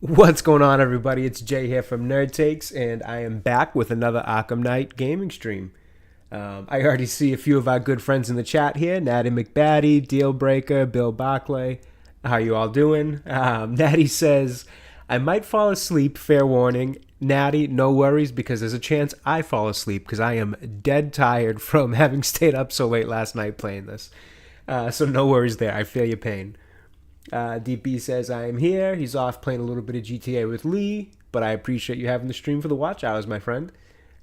What's going on, everybody? It's Jay here from Nerd Takes, and I am back with another Arkham Knight gaming stream. I already see a few of our good friends in the chat here: Natty McBaddy, Dealbreaker, Bill Barclay. How you all doing? Natty says, I might fall asleep, fair warning. Natty, no worries, because there's a chance I fall asleep because I am dead tired from having stayed up so late last night playing this. So no worries there. I feel your pain. DP says, I am here. He's off playing a little bit of GTA with Lee, but I appreciate you having the stream for the watch hours, my friend.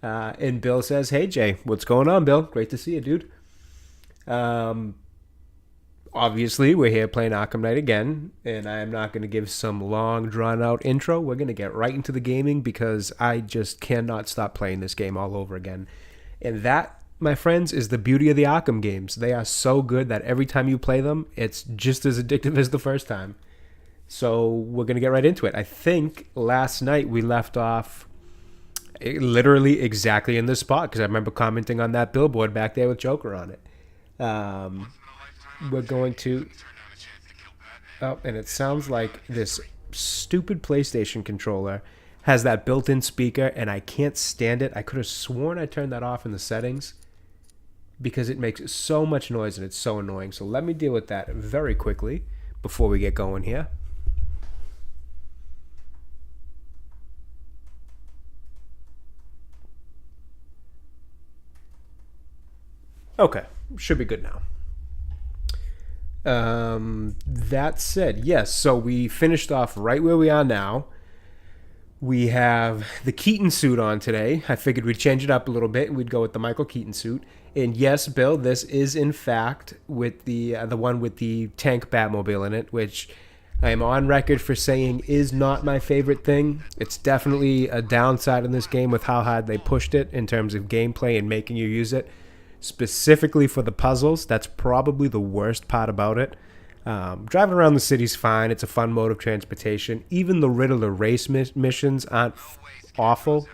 And Bill says, hey, Jay, what's going on, Bill? Great to see you, dude. Obviously, we're here playing Arkham Knight again, and I am not going to give some long, drawn-out intro. We're going to get right into the gaming because I just cannot stop playing this game all over again. And that, my friends, is the beauty of the Arkham games. They are so good that every time you play them, it's just as addictive as the first time. So we're going to get right into it. I think last night we left off literally exactly in this spot because I remember commenting on that billboard back there with Joker on it. We're going to... Oh, and it sounds like this stupid PlayStation controller has that built-in speaker, and I can't stand it. I could have sworn I turned that off in the settings because it makes so much noise and it's so annoying. So let me deal with that very quickly before we get going here. Okay, should be good now. That said, yes, so we finished off right where we are now. We have the Keaton suit on today. I figured we'd change it up a little bit and we'd go with the Michael Keaton suit. And yes, Bill, this is in fact with the one with the tank Batmobile in it, which I am on record for saying is not my favorite thing. It's definitely a downside in this game with how hard they pushed it in terms of gameplay and making you use it. Specifically for the puzzles, that's probably the worst part about it. Driving around the city's fine. It's a fun mode of transportation. Even the Riddler race missions aren't awful,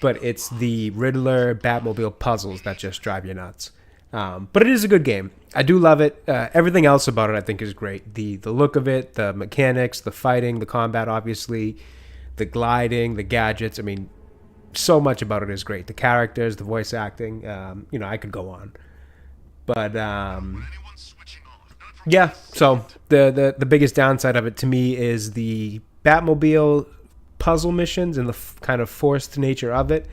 but it's the Riddler Batmobile puzzles that just drive you nuts. But it is a good game. I do love it. Everything else about it I think is great. The look of it, the mechanics, the fighting, the combat, obviously, the gliding, the gadgets. I mean, so much about it is great. The characters, the voice acting, I could go on. But yeah, so the biggest downside of it to me is the Batmobile puzzle missions and the kind of forced nature of it.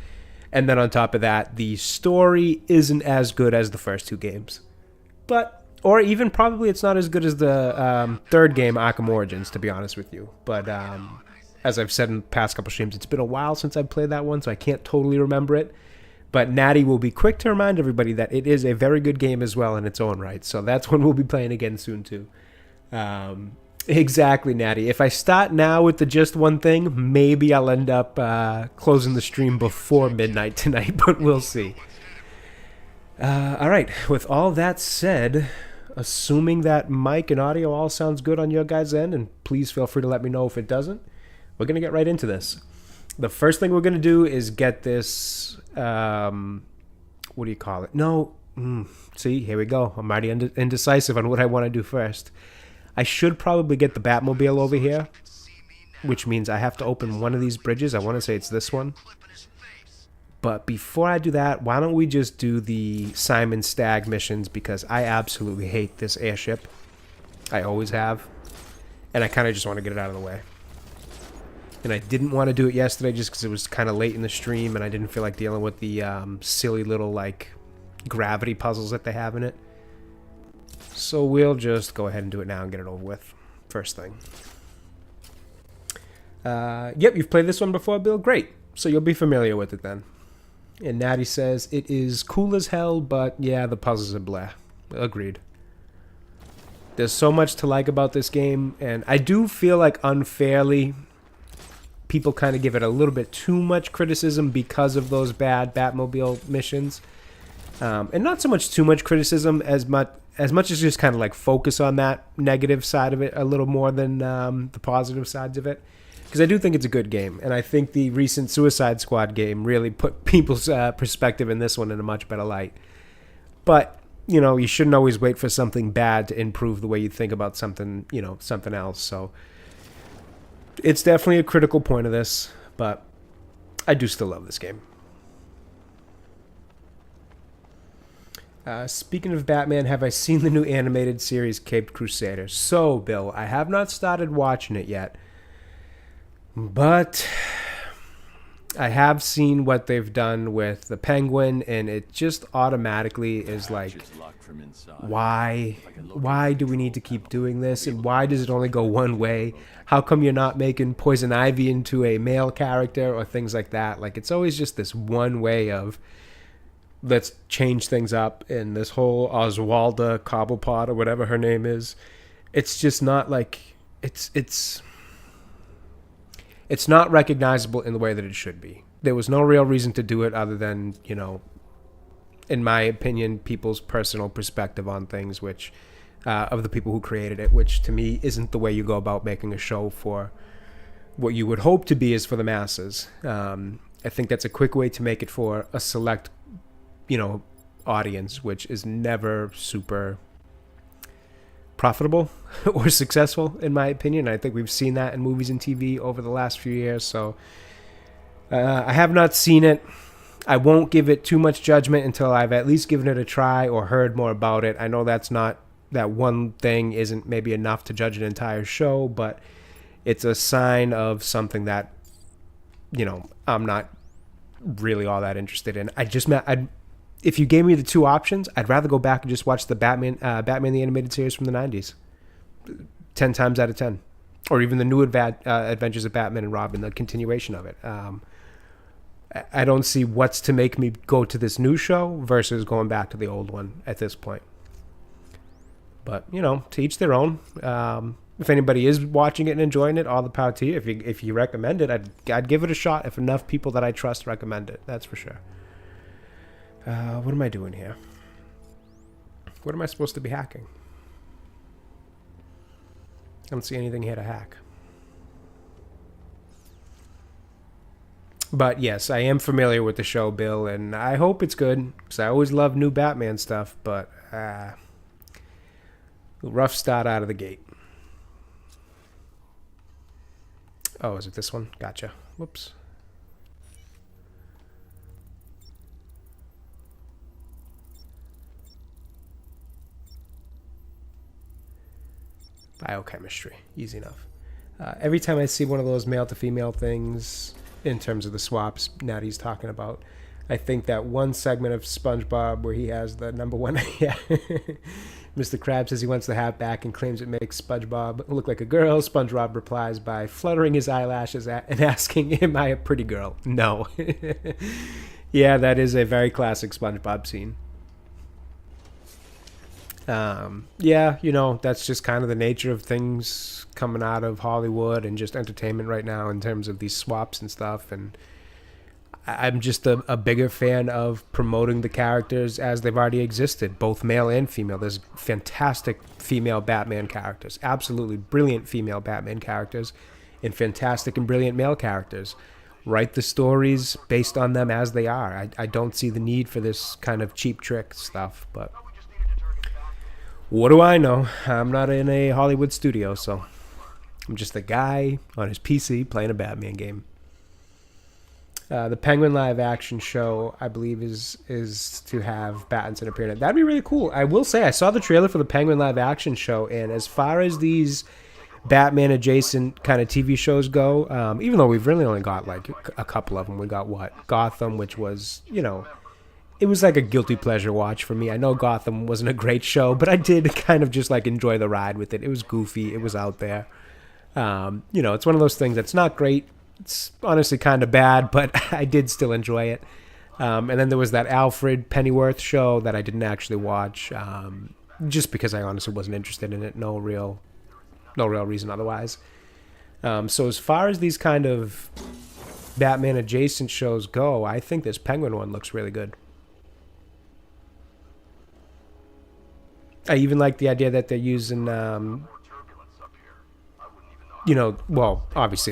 And then on top of that, the story isn't as good as the first two games. Or even probably it's not as good as the third game, Arkham Origins, to be honest with you. But as I've said in the past couple streams, it's been a while since I've played that one, so I can't totally remember it. But Natty will be quick to remind everybody that it is a very good game as well in its own right. So that's when we'll be playing again soon, too. Exactly, Natty. If I start now with the just one thing, maybe I'll end up closing the stream before midnight tonight, but we'll see. All right, with all that said, assuming that mic and audio all sounds good on your guys' end, and please feel free to let me know if it doesn't, we're going to get right into this. The first thing we're going to do is get this, what do you call it? No, see, here we go. I'm already indecisive on what I want to do first. I should probably get the Batmobile over here, which means I have to open one of these bridges. I want to say it's this one. But before I do that, why don't we just do the Simon Stagg missions, because I absolutely hate this airship. I always have. And I kind of just want to get it out of the way. And I didn't want to do it yesterday just because it was kind of late in the stream and I didn't feel like dealing with the silly little, like, gravity puzzles that they have in it. So we'll just go ahead and do it now and get it over with. First thing. Yep, you've played this one before, Bill? Great. So you'll be familiar with it then. And Natty says, it is cool as hell, but yeah, the puzzles are blah. Agreed. There's so much to like about this game, and I do feel like unfairly people kind of give it a little bit too much criticism because of those bad Batmobile missions. And not so much too much criticism as much as just kind of like focus on that negative side of it a little more than the positive sides of it. Because I do think it's a good game, and I think the recent Suicide Squad game really put people's perspective in this one in a much better light. But, you know, you shouldn't always wait for something bad to improve the way you think about something, you know, something else. So It's definitely a critical point of this, but I do still love this game. Speaking of Batman, have I seen the new animated series Caped Crusader? So, Bill, I have not started watching it yet, but I have seen what they've done with the Penguin, and it just automatically is like, why do we need to keep doing this, and why does it only go one way? How come you're not making Poison Ivy into a male character or things like that? Like, it's always just this one way of, let's change things up. And this whole Oswalda Cobblepot or whatever her name is, it's just not like, it's not recognizable in the way that it should be. There was no real reason to do it other than, in my opinion, people's personal perspective on things, which of the people who created it, which to me isn't the way you go about making a show for what you would hope to be is for the masses. I think that's a quick way to make it for a select, audience, which is never super profitable or successful, in my opinion. I think we've seen that in movies and TV over the last few years. So I have not seen it. I won't give it too much judgment until I've at least given it a try or heard more about it. I know that one thing isn't maybe enough to judge an entire show, but it's a sign of something that, I'm not really all that interested in. If you gave me the two options, I'd rather go back and just watch the Batman the Animated Series from the 90s. 10 times out of 10. Or even the new Adventures of Batman and Robin, the continuation of it. I don't see what's to make me go to this new show versus going back to the old one at this point. But, to each their own. If anybody is watching it and enjoying it, all the power to you. If you recommend it, I'd give it a shot if enough people that I trust recommend it. That's for sure. What am I doing here? What am I supposed to be hacking? I don't see anything here to hack. But yes, I am familiar with the show, Bill, and I hope it's good, because I always love new Batman stuff, but rough start out of the gate. Oh, is it this one? Gotcha. Whoops. Biochemistry. Easy enough. Every time I see one of those male to female things, in terms of the swaps Natty's talking about, I think that one segment of SpongeBob where he has the number one. Yeah. Mr. Krabs says he wants the hat back and claims it makes SpongeBob look like a girl. SpongeBob replies by fluttering his eyelashes and asking, "Am I a pretty girl?" No. Yeah, that is a very classic SpongeBob scene. Yeah, that's just kind of the nature of things coming out of Hollywood and just entertainment right now in terms of these swaps and stuff. And I'm just a bigger fan of promoting the characters as they've already existed, both male and female. There's fantastic female Batman characters, absolutely brilliant female Batman characters, and fantastic and brilliant male characters. Write the stories based on them as they are. I don't see the need for this kind of cheap trick stuff, but what do I know? I'm not in a Hollywood studio, so I'm just a guy on his PC playing a Batman game. The Penguin live action show, I believe, is to have Pattinson appear in it. That'd be really cool. I will say, I saw the trailer for the Penguin live action show, and as far as these Batman adjacent kind of TV shows go, even though we've really only got like a couple of them. We got Gotham, which was, it was like a guilty pleasure watch for me. I know Gotham wasn't a great show, but I did kind of just like enjoy the ride with it. It was goofy. It was out there. It's one of those things that's not great. It's honestly kind of bad, but I did still enjoy it. And then there was that Alfred Pennyworth show that I didn't actually watch, just because I honestly wasn't interested in it. No real reason otherwise. So as far as these kind of Batman adjacent shows go, I think this Penguin one looks really good. I even like the idea that they're using, obviously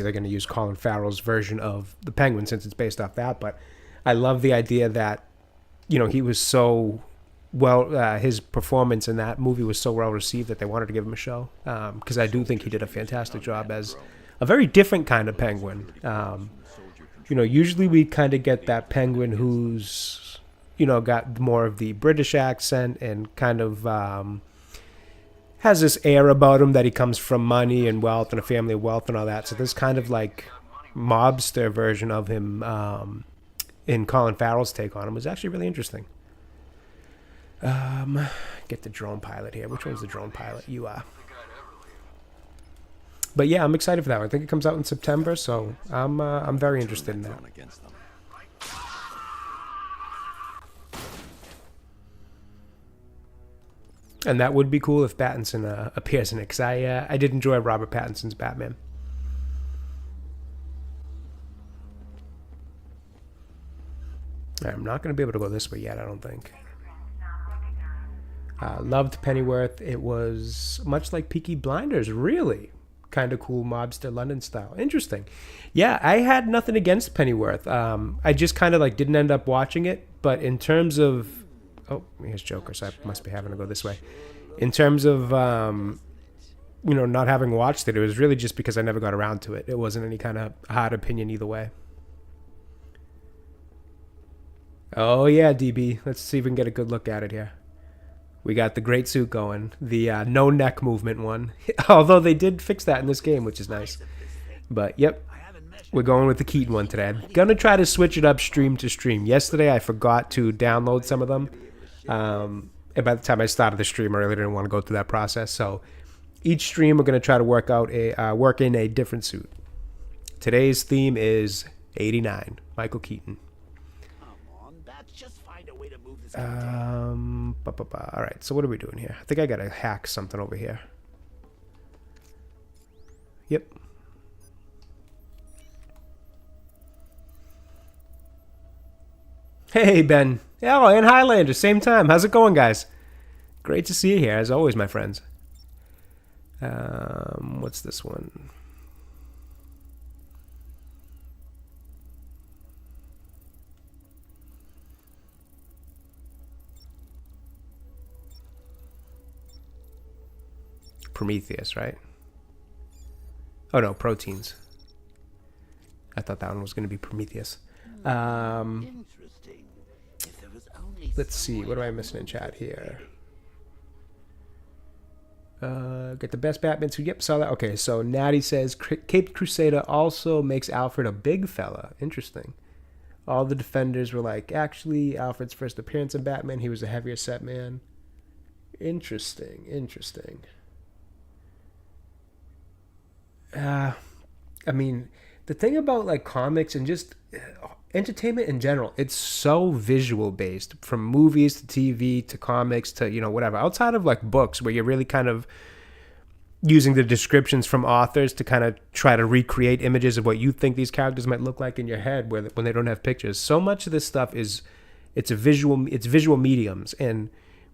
they're going to use Colin Farrell's version of the Penguin since it's based off that, but I love the idea that, he was so his performance in that movie was so well received that they wanted to give him a show, because I do think he did a fantastic job as a very different kind of penguin. Usually we kind of get that penguin who's, got more of the British accent and kind of has this air about him that he comes from money and wealth and a family of wealth and all that. So this kind of like mobster version of him in Colin Farrell's take on him was actually really interesting. Get the drone pilot here. Which one's the drone pilot? You are. But yeah, I'm excited for that one. I think it comes out in September, so I'm very interested in that. And that would be cool if Pattinson appears in it, because I did enjoy Robert Pattinson's Batman. I'm not going to be able to go this way yet, I don't think. Loved Pennyworth. It was much like Peaky Blinders, really. Kind of cool mobster London style. Interesting. Yeah, I had nothing against Pennyworth. I just kind of like didn't end up watching it, but in terms of... Oh, here's Joker, so I must be having to go this way. In terms of, not having watched it, it was really just because I never got around to it. It wasn't any kind of hard opinion either way. Oh, yeah, DB. Let's see if we can get a good look at it here. We got the great suit going. The no neck movement one. Although they did fix that in this game, which is nice. But, yep. We're going with the Keaton one today. I'm going to try to switch it up stream to stream. Yesterday, I forgot to download some of them. And by the time I started the stream, I really didn't want to go through that process. So each stream, we're going to try to work in a different suit. Today's theme is 89, Michael Keaton. All right, so what are we doing here? I think I got to hack something over here. Yep. Hey, Ben. Oh, and Highlander, same time. How's it going, guys? Great to see you here, as always, my friends. What's this one? Prometheus, right? Oh, no, Proteins. I thought that one was going to be Prometheus. Let's see. What am I missing in chat here? Get the best Batman suit. Yep, saw that. Okay, so Natty says Caped Crusader also makes Alfred a big fella. Interesting. All the defenders were like, actually, Alfred's first appearance in Batman, he was a heavier set man. Interesting. I mean, the thing about like comics and just entertainment in general, it's so visual based, from movies to TV to comics to, whatever. Outside of like books where you're really kind of using the descriptions from authors to kind of try to recreate images of what you think these characters might look like in your head when they don't have pictures. So much of this stuff it's visual mediums, and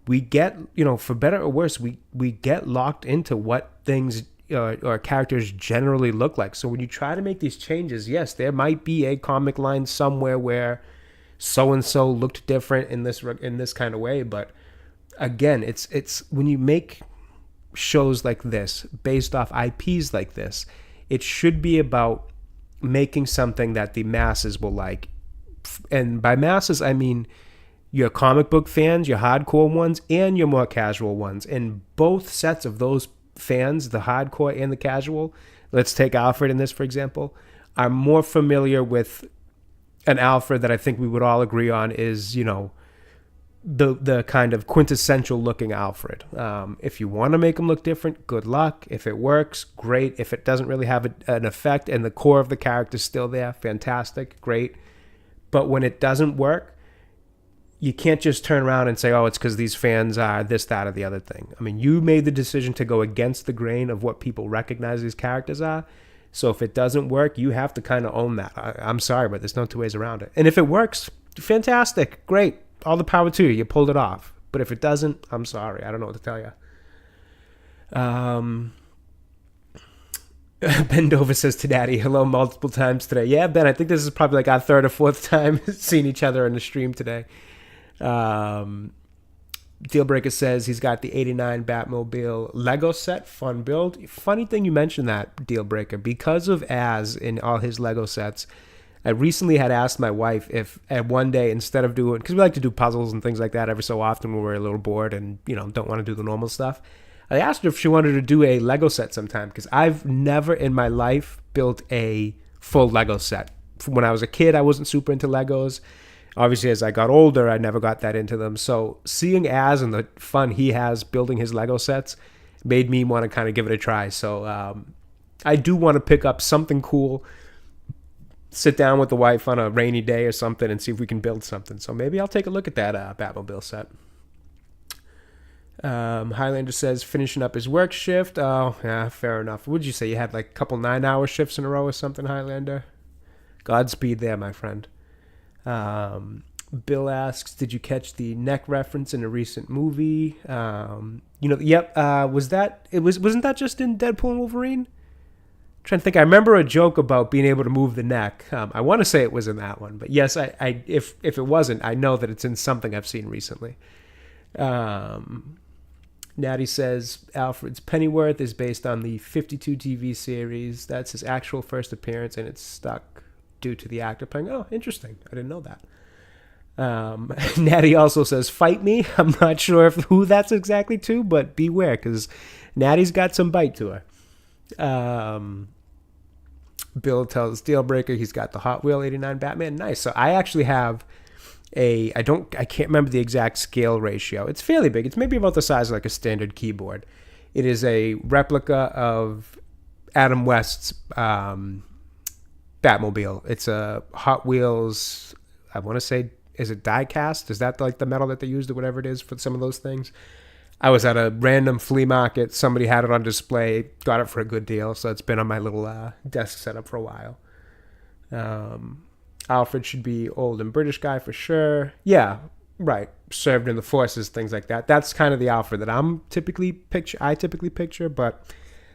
we get, for better or worse, we get locked into what things or characters generally look like. So when you try to make these changes, yes, there might be a comic line somewhere where so and so looked different in this kind of way, but again, it's when you make shows like this based off IPs like this, it should be about making something that the masses will like. And by masses, I mean your comic book fans, your hardcore ones, and your more casual ones. And both sets of those fans, the hardcore and the casual, let's take Alfred in this, for example, are more familiar with an Alfred that I think we would all agree on is, the kind of quintessential looking Alfred. If you want to make him look different, good luck. If it works, great. If it doesn't really have an effect and the core of the character is still there, fantastic, great. But when it doesn't work, you can't just turn around and say, oh, it's because these fans are this, that, or the other thing. I mean, you made the decision to go against the grain of what people recognize these characters are. So if it doesn't work, you have to kind of own that. I'm sorry, but there's no two ways around it. And if it works, fantastic, great. All the power to you. You pulled it off. But if it doesn't, I'm sorry. I don't know what to tell you. Ben Dover says to Daddy, hello multiple times today. Yeah, Ben, I think this is probably like our third or fourth time seeing each other in the stream today. Dealbreaker says he's got the 89 Batmobile Lego set. Fun build. Funny thing you mentioned that, Dealbreaker. Because of Az in all his Lego sets, I recently had asked my wife if at one day, instead of doing, because we like to do puzzles and things like that every so often when we're a little bored and, don't want to do the normal stuff. I asked her if she wanted to do a Lego set sometime, because I've never in my life built a full Lego set. When I was a kid, I wasn't super into Legos. Obviously, as I got older, I never got that into them. So seeing Az and the fun he has building his Lego sets made me want to kind of give it a try. So I do want to pick up something cool, sit down with the wife on a rainy day or something and see if we can build something. So maybe I'll take a look at that Batmobile set. Highlander says finishing up his work shift. Oh, yeah, fair enough. What did you say? You had like a couple 9-hour shifts in a row or something, Highlander? Godspeed there, my friend. Bill asks, did you catch the neck reference in a recent movie? Yep. Wasn't that just in Deadpool and Wolverine? Trying to think. I remember a joke about being able to move the neck. I want to say it was in that one, but yes, if it wasn't, I know that it's in something I've seen recently. Natty says Alfred's Pennyworth is based on the 52 TV series. That's his actual first appearance, and it's stuck due to the actor playing. Oh, interesting. I didn't know that. Natty also says, fight me. I'm not sure who that's exactly to, but beware, because Natty's got some bite to her. Bill tells Dealbreaker he's got the Hot Wheel 89 Batman. Nice. So I actually have I can't remember the exact scale ratio. It's fairly big. It's maybe about the size of like a standard keyboard. It is a replica of Adam West's Batmobile. It's a Hot Wheels, I want to say, is it die cast? Is that like the metal that they used or whatever it is for some of those things? I was at a random flea market. Somebody had it on display. Got it for a good deal. So it's been on my little desk setup for a while. Alfred should be old and British guy for sure. Yeah, right. Served in the forces, things like that. That's kind of the Alfred that I typically picture. But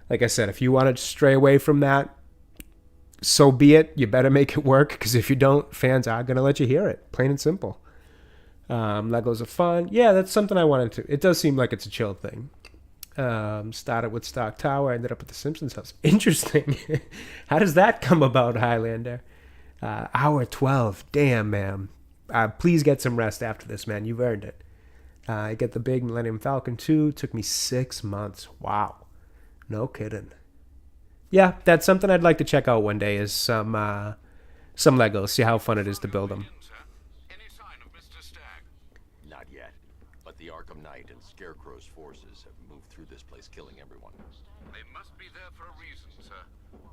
like I said, if you want to stray away from that, so be it. You better make it work, because if you don't, fans are going to let you hear it. Plain and simple. Legos are fun. Yeah, that's something I wanted to. It does seem like it's a chill thing. Started with Stark Tower, ended up at the Simpsons house. Interesting. How does that come about, Highlander? Hour 12. Damn, man. Please get some rest after this, man. You've earned it. I get the big Millennium Falcon 2. Took me 6 months. Wow. No kidding. Yeah, that's something I'd like to check out one day, is some Legos. See how fun it is to build them. Not yet, but the Arkham Knight and Scarecrow's forces have moved through this place, killing everyone. They must be there for a reason, sir.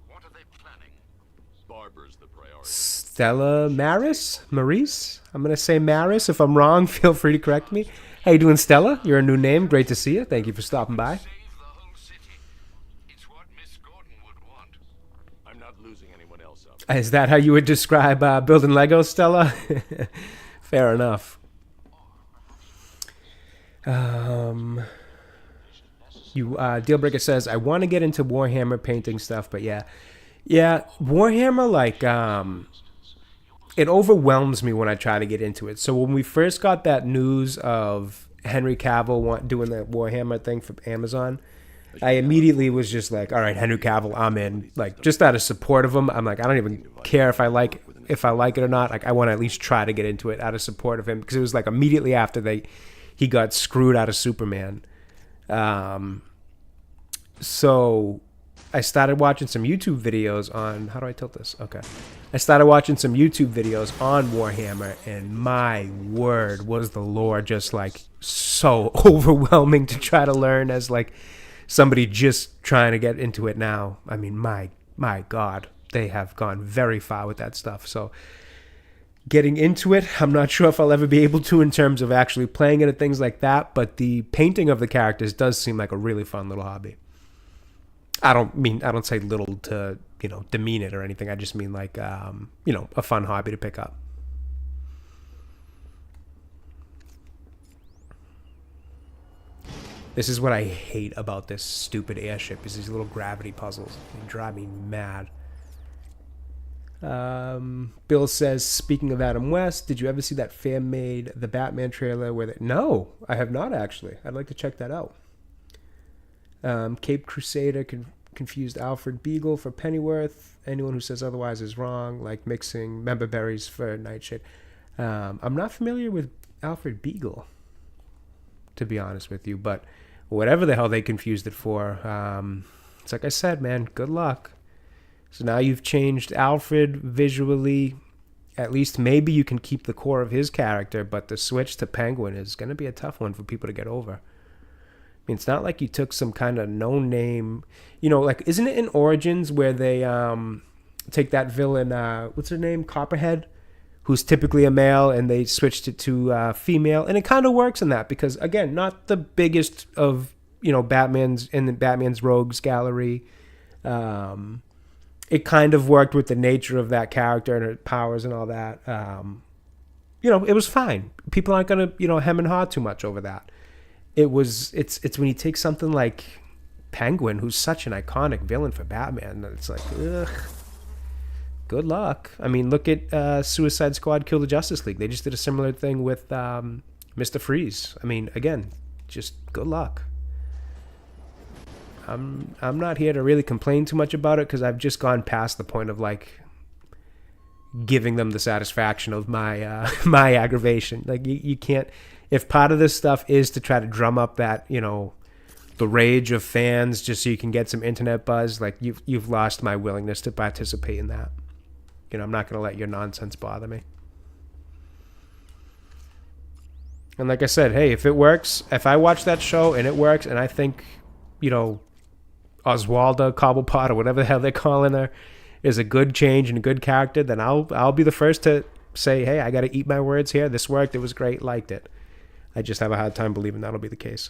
What are they planning? Barber's the priority. Stella Maris? I'm going to say Maris. If I'm wrong, feel free to correct me. How you doing, Stella? You're a new name. Great to see you. Thank you for stopping by. Save the whole city. It's what Miss Gordon would want. I'm not losing anyone else up. Is that how you would describe building Legos, Stella? Fair enough. Dealbreaker says, I want to get into Warhammer painting stuff, but yeah, Warhammer, like, it overwhelms me when I try to get into it. So when we first got that news of Henry Cavill doing the Warhammer thing for Amazon, I immediately was just like, all right, Henry Cavill, I'm in. Like, just out of support of him, I'm like, I don't even care if I like it or not. Like, I want to at least try to get into it out of support of him, because it was like immediately after he got screwed out of Superman. So I started watching some YouTube videos on, how do I tilt this? Okay. I started watching some YouTube videos on Warhammer, and my word, was the lore just like so overwhelming to try to learn as like somebody just trying to get into it now. I mean, my God, they have gone very far with that stuff. So getting into it, I'm not sure if I'll ever be able to in terms of actually playing it and things like that, but the painting of the characters does seem like a really fun little hobby. I don't say little to, demean it or anything. I just mean like, a fun hobby to pick up. This is what I hate about this stupid airship, is these little gravity puzzles. They drive me mad. Bill says, speaking of Adam West, did you ever see that fan-made The Batman trailer where they... No, I have not actually. I'd like to check that out. Cape Crusader confused Alfred Beagle for Pennyworth. Anyone who says otherwise is wrong, like mixing member berries for Nightshade. I'm not familiar with Alfred Beagle, to be honest with you, but whatever the hell they confused it for, it's like I said, man, good luck. So now you've changed Alfred visually. At least maybe you can keep the core of his character, but the switch to Penguin is going to be a tough one for people to get over. I mean, it's not like you took some kind of no-name... like, isn't it in Origins where they take that villain, what's her name, Copperhead, who's typically a male, and they switched it to female, and it kind of works in that, because, again, not the biggest of, Batman's rogues gallery. It kind of worked with the nature of that character and her powers and all that. It was fine. People aren't going to, hem and haw too much over that. It's when you take something like Penguin, who's such an iconic villain for Batman, that it's like, ugh, good luck. I mean, look at Suicide Squad Kill the Justice League. They just did a similar thing with Mr. Freeze. I mean, again, just good luck. I'm not here to really complain too much about it, because I've just gone past the point of like giving them the satisfaction of my my aggravation. Like you can't. If part of this stuff is to try to drum up that, the rage of fans just so you can get some internet buzz, like you've lost my willingness to participate in that. I'm not going to let your nonsense bother me. And like I said, hey, if it works, if I watch that show and it works and I think, Oswalda Cobblepot or whatever the hell they're calling her is a good change and a good character, then I'll be the first to say, hey, I got to eat my words here. This worked. It was great. Liked it. I just have a hard time believing that'll be the case.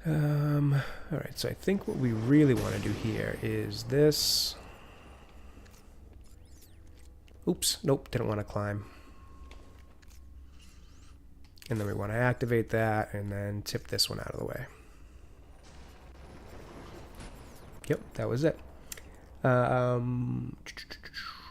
All right, so I think what we really want to do here is this. Oops, nope, didn't want to climb. And then we want to activate that and then tip this one out of the way. Yep, that was it.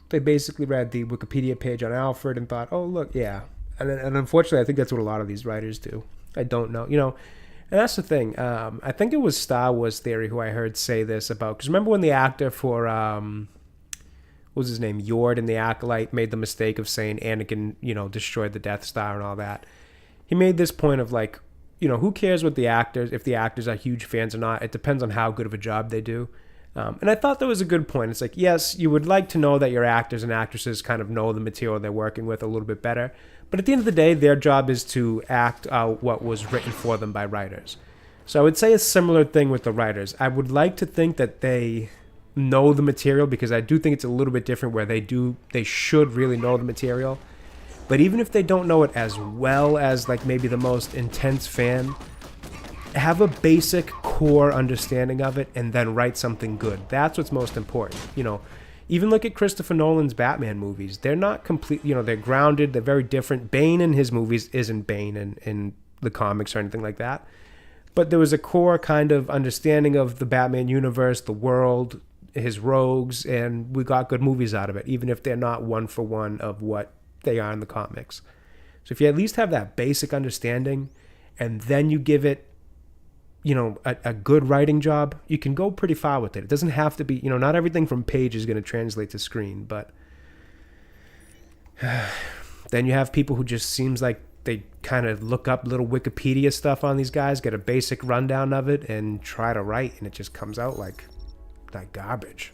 They basically read the Wikipedia page on Alfred and thought, oh, look, yeah. And unfortunately, I think that's what a lot of these writers do. I don't know. And that's the thing. I think it was Star Wars Theory who I heard say this about. Because remember when the actor for, what was his name, Yord in The Acolyte made the mistake of saying Anakin, destroyed the Death Star and all that. He made this point of like, who cares what the actors, if the actors are huge fans or not. It depends on how good of a job they do. And I thought that was a good point. It's like, yes, you would like to know that your actors and actresses kind of know the material they're working with a little bit better. But at the end of the day, their job is to act out what was written for them by writers. So I would say a similar thing with the writers. I would like to think that they know the material, because I do think it's a little bit different where they should really know the material. But even if they don't know it as well as like maybe the most intense fan, have a basic core understanding of it and then write something good. That's what's most important. Even look at Christopher Nolan's Batman movies. They're not complete, they're grounded, they're very different. Bane in his movies isn't Bane in the comics or anything like that. But there was a core kind of understanding of the Batman universe, the world, his rogues, and we got good movies out of it, even if they're not one for one of what they are in the comics. So if you at least have that basic understanding and then you give it a good writing job, you can go pretty far with it. It doesn't have to be, not everything from page is going to translate to screen, but then you have people who just seems like they kind of look up little Wikipedia stuff on these guys, get a basic rundown of it, and try to write, and it just comes out like garbage.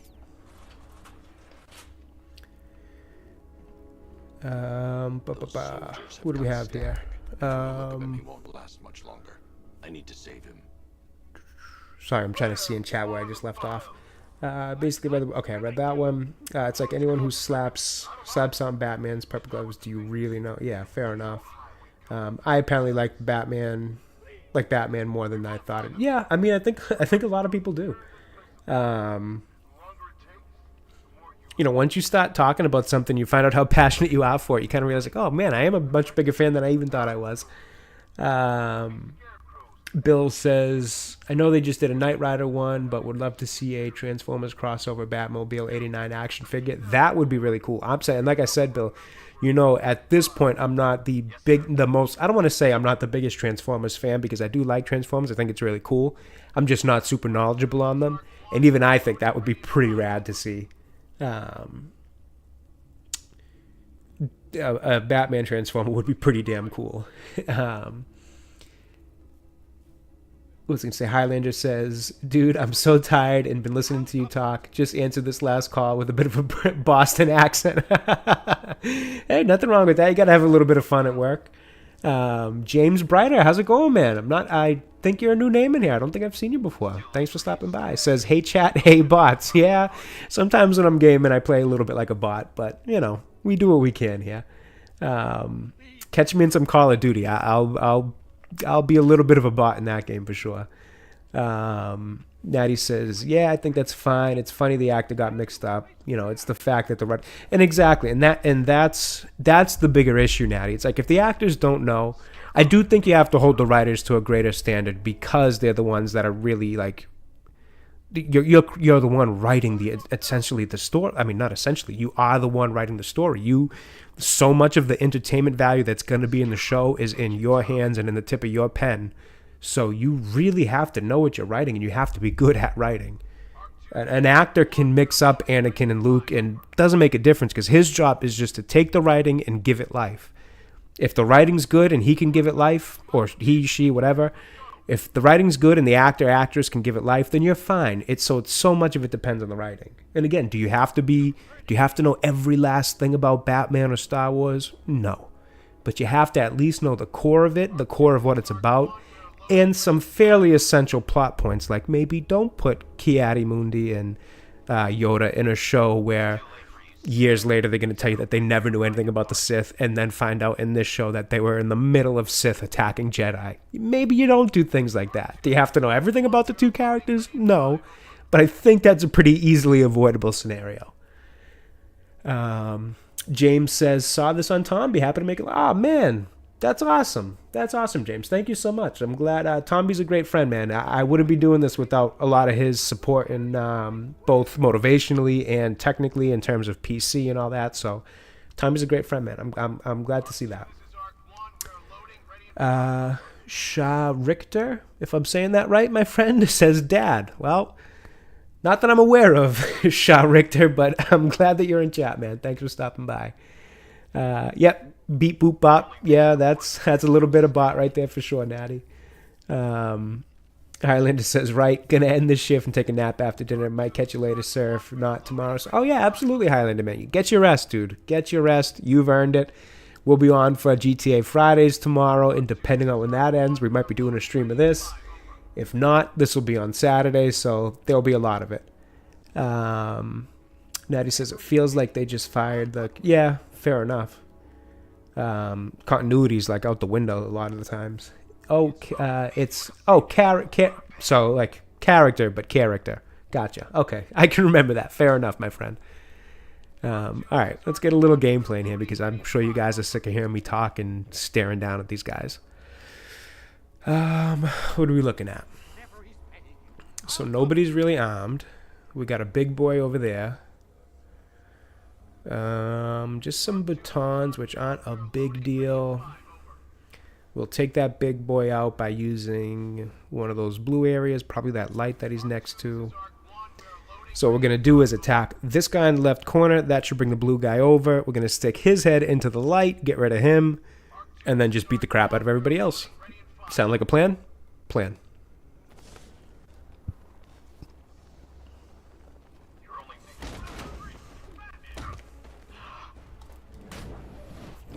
What do we have here? He won't last much longer. I need to save him. Sorry, I'm trying to see in chat where I just left off. Basically, I read that one. It's like anyone who slaps on Batman's purple gloves. Do you really know? Yeah, fair enough. I apparently like Batman more than I thought. Yeah, I mean, I think a lot of people do. Once you start talking about something, you find out how passionate you are for it. You kind of realize, like, oh man, I am a much bigger fan than I even thought I was. Bill says, I know they just did a Knight Rider one, but would love to see a Transformers crossover Batmobile 89 action figure. That would be really cool. I'm saying, like I said, Bill, you know, at this point, I'm not the most, I don't want to say I'm not the biggest Transformers fan, because I do like Transformers. I think it's really cool. I'm just not super knowledgeable on them. And even I think that would be pretty rad to see. A Batman Transformer would be pretty damn cool. Was going to say, Highlander says, dude, I'm so tired and been listening to you talk. Just answered this last call with a bit of a Boston accent. Hey, nothing wrong with that. You got to have a little bit of fun at work. James Brighter, how's it going, man? I think you're a new name in here. I don't think I've seen you before. Thanks for stopping by. Says, hey chat, hey bots. Yeah, sometimes when I'm gaming, I play a little bit like a bot, but you know, we do what we can here. Catch me in some Call of Duty. I'll be a little bit of a bot in that game for sure. Natty says, yeah, I think that's fine. It's funny the actor got mixed up. You know, it's the fact that that's the bigger issue, Natty. It's like, if the actors don't know, I do think you have to hold the writers to a greater standard, because they're the ones that are really like, you're the one writing essentially the story. I mean, not essentially, you are the one writing the story. So much of the entertainment value that's going to be in the show is in your hands and in the tip of your pen. So you really have to know what you're writing, and you have to be good at writing. An actor can mix up Anakin and Luke, and doesn't make a difference, because his job is just to take the writing and give it life. If the writing's good and he can give it life, or he, she, whatever, if the writing's good and the actress can give it life, then you're fine. It's so much of it depends on the writing. And again, do you have to know every last thing about Batman or Star Wars? No. But you have to at least know the core of it, the core of what it's about, and some fairly essential plot points, like maybe don't put Ki-Adi-Mundi and Yoda in a show where years later they're going to tell you that they never knew anything about the Sith, and then find out in this show that they were in the middle of Sith attacking Jedi. Maybe you don't do things like that. Do you have to know everything about the two characters? No. But I think that's a pretty easily avoidable scenario. James says, saw this on Tomby. Happy to make it. Oh, man. That's awesome. That's awesome, James. Thank you so much. I'm glad. Tomby's a great friend, man. I wouldn't be doing this without a lot of his support, and both motivationally and technically in terms of PC and all that. So Tomby's a great friend, man. I'm glad to see that. Shah Richter, if I'm saying that right, my friend, says dad. Well, not that I'm aware of, Shah Richter, but I'm glad that you're in chat, man. Thanks for stopping by. Yep. Beep boop bop. Yeah, that's a little bit of bot right there for sure, Natty. Highlander says, right, gonna end this shift and take a nap after dinner. Might catch you later, sir, if not tomorrow. So, oh yeah, absolutely, Highlander, man. Get your rest, dude. Get your rest. You've earned it. We'll be on for GTA Fridays tomorrow, and depending on when that ends, we might be doing a stream of this. If not, this will be on Saturday, so there'll be a lot of it. Natty says, it feels like they just fired the... Yeah, fair enough. Continuity's like out the window a lot of the times. So like character, but character. Gotcha. Okay, I can remember that. Fair enough, my friend. All right, let's get a little gameplay in here, because I'm sure you guys are sick of hearing me talk and staring down at these guys. What are we looking at? So nobody's really armed. We got a big boy over there. Just some batons, which aren't a big deal. We'll take that big boy out by using one of those blue areas, probably that light that he's next to. So what we're going to do is attack this guy in the left corner. That should bring the blue guy over. We're going to stick his head into the light, get rid of him, and then just beat the crap out of everybody else. Sound like a plan? Plan.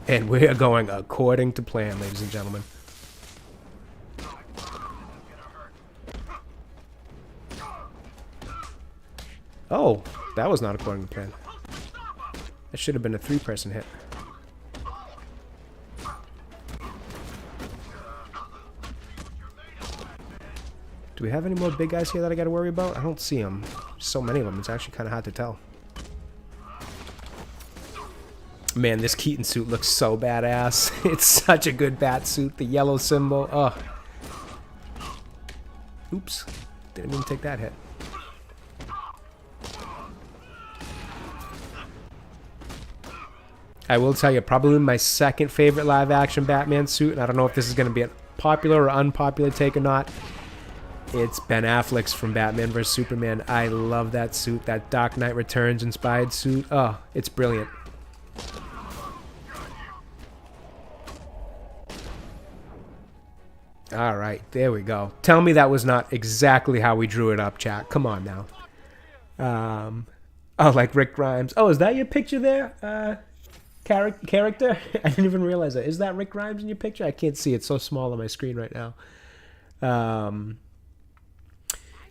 And we are going according to plan, ladies and gentlemen. Oh, that was not according to plan. That should have been a 3-person hit. Do we have any more big guys here that I got to worry about? I don't see them. So many of them, it's actually kind of hard to tell. Man, this Keaton suit looks so badass. It's such a good bat suit. The yellow symbol. Oh. Oops. Didn't even take that hit. I will tell you, probably my second favorite live-action Batman suit, and I don't know if this is going to be a popular or unpopular take or not. It's Ben Affleck's from Batman vs. Superman. I love that suit, that Dark Knight Returns inspired suit. Oh, it's brilliant. All right, there we go. Tell me that was not exactly how we drew it up, chat. Come on now. Oh, like Rick Grimes. Oh, is that your picture there? Character? I didn't even realize that. Is that Rick Grimes in your picture? I can't see. It's so small on my screen right now.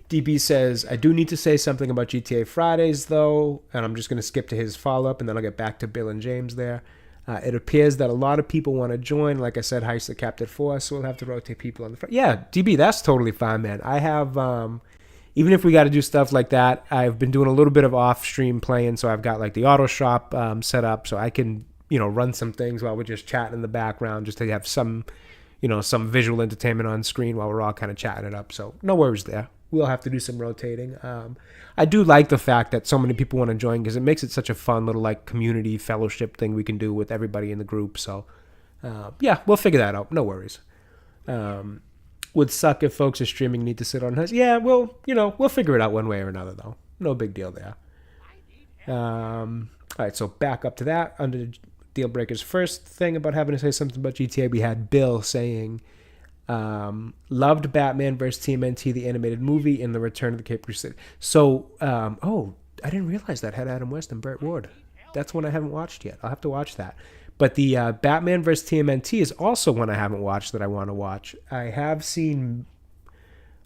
DB says, I do need to say something about GTA Fridays, though, and I'm just going to skip to his follow-up, and then I'll get back to Bill and James there. It appears that a lot of people want to join. Like I said, Heist the Captain Force, so we'll have to rotate people on the front. Yeah, DB, that's totally fine, man. I have, even if we got to do stuff like that, I've been doing a little bit of off-stream playing, so I've got like the auto shop set up, so I can, run some things while we're just chatting in the background, just to have some, some visual entertainment on screen while we're all kind of chatting it up. So no worries there. We'll have to do some rotating. I do like the fact that so many people want to join because it makes it such a fun little like community fellowship thing we can do with everybody in the group. So yeah, we'll figure that out. No worries. Would suck if folks are streaming need to sit on us. Yeah, we'll figure it out one way or another though. No big deal there. All right, so back up to that. Under Deal Breaker's first thing about having to say something about GTA, we had Bill saying, loved Batman vs. TMNT, the animated movie, and The Return of the Cape Crusader. So, I didn't realize that had Adam West and Burt Ward. That's one I haven't watched yet. I'll have to watch that. But the Batman vs. TMNT is also one I haven't watched that I want to watch. I have seen,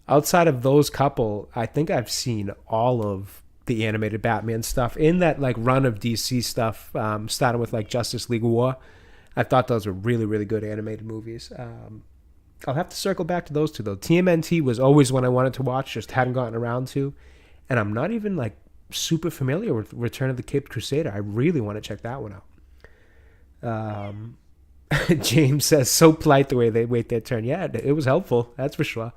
outside of those couple, I think I've seen all of the animated Batman stuff in that like run of DC stuff, starting with like Justice League War. I thought those were really, really good animated movies. I'll have to circle back to those two, though. TMNT was always one I wanted to watch, just hadn't gotten around to. And I'm not even, like, super familiar with Return of the Caped Crusader. I really want to check that one out. James says, so polite the way they wait their turn. Yeah, it was helpful. That's for sure.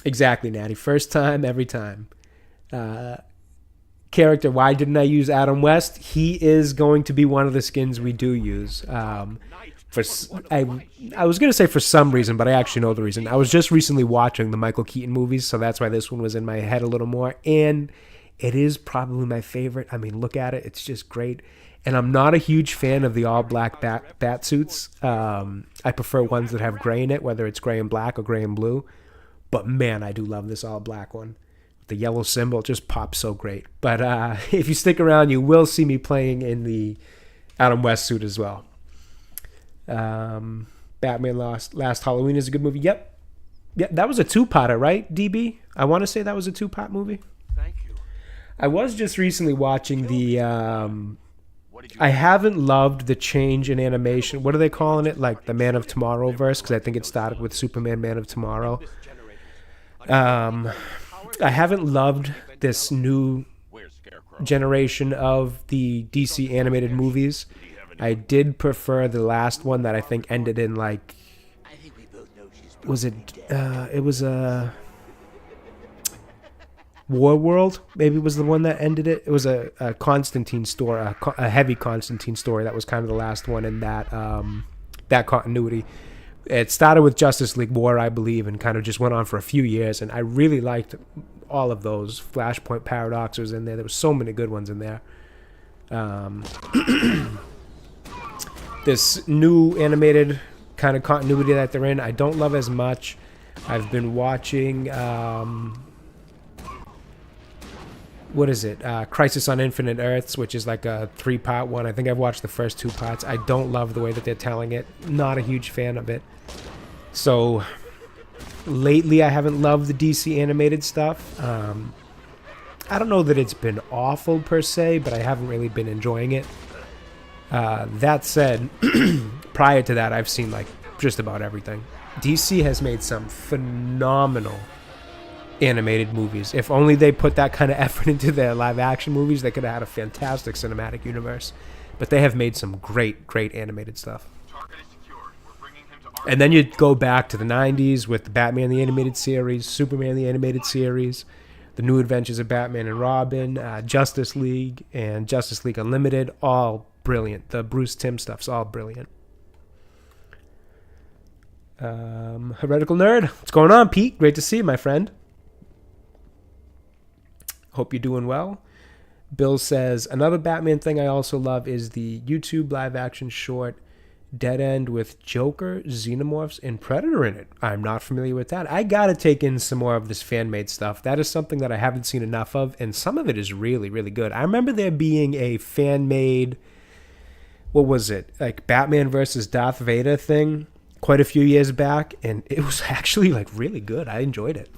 Exactly, Natty. First time, every time. Character, why didn't I use Adam West? He is going to be one of the skins we do use. I was going to say for some reason, but I actually know the reason. I was just recently watching the Michael Keaton movies, so that's why this one was in my head a little more. And it is probably my favorite. I mean, look at it. It's just great. And I'm not a huge fan of the all-black bat suits. I prefer ones that have gray in it, whether it's gray and black or gray and blue. But, man, I do love this all-black one. The yellow symbol just pops so great. But if you stick around, you will see me playing in the Adam West suit as well. Batman Last Halloween is a good movie. Yep, that was a two-parter, right, DB? I want to say that was a two-part movie. Thank you. I was just recently watching the... I haven't loved the change in animation. What are they calling it? Like the Man of Tomorrow verse? Because I think it started with Superman Man of Tomorrow. I haven't loved this new generation of the DC animated movies. I did prefer the last one that I think ended in like, was it? It was a War World. Maybe was the one that ended it. It was a Constantine story, a heavy Constantine story. That was kind of the last one in that that continuity. It started with Justice League War, I believe, and kind of just went on for a few years. And I really liked all of those. Flashpoint Paradox was in there. There were so many good ones in there. This new animated kind of continuity that they're in, I don't love as much. I've been watching... what is it? Crisis on Infinite Earths, which is like a 3-part one. I think I've watched the first 2 parts. I don't love the way that they're telling it. Not a huge fan of it. So lately I haven't loved the DC animated stuff. I don't know that it's been awful per se, but I haven't really been enjoying it. That said, prior to that, I've seen like just about everything. DC has made some phenomenal animated movies. If only they put that kind of effort into their live action movies, they could have had a fantastic cinematic universe. But they have made some great animated stuff. Target is secured. We're bringing him to And then you go back to the 90s with the Batman the Animated Series, Superman the Animated Series, The New Adventures of Batman and Robin, Justice League, and Justice League Unlimited. All brilliant. The Bruce Timm stuff's all brilliant. Heretical Nerd, what's going on, Pete? Great to see you, my friend. Hope you're doing well. Bill says, another Batman thing I also love is the YouTube live-action short Dead End with Joker, Xenomorphs, and Predator in it. I'm not familiar with that. I gotta take in some more of this fan-made stuff. That is something that I haven't seen enough of, and some of it is really, really good. I remember there being a fan-made, what was it, like Batman versus Darth Vader thing quite a few years back, and it was actually like really good. I enjoyed it.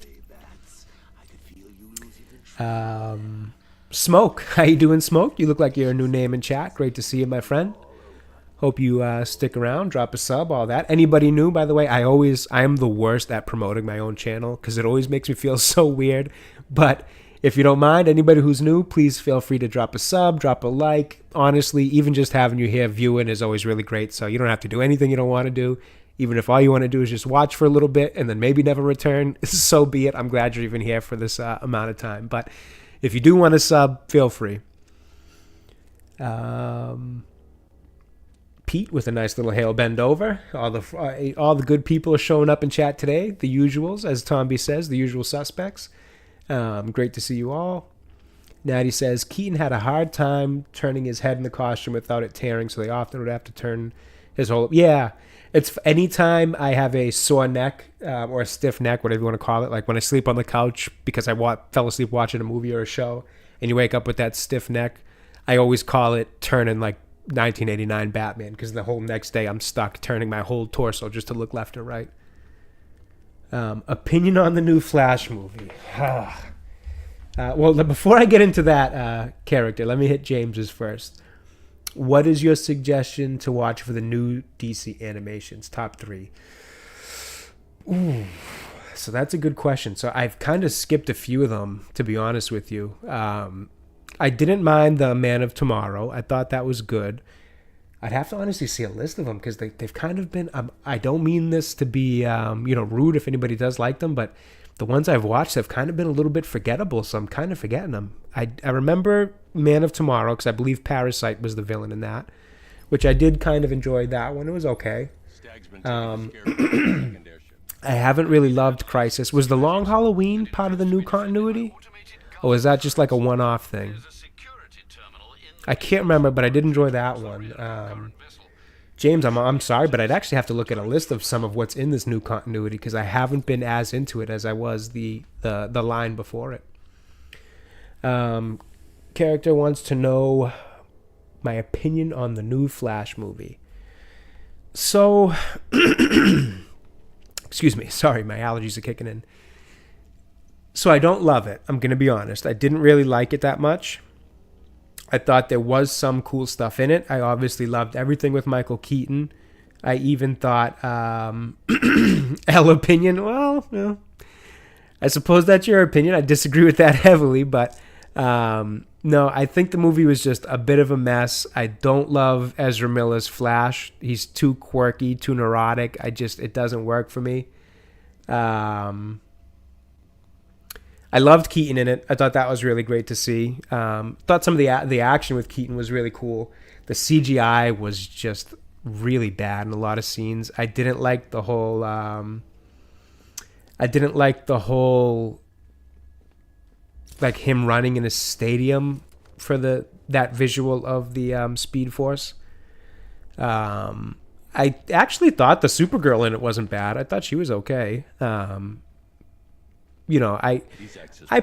Smoke, how you doing, Smoke? You look like you're a new name in chat. Great to see you, my friend. Hope you stick around, drop a sub, all that. Anybody new, by the way, I am the worst at promoting my own channel because it always makes me feel so weird. But if you don't mind, anybody who's new, please feel free to drop a sub, drop a like. Honestly, even just having you here viewing is always really great. So you don't have to do anything you don't want to do. Even if all you want to do is just watch for a little bit and then maybe never return, so be it. I'm glad you're even here for this amount of time. But if you do want to sub, feel free. Pete with a nice little hail bend over. All the good people are showing up in chat today. The usuals, as Tomby says, the usual suspects. Great to see you all. Natty says, Keaton had a hard time turning his head in the costume without it tearing, so they often would have to turn his whole... Yeah, it's anytime I have a sore neck or a stiff neck, whatever you want to call it, like when I sleep on the couch because I fell asleep watching a movie or a show, and you wake up with that stiff neck, I always call it turning like 1989 Batman, because the whole next day I'm stuck turning my whole torso just to look left or right. Opinion on the new Flash movie. Well, before I get into that character, let me hit James's first. What is your suggestion to watch for the new DC animations? Top 3. Ooh, so that's a good question. So I've kind of skipped a few of them, to be honest with you. I didn't mind the Man of Tomorrow. I thought that was good. I'd have to honestly see a list of them because they've kind of been... I don't mean this to be rude if anybody does like them, but the ones I've watched have kind of been a little bit forgettable, so I'm kind of forgetting them. I remember Man of Tomorrow because I believe Parasite was the villain in that, which I did kind of enjoy that one. It was okay. I haven't really loved Crisis. Was the Long Halloween part of the new continuity? Or is that just like a one-off thing? I can't remember, but I did enjoy that one. James, I'm sorry, but I'd actually have to look at a list of some of what's in this new continuity because I haven't been as into it as I was the line before it. Character wants to know my opinion on the new Flash movie. So, excuse me, sorry, my allergies are kicking in. So I don't love it. I'm going to be honest. I didn't really like it that much. I thought there was some cool stuff in it. I obviously loved everything with Michael Keaton. I even thought, L opinion, well, no. I suppose that's your opinion. I disagree with that heavily, but no, I think the movie was just a bit of a mess. I don't love Ezra Miller's Flash. He's too quirky, too neurotic. It doesn't work for me. I loved Keaton in it. I thought that was really great to see. Thought some of the action with Keaton was really cool. The CGI was just really bad in a lot of scenes. I didn't like the whole. Like him running in a stadium for that visual of the Speed Force. I actually thought the Supergirl in it wasn't bad. I thought she was okay. I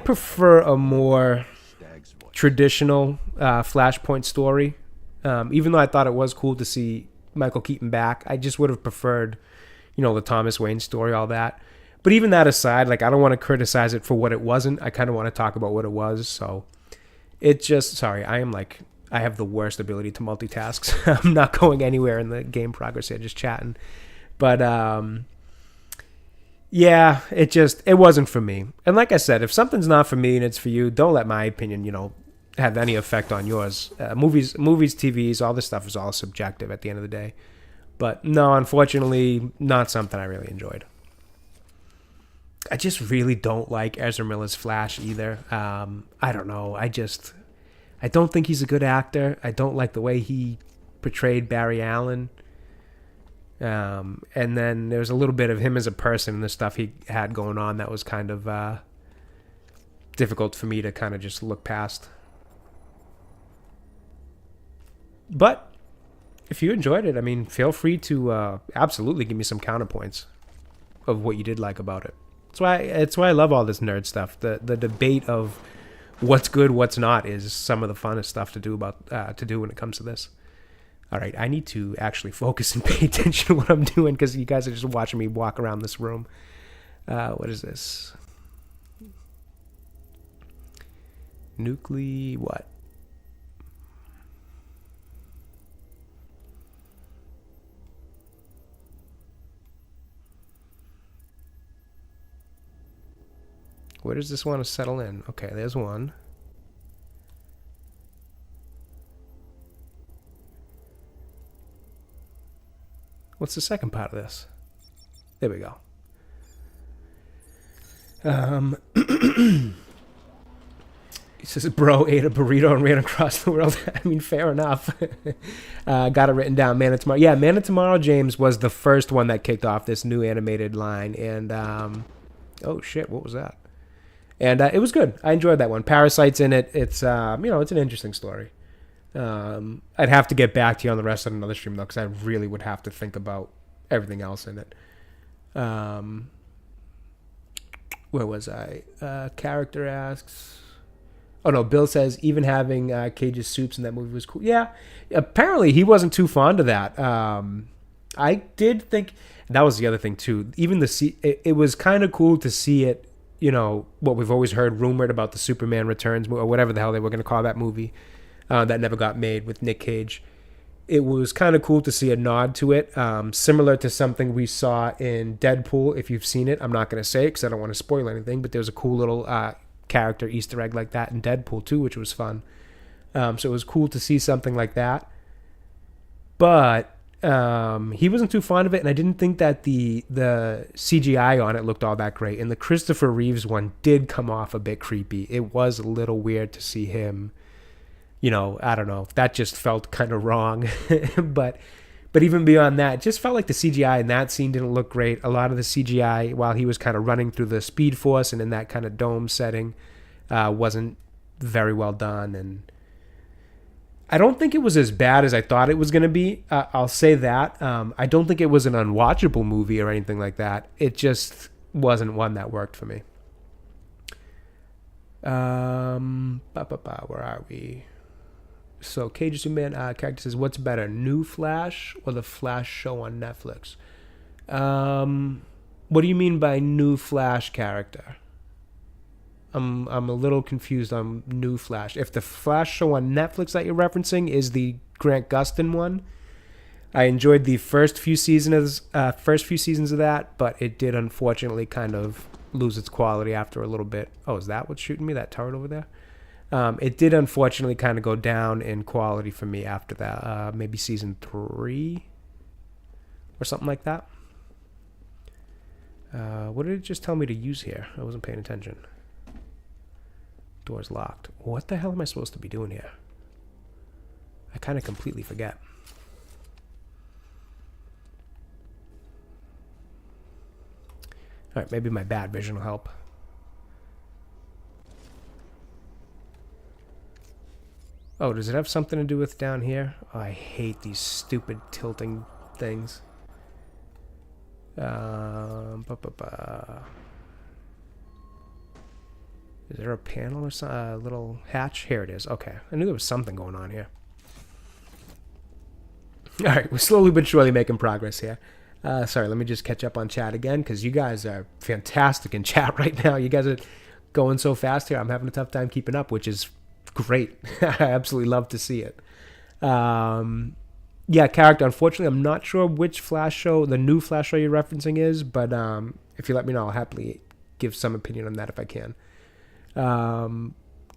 prefer a more traditional Flashpoint story. Even though I thought it was cool to see Michael Keaton back, I just would have preferred, the Thomas Wayne story, all that. But even that aside, I don't want to criticize it for what it wasn't. I kind of want to talk about what it was. So it just, sorry, I have the worst ability to multitask. I'm not going anywhere in the game progress here, just chatting. But, yeah, it wasn't for me. And like I said, if something's not for me and it's for you, don't let my opinion, have any effect on yours. Movies, TVs, all this stuff is all subjective at the end of the day. But no, unfortunately, not something I really enjoyed. I just really don't like Ezra Miller's Flash either. I don't know. I don't think he's a good actor. I don't like the way he portrayed Barry Allen. And then there was a little bit of him as a person and the stuff he had going on that was kind of difficult for me to kind of just look past. But if you enjoyed it, I mean, feel free to absolutely give me some counterpoints of what you did like about it. It's why I love all this nerd stuff. The debate of what's good, what's not is some of the funnest stuff to do when it comes to this. All right, I need to actually focus and pay attention to what I'm doing because you guys are just watching me walk around this room. What is this? What? Where does this want to settle in? Okay, there's one. What's the second part of this? There we go. He says, bro ate a burrito and ran across the world. I mean, fair enough. Got it written down. Man of Tomorrow. Yeah, Man of Tomorrow, James, was the first one that kicked off this new animated line. And, oh, shit, what was that? And it was good. I enjoyed that one. Parasite's in it. It's, it's an interesting story. I'd have to get back to you on the rest of another stream, though, because I really would have to think about everything else in it. Where was I? Character asks... Oh, no, Bill says even having Cage's soups in that movie was cool. Yeah, apparently he wasn't too fond of that. I did think... That was the other thing, too. Even it was kind of cool to see it, what we've always heard rumored about the Superman Returns, or whatever the hell they were going to call that movie, that never got made with Nick Cage. It was kind of cool to see a nod to it, similar to something we saw in Deadpool. If you've seen it, I'm not going to say it because I don't want to spoil anything, but there was a cool little... character Easter egg like that in Deadpool too, which was fun. So it was cool to see something like that. But he wasn't too fond of it, and I didn't think that the CGI on it looked all that great. And the Christopher Reeves one did come off a bit creepy. It was a little weird to see him, I don't know. That just felt kind of wrong. But even beyond that, it just felt like the CGI in that scene didn't look great. A lot of the CGI, while he was kind of running through the Speed Force and in that kind of dome setting, wasn't very well done. And I don't think it was as bad as I thought it was going to be. I'll say that. I don't think it was an unwatchable movie or anything like that. It just wasn't one that worked for me. Where are we? So, Cage Superman character says, what's better, New Flash or the Flash show on Netflix? What do you mean by New Flash character? I'm a little confused on New Flash. If the Flash show on Netflix that you're referencing is the Grant Gustin one, I enjoyed the first few seasons of that, but it did unfortunately kind of lose its quality after a little bit. Oh, is that what's shooting me? That turret over there? It did unfortunately kind of go down in quality for me after that. Maybe season 3 or something like that. What did it just tell me to use here? I wasn't paying attention. Door's locked. What the hell am I supposed to be doing here? I kind of completely forget. All right, maybe my bad vision will help. Oh, does it have something to do with down here? Oh, I hate these stupid tilting things. Is there a panel or a little hatch? Here it is. Okay. I knew there was something going on here. All right. We're slowly but surely making progress here. Sorry, let me just catch up on chat again because you guys are fantastic in chat right now. You guys are going so fast here. I'm having a tough time keeping up, which is great. I absolutely love to see it. Yeah, character. Unfortunately, I'm not sure which Flash show, the new Flash show you're referencing is, but if you let me know, I'll happily give some opinion on that if I can.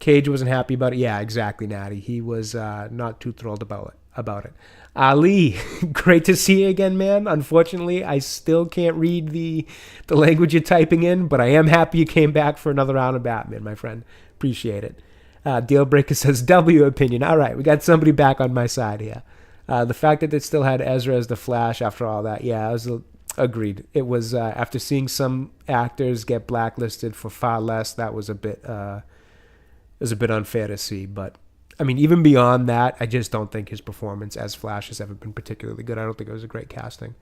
Cage wasn't happy about it. Yeah, exactly, Natty. He was not too thrilled about about it. Ali, great to see you again, man. Unfortunately, I still can't read the language you're typing in, but I am happy you came back for another round of Batman, my friend. Appreciate it. Dealbreaker says, W opinion. All right, we got somebody back on my side here. The fact that they still had Ezra as the Flash after all that, yeah, I was agreed. It was after seeing some actors get blacklisted for far less, that was a bit unfair to see. But I mean, even beyond that, I just don't think his performance as Flash has ever been particularly good. I don't think it was a great casting.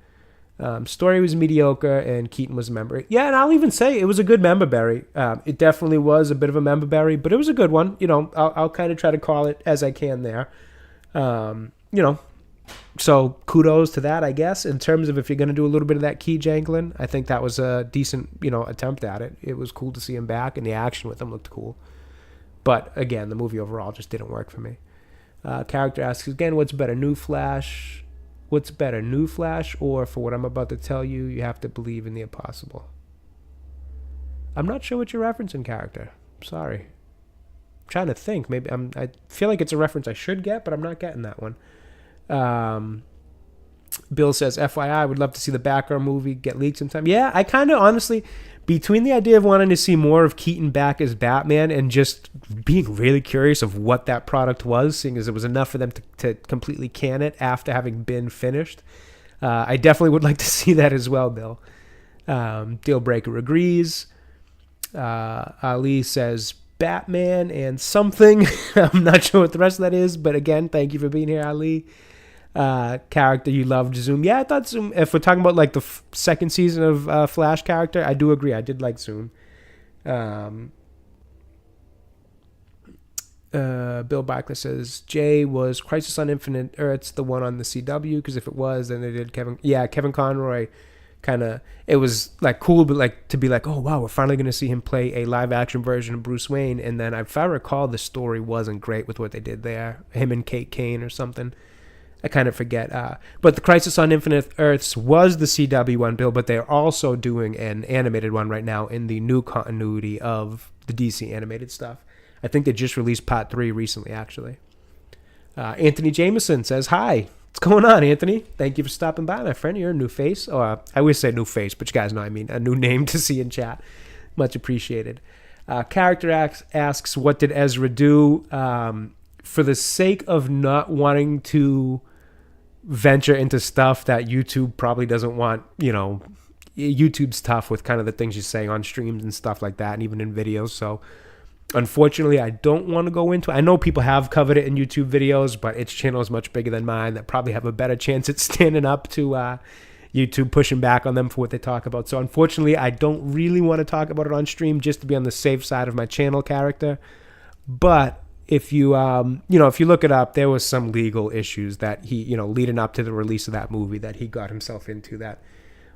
Story was mediocre, and Keaton was a member. Yeah, and I'll even say it was a good member berry. It definitely was a bit of a member berry, but it was a good one. You know, I'll kind of try to call it as I can there. You know, so kudos to that, I guess. In terms of if you're going to do a little bit of that key jangling, I think that was a decent, attempt at it. It was cool to see him back, and the action with him looked cool. But again, the movie overall just didn't work for me. Character asks again, what's better, New Flash? What's better, New Flash, or for what I'm about to tell you, you have to believe in the impossible? I'm not sure what you're referencing, character. Sorry. I'm trying to think. Maybe I feel like it's a reference I should get, but I'm not getting that one. Bill says, FYI, I would love to see the Batgirl movie get leaked sometime. Yeah, I kind of honestly, between the idea of wanting to see more of Keaton back as Batman and just being really curious of what that product was, seeing as it was enough for them to completely can it after having been finished, I definitely would like to see that as well, Bill. Dealbreaker agrees. Ali says, Batman and something. I'm not sure what the rest of that is, but again, thank you for being here, Ali. Character you loved, Zoom. Yeah, I thought Zoom, if we're talking about like the second season of Flash character, I do agree. I did like Zoom. Bill Barkley says, Jay, was Crisis on Infinite Earths the one on the CW? Because if it was, then they did Kevin Conroy. Kind of, it was like cool, but like to be like, oh wow, we're finally going to see him play a live action version of Bruce Wayne. And then if I recall, the story wasn't great with what they did there, him and Kate Kane or something. I kind of forget. But the Crisis on Infinite Earths was the CW one, Bill, but they're also doing an animated one right now in the new continuity of the DC animated stuff. I think they just released Part 3 recently, actually. Anthony Jameson says, hi. What's going on, Anthony? Thank you for stopping by, my friend. You're a new face. Or I always say new face, but you guys know I mean. A new name to see in chat. Much appreciated. Character asks, what did Ezra do? For the sake of not wanting to venture into stuff that YouTube probably doesn't want, YouTube's tough with kind of the things you say on streams and stuff like that, and even in videos. So unfortunately, I don't want to go into it. I know people have covered it in YouTube videos, but its channel is much bigger than mine that probably have a better chance at standing up to YouTube pushing back on them for what they talk about. So unfortunately, I don't really want to talk about it on stream just to be on the safe side of my channel character. But if you, if you look it up, there was some legal issues that he, leading up to the release of that movie that he got himself into that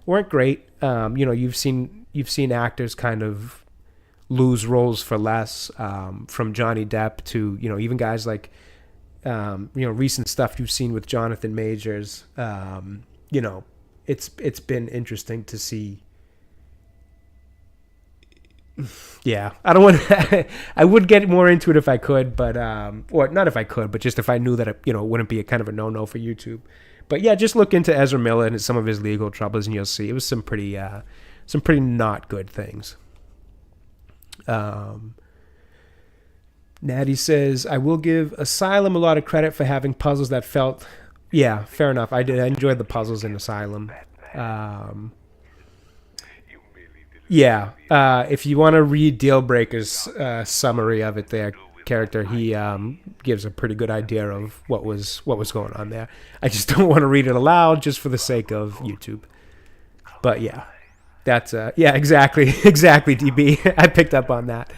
weren't great. You've seen actors kind of lose roles for less, from Johnny Depp to, even guys like, recent stuff you've seen with Jonathan Majors. It's been interesting to see. Yeah, I don't want to, I would get more into it if I could, but, or not if I could, but just if I knew that it, wouldn't be a kind of a no-no for YouTube. But yeah, just look into Ezra Miller and some of his legal troubles and you'll see it was some pretty not good things. Natty says, I will give Asylum a lot of credit for having puzzles that felt, yeah, fair enough. I enjoyed the puzzles in Asylum. Yeah, if you want to read Dealbreaker's summary of it there, character, he gives a pretty good idea of what was going on there. I just don't want to read it aloud just for the sake of YouTube. But yeah, that's yeah, exactly, DB. I picked up on that.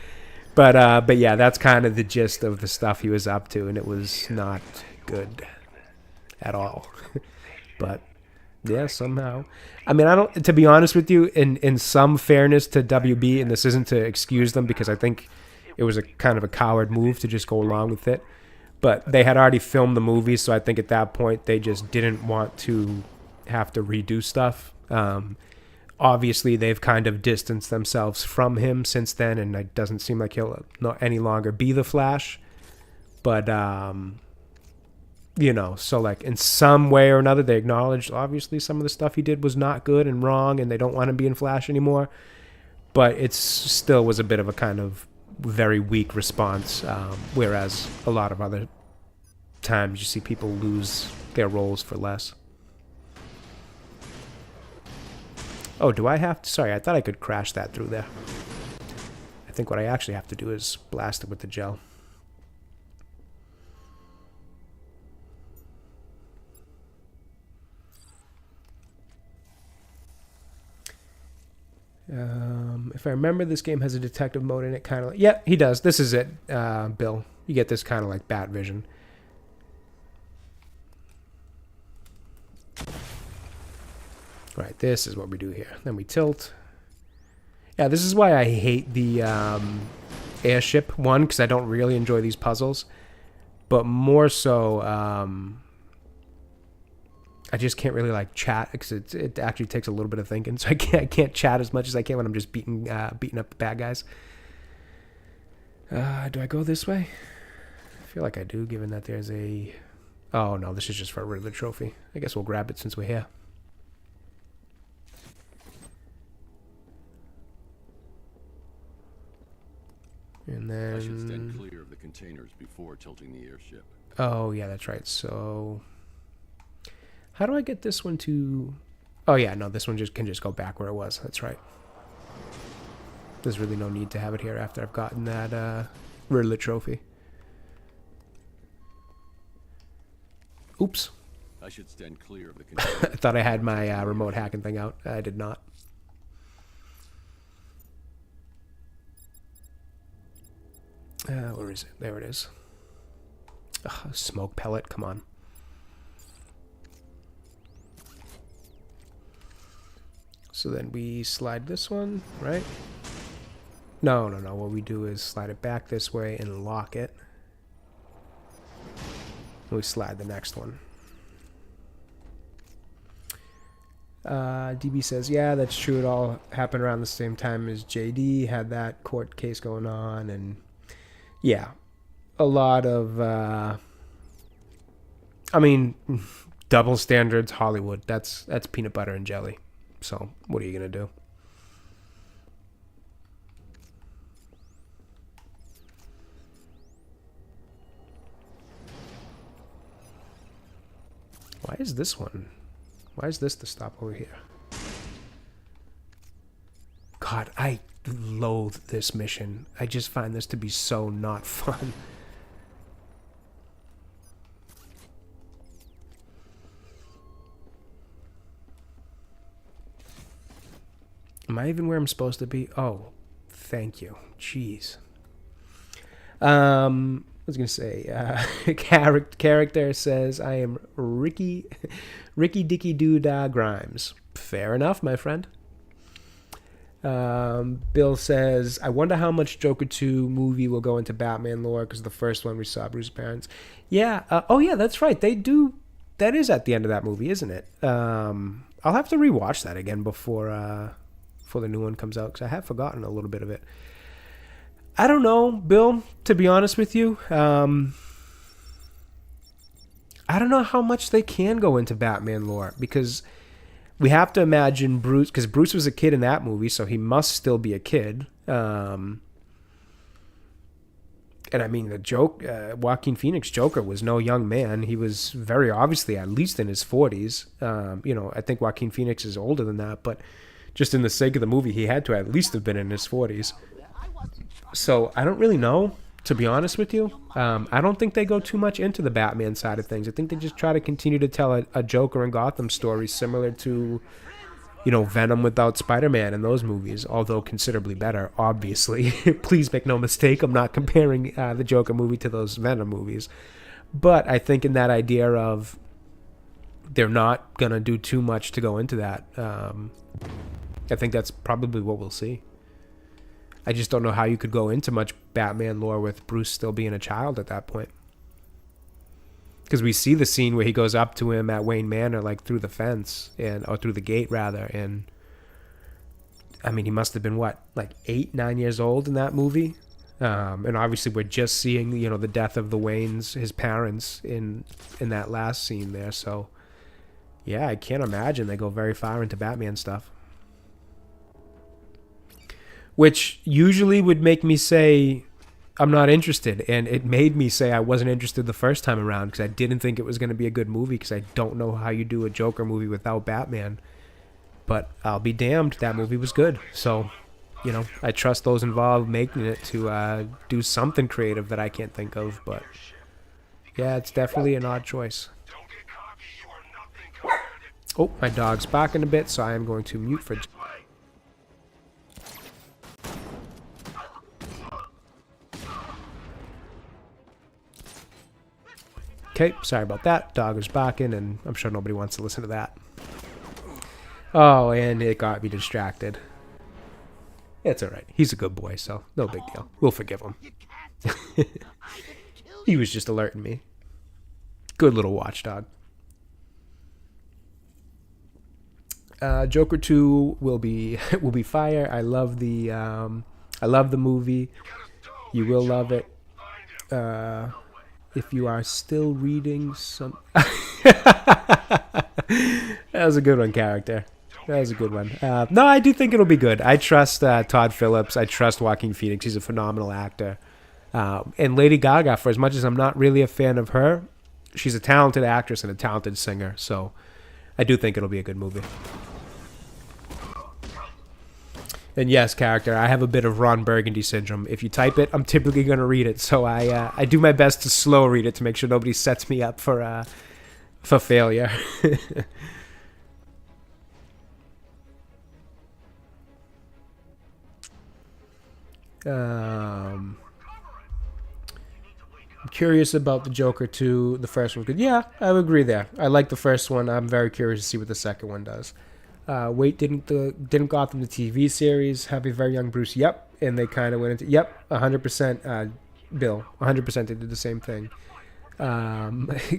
But yeah, that's kind of the gist of the stuff he was up to, and it was not good at all. But yeah, somehow. I mean, to be honest with you, in some fairness to WB, and this isn't to excuse them because I think it was a kind of a coward move to just go along with it, but they had already filmed the movie, so I think at that point they just didn't want to have to redo stuff. Obviously, they've kind of distanced themselves from him since then, and it doesn't seem like he'll not any longer be the Flash. But You know, so like in some way or another, they acknowledged obviously some of the stuff he did was not good and wrong, and they don't want to be in Flash anymore. But it still was a bit of a kind of very weak response, whereas a lot of other times you see people lose their roles for less. Oh, do I have to? Sorry, I thought I could crash that through there. I think what I actually have to do is blast it with the gel. If I remember, this game has a detective mode in it, kind of like... Yeah, he does. This is it, Bill. You get this kind of like bat vision. Right, this is what we do here. Then we tilt. Yeah, this is why I hate the airship one, because I don't really enjoy these puzzles. But more so... I just can't really like chat because it actually takes a little bit of thinking, so I can't chat as much as I can when I'm just beating up the bad guys. Do I go this way? I feel like I do, given that there's a... Oh no, this is just for a Riddler trophy. I guess we'll grab it since we're here. And then... I should stand clear of the containers before tilting the airship. Oh yeah, that's right. So... How do I get this one to... Oh, yeah, no, this one can just go back where it was. That's right. There's really no need to have it here after I've gotten that Riddler trophy. Oops. I should stand clear of the I thought I had my remote hacking thing out. I did not. Where is it? There it is. Ugh, smoke pellet, come on. So then we slide this one, right? No. What we do is slide it back this way and lock it. And we slide the next one. DB says, yeah, that's true. It all happened around the same time as JD had that court case going on. And yeah, a lot of, I mean, double standards, Hollywood. That's peanut butter and jelly. So, what are you going to do? Why is this one? Why is this the stop over here? God, I loathe this mission. I just find this to be so not fun. Am I even where I'm supposed to be? Oh, thank you. Jeez. I was going to say, character says, I am Ricky Dicky Doodah Grimes. Fair enough, my friend. Bill says, I wonder how much Joker 2 movie will go into Batman lore, because the first one we saw Bruce's parents. Yeah. Oh, yeah, that's right. They do. That is at the end of that movie, isn't it? I'll have to rewatch that again before the new one comes out, because I have forgotten a little bit of it. I don't know, Bill, to be honest with you. I don't know how much they can go into Batman lore, because we have to imagine Bruce, because Bruce was a kid in that movie, so he must still be a kid. And I mean, Joaquin Phoenix Joker was no young man. He was very obviously at least in his 40s. I think Joaquin Phoenix is older than that, but just in the sake of the movie, he had to at least have been in his 40s. So I don't really know, to be honest with you. I don't think they go too much into the Batman side of things. I think they just try to continue to tell a Joker and Gotham story similar to, Venom without Spider-Man in those movies, although considerably better, obviously. Please make no mistake, I'm not comparing the Joker movie to those Venom movies. But I think in that idea of they're not going to do too much to go into that, I think that's probably what we'll see. I just don't know how you could go into much Batman lore with Bruce still being a child at that point. Because we see the scene where he goes up to him at Wayne Manor, like through the fence, or through the gate rather, and I mean, he must have been, what, like 8, 9 years old in that movie? And obviously we're just seeing, you know, the death of the Waynes, his parents, in that last scene there. So yeah, I can't imagine they go very far into Batman stuff, which usually would make me say I'm not interested, and it made me say I wasn't interested the first time around because I didn't think it was going to be a good movie because I don't know how you do a Joker movie without Batman. But I'll be damned, that movie was good. So, you know, I trust those involved making it to do something creative that I can't think of. But yeah, it's definitely an odd choice. Oh, my dog's barking a bit, so I am going to mute for... Okay, sorry about that. Dog was barking, and I'm sure nobody wants to listen to that. Oh, and it got me distracted. It's alright. He's a good boy, so no big deal. We'll forgive him. He was just alerting me. Good little watchdog. Joker 2 will be fire. I love the movie. You will love it. If you are still reading some... That was a good one, character. That was a good one. No, I do think it'll be good. I trust Todd Phillips. I trust Joaquin Phoenix. He's a phenomenal actor. And Lady Gaga, for as much as I'm not really a fan of her, she's a talented actress and a talented singer. So I do think it'll be a good movie. And yes, character, I have a bit of Ron Burgundy syndrome. If you type it, I'm typically going to read it. So I do my best to slow read it to make sure nobody sets me up for failure. I'm curious about the Joker 2. The first one good. Yeah, I would agree there. I like the first one. I'm very curious to see what the second one does. Wait, didn't Gotham the TV series have a very young Bruce? Yep, and they kind of went into 100%. Bill, 100%. They did the same thing.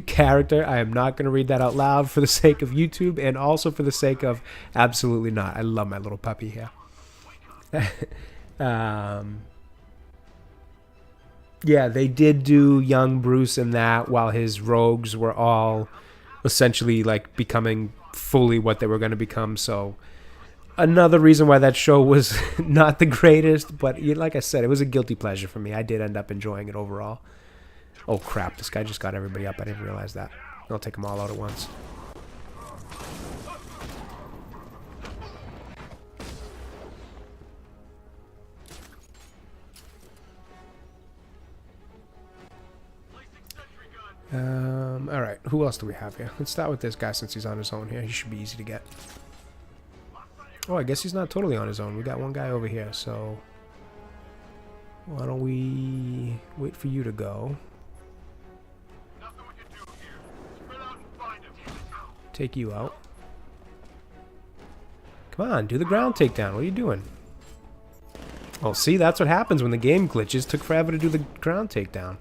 Character, I am not going to read that out loud for the sake of YouTube and also for the sake of absolutely not. I love my little puppy here. Yeah, they did do young Bruce in that while his rogues were all essentially like becoming fully what they were going to become. So another reason why that show was not the greatest, but like I said, it was a guilty pleasure for me. I did end up enjoying it overall. Oh crap, this guy just got everybody up. I didn't realize that. I'll take them all out at once. All right, who else do we have here? Let's start with this guy since he's on his own here. He should be easy to get. Oh, I guess he's not totally on his own. We got one guy over here, so why don't we wait for you to go? Take you out. Come on, do the ground takedown. What are you doing? Oh, see, that's what happens when the game glitches. Took forever to do the ground takedown.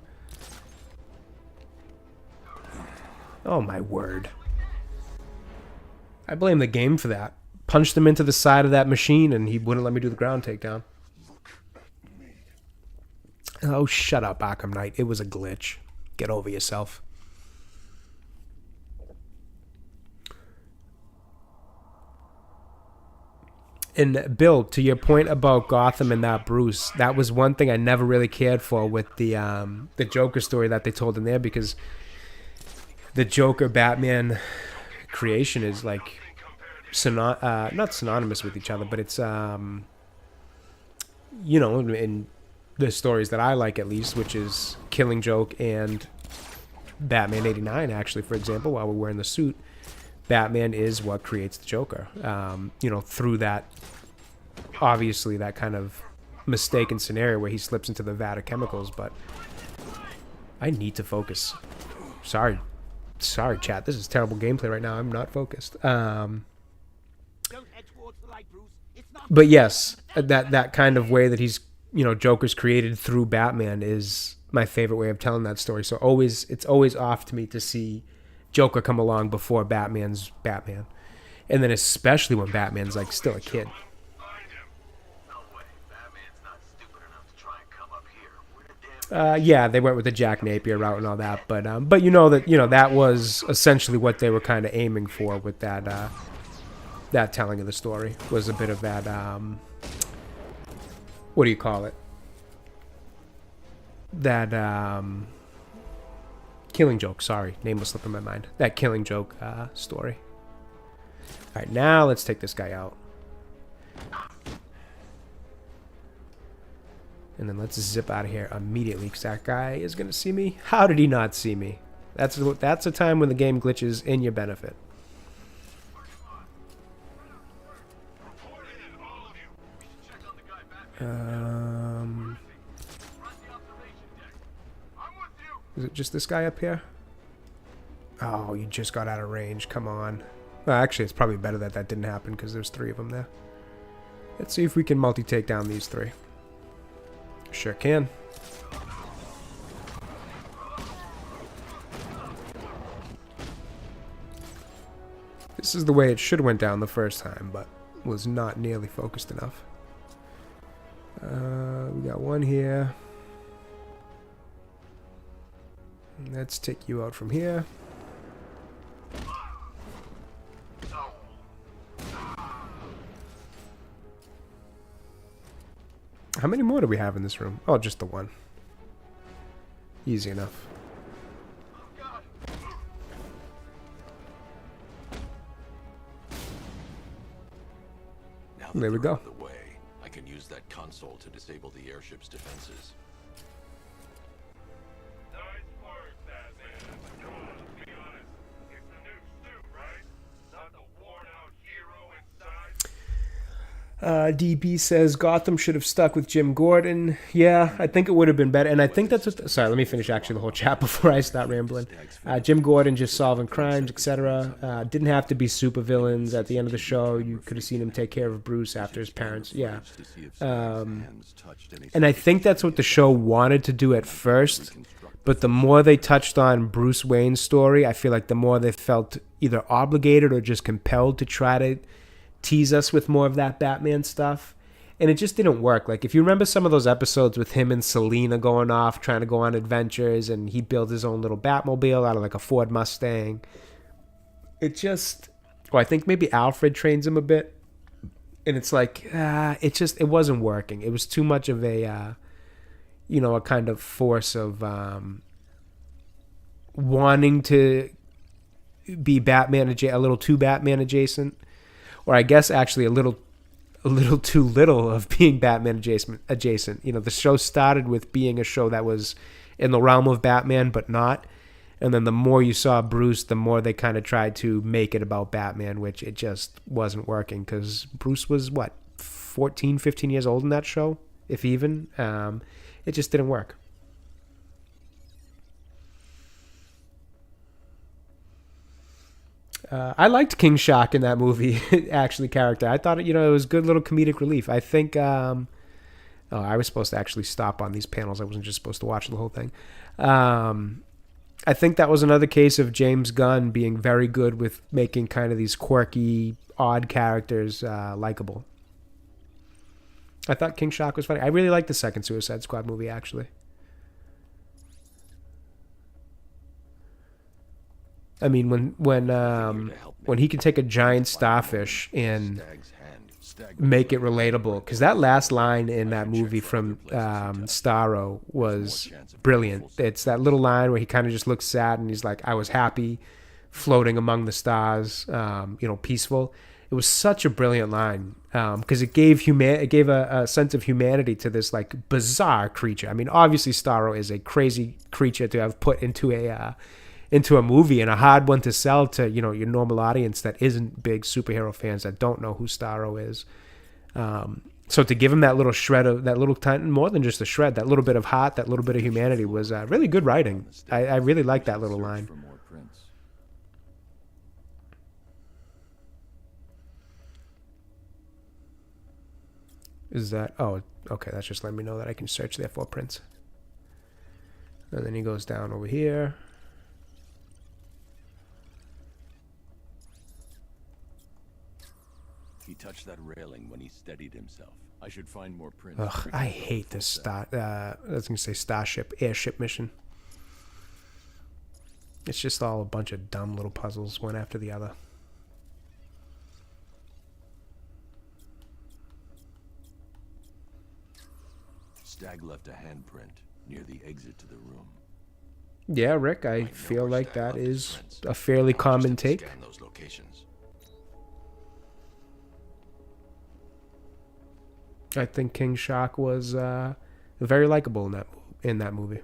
Oh my word. I blame the game for that. Punched him into the side of that machine and he wouldn't let me do the ground takedown. Oh, shut up, Arkham Knight. It was a glitch. Get over yourself. And Bill, to your point about Gotham and that Bruce, that was one thing I never really cared for with the Joker story that they told in there, because the Joker Batman creation is like not synonymous with each other, but it's you know, in the stories that I like at least, which is Killing Joke and Batman 89 actually, for example, while we're wearing the suit, Batman is what creates the Joker. You know, through that, obviously that kind of mistaken scenario where he slips into the vat of chemicals. But I need to focus. Sorry chat, this is terrible gameplay right now. I'm not focused. But yes, that kind of way that he's, you know, Joker's created through Batman is my favorite way of telling that story. So it's always off to me to see Joker come along before Batman's Batman, and then especially when Batman's like still a kid. Yeah, they went with the Jack Napier route and all that, but you know that was essentially what they were kind of aiming for with that telling of the story, was a bit of that what do you call it? That Killing Joke. Sorry, name was slipping my mind. That Killing Joke story. All right, now let's take this guy out. And then let's zip out of here immediately, because that guy is going to see me. How did he not see me? That's a time when the game glitches in your benefit. Is it just this guy up here? Oh, you just got out of range. Come on. Well, actually, it's probably better that that didn't happen, because there's 3 of them there. Let's see if we can multi-take down these 3. Sure can. This is the way it should have went down the first time, but was not nearly focused enough. We got one here. Let's take you out from here. How many more do we have in this room? Oh, just the one. Easy enough. Now There we go. the way, I can use that console to disable the airship's defenses. Nice work, Batman. But come on, let's be honest. It's the new suit, right? Not the worn-out hero inside. DB says Gotham should have stuck with Jim Gordon. Yeah, I think it would have been better. And I think that's what... Sorry, let me finish actually the whole chat before I start rambling. Jim Gordon just solving crimes, etc. Didn't have to be supervillains. At the end of the show, you could have seen him take care of Bruce after his parents. Yeah. And I think that's what the show wanted to do at first. But the more they touched on Bruce Wayne's story, I feel like the more they felt either obligated or just compelled to try to tease us with more of that Batman stuff. And it just didn't work. Like, if you remember some of those episodes with him and Selina going off, trying to go on adventures, and he built his own little Batmobile out of like a Ford Mustang. It just... Oh, I think maybe Alfred trains him a bit. And it's like, it wasn't working. It was too much of a, a kind of force of wanting to be Batman, a little too Batman adjacent. Or I guess actually a little too little of being Batman adjacent. You know, the show started with being a show that was in the realm of Batman, but not. And then the more you saw Bruce, the more they kind of tried to make it about Batman, which it just wasn't working, because Bruce was, 14, 15 years old in that show, if even. It just didn't work. I liked King Shark in that movie, actually, character. I thought, it was good little comedic relief. I think, I was supposed to actually stop on these panels. I wasn't just supposed to watch the whole thing. I think that was another case of James Gunn being very good with making kind of these quirky, odd characters likable. I thought King Shark was funny. I really liked the second Suicide Squad movie, actually. I mean, when he can take a giant starfish and make it relatable, because that last line in that movie from Starro was brilliant. It's that little line where he kind of just looks sad and he's like, "I was happy, floating among the stars, peaceful." It was such a brilliant line, because it gave a sense of humanity to this like bizarre creature. I mean, obviously Starro is a crazy creature to have put into a movie, and a hard one to sell to your normal audience that isn't big superhero fans, that don't know who Starro is. So to give him that little shred of that little time, more than just a shred, that little bit of heart, that little bit of humanity was really good writing. I really liked that little line. Is that... Oh, okay, that's just letting me know that I can search there for Prince. And then he goes down over here. He touched that railing when he steadied himself. I should find more prints. Ugh, I hate this I was gonna say Starship airship mission. It's just all a bunch of dumb little puzzles, one after the other. Stagg left a handprint near the exit to the room. Yeah, Rick, I Might know feel where like Stagg that left his is prints. a fairly Now I common just have to take. scan those locations. I think King Shark was very likable in that movie.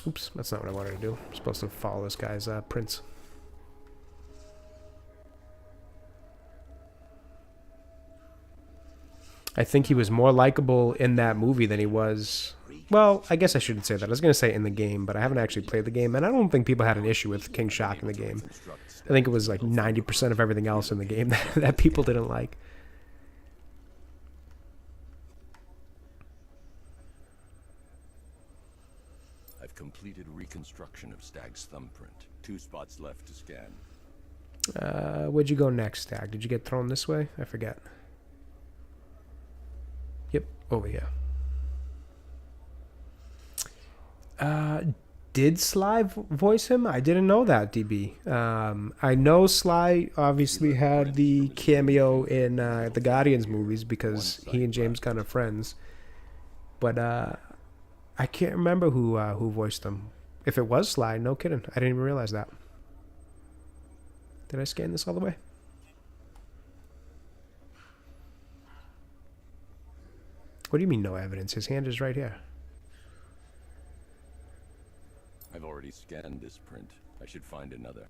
Oops, that's not what I wanted to do. I'm supposed to follow this guy's prints. I think he was more likable in that movie than he was... Well, I guess I shouldn't say that. I was going to say in the game, but I haven't actually played the game, and I don't think people had an issue with King Shark in the game. I think it was like 90% of everything else in the game that people didn't like. I've completed reconstruction of Stagg's thumbprint. 2 spots left to scan. Where'd you go next, Stag? Did you get thrown this way? I forget. Yep, over here. Did Sly voice him? I didn't know that, DB. I know Sly obviously had the cameo in the Guardians movies because he and James Gunn are friends. But I can't remember who voiced him. If it was Sly, no kidding. I didn't even realize that. Did I scan this all the way? What do you mean no evidence? His hand is right here. I've already scanned this print. I should find another.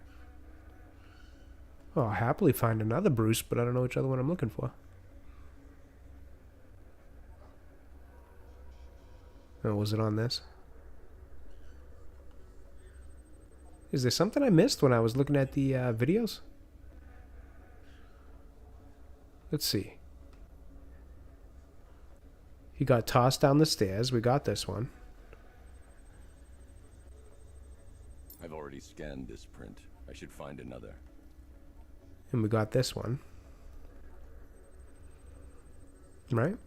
Oh, I'll happily find another Bruce, but I don't know which other one I'm looking for. Oh, was it on this? Is there something I missed when I was looking at the videos? Let's see. He got tossed down the stairs. We got this one. I've already scanned this print. I should find another. And we got this one. Right?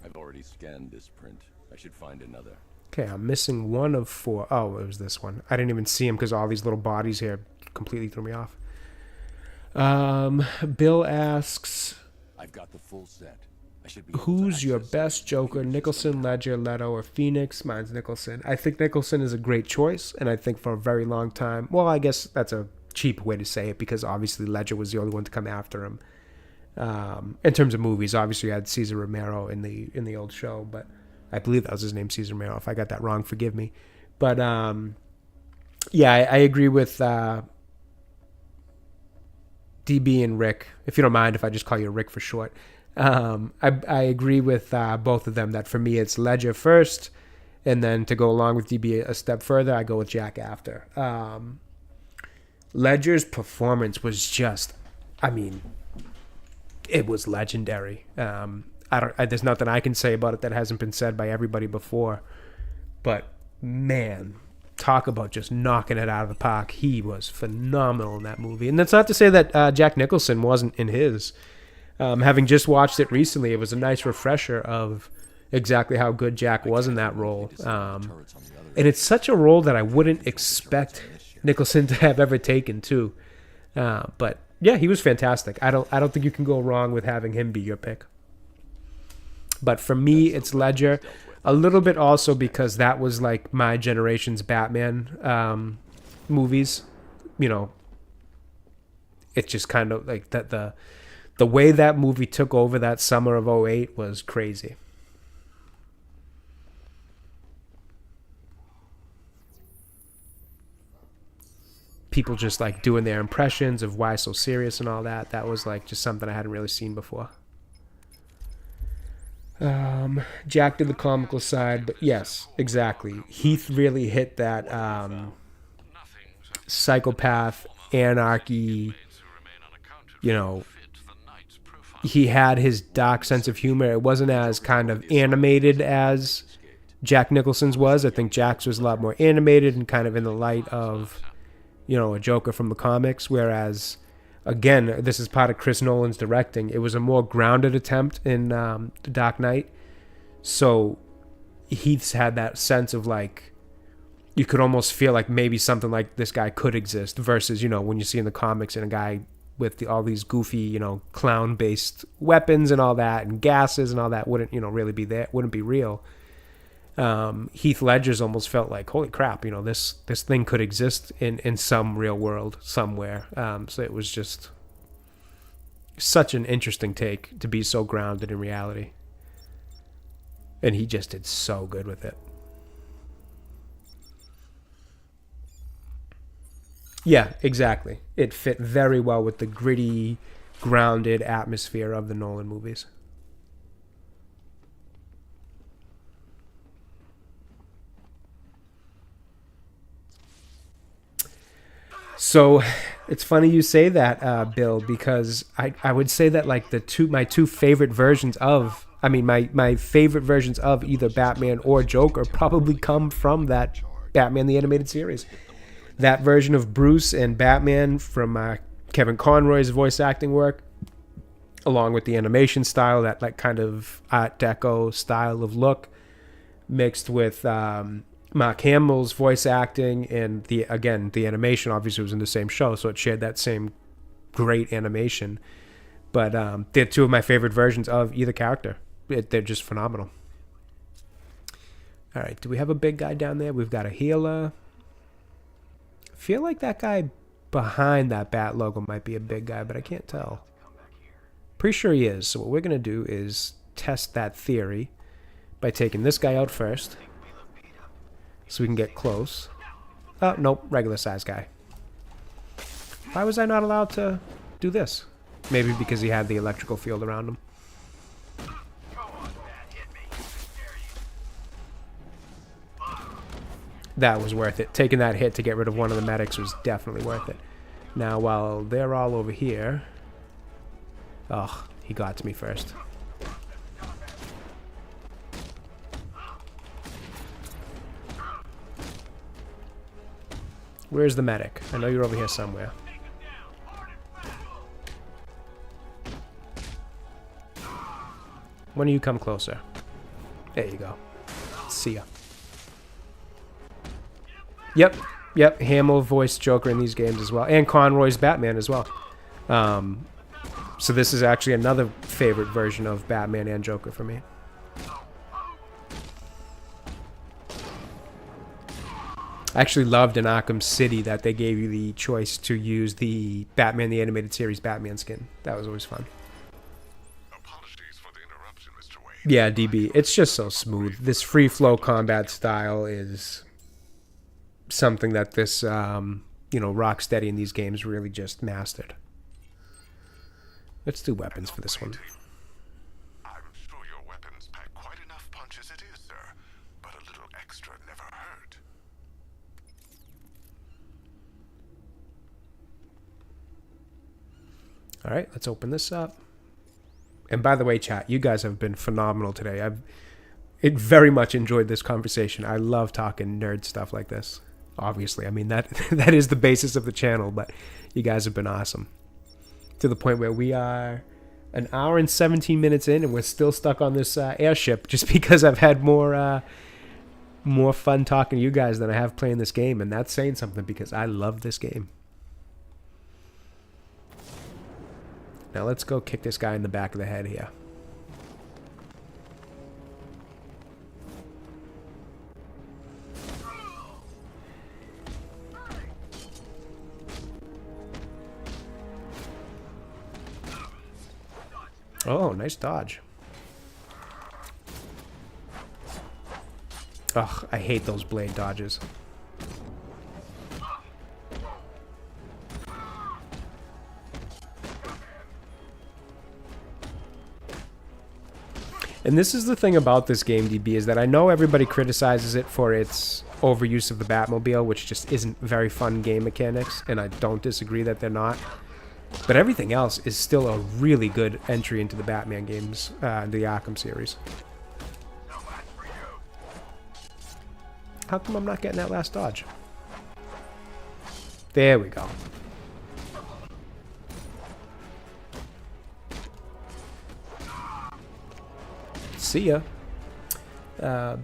I've already scanned this print. I should find another. Okay, I'm missing one of 4. Oh, it was this one. I didn't even see him because all these little bodies here completely threw me off. Bill asks, I've got the full set. I should be who's your best Joker, Nicholson, Ledger, Leto, or Phoenix? Mine's Nicholson. I think Nicholson is a great choice, and I think for a very long time... Well, I guess that's a cheap way to say it, because obviously Ledger was the only one to come after him. In terms of movies, obviously you had Cesar Romero in the old show, but I believe that was his name, Cesar Romero. If I got that wrong, forgive me. But, yeah, I agree with DB and Rick, if you don't mind if I just call you Rick for short. I agree with both of them that for me it's Ledger first, and then to go along with DB a step further, I go with Jack after. Ledger's performance was just, I mean, it was legendary. There's nothing I can say about it that hasn't been said by everybody before, but man, talk about just knocking it out of the park. He was phenomenal in that movie, and that's not to say that Jack Nicholson wasn't in his. Having just watched it recently, it was a nice refresher of exactly how good Jack was in that role. And it's such a role that I wouldn't expect Nicholson to have ever taken too. But yeah, he was fantastic. I don't think you can go wrong with having him be your pick. But for me, it's Ledger. A little bit also because that was like my generation's Batman movies. You know, it's just kind of like that the way that movie took over that summer of '08 was crazy. People just like doing their impressions of why so serious and all that. That was like just something I hadn't really seen before. Jack did the comical side, but yes, exactly. Heath really hit that psychopath, anarchy, you know, he had his dark sense of humor. It wasn't as kind of animated as Jack Nicholson's was. I think Jack's was a lot more animated and kind of in the light of, you know, a Joker from the comics, whereas again, this is part of Chris Nolan's directing. It was a more grounded attempt in The Dark Knight. So Heath's had that sense of like, you could almost feel like maybe something like this guy could exist versus, you know, when you see in the comics and a guy with all these goofy, you know, clown-based weapons and all that and gases and all that wouldn't, you know, really be there, wouldn't be real. Heath Ledger's almost felt like, holy crap, you know, this thing could exist in some real world somewhere. So it was just such an interesting take to be so grounded in reality. And he just did so good with it. Yeah, exactly. It fit very well with the gritty, grounded atmosphere of the Nolan movies. So it's funny you say that, Bill, because I would say that like my two favorite versions of, I mean, my favorite versions of either Batman or Joker probably come from that Batman the Animated Series. That version of Bruce and Batman from Kevin Conroy's voice acting work, along with the animation style, that like kind of Art Deco style of look, mixed with Mark Hamill's voice acting, and the animation obviously was in the same show, so it shared that same great animation. But they're two of my favorite versions of either character. They're just phenomenal. All right, do we have a big guy down there? We've got a healer. I feel like that guy behind that bat logo might be a big guy, but I can't tell. Pretty sure he is. So what we're going to do is test that theory by taking this guy out first, so we can get close. Oh, nope, regular size guy. Why was I not allowed to do this? Maybe because he had the electrical field around him. That was worth it. Taking that hit to get rid of one of the medics was definitely worth it. Now, while they're all over here... Oh, he got to me first. Where's the medic? I know you're over here somewhere. When do you come closer? There you go. See ya. Yep. Hamill voiced Joker in these games as well. And Conroy's Batman as well. So this is actually another favorite version of Batman and Joker for me. I actually loved in Arkham City that they gave you the choice to use the Batman the Animated Series Batman skin. That was always fun. Apologies for the interruption, Mr. Wayne. Yeah, DB. It's just so smooth. This free flow combat style is something that this, Rocksteady in these games really just mastered. Let's do weapons for this one. I'm sure your weapons pack quite enough punch as it is, sir, but a little extra never hurt. All right, let's open this up. And by the way, chat, you guys have been phenomenal today. I've very much enjoyed this conversation. I love talking nerd stuff like this. Obviously, I mean, that is the basis of the channel, but you guys have been awesome. To the point where we are an hour and 17 minutes in, and we're still stuck on this airship just because I've had more fun talking to you guys than I have playing this game, and that's saying something because I love this game. Now let's go kick this guy in the back of the head here. Oh, nice dodge. Ugh, I hate those blade dodges. And this is the thing about this game, DB, is that I know everybody criticizes it for its overuse of the Batmobile, which just isn't very fun game mechanics, and I don't disagree that they're not. But everything else is still a really good entry into the Batman games, the Arkham series. How come I'm not getting that last dodge? There we go. See ya.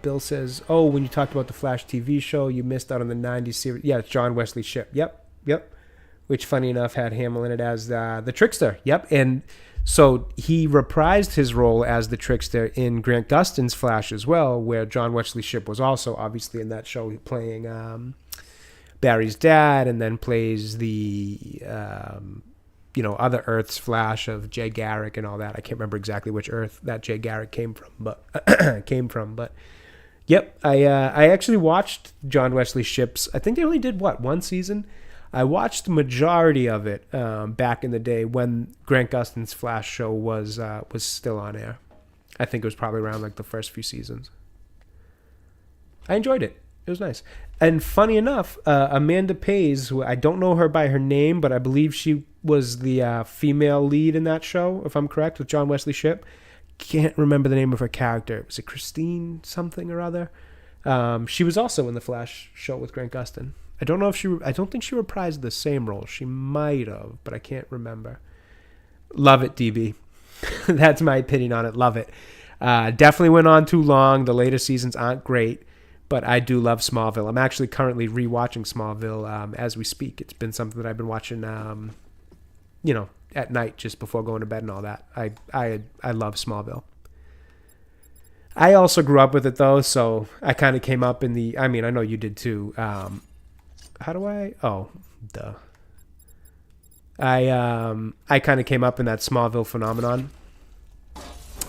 Bill says, oh, when you talked about the Flash TV show, you missed out on the 90s series. Yeah, it's John Wesley Shipp. Yep. Which, funny enough, had Hamill in it as the Trickster. Yep. And so he reprised his role as the Trickster in Grant Gustin's Flash as well, where John Wesley Shipp was also obviously in that show playing Barry's dad, and then plays the other Earth's Flash of Jay Garrick and all that. I can't remember exactly which Earth that Jay Garrick came from, but yep. I actually watched John Wesley Shipp's. I think they only did one season. I watched the majority of it back in the day when Grant Gustin's Flash show was still on air. I think it was probably around like the first few seasons. I enjoyed it. It was nice. And funny enough, Amanda Pays, who I don't know her by her name, but I believe she was the female lead in that show, if I'm correct, with John Wesley Shipp. Can't remember the name of her character. Was it Christine something or other? She was also in the Flash show with Grant Gustin. I don't think she reprised the same role. She might have, but I can't remember. Love it, DB. That's my opinion on it. Love it. Definitely went on too long. The later seasons aren't great, but I do love Smallville. I'm actually currently rewatching Smallville as we speak. It's been something that I've been watching, at night just before going to bed and all that. I love Smallville. I also grew up with it though, so I kind of came up in the. I mean, I know you did too. How do I? Oh, duh. I kind of came up in that Smallville phenomenon,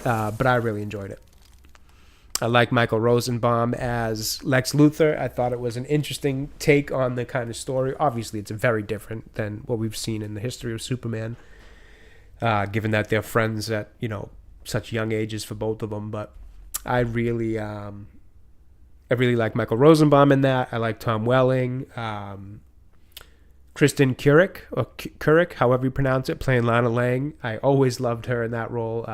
but I really enjoyed it. I like Michael Rosenbaum as Lex Luthor. I thought it was an interesting take on the kind of story. Obviously, it's very different than what we've seen in the history of Superman, given that they're friends at such young ages for both of them. But I really like Michael Rosenbaum in that. I like Tom Welling. Kristen Couric, however you pronounce it, playing Lana Lang. I always loved her in that role.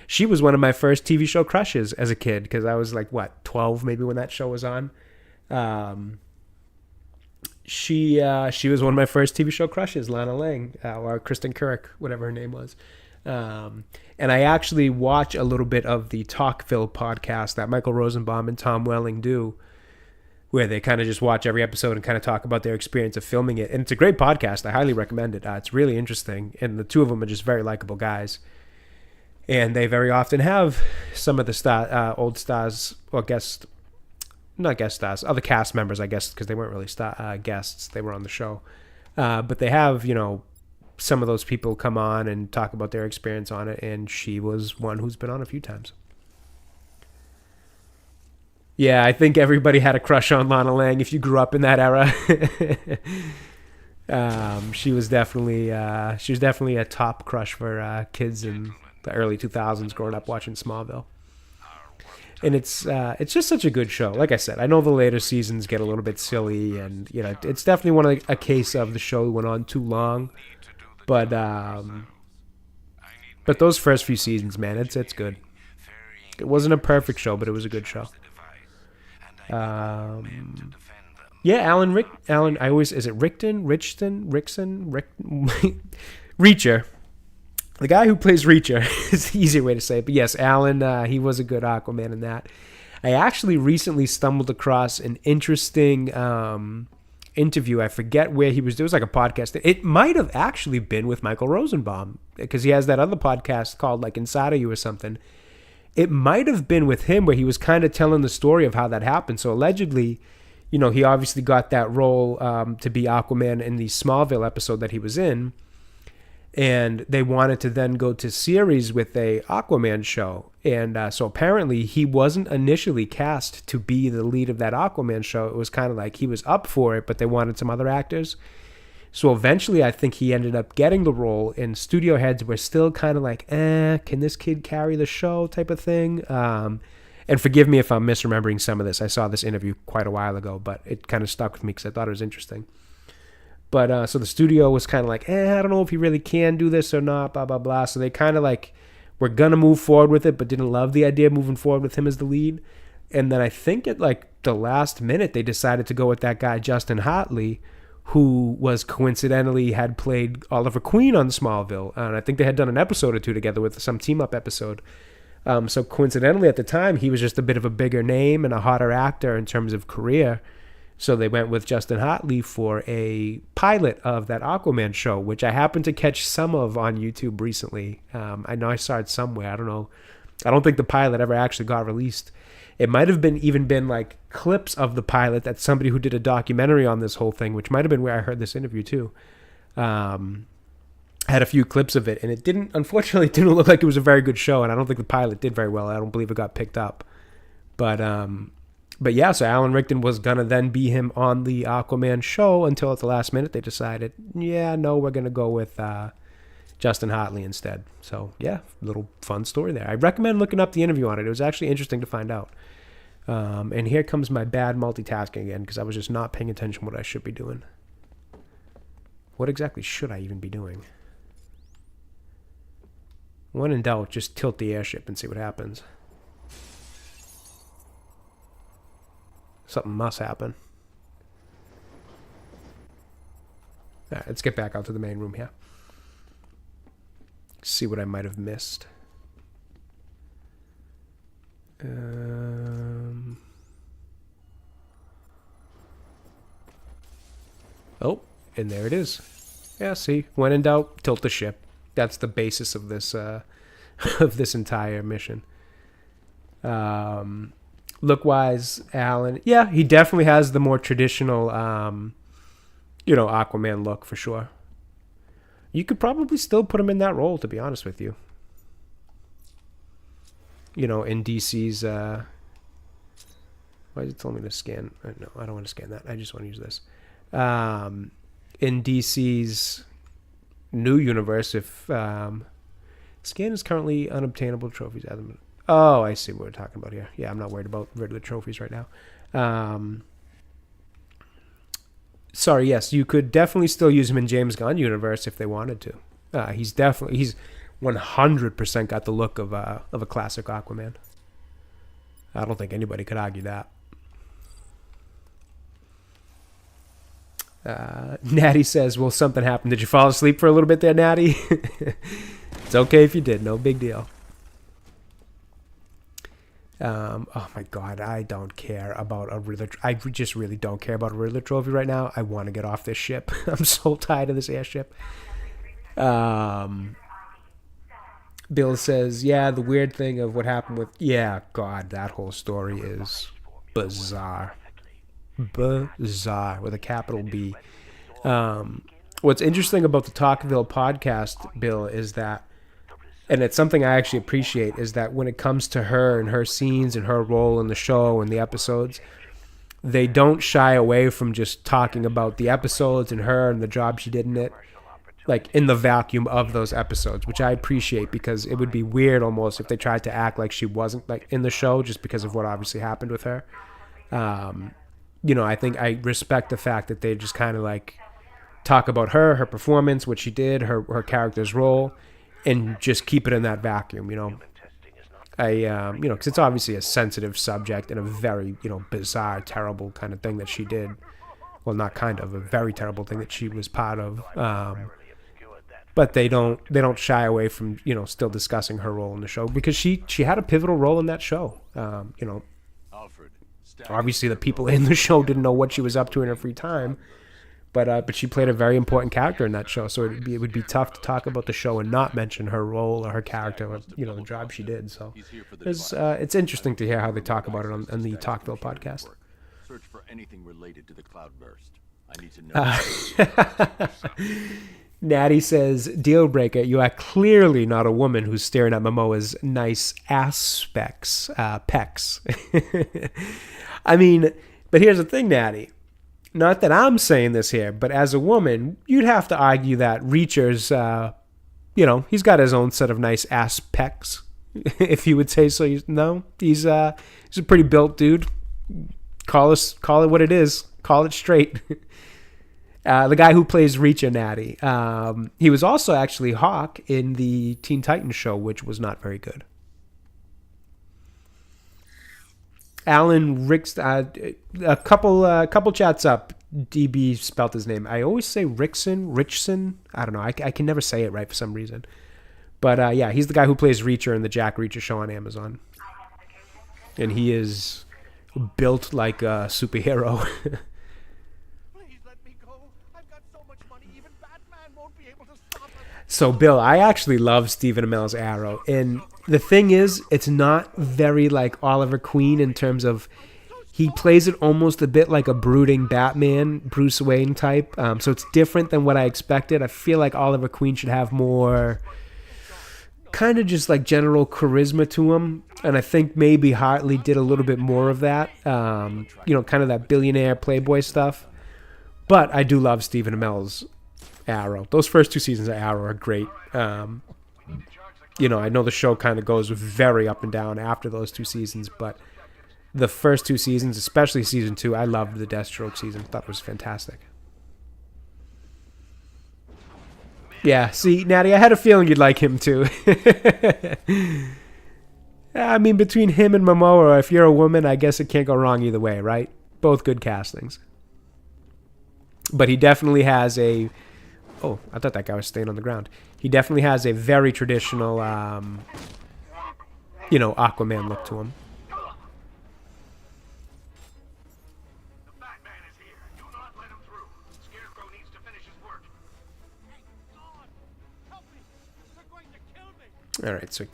She was one of my first TV show crushes as a kid, because I was like, 12 maybe when that show was on. She was one of my first TV show crushes, Lana Lang, or Kristen Couric, whatever her name was. And I actually watch a little bit of the Talkville podcast that Michael Rosenbaum and Tom Welling do, where they kind of just watch every episode and kind of talk about their experience of filming it. And it's a great podcast. I highly recommend it. It's really interesting. And the two of them are just very likable guys. And they very often have some of the old stars, or not guest stars, other cast members, I guess, because they weren't really guests. They were on the show. But they have, some of those people come on and talk about their experience on it. And she was one who's been on a few times. Yeah, I think everybody had a crush on Lana Lang if you grew up in that era. She was definitely a top crush for kids in the early 2000s growing up watching Smallville. And it's just such a good show. Like I said, I know the later seasons get a little bit silly, and it's definitely a case of the show went on too long. But those first few seasons, man, it's good. It wasn't a perfect show, but it was a good show. Alan, is it Rickson? Reacher. The guy who plays Reacher is the easier way to say it. But yes, Alan, he was a good Aquaman in that. I actually recently stumbled across an interesting interview. I forget where he was. It was like a podcast. It might have actually been with Michael Rosenbaum, because he has that other podcast called like Inside of You or something. It might have been with him, where he was kind of telling the story of how that happened. So allegedly, he obviously got that role to be Aquaman in the Smallville episode that he was in. And they wanted to then go to series with a Aquaman show. And so apparently he wasn't initially cast to be the lead of that Aquaman show. It was kind of like he was up for it, but they wanted some other actors. So eventually I think he ended up getting the role, and studio heads were still kind of like, can this kid carry the show type of thing? And forgive me if I'm misremembering some of this. I saw this interview quite a while ago, but it kind of stuck with me because I thought it was interesting. But so the studio was kind of like, I don't know if he really can do this or not, blah, blah, blah. So they kind of like were going to move forward with it, but didn't love the idea of moving forward with him as the lead. And then I think at like the last minute, they decided to go with that guy, Justin Hartley, who was coincidentally had played Oliver Queen on Smallville. And I think they had done an episode or two together with some team-up episode. So coincidentally, at the time, he was just a bit of a bigger name and a hotter actor in terms of career. So they went with Justin Hartley for a pilot of that Aquaman show, which I happened to catch some of on YouTube recently. I know I saw it somewhere. I don't know. I don't think the pilot ever actually got released. It might have been like clips of the pilot that somebody who did a documentary on this whole thing, which might have been where I heard this interview too, had a few clips of it, and it unfortunately didn't look like it was a very good show, and I don't think the pilot did very well. I don't believe it got picked up. But yeah, so Alan Rickman was gonna then be him on the Aquaman show until at the last minute they decided, yeah, no, we're gonna go with Justin Hartley instead. So yeah, little fun story there. I recommend looking up the interview on it. It was actually interesting to find out. And here comes my bad multitasking again, because I was just not paying attention to what I should be doing. What exactly should I even be doing? When in doubt, just tilt the airship and see what happens. Something must happen. Alright, let's get back out to the main room here. See what I might have missed. Oh, and there it is. Yeah, see, when in doubt, tilt the ship. That's the basis of this of this entire mission. Look-wise, Alan, yeah, he definitely has the more traditional, Aquaman look for sure. You could probably still put him in that role, to be honest with you. In DC's. Why is it telling me to scan? No, I don't want to scan that. I just want to use this. In DC's new universe, if scan is currently unobtainable trophies. Oh, I see what we're talking about here. Yeah, I'm not worried about regular trophies right now. Sorry, yes, you could definitely still use him in James Gunn universe if they wanted to. He's 100% got the look of a classic Aquaman. I don't think anybody could argue that. Natty says, "Will something happen? Did you fall asleep for a little bit there, Natty?" It's okay if you did. No big deal. Oh my God, I don't care about a Riddler. I just really don't care about a Riddler trophy right now. I want to get off this ship. I'm so tired of this airship. Bill says, yeah, the weird thing of what happened with... Yeah, God, that whole story is bizarre. Bizarre, with a capital B. What's interesting about the Talkville podcast, Bill, is that, and it's something I actually appreciate, is that when it comes to her and her scenes and her role in the show and the episodes, they don't shy away from just talking about the episodes and her and the job she did in it, like in the vacuum of those episodes, which I appreciate, because it would be weird almost if they tried to act like she wasn't like in the show just because of what obviously happened with her. I think I respect the fact that they just kind of like talk about her performance, what she did, her character's role, and just keep it in that vacuum, because it's obviously a sensitive subject and a very, bizarre, terrible kind of thing that she did. Well, not kind of, a very terrible thing that she was part of. But they don't shy away from, still discussing her role in the show, because she had a pivotal role in that show. Obviously the people in the show didn't know what she was up to in her free time, but she played a very important character in that show. So it would be tough to talk about the show and not mention her role or her character or the job she did. So it's interesting to hear how they talk about it on the Talkville podcast. Search for anything related to the cloudburst. I need to know. Natty says, deal breaker, you are clearly not a woman who's staring at Momoa's nice aspects, pecs. I mean, but here's the thing, Natty. Not that I'm saying this here, but as a woman, you'd have to argue that Reacher's, he's got his own set of nice ass pecs, if you would say so. No, he's a pretty built dude. Call it what it is. Call it straight. The guy who plays Reacher, Natty. He was also actually Hawk in the Teen Titans show, which was not very good. Alan Ricks, a couple chats up. DB spelt his name. I always say Richson. I don't know. I can never say it right for some reason. But yeah, he's the guy who plays Reacher in the Jack Reacher show on Amazon. And he is built like a superhero. Please let me go. I've got so much money, even Batman won't be able to stop us. So, Bill, I actually love Stephen Amell's Arrow. And the thing is, it's not very like Oliver Queen in terms of he plays it almost a bit like a brooding Batman, Bruce Wayne type. So it's different than what I expected. I feel like Oliver Queen should have more kind of just like general charisma to him. And I think maybe Hartley did a little bit more of that. You know, kind of that billionaire playboy stuff. But I do love Stephen Amell's Arrow. Those first 2 seasons of Arrow are great. You know, I know the show kind of goes very up and down after those 2 seasons, but the first 2 seasons, especially season 2, I loved the Deathstroke season. Thought it was fantastic. Yeah, see, Natty, I had a feeling you'd like him too. I mean, between him and Momoa, if you're a woman, I guess it can't go wrong either way, right? Both good castings. But he definitely has a... Oh, I thought that guy was staying on the ground. He definitely has a very traditional, you know, Aquaman look to him. The Batman is here. Do not let him through. Scarecrow needs to finish his work. Thank God. Help me. They're going to kill me. All right, so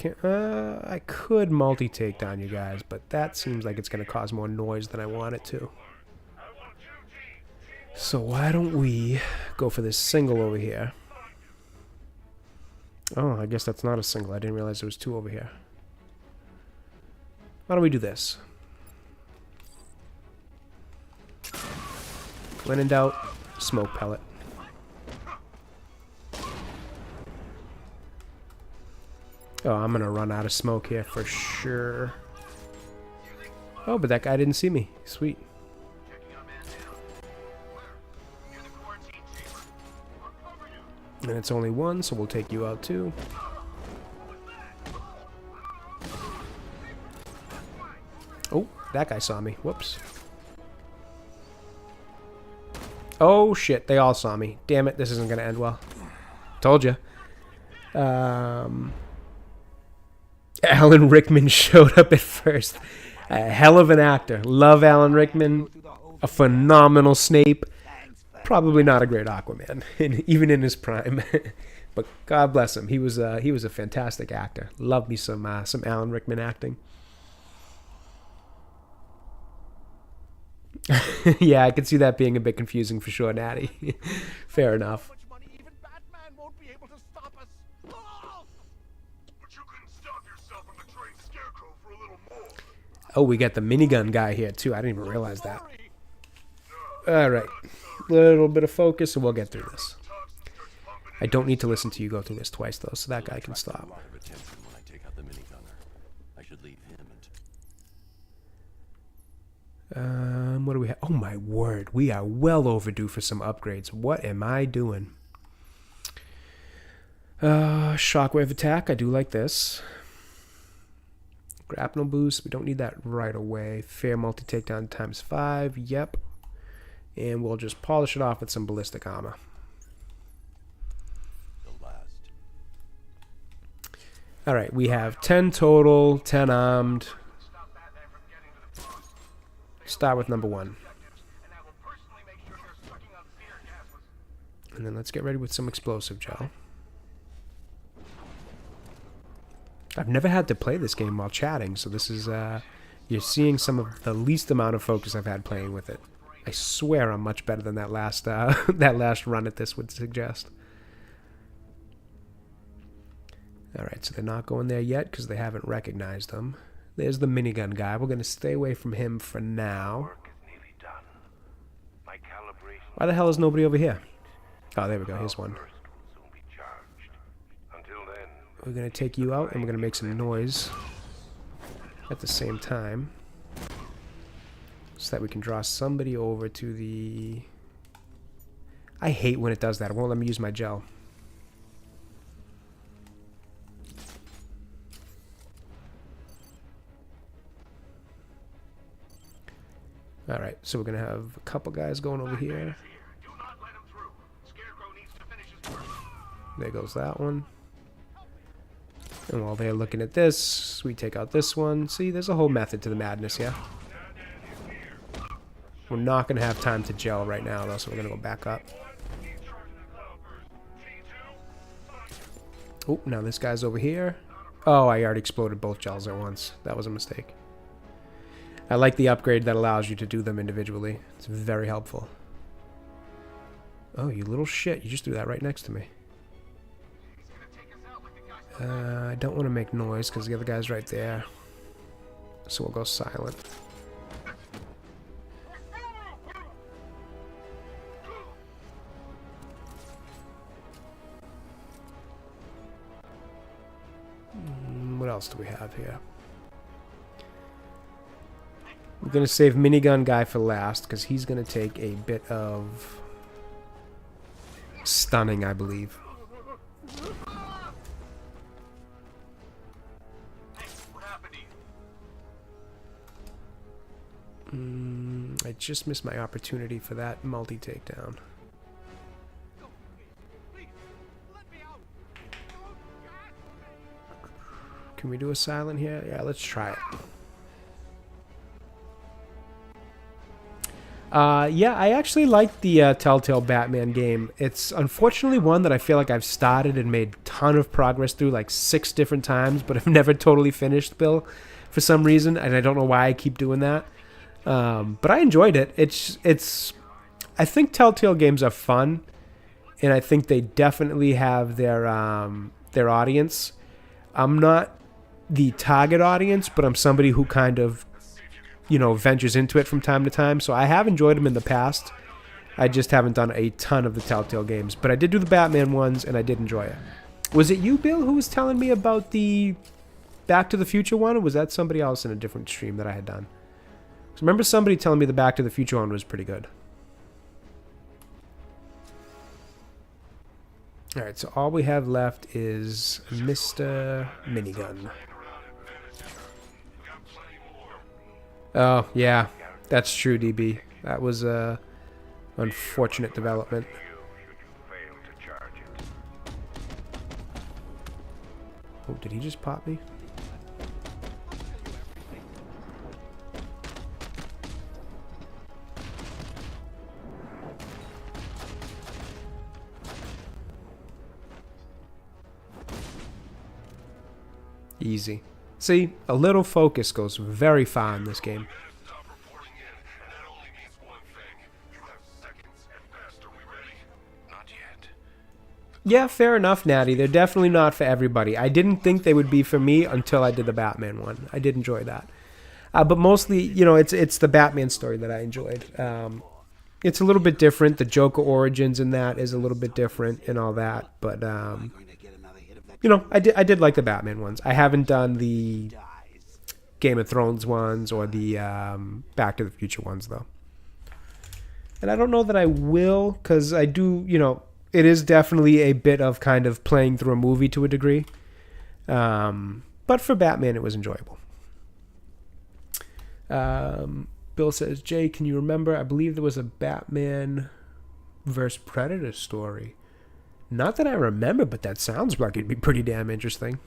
I could multi-take down you guys, but that seems like it's going to cause more noise than I want it to. So why don't we go for this single over here? Oh, I guess that's not a single. I didn't realize there was 2 over here. Why don't we do this? When in doubt, smoke pellet. Oh, I'm going to run out of smoke here for sure. Oh, but that guy didn't see me. Sweet. And it's only 1, so we'll take you out too. Oh, that guy saw me. Whoops. Oh, shit. They all saw me. Damn it. This isn't going to end well. Told you. Alan Rickman showed up at first. A hell of an actor. Love Alan Rickman. A phenomenal Snape. Probably not a great Aquaman, even in his prime. But God bless him. He was a fantastic actor. Love me some Alan Rickman acting. Yeah, I could see that being a bit confusing for sure, Natty. Fair enough. Much money, even Batman won't be able to stop us. Oh! But you couldn't stop yourself from betraying Scarecrow for a little more. Oh, we got the minigun guy here too. I didn't even realize that. Sorry. All right, little bit of focus, and we'll get through this. I don't need to listen to you go through this twice though, so that guy can A stop. lot of attention when I take out the minigunner. I should leave him and What do we have? Oh my word, we are well overdue for some upgrades. What am I doing? Shockwave attack. I do like this. Grapnel boost. We don't need that right away. Fair multi takedown times 5. Yep. And we'll just polish it off with some ballistic armor. the last. All right, we have 10 total, 10 armed. Stop Batman from getting to the front. Start with number 1. And I will personally make sure they're sucking on fear gases. And then let's get ready with some explosive gel. I've never had to play this game while chatting, so this is, you're seeing some of the least amount of focus I've had playing with it. I swear I'm much better than that last that last run at this would suggest. Alright, so they're not going there yet because they haven't recognized them. There's the minigun guy. We're going to stay away from him for now. Work is nearly done. My calibration Why the hell is nobody over here? Oh, there we go. Here's one. will soon be charged. Until then, We're going to take you out and we're going to make some noise at the same time. So that we can draw somebody over to the... I hate when it does that. It won't let me use my gel. Alright, so we're going to have a couple guys going over here. do not let him through. Scarecrow needs to finish his work. There goes that one. And while they're looking at this, we take out this one. See, there's a whole method to the madness here. We're not going to have time to gel right now, though, so we're going to go back up. Oh, now this guy's over here. Oh, I already exploded both gels at once. That was a mistake. I like the upgrade that allows you to do them individually. It's very helpful. Oh, you little shit. You just threw that right next to me. I don't want to make noise because the other guy's right there. So we'll go silent. What else do we have here? We're going to save minigun guy for last because he's going to take a bit of stunning, I believe. I just missed my opportunity for that multi-takedown. Can we do a silent here? Yeah, let's try it. Yeah, I actually like the Telltale Batman game. It's unfortunately one that I feel like I've started and made a ton of progress through like 6 different times, but I've never totally finished, Bill, for some reason, and I don't know why I keep doing that. But I enjoyed it. I think Telltale games are fun, and I think they definitely have their audience. I'm not the target audience, but I'm somebody who kind of, you know, ventures into it from time to time. So I have enjoyed them in the past. I just haven't done a ton of the Telltale games. But I did do the Batman ones, and I did enjoy it. Was it you, Bill, who was telling me about the Back to the Future one, or was that somebody else in a different stream that I had done? So remember somebody telling me the Back to the Future one was pretty good. Alright, so all we have left is Mr. Minigun. Oh, yeah. That's true, DB. That was a unfortunate development. Oh, did he just pop me? Easy. See, a little focus goes very far in this game. Stop reporting in, and that only means one thing. You have seconds at best. Are we ready? Not yet. Yeah, fair enough, Natty. They're definitely not for everybody. I didn't think they would be for me until I did the Batman one. I did enjoy that. But mostly, you know, it's the Batman story that I enjoyed. It's a little bit different. The Joker origins in that is a little bit different and all that. But, you know, I did like the Batman ones. I haven't done the Game of Thrones ones or the Back to the Future ones, though. And I don't know that I will, because I do, you know, it is definitely a bit of kind of playing through a movie to a degree. But for Batman, it was enjoyable. Bill says, Jay, can you remember? I believe there was a Batman versus Predator story. Not that I remember, but that sounds like it'd be pretty damn interesting.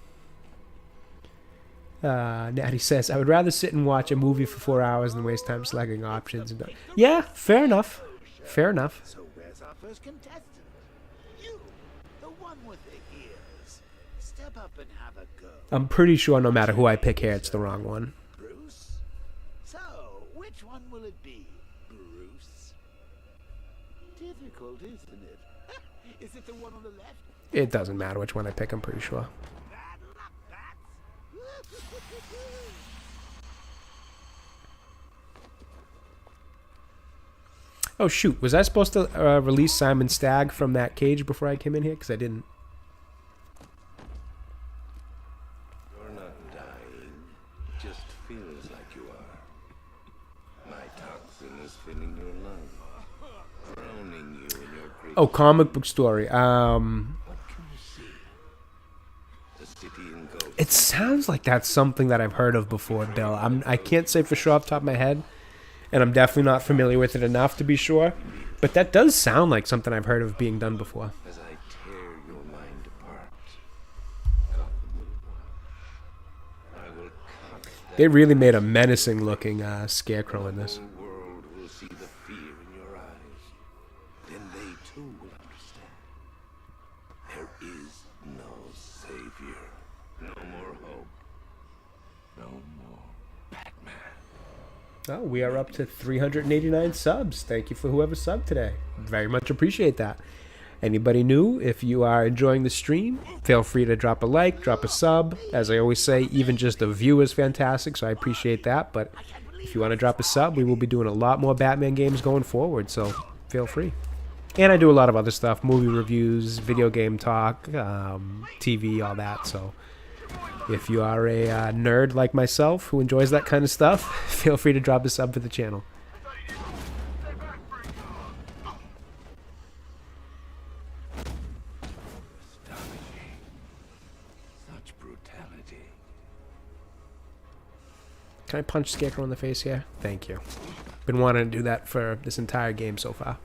Natty says, I would rather sit and watch a movie for 4 hours than waste time selecting options. Yeah, fair enough. Fair enough. So where's our first contestant? You, the one with the ears. Step up and have a go. I'm pretty sure no matter who I pick here, it's the wrong one. Bruce? So, which one will it be, Bruce? Difficult, isn't it? Is it the one on the left? It doesn't matter which one I pick, I'm pretty sure. Bad luck, bats. Oh, shoot. Was I supposed to release Simon Stagg from that cage before I came in here? Because I didn't. You're not dying. It just feels like you are. My toxin is filling your lungs, drowning you in your great... Oh, comic book story. What can you see? The city in ghosts. It sounds like that's something that I've heard of before, Bill. I can't say for sure off the top of my head, and I'm definitely not familiar with it enough to be sure. But that does sound like something I've heard of being done before. As I tear your mind apart, Gotham will They really made a menacing looking Scarecrow in this. The whole world will see the fear in your eyes. Then they too will understand. There is no savior. No more hope. No more Batman. Oh, we are up to 389 subs. Thank you for whoever subbed today. Very much appreciate that. Anybody new, if you are enjoying the stream, feel free to drop a like, drop a sub. As I always say, even just a view is fantastic, so I appreciate that. But if you want to drop a sub, we will be doing a lot more Batman games going forward, so feel free. And I do a lot of other stuff, movie reviews, video game talk, TV, all that. So if you are a nerd like myself who enjoys that kind of stuff, feel free to drop a sub for the channel. Such brutality. Can I punch Scarecrow in the face here? Thank you. Been wanting to do that for this entire game so far.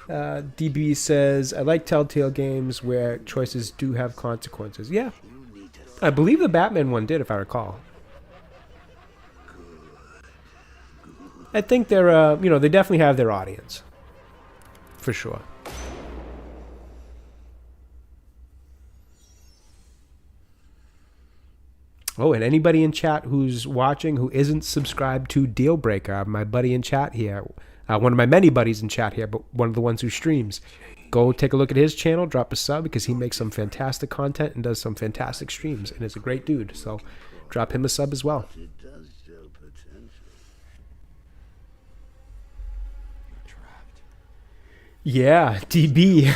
DB says, I like Telltale games where choices do have consequences. Yeah. I believe the Batman one did, if I recall. I think they're, they definitely have their audience. For sure. Oh, and anybody in chat who's watching who isn't subscribed to Dealbreaker, my buddy in chat here, one of my many buddies in chat here, but one of the ones who streams, go take a look at his channel, drop a sub, because he makes some fantastic content and does some fantastic streams, and is a great dude. So drop him a sub as well. It does show potential. Yeah, DB.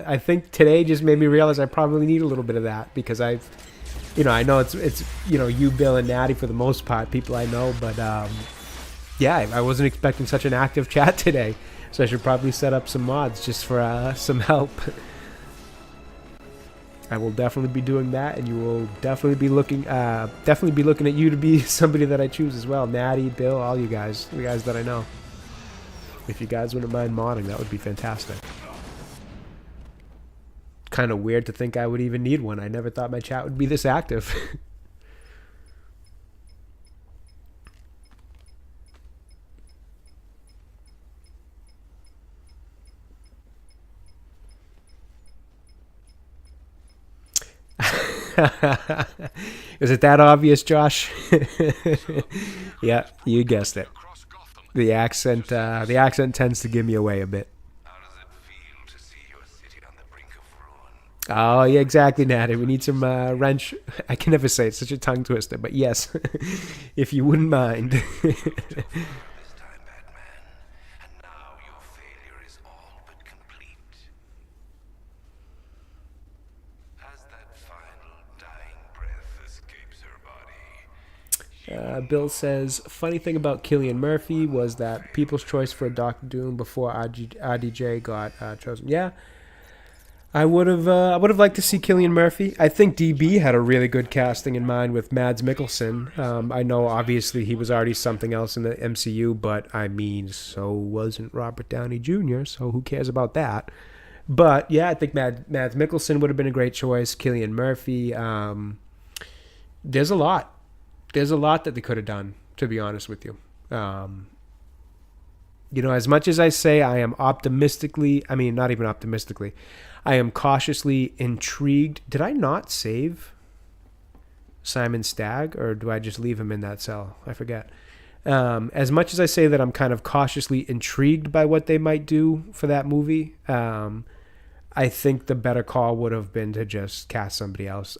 I think today just made me realize I probably need a little bit of that, because I know it's you, Bill, and Natty for the most part, people I know, but yeah, I wasn't expecting such an active chat today, so I should probably set up some mods just for some help. I will definitely be doing that, and you will definitely be looking at you to be somebody that I choose as well. Natty, Bill, all you guys, the guys that I know. If you guys wouldn't mind modding, that would be fantastic. Kind of weird to think I would even need one. I never thought my chat would be this active. Is it that obvious, Josh? Yeah, you guessed it. The accent tends to give me away a bit. How does it feel to see your city on the brink of ruin? Oh, yeah, exactly, Natty. We need some wrench. I can never say it. It's such a tongue twister, but yes, if you wouldn't mind. This time, Batman. And now your failure is all but complete. As that final dying breath escapes her body, Bill says, funny thing about Cillian Murphy was that people's choice for Doctor Doom before RDJ got chosen. Yeah, I would have liked to see Cillian Murphy. I think DB had a really good casting in mind with Mads Mikkelsen. I know obviously he was already something else in the MCU, but I mean, so wasn't Robert Downey Jr., so who cares about that? But yeah, I think Mads Mikkelsen would have been a great choice. Cillian Murphy. There's a lot. There's a lot that they could have done, to be honest with you. As much as I say I am not even optimistically, I am cautiously intrigued. Did I not save Simon Stagg, or do I just leave him in that cell? I forget. As much as I say that I'm kind of cautiously intrigued by what they might do for that movie, I think the better call would have been to just cast somebody else.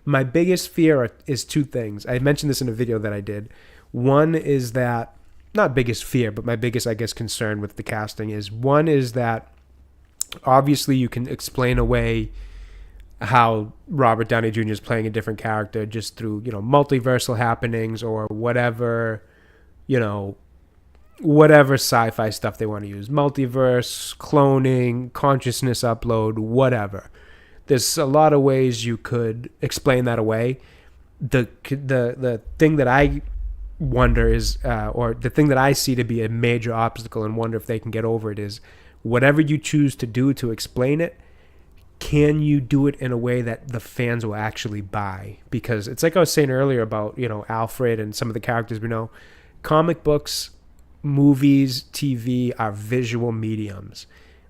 My biggest fear is two things. I mentioned this in a video that I did. One is that, not biggest fear, but my biggest, I guess, concern with the casting is, one is that obviously you can explain away how Robert Downey Jr. is playing a different character just through, multiversal happenings or whatever, whatever sci-fi stuff they want to use. Multiverse, cloning, consciousness upload, whatever. There's a lot of ways you could explain that away. The thing that I wonder is, or the thing that I see to be a major obstacle and wonder if they can get over it is, whatever you choose to do to explain it, can you do it in a way that the fans will actually buy? Because it's like I was saying earlier about, Alfred and some of the characters we know. Comic books, movies, TV are visual mediums.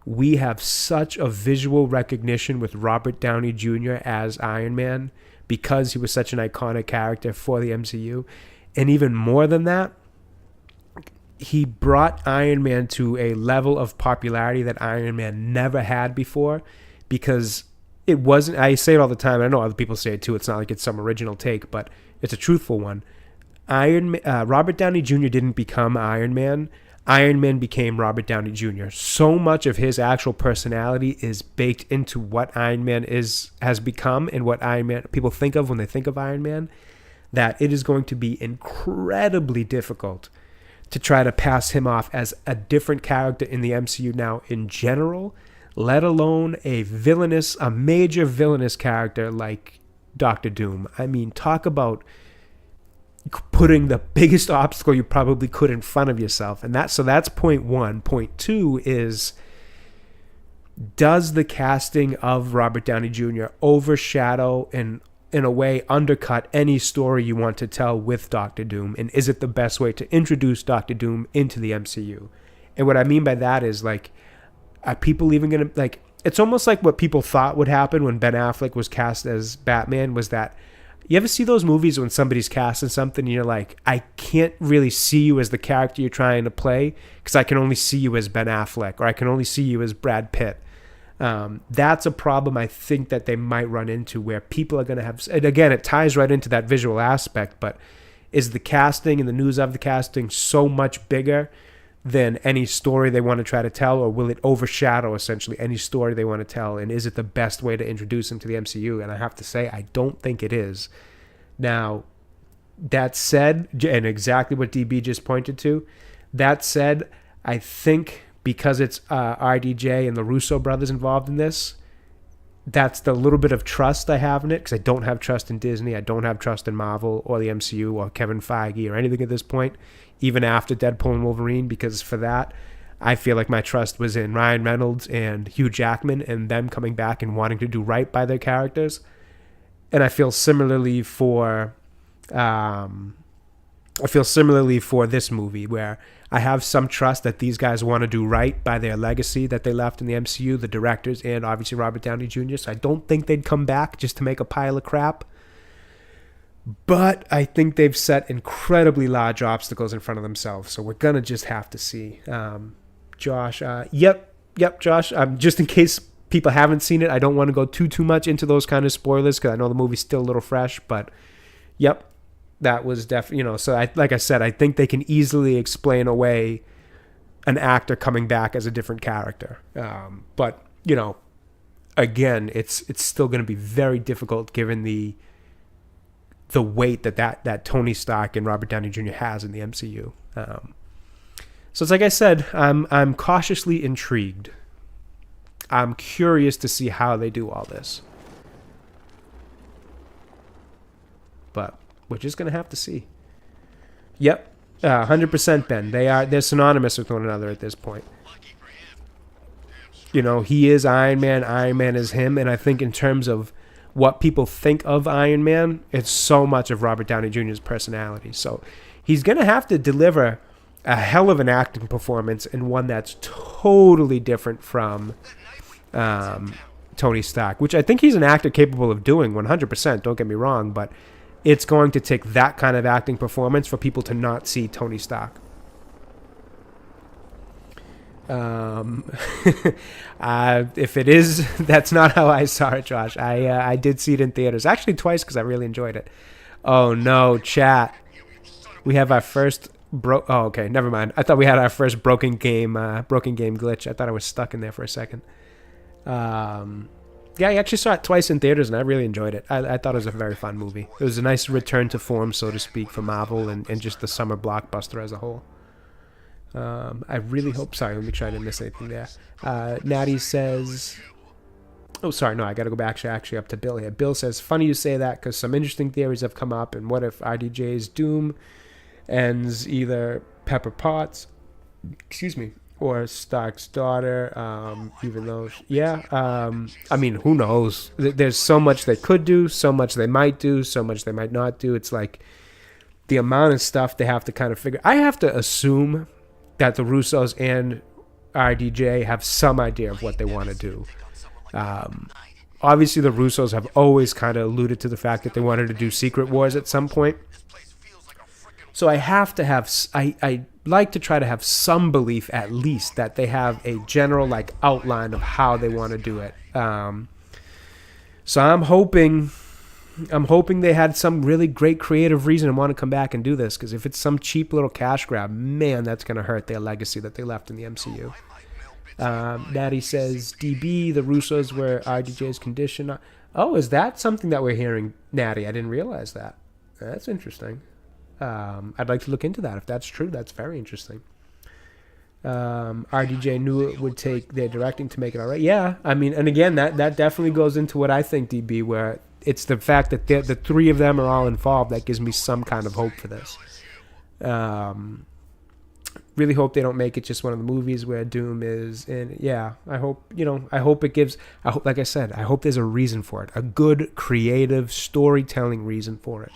We have such a visual recognition with Robert Downey Jr. as Iron Man because he was such an iconic character for the MCU. And even more than that, he brought Iron Man to a level of popularity that Iron Man never had before, because it wasn't, I say it all the time, I know other people say it too, it's not like it's some original take, but it's a truthful one. Robert Downey Jr. didn't become Iron Man. Iron Man became Robert Downey Jr. So much of his actual personality is baked into what Iron Man has become and what Iron Man people think of when they think of Iron Man, that it is going to be incredibly difficult to try to pass him off as a different character in the MCU now in general, let alone a major villainous character like Doctor Doom. I mean, talk about putting the biggest obstacle you probably could in front of yourself. And that's point one. Point two is, does the casting of Robert Downey Jr. overshadow and in a way undercut any story you want to tell with Doctor Doom? And is it the best way to introduce Doctor Doom into the MCU? And what I mean by that is, like, are people even going to, like, it's almost like what people thought would happen when Ben Affleck was cast as Batman was that, you ever see those movies when somebody's casting something and you're like, I can't really see you as the character you're trying to play because I can only see you as Ben Affleck, or I can only see you as Brad Pitt. That's a problem I think that they might run into, where people are going to have, and again, it ties right into that visual aspect, but is the casting and the news of the casting so much bigger than any story they want to try to tell, or will it overshadow essentially any story they want to tell? And is it the best way to introduce them to the MCU? And I have to say, I don't think it is. Now, that said, and exactly what DB just pointed to, that said, I think because it's RDJ and the Russo brothers involved in this, that's the little bit of trust I have in it, because I don't have trust in Disney, I don't have trust in Marvel or the MCU or Kevin Feige or anything at this point, even after Deadpool and Wolverine, because for that, I feel like my trust was in Ryan Reynolds and Hugh Jackman and them coming back and wanting to do right by their characters. And I feel similarly for this movie, where I have some trust that these guys want to do right by their legacy that they left in the MCU, the directors, and obviously Robert Downey Jr. So I don't think they'd come back just to make a pile of crap. But I think they've set incredibly large obstacles in front of themselves. So we're going to just have to see. Josh, yep, Josh. Just in case people haven't seen it, I don't want to go too much into those kind of spoilers, because I know the movie's still a little fresh. But, yep, that was definitely, so like I said, I think they can easily explain away an actor coming back as a different character. But, again, it's still going to be very difficult given the weight that Tony Stark and Robert Downey Jr. has in the MCU. So it's like I said, I'm cautiously intrigued. I'm curious to see how they do all this. But we're just going to have to see. Yep, 100% Ben. They're synonymous with one another at this point. He is Iron Man is him, and I think in terms of what people think of Iron Man, it's so much of Robert Downey Jr.'s personality. So he's going to have to deliver a hell of an acting performance, and one that's totally different from Tony Stark, which I think he's an actor capable of doing 100%, don't get me wrong, but it's going to take that kind of acting performance for people to not see Tony Stark. If it is, that's not how I saw it, Josh. I did see it in theaters, actually twice, because I really enjoyed it. Oh no, chat. We have our first oh, okay, never mind. I thought we had our first broken game glitch. I thought I was stuck in there for a second. Yeah, I actually saw it twice in theaters, and I really enjoyed it. I thought it was a very fun movie. It was a nice return to form, so to speak, for Marvel and just the summer blockbuster as a whole. I really hope. Sorry, let me try to miss anything there. Natty says, oh, sorry, no, I got to go back actually up to Bill here. Bill says, funny you say that, because some interesting theories have come up, and what if RDJ's Doom ends either Pepper Potts, or Stark's daughter. Even though, I mean, who knows? There's so much they could do, so much they might do, so much they might not do. It's like the amount of stuff they have to kind of figure. I have to assume that the Russos and RDJ have some idea of what they want to do. Obviously, the Russos have always kind of alluded to the fact that they wanted to do Secret Wars at some point. So I have to have, I like to try to have some belief at least that they have a general like outline of how they want to do it. So I'm hoping they had some really great creative reason and want to come back and do this, because if it's some cheap little cash grab, man, that's going to hurt their legacy that they left in the MCU. Natty says, DB, the Russos were RDJ's condition. Oh, is that something that we're hearing, Natty? I didn't realize that. That's interesting. I'd like to look into that. If that's true, that's very interesting. RDJ knew it would take their directing to make it all right. Yeah, I mean, and again, that definitely goes into what I think, DB, where it's the fact that the three of them are all involved that gives me some kind of hope for this. Really hope they don't make it just one of the movies where Doom is. And yeah, I hope it gives, like I said, I hope there's a reason for it. A good, creative, storytelling reason for it.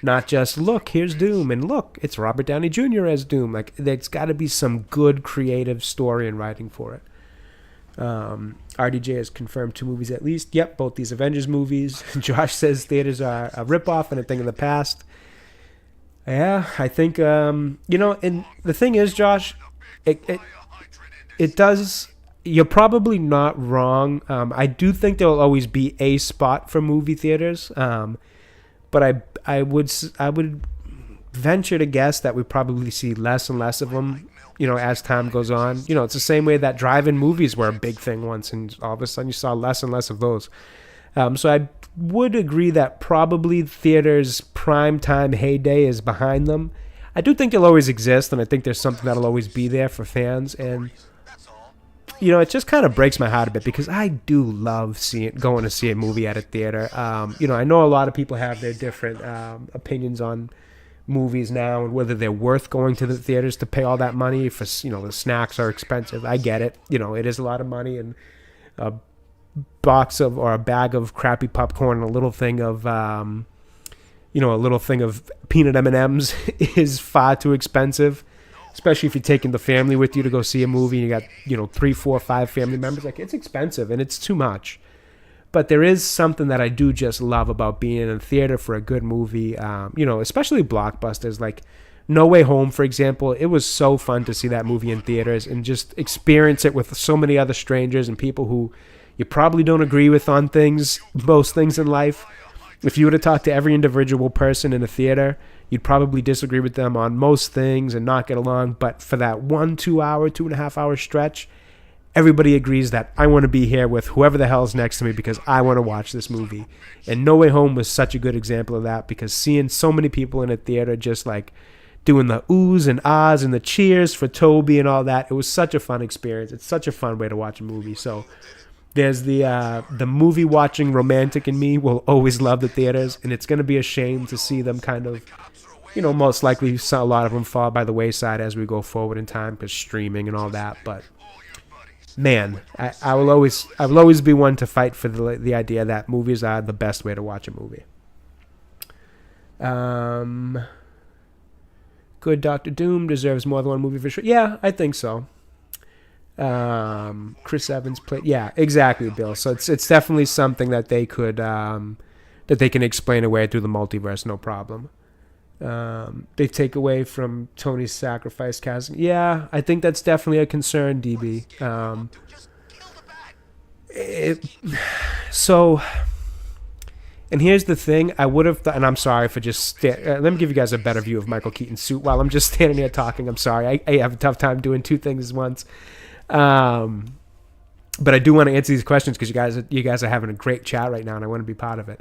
Not just, look, here's Doom, and look, it's Robert Downey Jr. as Doom. Like, there's got to be some good, creative story and writing for it. RDJ has confirmed 2 movies at least. Yep, both these Avengers movies. Josh says theaters are a ripoff and a thing of the past. Yeah, I think, and the thing is, Josh, it does, you're probably not wrong. I do think there will always be a spot for movie theaters, but I would venture to guess that we probably see less and less of them, as time goes on. It's the same way that drive-in movies were a big thing once, and all of a sudden you saw less and less of those. So I would agree that probably theaters' prime time heyday is behind them. I do think they'll always exist, and I think there's something that'll always be there for fans. And it just kind of breaks my heart a bit, because I do love going to see a movie at a theater. I know a lot of people have their different opinions on movies now and whether they're worth going to the theaters to pay all that money for. The snacks are expensive. I get it. It is a lot of money, and a box of, or a bag of crappy popcorn and a little thing of peanut M&Ms is far too expensive, especially if you're taking the family with you to go see a movie and you got 3, 4, 5 family members. Like, it's expensive and it's too much. But there is something that I do just love about being in a theater for a good movie, especially blockbusters like No Way Home, for example. It was so fun to see that movie in theaters and just experience it with so many other strangers and people who you probably don't agree with on most things in life. If you were to talk to every individual person in a theater, you'd probably disagree with them on most things and not get along. But for that 2.5 hour stretch, everybody agrees that I want to be here with whoever the hell's next to me because I want to watch this movie. And No Way Home was such a good example of that, because seeing so many people in a theater just like doing the oohs and ahs and the cheers for Toby and all that, it was such a fun experience. It's such a fun way to watch a movie. So there's the movie watching romantic in me will always love the theaters, and it's going to be a shame to see them kind of, most likely a lot of them fall by the wayside as we go forward in time because streaming and all that. But man, I will always be one to fight for the idea that movies are the best way to watch a movie. Good Dr. Doom deserves more than one movie for sure. Yeah, I think so. Chris Evans played. Yeah, exactly, Bill. So it's definitely something that they could that they can explain away through the multiverse, no problem. They take away from Tony's sacrifice casting. Yeah, I think that's definitely a concern, DB. And here's the thing, I would have, and I'm sorry for just, let me give you guys a better view of Michael Keaton's suit while I'm just standing here talking. I'm sorry, I have a tough time doing 2 things at once. But I do want to answer these questions because you guys are having a great chat right now, and I want to be part of it.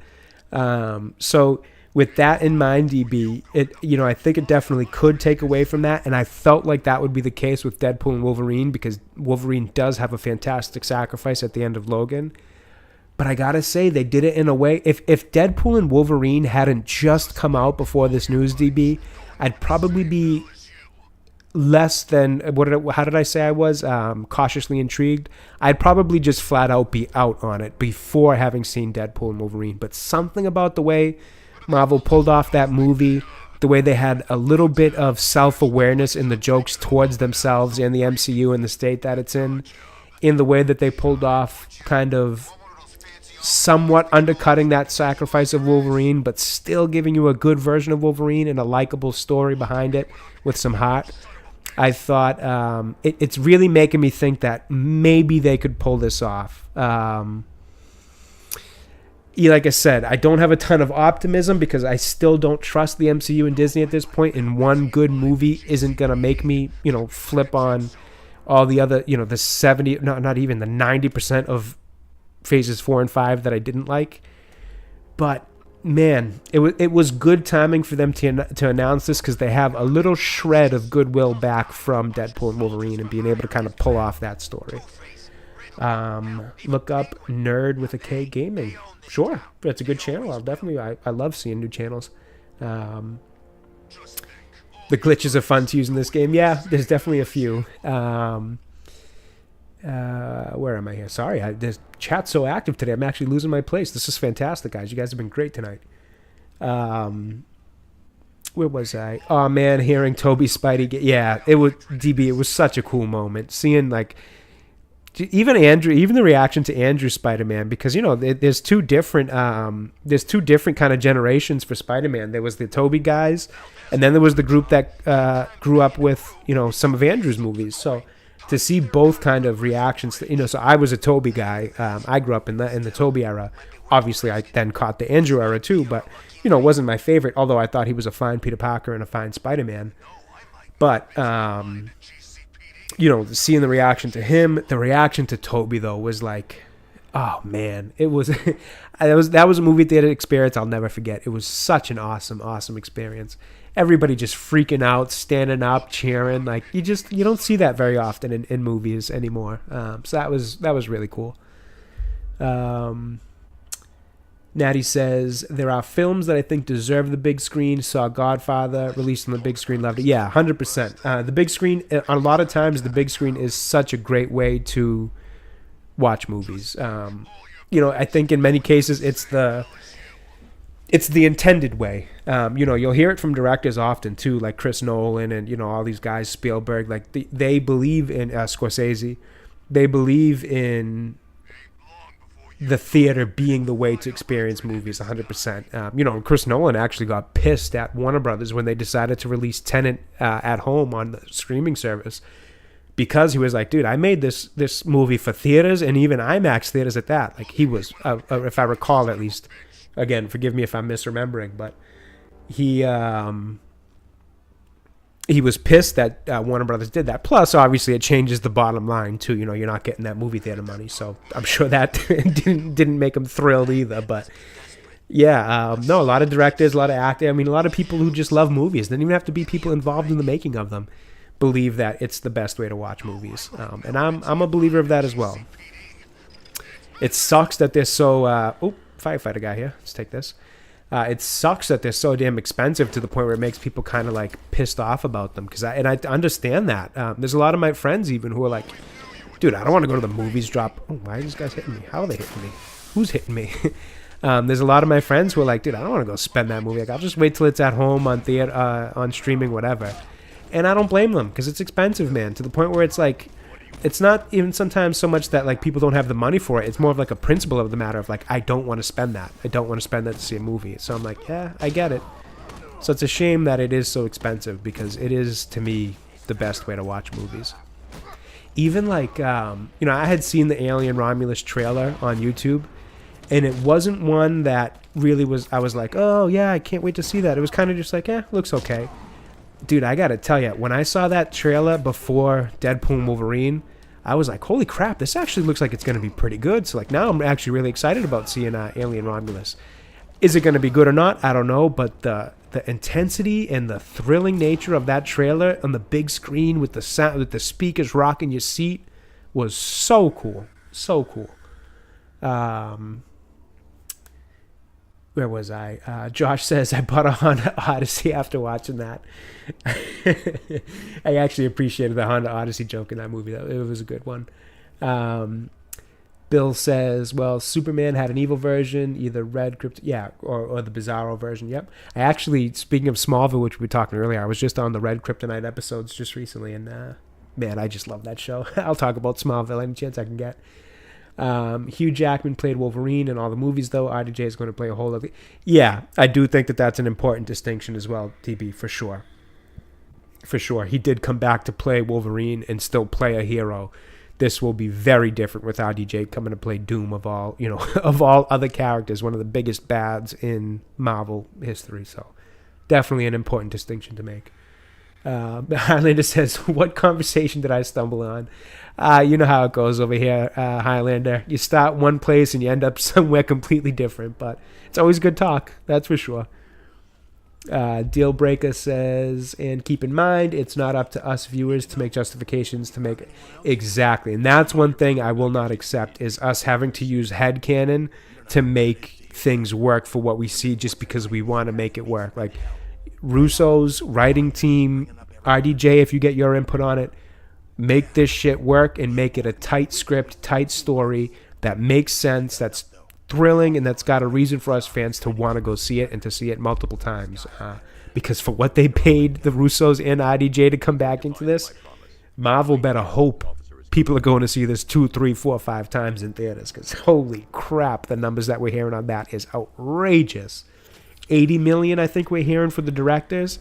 So with that in mind, DB, I think it definitely could take away from that, and I felt like that would be the case with Deadpool and Wolverine, because Wolverine does have a fantastic sacrifice at the end of Logan. But I gotta say, they did it in a way. If Deadpool and Wolverine hadn't just come out before this news, DB, I'd probably be less than how did I say I was? Cautiously intrigued. I'd probably just flat out be out on it before having seen Deadpool and Wolverine. But something about the way Marvel pulled off that movie, the way they had a little bit of self-awareness in the jokes towards themselves and the MCU and the state that it's in the way that they pulled off kind of somewhat undercutting that sacrifice of Wolverine, but still giving you a good version of Wolverine and a likable story behind it with some heart. I thought it's really making me think that maybe they could pull this off. Like I said, I don't have a ton of optimism because I still don't trust the MCU and Disney at this point, and one good movie isn't going to make me, flip on all the other, the 70, not even the 90% of phases 4 and 5 that I didn't like. But man, it was good timing for them to announce this because they have a little shred of goodwill back from Deadpool and Wolverine and being able to kind of pull off that story. Look up Nerd with a K Gaming. Sure, it's a good channel. I love seeing new channels. The glitches are fun to use in this game. Yeah, there's definitely a few. Where am I here? Sorry, this chat's so active today. I'm actually losing my place. This is fantastic, guys. You guys have been great tonight. Where was I? Oh man, hearing Toby Spidey it was DB. It was such a cool moment seeing even the reaction to Andrew Spider-Man, because there's two different kind of generations for Spider-Man. There was the Toby guys, and then there was the group that grew up with some of Andrew's movies. So to see both kind of reactions, so I was a Toby guy. I grew up in the Toby era. Obviously, I then caught the Andrew era too, but it wasn't my favorite. Although I thought he was a fine Peter Parker and a fine Spider-Man. But seeing the reaction to him, the reaction to Toby though was like, oh man, it was that was a movie theater experience I'll never forget. It was such an awesome experience. Everybody just freaking out, standing up, cheering. Like you don't see that very often in movies anymore. So that was really cool. Natty says, there are films that I think deserve the big screen. Saw Godfather, released on the big screen, loved it. Yeah, 100%. The big screen, a lot of times the big screen is such a great way to watch movies. I think in many cases it's the intended way. You'll hear it from directors often too, like Chris Nolan and, all these guys, Spielberg, like they believe in Scorsese. They believe in the theater being the way to experience movies 100%. Chris Nolan actually got pissed at Warner Brothers when they decided to release Tenet at home on the streaming service, because he was like, dude, I made this movie for theaters and even IMAX theaters at that. Like he was, if I recall at least, again, forgive me if I'm misremembering, but he was pissed that Warner Brothers did that. Plus, obviously, it changes the bottom line too. You're not getting that movie theater money, so I'm sure that didn't make him thrilled either. But yeah, no, a lot of directors, a lot of actors. I mean, a lot of people who just love movies. They don't even have to be people involved in the making of them. Believe that it's the best way to watch movies, and I'm a believer of that as well. It sucks that they're so. Firefighter guy here. Let's take this. It sucks that they're so damn expensive to the point where it makes people kind of like pissed off about them. I understand that. There's a lot of my friends even who are like, dude, I don't want to go to the movies. Why are these guys hitting me? How are they hitting me? Who's hitting me? There's a lot of my friends who are like, dude, I don't want to go spend that movie. Like, I'll just wait till it's at home on theater, on streaming, whatever. And I don't blame them because it's expensive, man. To the point where it's like, it's not even sometimes so much that like people don't have the money for it. It's more of like a principle of the matter of like, I don't want to spend that. I don't want to spend that to see a movie. So I'm like, yeah, I get it. So it's a shame that it is so expensive because it is, to me, the best way to watch movies. Even like, I had seen the Alien Romulus trailer on YouTube, and it wasn't one that really was, I was like, oh yeah, I can't wait to see that. It was kind of just like, looks okay. Dude, I gotta tell you, when I saw that trailer before Deadpool and Wolverine, I was like, holy crap, this actually looks like it's going to be pretty good. So like now I'm actually really excited about seeing Alien Romulus. Is it going to be good or not? I don't know, but the intensity and the thrilling nature of that trailer on the big screen with the sound, with the speakers rocking your seat was so cool. So cool. Where was I? Josh says, I bought a Honda Odyssey after watching that. I actually appreciated the Honda Odyssey joke in that movie. It was a good one. Bill says, well, Superman had an evil version, either Red Crypt, or the Bizarro version. Yep. I actually, speaking of Smallville, which we were talking earlier, I was just on the Red Kryptonite episodes just recently, and man, I just love that show. I'll talk about Smallville any chance I can get. Hugh Jackman played Wolverine in all the movies, though. RDJ is going to play a whole other... Yeah, I do think that that's an important distinction as well, TB, for sure. For sure. He did come back to play Wolverine and still play a hero. This will be very different with RDJ coming to play Doom of all, of all other characters, one of the biggest bads in Marvel history. So definitely an important distinction to make. Highlander says, what conversation did I stumble on? You know how it goes over here, Highlander. You start one place and you end up somewhere completely different, but it's always good talk, that's for sure. Deal Breaker says, and keep in mind, it's not up to us viewers to make justifications to make it. Exactly, and that's one thing I will not accept, is us having to use headcanon to make things work for what we see just because we want to make it work. Like, Russo's writing team, RDJ, if you get your input on it, make this shit work and make it a tight script, tight story that makes sense, that's thrilling, and that's got a reason for us fans to want to go see it and to see it multiple times. Because for what they paid the Russos and RDJ to come back into this, Marvel better hope people are going to see this 2, 3, 4, 5 times in theaters. Because holy crap, the numbers that we're hearing on that is outrageous. 80 million, I think we're hearing for the directors,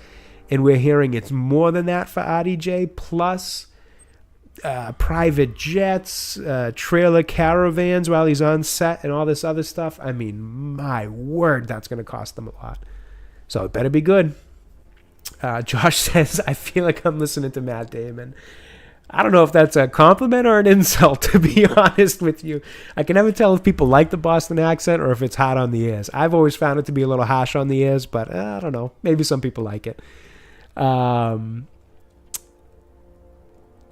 and we're hearing it's more than that for RDJ, plus private jets, trailer caravans while he's on set, and all this other stuff. I mean, my word, that's going to cost them a lot. So it better be good. Josh says, I feel like I'm listening to Matt Damon. I don't know if that's a compliment or an insult, to be honest with you. I can never tell if people like the Boston accent or if it's hot on the ears. I've always found it to be a little harsh on the ears, but I don't know. Maybe some people like it.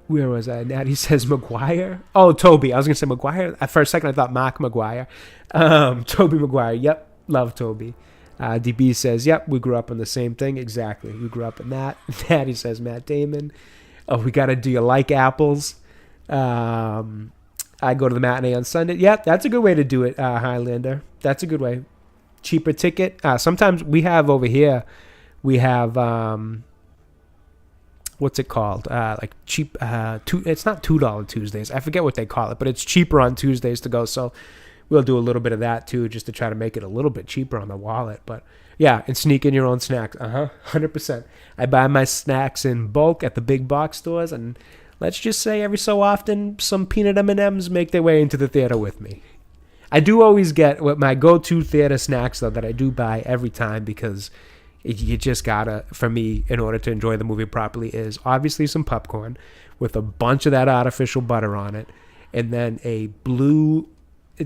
Where was I? Natty says Maguire. Oh, Toby. I was going to say Maguire. For a second, I thought Mark Maguire. Toby Maguire. Yep. Love Toby. DB says, yep, we grew up on the same thing. Exactly. We grew up in that. Natty says Matt Damon. Oh, we got to do you like apples? I go to the matinee on Sunday. Yep, that's a good way to do it, Highlander. That's a good way. Cheaper ticket. Sometimes we have over here, we have... what's it called? Like cheap. It's not $2 Tuesdays. I forget what they call it, but it's cheaper on Tuesdays to go. So we'll do a little bit of that too, just to try to make it a little bit cheaper on the wallet. But yeah, and sneak in your own snacks. 100%. I buy my snacks in bulk at the big box stores, and let's just say every so often some peanut M&Ms make their way into the theater with me. I do always get what my go-to theater snacks though that I do buy every time, because you just gotta, for me, in order to enjoy the movie properly, is obviously some popcorn with a bunch of that artificial butter on it, and then a blue,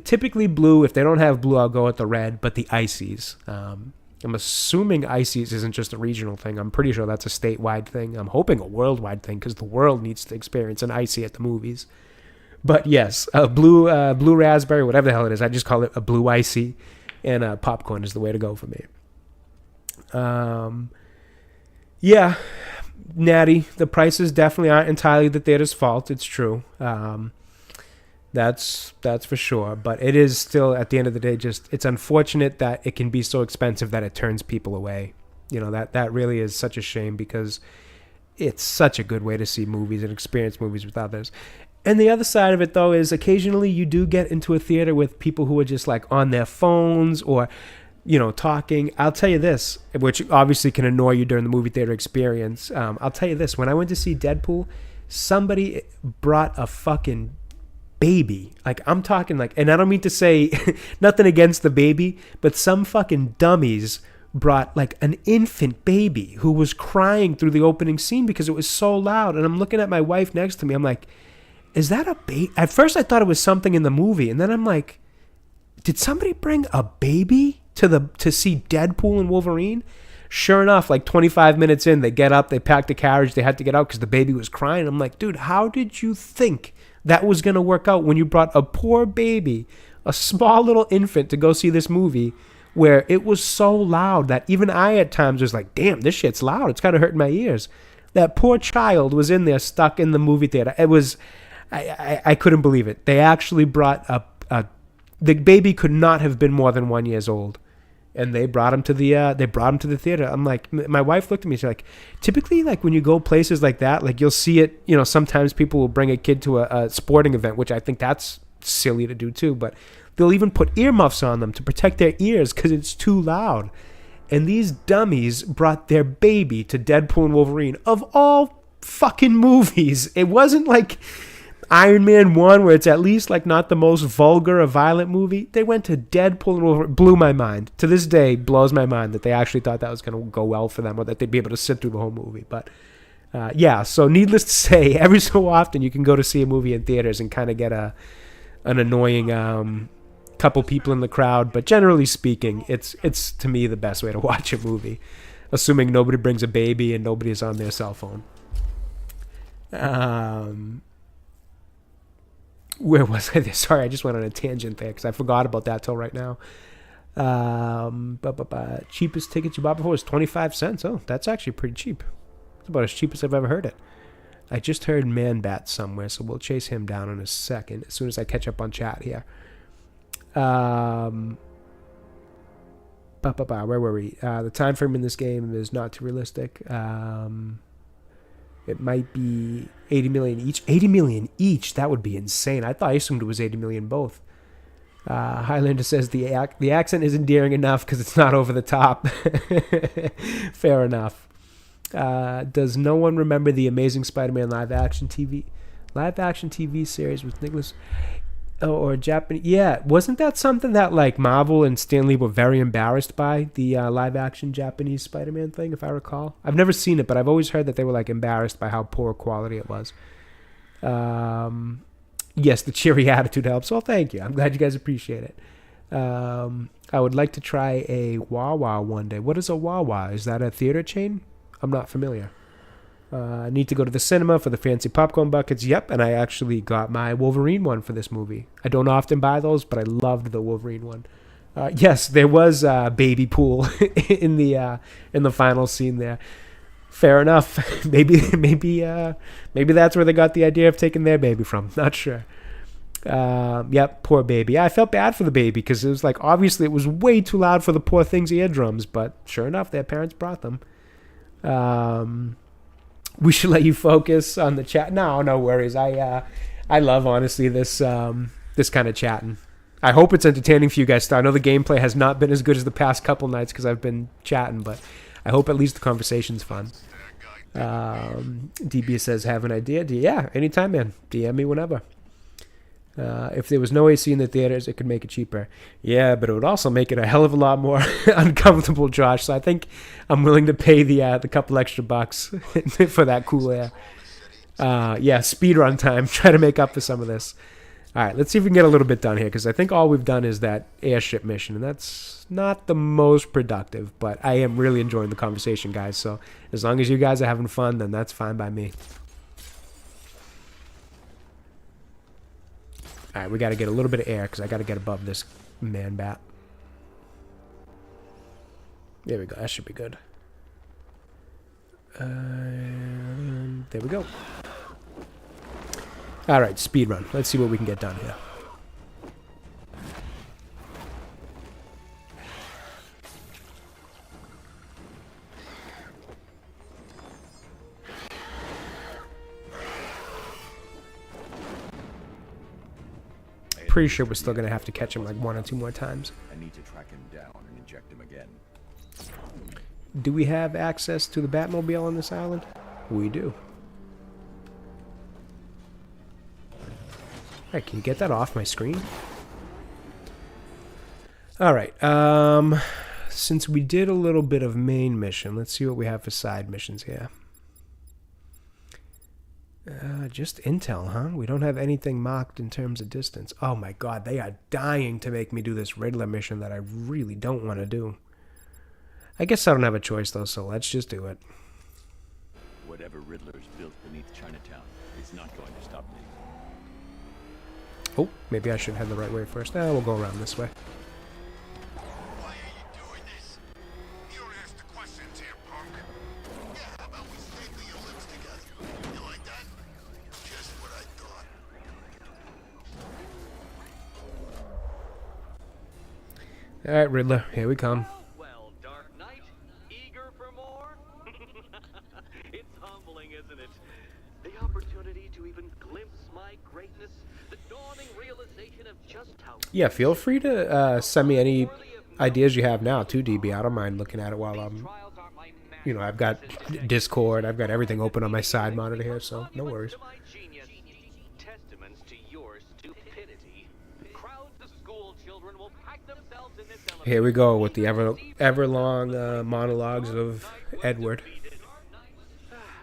typically blue. If they don't have blue, I'll go with the red, but the ices. I'm assuming ices isn't just a regional thing. I'm pretty sure that's a statewide thing. I'm hoping a worldwide thing, because the world needs to experience an icy at the movies. But yes, a blue raspberry, whatever the hell it is. I just call it a blue icy, and popcorn is the way to go for me. Yeah, Natty, the prices definitely aren't entirely the theater's fault. It's true. That's for sure. But it is still, at the end of the day, just, it's unfortunate that it can be so expensive that it turns people away. You know, that really is such a shame, because it's such a good way to see movies and experience movies with others. And the other side of it, though, is occasionally you do get into a theater with people who are just like on their phones or, you know, talking. I'll tell you this, which obviously can annoy you during the movie theater experience. I'll tell you this. When I went to see Deadpool, somebody brought a fucking baby. Like, I'm talking like, and I don't mean to say nothing against the baby, but some fucking dummies brought like an infant baby who was crying through the opening scene because it was so loud. And I'm looking at my wife next to me. I'm like, is that a baby? At first I thought it was something in the movie. And then I'm like, did somebody bring a baby to see Deadpool and Wolverine? Sure enough, like 25 minutes in, they get up, they pack the carriage, they had to get out because the baby was crying. I'm like, dude, how did you think that was going to work out when you brought a poor baby a small little infant to go see this movie where it was so loud that even I at times was like, damn, this shit's loud. It's kind of hurting my ears. That poor child was in there stuck in the movie theater. It was, I couldn't believe it. They actually brought the baby could not have been more than 1 year old. And they brought him to the theater. I'm like, my wife looked at me. She's like, typically, like when you go places like that, like you'll see it. You know, sometimes people will bring a kid to a sporting event, which I think that's silly to do too. But they'll even put earmuffs on them to protect their ears because it's too loud. And these dummies brought their baby to Deadpool and Wolverine of all fucking movies. It wasn't like Iron Man 1, where it's at least like not the most vulgar or violent movie. They went to Deadpool and Wolverine. Blew my mind. To this day, blows my mind that they actually thought that was going to go well for them or that they'd be able to sit through the whole movie. But yeah, so needless to say, every so often you can go to see a movie in theaters and kind of get an annoying couple people in the crowd. But generally speaking, it's to me the best way to watch a movie, assuming nobody brings a baby and nobody is on their cell phone. Where was I there? Sorry, I just went on a tangent there because I forgot about that till right now. Cheapest tickets you bought before was 25 cents. Oh, that's actually pretty cheap. It's about as cheap as I've ever heard it. I just heard Man Bat somewhere, so we'll chase him down in a second as soon as I catch up on chat here. Where were we? The time frame in this game is not too realistic. It might be 80 million each. 80 million each? That would be insane. I assumed it was 80 million both. Highlander says the accent is endearing enough because it's not over the top. Fair enough. Does no one remember the Amazing Spider-Man live action TV series with Nicholas? Or Japanese? Yeah, wasn't that something that like Marvel and Stan Lee were very embarrassed by, the live action Japanese Spider-Man thing, if I recall? I've never seen it, but I've always heard that they were like embarrassed by how poor quality it was. Yes, the cheery attitude helps. Well, thank you. I'm glad you guys appreciate it. I would like to try a Wawa one day. What is a Wawa? Is that a theater chain? I'm not familiar. I need to go to the cinema for the fancy popcorn buckets. Yep, and I actually got my Wolverine one for this movie. I don't often buy those, but I loved the Wolverine one. Yes, there was a baby pool in the final scene there. Fair enough. Maybe that's where they got the idea of taking their baby from. Not sure. Yep, poor baby. I felt bad for the baby because it was like, obviously it was way too loud for the poor thing's eardrums, but sure enough, their parents brought them. We should let you focus on the chat. No worries. I love, honestly, this kind of chatting. I hope it's entertaining for you guys. I know the gameplay has not been as good as the past couple nights because I've been chatting, but I hope at least the conversation's fun. DB says, have an idea? Yeah, anytime, man. DM me whenever. If there was no AC in the theaters, it could make it cheaper. Yeah, but it would also make it a hell of a lot more uncomfortable, Josh. So I think I'm willing to pay the couple extra bucks for that cool air. Yeah, speedrun time. Try to make up for some of this. All right, let's see if we can get a little bit done here, because I think all we've done is that airship mission, and that's not the most productive, but I am really enjoying the conversation, guys. So as long as you guys are having fun, then that's fine by me. All right, we got to get a little bit of air because I got to get above this Man Bat. There we go. That should be good. There we go. All right, speed run. Let's see what we can get done here. Pretty sure we're still going to have to catch him like 1 or 2 more times. I need to track him down and inject him again. Do we have access to the Batmobile on this island? We do. Alright, can you get that off my screen? Alright, since we did a little bit of main mission, let's see what we have for side missions here. Just intel, huh? We don't have anything marked in terms of distance. Oh my god, they are dying to make me do this Riddler mission that I really don't want to do. I guess I don't have a choice though, so let's just do it. Whatever Riddler's built beneath Chinatown is not going to stop me. Oh, maybe I should head the right way first. We'll go around this way. Why are you doing this? You don't ask the questions here, punk. Yeah, how about we staple your lips together? You like that? Just what I thought. All right, Riddler, here we come. Well, Dark Knight, eager for more? It's humbling, isn't it? The opportunity to even glimpse my greatness, the dawning realization of just how Yeah, feel free to send me any ideas you have now, too, DB. I don't mind looking at it while I'm, trials are my you know, I've got Discord, I've got everything open on my side monitor here, so no worries. to my genius. Testaments to your stupidity. Crowds of school children will pack themselves in this elevator. Here we go with the ever-long monologues of Edward.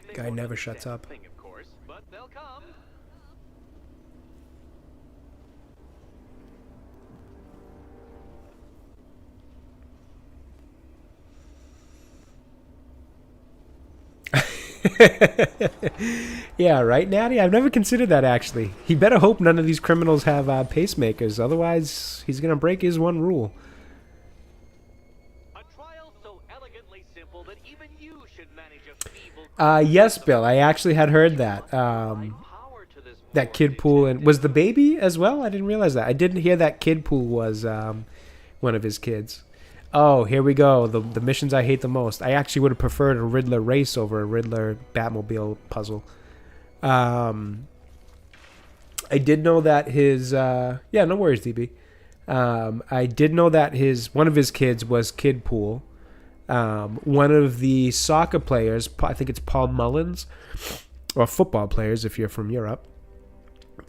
They Guy won't never shuts understand up. a thing, of course, but they'll come. Yeah, right, Natty? I've never considered that, actually. He better hope none of these criminals have pacemakers, otherwise he's going to break his one rule. A trial so elegantly simple that even you should manage a feeble Yes, Bill, I actually had heard that. power to this That kid pool, and was the baby as well? I didn't realize that. I didn't hear that kid pool was one of his kids. Oh, here we go. The missions I hate the most. I actually would have preferred a Riddler race over a Riddler Batmobile puzzle. I did know that his yeah, no worries, DB. I did know that one of his kids was Kid Pool. One of the soccer players, I think it's Paul Mullins, or football players if you're from Europe,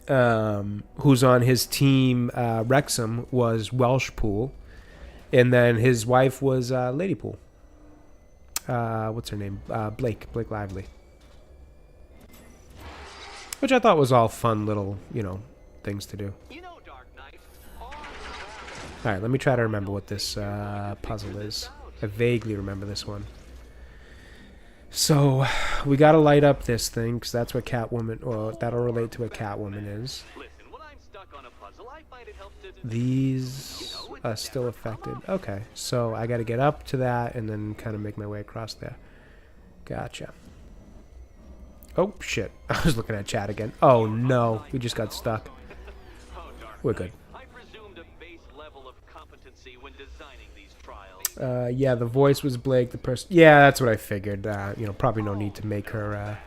who's on his team, Wrexham, was Welsh Pool. And then his wife was Lady Pool. What's her name? Blake Lively. Which I thought was all fun little, things to do. You know, Dark Knight, Alright, let me try to remember what this puzzle is. I vaguely remember this one. So, we gotta light up this thing, because that's what Catwoman, or that'll relate to what Catwoman is. listen, when I'm stuck on a puzzle, I find it helps to These are still affected. Okay, so I gotta get up to that and then kind of make my way across there. Gotcha. Oh, shit. I was looking at chat again. Oh, no. We just got stuck. Oh, Dark We're good. Knight, I presumed a base level of competency when designing these trials. Yeah, the voice was Blake, the person... Yeah, that's what I figured. Probably no need to make her Man,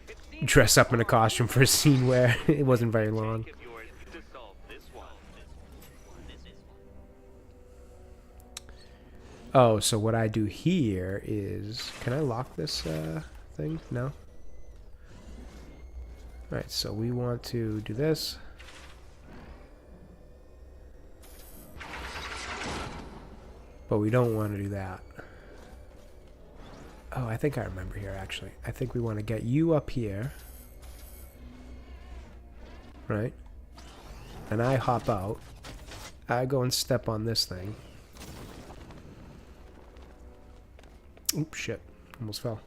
it seems dress up in a costume for a scene where it wasn't very long. of yours to solve this one. Oh, so what I do here is... Can I lock this thing? No? Alright, so we want to do this. But we don't want to do that. Oh, I think I remember here, actually. I think we want to get you up here. Right? And I hop out. I go and step on this thing. Oops, shit. Almost fell.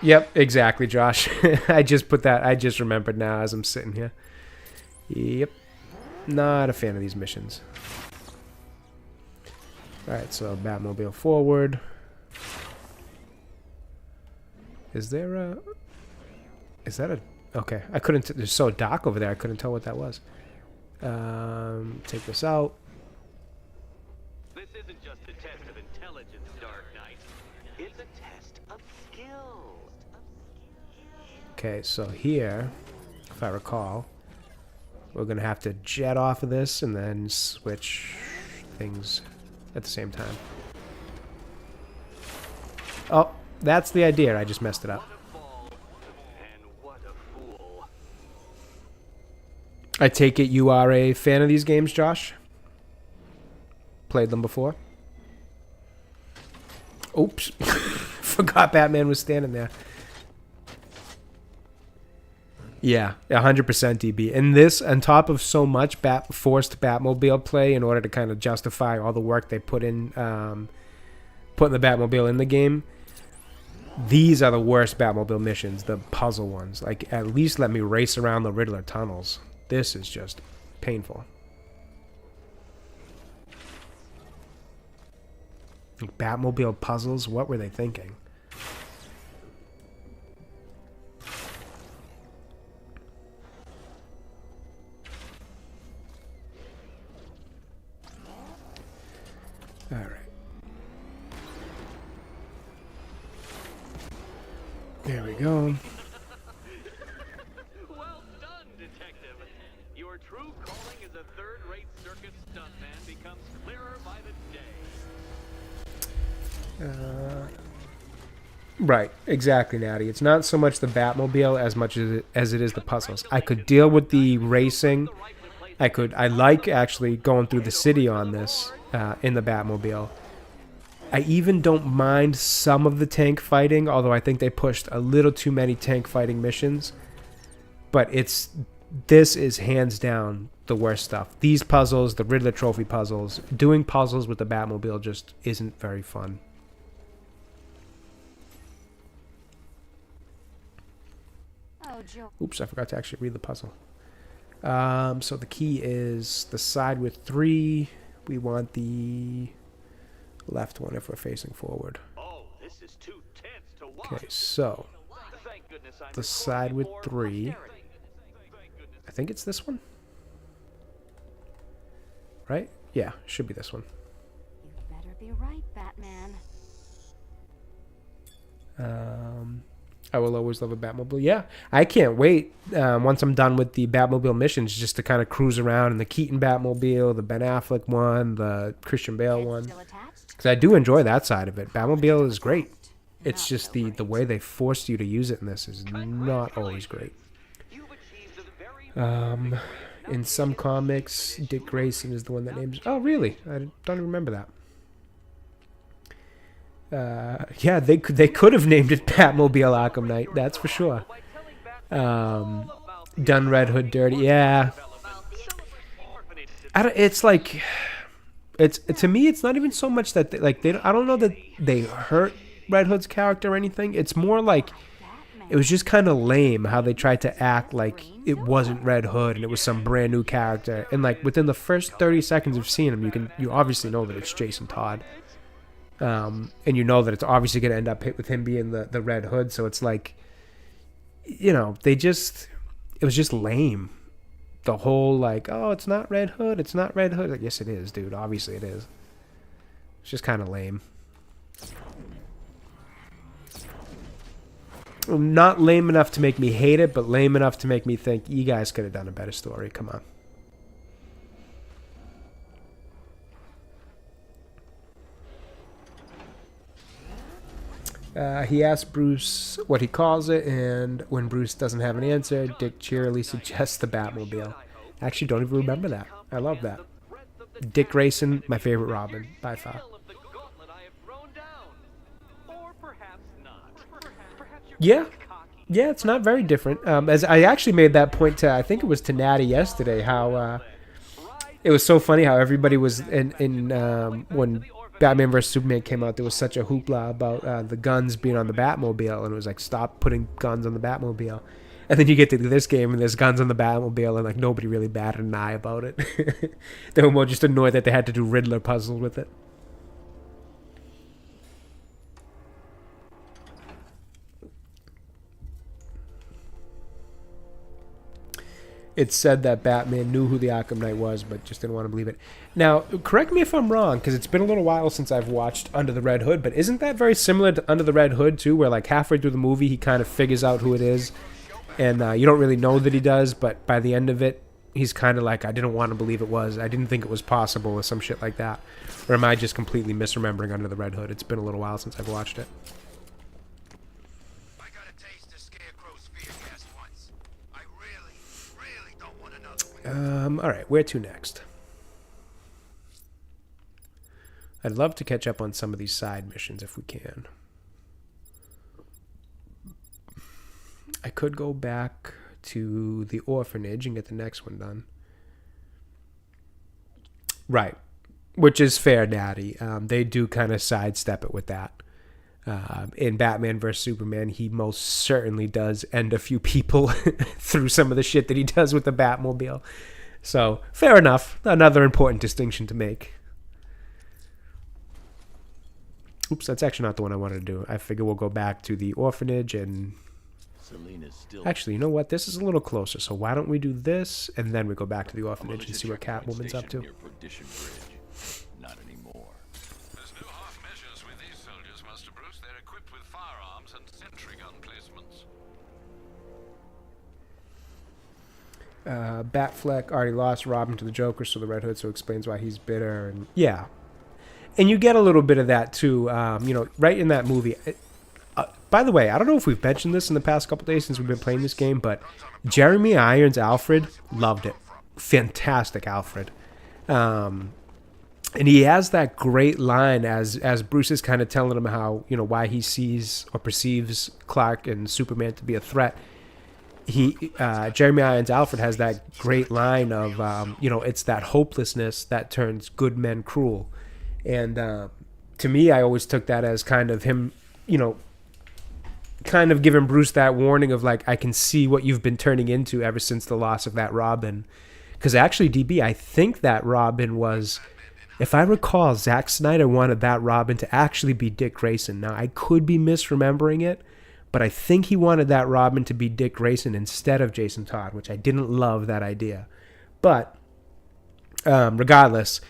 Yep, exactly, Josh. I just put that. I just remembered now as I'm sitting here. Yep. Not a fan of these missions. Alright, so Batmobile forward. Is there a... Is that a... Okay, I couldn't... It's so dark over there, I couldn't tell what that was. Take this out. This isn't just a test of intelligence, Dark Knight. It's a test of skill. Okay, so here, if I recall, we're going to have to jet off of this and then switch things at the same time. Oh, that's the idea. I just messed it up. What a fall, and what a fool. I take it you are a fan of these games, Josh? Played them before? Oops. Forgot Batman was standing there. Yeah, 100% DB. And this, on top of so much forced Batmobile play in order to kind of justify all the work they put in, putting the Batmobile in the game, These are the worst Batmobile missions, the puzzle ones. Like, at least let me race around the Riddler tunnels. This is just painful. Like, Batmobile puzzles? What were they thinking? All right. There we go. Well done, detective. Your true calling as a third-rate circus stuntman becomes clearer by the day. Right, exactly, Natty. It's not so much the Batmobile as much as it is the puzzles. I could deal with the racing. I like actually going through the city on this in the Batmobile. I even don't mind some of the tank fighting, although I think they pushed a little too many tank fighting missions. But this is hands down the worst stuff. These puzzles, the Riddler trophy puzzles, doing puzzles with the Batmobile just isn't very fun. Oops, I forgot to actually read the puzzle. So the key is the side with 3. We want the left one if we're facing forward. Oh, this is too tense to watch. Okay, so Thank goodness I'm the side with recording 3. for posterity. Thank goodness. I think it's this one. Right? Yeah, should be this one. You better be right, Batman. I will always love a Batmobile. Yeah, I can't wait once I'm done with the Batmobile missions just to kind of cruise around in the Keaton Batmobile, the Ben Affleck one, the Christian Bale one. Still attached? Because I do enjoy that side of it. Batmobile is great. It's just the way they forced you to use it in this is not always great. You've achieved the very In some comics, Dick Grayson is the one that names... Oh, really? I don't even remember that. Yeah, they could have named it Batmobile Arkham Knight. That's for sure. Done Red Hood dirty. Yeah. It's like... to me, it's not even so much that I don't know that they hurt Red Hood's character or anything. It's more like it was just kind of lame how they tried to act like it wasn't Red Hood and it was some brand new character. And like within the first 30 seconds of seeing him, you obviously know that it's Jason Todd. And you know that it's obviously going to end up with him being the Red Hood. So it's like, you know, it was just lame. The whole like, oh, it's not Red Hood. It's not Red Hood. Like, yes, it is, dude. Obviously it is. It's just kind of lame. Not lame enough to make me hate it, but lame enough to make me think you guys could have done a better story. Come on. He asks Bruce what he calls it, and when Bruce doesn't have an answer, Dick cheerily suggests the Batmobile. I actually don't even remember that. I love that. Dick Grayson, my favorite Robin, by far. Yeah. Yeah, it's not very different. As I actually made that point to, I think it was to Natty yesterday, how it was so funny how everybody was in when Batman vs. Superman came out, there was such a hoopla about the guns being on the Batmobile, and it was like, stop putting guns on the Batmobile. And then you get to this game, and there's guns on the Batmobile, and like nobody really batted an eye about it. They were more just annoyed that they had to do Riddler puzzles with it. It's said that Batman knew who the Arkham Knight was, but just didn't want to believe it. Now, correct me if I'm wrong, because it's been a little while since I've watched Under the Red Hood, but isn't that very similar to Under the Red Hood, too, where like halfway through the movie he kind of figures out who it is, and you don't really know that he does, but by the end of it, he's kind of like, I didn't want to believe it was, I didn't think it was possible, or some shit like that. Or am I just completely misremembering Under the Red Hood? It's been a little while since I've watched it. I got a taste of Scarecrow's fear gas once. I really don't want another one. Alright, where to next? I'd love to catch up on some of these side missions if we can. I could go back to the orphanage and get the next one done. Right. Which is fair, Daddy. They do kind of sidestep it with that. In Batman vs Superman, he most certainly does end a few people through some of the shit that he does with the Batmobile. So fair enough. Another important distinction to make. Oops, that's actually not the one I wanted to do. I figure we'll go back to the orphanage and... Selena's still... Actually, you know what? This is a little closer. So why don't we do this, and then we go back to the orphanage and see what Catwoman's up to. Near Perdition Bridge. Not anymore. There's no half measures with these soldiers, Master Bruce. They're equipped with firearms and sentry gun placements. Batfleck already lost Robin to the Joker, so the Red Hood, so explains why he's bitter. And yeah. And you get a little bit of that, too, right in that movie. By the way, I don't know if we've mentioned this in the past couple days since we've been playing this game, but Jeremy Irons' Alfred, loved it. Fantastic Alfred. And he has that great line as Bruce is kind of telling him how, why he sees or perceives Clark and Superman to be a threat. Jeremy Irons' Alfred has that great line of, it's that hopelessness that turns good men cruel. And to me, I always took that as kind of him, kind of giving Bruce that warning of like, I can see what you've been turning into ever since the loss of that Robin. Because actually, DB, I think that Robin was, if I recall, Zack Snyder wanted that Robin to actually be Dick Grayson. Now, I could be misremembering it, but I think he wanted that Robin to be Dick Grayson instead of Jason Todd, which I didn't love that idea. But regardless,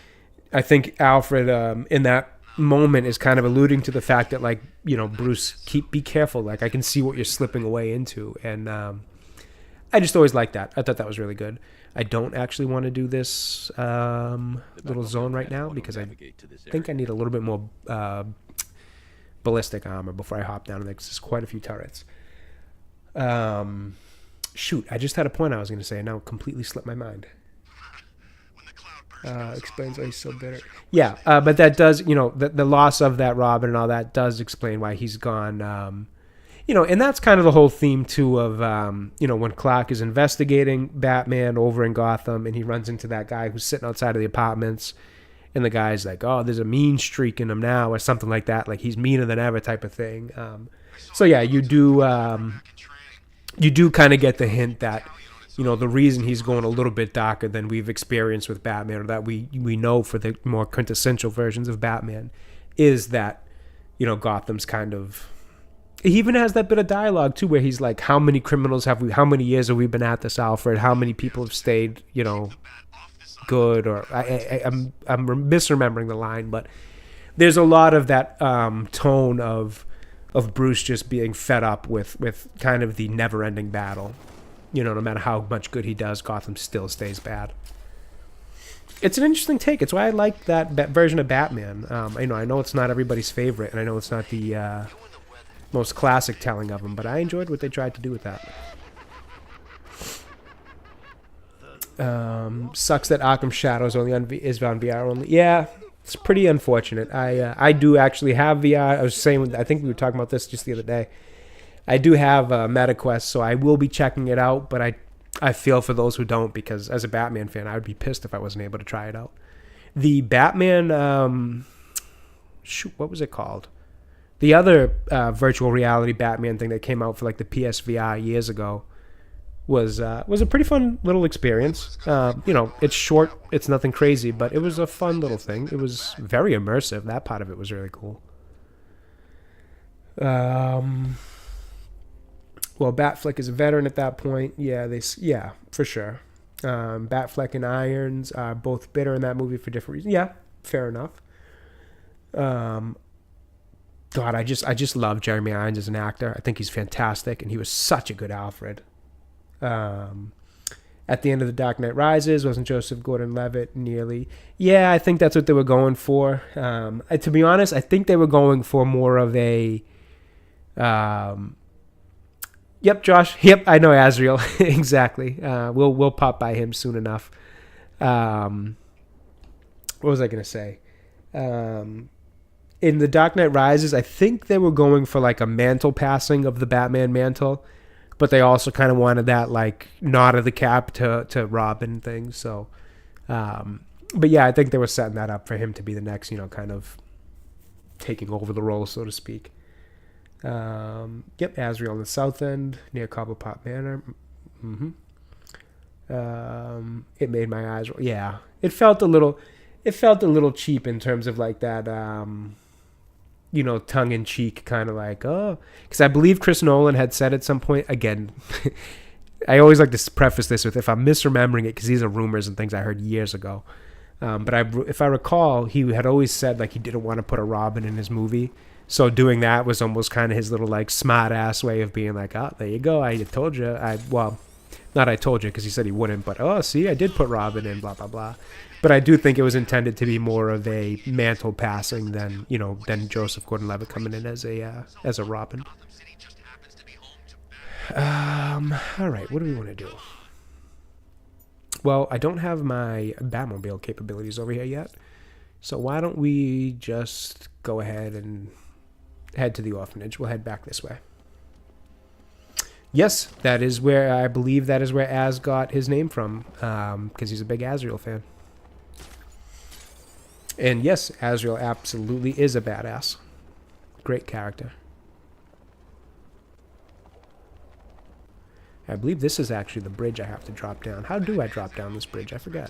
I think Alfred in that moment is kind of alluding to the fact that, like, Bruce, be careful. Like, I can see what you're slipping away into. And I just always liked that. I thought that was really good. I don't actually want to do this little zone right now because I think I need a little bit more ballistic armor before I hop down in there because there's quite a few turrets. Shoot, I just had a point I was going to say and now it completely slipped my mind. Explains why he's so bitter. Yeah, but that does, the loss of that Robin and all that does explain why he's gone. And that's kind of the whole theme, too, of, when Clark is investigating Batman over in Gotham and he runs into that guy who's sitting outside of the apartments and the guy's like, oh, there's a mean streak in him now or something like that. Like he's meaner than ever type of thing. So, yeah, you do kind of get the hint that, the reason he's going a little bit darker than we've experienced with Batman or that we know for the more quintessential versions of Batman is that, Gotham's kind of... He even has that bit of dialogue, too, where he's like, how many criminals how many years have we been at this, Alfred? How many people have stayed, good? Or I'm misremembering the line, but there's a lot of that tone of Bruce just being fed up with kind of the never-ending battle. No matter how much good he does, Gotham still stays bad. It's an interesting take. It's why I like that version of Batman. I know it's not everybody's favorite, and I know it's not the most classic telling of him, but I enjoyed what they tried to do with that. Sucks that Arkham Shadows is on VR only. Yeah, it's pretty unfortunate. I do actually have VR. I was saying, I think we were talking about this just the other day. I do have MetaQuest, so I will be checking it out, but I feel for those who don't, because as a Batman fan, I would be pissed if I wasn't able to try it out. The Batman, what was it called? The other virtual reality Batman thing that came out for like the PSVR years ago was a pretty fun little experience. It's short, it's nothing crazy, but it was a fun little thing. It was very immersive. That part of it was really cool. Well, Batfleck is a veteran at that point. Yeah, for sure. Batfleck and Irons are both bitter in that movie for different reasons. Yeah, fair enough. God, I just love Jeremy Irons as an actor. I think he's fantastic, and he was such a good Alfred. At the end of The Dark Knight Rises, wasn't Joseph Gordon-Levitt nearly? Yeah, I think that's what they were going for. To be honest, I think they were going for more of a... Yep, Josh. Yep, I know Azrael. Exactly. We'll pop by him soon enough. What was I going to say? In The Dark Knight Rises, I think they were going for like a mantle passing of the Batman mantle, but they also kind of wanted that like nod of the cap to Robin thing. So, but yeah, I think they were setting that up for him to be the next, kind of taking over the role, so to speak. Yep, Azrael on the south end near Cobblepot Manor. It made my eyes. Yeah, it felt a little cheap in terms of like that. Tongue in cheek kind of like, oh, because I believe Chris Nolan had said at some point, again, I always like to preface this with if I'm misremembering it because these are rumors and things I heard years ago. But if I recall, he had always said like he didn't want to put a Robin in his movie. So doing that was almost kind of his little like smart ass way of being like, oh, there you go. I told you. Not I told you because he said he wouldn't, but oh, see, I did put Robin in, blah, blah, blah. But I do think it was intended to be more of a mantle passing than Joseph Gordon-Levitt coming in as a Robin. All right, what do we want to do? Well, I don't have my Batmobile capabilities over here yet, so why don't we just go ahead and head to the orphanage? We'll head back this way. Yes, I believe that is where Az got his name from, because he's a big Azrael fan. And yes, Azrael absolutely is a badass. Great character. I believe this is actually the bridge I have to drop down. How do I drop down this bridge? I forgot.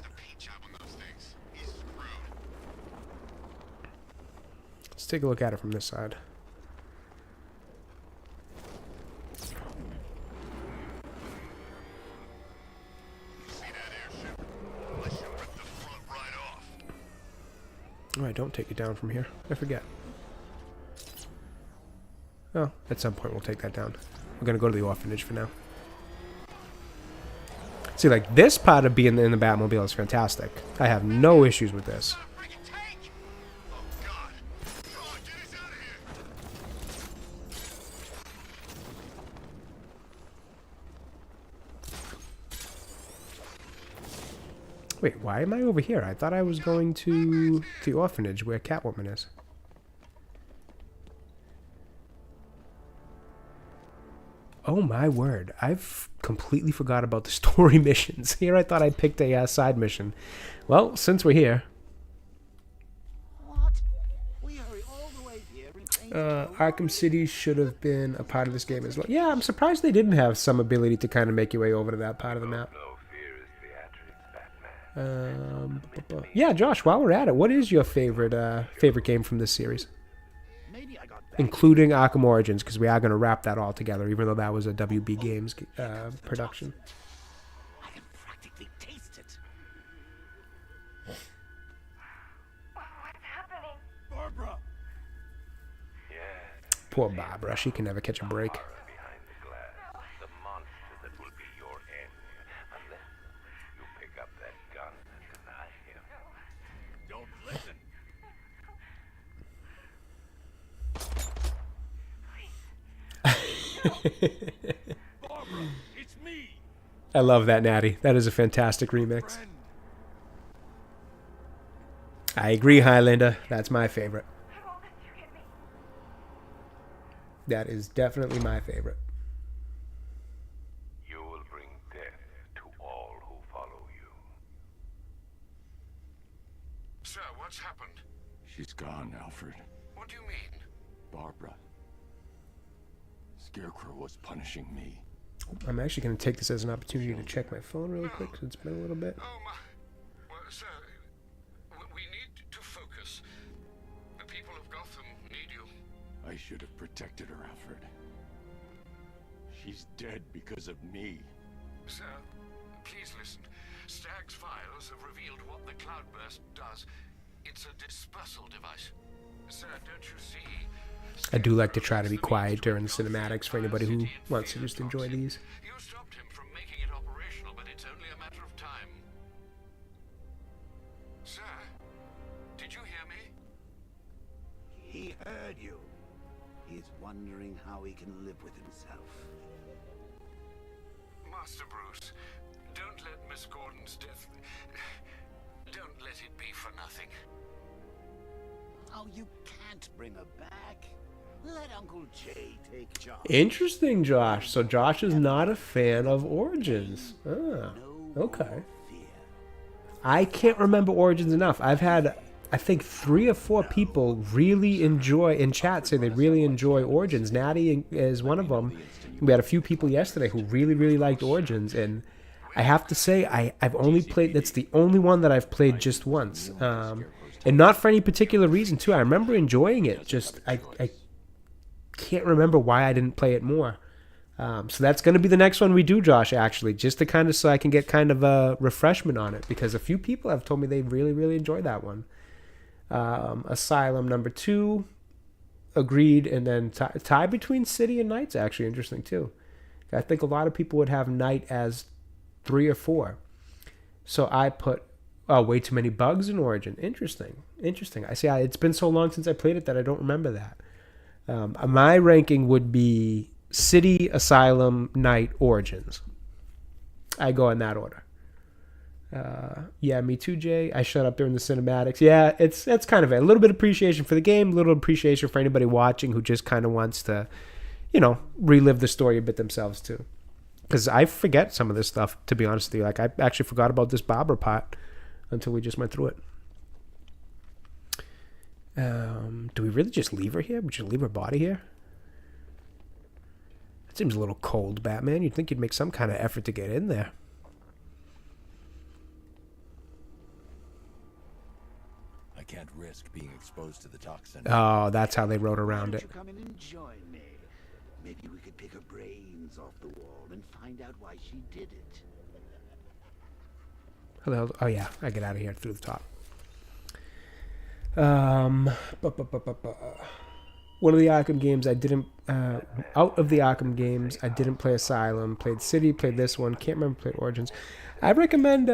Let's take a look at it from this side. Oh, I don't take it down from here. I forget. Oh, at some point we'll take that down. We're going to go to the orphanage for now. See, like, this part of being in the Batmobile is fantastic. I have no issues with this. Wait, why am I over here? I thought I was going to the orphanage where Catwoman is. Oh my word. I've completely forgot about the story missions. Here I thought I picked a side mission. Well, since we're here. What? We hurry all the way here and change Arkham City should have been a part of this game as well. Yeah, I'm surprised they didn't have some ability to kind of make your way over to that part of the map. Yeah, Josh, while we're at it, what is your favorite game from this series? Maybe I got Including Arkham Origins, because we are going to wrap that all together, even though that was a WB Games production. I can practically taste it. What's happening? Barbara! Poor Barbara, she can never catch a break. Behind the glass, the monster that will be your end, unless you pick up that gun and deny him. Don't listen. Barbara, it's me. I love that, Natty. That is a fantastic remix. Friend. I agree, Highlander. That's my favorite. I won't let you get me. That is definitely my favorite. You will bring death to all who follow you. Sir, what's happened? She's gone, Alfred. What do you mean? Barbara. Scarecrow was punishing me. I'm actually going to take this as an opportunity to check my phone really quick, because it's been a little bit. Oh, my. Well, sir, we need to focus. The people of Gotham need you. I should have protected her, Alfred. She's dead because of me. Sir, please listen. Stagg's files have revealed what the Cloudburst does. It's a dispersal device. Sir, don't you see? I do like to try to be quiet during the cinematics for anybody who wants to just enjoy these. You stopped him from making it operational, but it's only a matter of time. Sir, did you hear me? He heard you. He's wondering how he can live with himself. Master Bruce, don't let Miss Gordon's death... Don't let it be for nothing. Oh, you can't bring her back. Let Uncle Jay take charge. Interesting, Josh. So Josh is not a fan of Origins. Ah, No okay. more fear. I can't remember Origins enough. I've had I think 3 or 4 people really enjoy, in chat say they really enjoy Origins. Natty is one of them. We had a few people yesterday who really, really liked Origins, and I have to say I've only played, that's the only one that I've played just once. And not for any particular reason, too. I remember enjoying it, just I can't remember why I didn't play it more. So that's going to be the next one we do, Josh, actually, just to kind of so I can get kind of a refreshment on it, because a few people have told me they really, really enjoyed that one. Asylum number 2, agreed, and then tie between City and Knight's actually interesting too. I think a lot of people would have Knight as 3 or 4. So I put way too many bugs in Origin. Interesting. I see. It's been so long since I played it that I don't remember that. My ranking would be City, Asylum, Knight, Origins. I go in that order. Yeah, me too, Jay. I shut up during the cinematics. Yeah, it's kind of a little bit of appreciation for the game, a little appreciation for anybody watching who just kind of wants to, relive the story a bit themselves too. Because I forget some of this stuff, to be honest with you. Like, I actually forgot about this Barbara part until we just went through it. Do we really just leave her here? Would you leave her body here? That seems a little cold, Batman. You'd think you'd make some kind of effort to get in there. I can't risk being exposed to the toxin. Oh, that's how they wrote around it. Come in and join me. Maybe we could pick her brains off the wall and find out why she did it. Hello. Oh yeah, I get out of here through the top. One of the Arkham games I didn't. Out of the Arkham games, I didn't play Asylum. Played City. Played this one. Can't remember. Played Origins. I recommend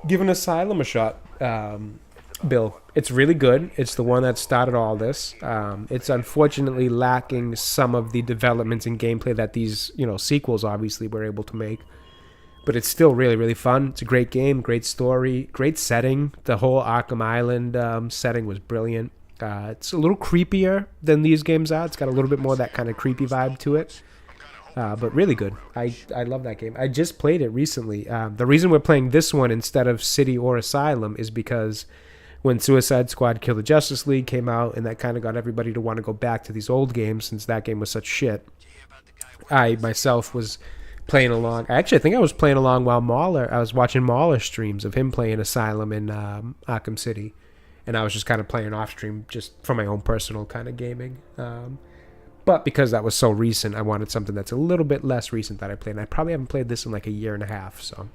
giving Asylum a shot. Bill, it's really good. It's the one that started all this. It's unfortunately lacking some of the developments in gameplay that these, sequels obviously were able to make. But it's still really, really fun. It's a great game, great story, great setting. The whole Arkham Island setting was brilliant. It's a little creepier than these games are. It's got a little bit more of that kind of creepy vibe to it. But really good. I love that game. I just played it recently. The reason we're playing this one instead of City or Asylum is because when Suicide Squad Kill the Justice League came out, and that kind of got everybody to want to go back to these old games since that game was such shit, I myself was playing along. Actually, I think I was playing along while I was watching Mauler streams of him playing Asylum in Arkham City, and I was just kind of playing off stream just for my own personal kind of gaming. But because that was so recent, I wanted something that's a little bit less recent that I played, and I probably haven't played this in like a year and a half, so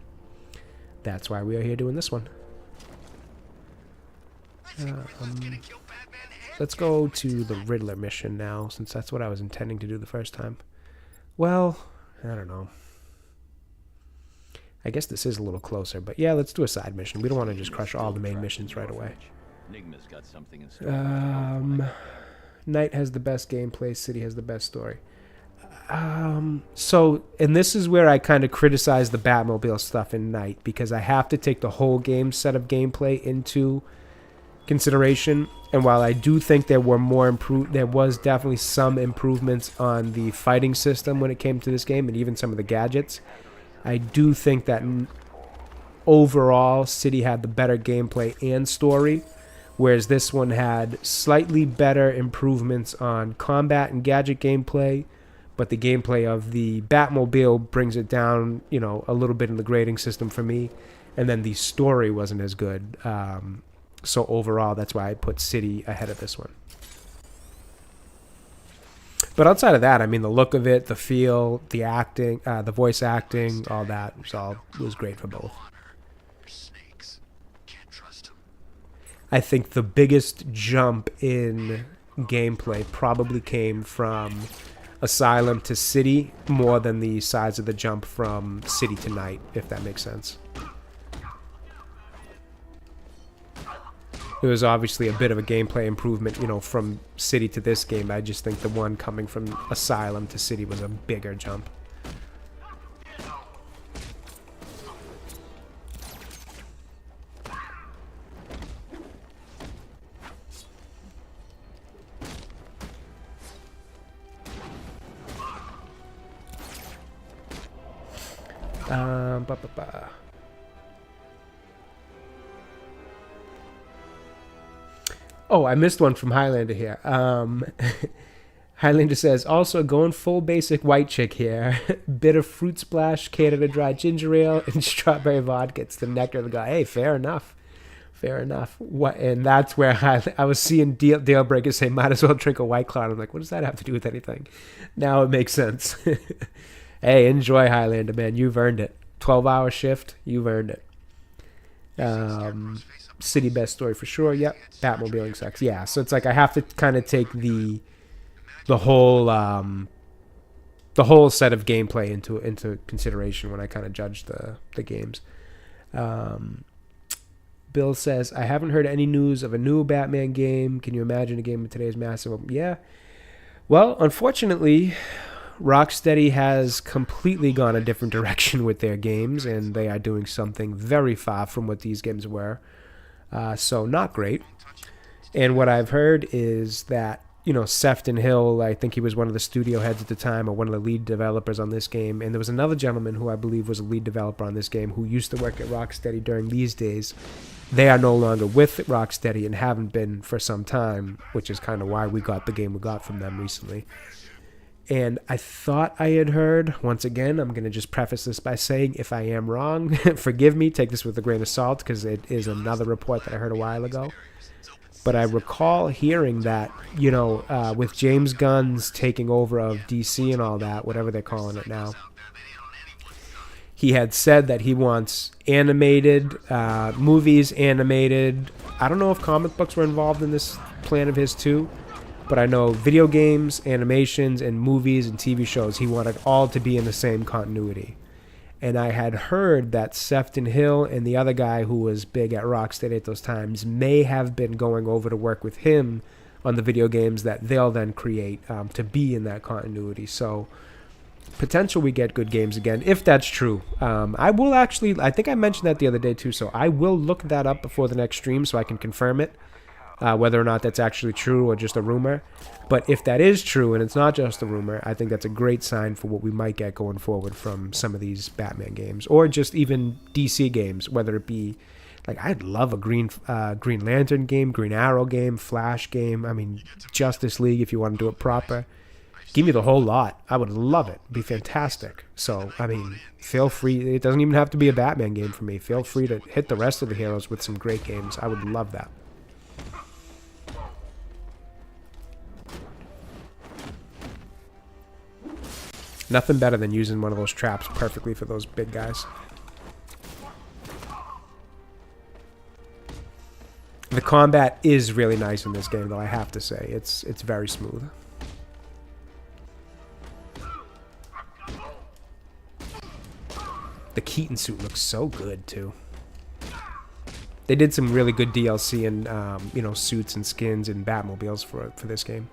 that's why we are here doing this one. Let's go to the Riddler mission now, since that's what I was intending to do the first time. Well, I don't know. I guess this is a little closer, but yeah, let's do a side mission. We don't want to just crush all the main missions right away. Enigma's got something in store. Knight has the best gameplay, City has the best story. So, and this is where I kind of criticize the Batmobile stuff in Knight, because I have to take the whole game set of gameplay into consideration. And while I do think there was definitely some improvements on the fighting system when it came to this game, and even some of the gadgets, I do think that overall City had the better gameplay and story, whereas this one had slightly better improvements on combat and gadget gameplay, but the gameplay of the Batmobile brings it down, a little bit in the grading system for me, and then the story wasn't as good. So overall, that's why I put City ahead of this one. But outside of that, I mean, the look of it, the feel, the acting, the voice acting, all that was great for both. Snakes. Can't trust them. I think the biggest jump in gameplay probably came from Asylum to City more than the size of the jump from City to Knight, if that makes sense. It was obviously a bit of a gameplay improvement, from City to this game. I just think the one coming from Asylum to City was a bigger jump. Oh, I missed one from Highlander here. Highlander says, also going full basic white chick here. Bit of fruit splash, Canada dry ginger ale, and strawberry vodka. It's the nectar of the guy. Hey, fair enough. Fair enough. What? And that's where I was seeing Dale Breaker say, might as well drink a White Claw. And I'm like, what does that have to do with anything? Now it makes sense. Hey, enjoy Highlander, man. You've earned it. 12-hour shift. You've earned it. City best story for sure. Yep. Batmobiling sucks. Yeah. So it's like I have to kind of take the whole set of gameplay into consideration when I kind of judge the games. Bill says, I haven't heard any news of a new Batman game. Can you imagine a game with today's massive? Yeah. Well, unfortunately, Rocksteady has completely gone a different direction with their games, and they are doing something very far from what these games were. So not great. And what I've heard is that, Sefton Hill, I think he was one of the studio heads at the time, or one of the lead developers on this game. And there was another gentleman who I believe was a lead developer on this game who used to work at Rocksteady during these days. They are no longer with Rocksteady and haven't been for some time, which is kind of why we got the game we got from them recently. And I thought I had heard, once again, I'm going to just preface this by saying, if I am wrong, forgive me, take this with a grain of salt, because it is another report that I heard a while ago. But I recall hearing that, with James Gunn's taking over of DC and all that, whatever they're calling it now, he had said that he wants animated, movies animated. I don't know if comic books were involved in this plan of his too, but I know video games, animations, and movies and TV shows, he wanted all to be in the same continuity. And I had heard that Sefton Hill and the other guy who was big at Rocksteady at those times may have been going over to work with him on the video games that they'll then create to be in that continuity. So potential we get good games again, if that's true. I will actually, I think I mentioned that the other day too, so I will look that up before the next stream so I can confirm it, whether or not that's actually true or just a rumor. But if that is true and it's not just a rumor, I think that's a great sign for what we might get going forward from some of these Batman games, or just even DC games, whether it be, like, I'd love a Green Lantern game, Green Arrow game, Flash game, I mean, Justice League if you want to do it proper. Give me the whole lot. I would love it. It'd be fantastic. So, I mean, feel free. It doesn't even have to be a Batman game for me. Feel free to hit the rest of the heroes with some great games. I would love that. Nothing better than using one of those traps perfectly for those big guys. The combat is really nice in this game, though, I have to say. It's very smooth. The Keaton suit looks so good, too. They did some really good DLC and, suits and skins and Batmobiles for this game.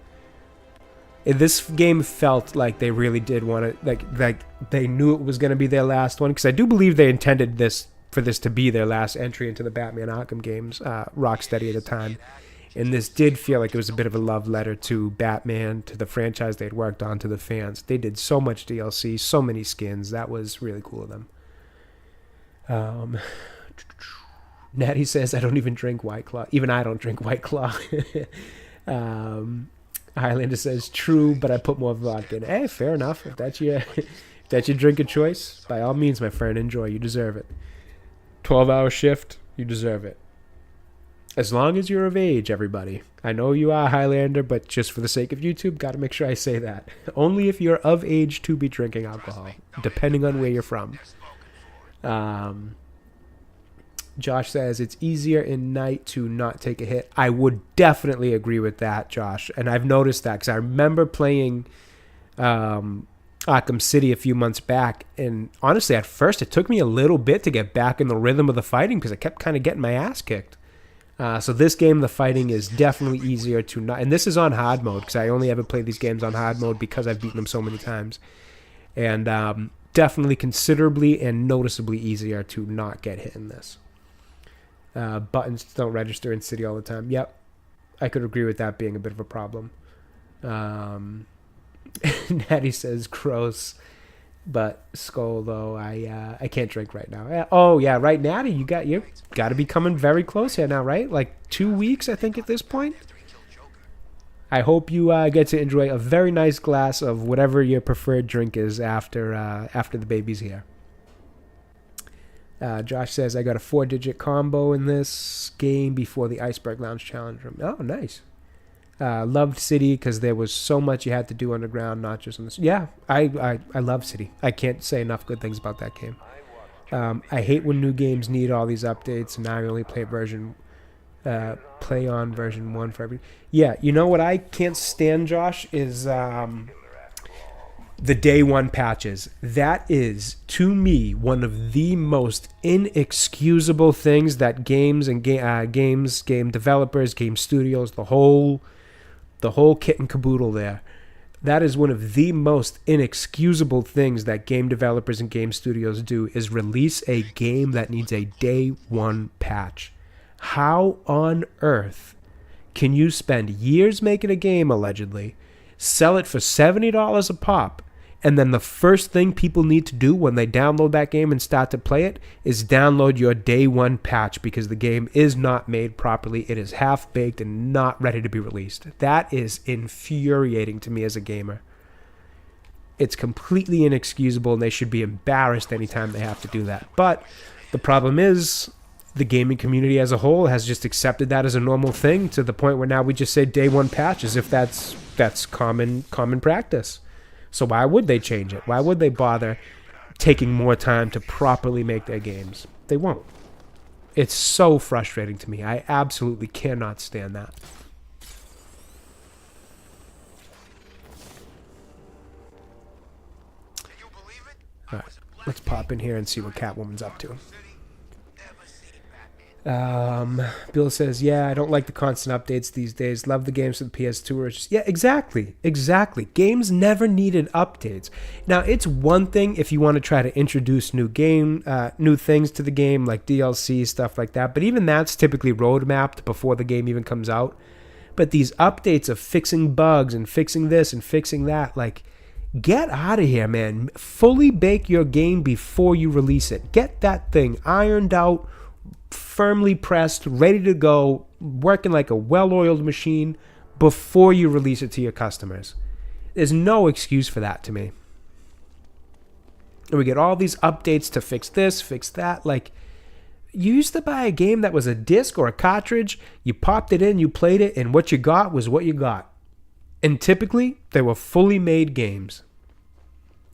This game felt like they really did want to, like they knew it was going to be their last one, because I do believe they intended for this to be their last entry into the Batman Arkham games, Rocksteady at the time. And this did feel like it was a bit of a love letter to Batman, to the franchise they'd worked on, to the fans. They did so much DLC, so many skins. That was really cool of them. Natty says, I don't even drink White Claw. Even I don't drink White Claw. Highlander says, true, but I put more vodka in. Hey, fair enough. If that's your drink of choice, by all means, my friend, enjoy. You deserve it. 12-hour shift, you deserve it. As long as you're of age, everybody. I know you are, Highlander, but just for the sake of YouTube, got to make sure I say that. Only if you're of age to be drinking alcohol, depending on where you're from. Josh says it's easier in night to not take a hit. I would definitely agree with that, Josh. And I've noticed that because I remember playing Arkham City a few months back. And honestly, at first, it took me a little bit to get back in the rhythm of the fighting because I kept kind of getting my ass kicked. So this game, the fighting is definitely easier to not. And this is on hard mode because I only ever play these games on hard mode because I've beaten them so many times. And definitely considerably and noticeably easier to not get hit in this. Buttons don't register in City all the time. Yep, I could agree with that being a bit of a problem. Natty says gross, but Skull though I can't drink right now. Oh yeah, right, Natty, you got to be coming very close here now, right? Like 2 weeks, I think, at this point. I hope you get to enjoy a very nice glass of whatever your preferred drink is after the baby's here. Josh says, I got a 4-digit combo in this game before the Iceberg Lounge Challenge room. Oh, nice. Loved City because there was so much you had to do underground, not just on this. Yeah, I love City. I can't say enough good things about that game. I hate when new games need all these updates, and now I only play on version 1 for every. Yeah, you know what I can't stand, Josh, is the day one patches. That is, to me, one of the most inexcusable things that games and game developers, game studios, the whole kit and caboodle there. That is one of the most inexcusable things that game developers and game studios do, is release a game that needs a day one patch. How on earth can you spend years making a game, allegedly, sell it for $70 a pop, and then the first thing people need to do when they download that game and start to play it is download your day one patch because the game is not made properly. It is half-baked and not ready to be released. That is infuriating to me as a gamer. It's completely inexcusable, and they should be embarrassed anytime they have to do that. But the problem is the gaming community as a whole has just accepted that as a normal thing, to the point where now we just say day one patch as if that's common practice. So why would they change it? Why would they bother taking more time to properly make their games? They won't. It's so frustrating to me. I absolutely cannot stand that. Can you believe it? All right, let's pop in here and see what Catwoman's up to. Bill says, yeah, I don't like the constant updates these days. Love the games for the PS2. Or just, yeah, exactly. Games never needed updates. Now, it's one thing if you want to try to introduce new things to the game, like DLC, stuff like that. But even that's typically roadmapped before the game even comes out. But these updates of fixing bugs and fixing this and fixing that, like, get out of here, man. Fully bake your game before you release it. Get that thing ironed out, firmly pressed, ready to go, working like a well-oiled machine before you release it to your customers. There's no excuse for that to me. And we get all these updates to fix this, fix that. Like, you used to buy a game that was a disc or a cartridge, you popped it in, you played it, and what you got was what you got. And typically, they were fully made games.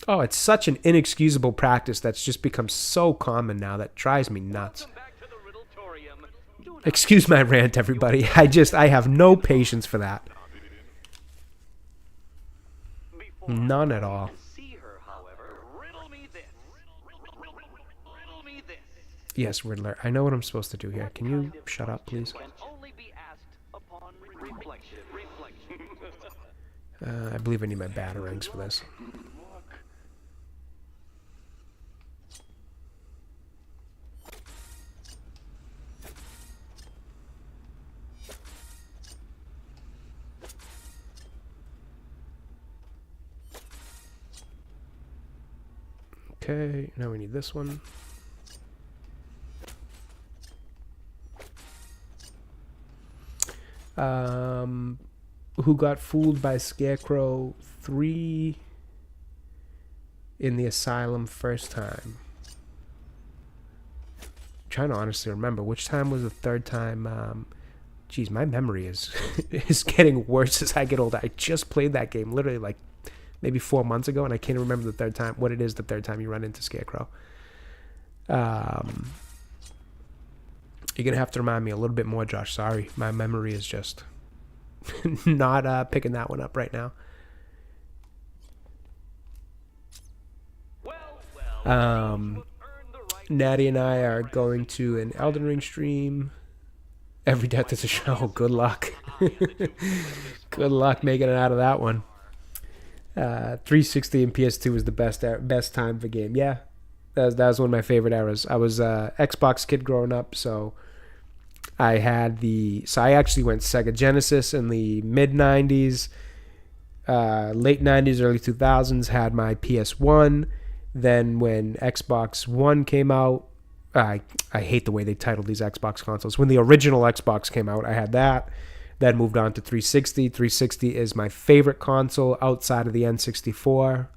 Oh, it's such an inexcusable practice that's just become so common now that drives me nuts. Excuse my rant, everybody. I have no patience for that. None at all. Yes, Riddler. I know what I'm supposed to do here. Can you shut up, please? I believe I need my batarangs for this. Okay, now we need this one. Who got fooled by Scarecrow 3 in the asylum first time? I'm trying to honestly remember which time was the third time. Geez, my memory is is getting worse as I get older. I just played that game literally like maybe 4 months ago, and I can't remember the third time, what it is the third time you run into Scarecrow. You're going to have to remind me a little bit more, Josh. Sorry, my memory is just not picking that one up right now. Natty and I are going to an Elden Ring stream. Every death is a show. Good luck. Good luck making it out of that one. 360 and PS2 was the best time for game. Yeah, that was one of my favorite eras. I was a Xbox kid growing up, so I actually went Sega Genesis in the mid 90s, late 90s, early 2000s. Had my PS1. Then when Xbox One came out, I hate the way they titled these Xbox consoles. When the original Xbox came out, I had that. Then moved on to 360. 360 is my favorite console outside of the N64.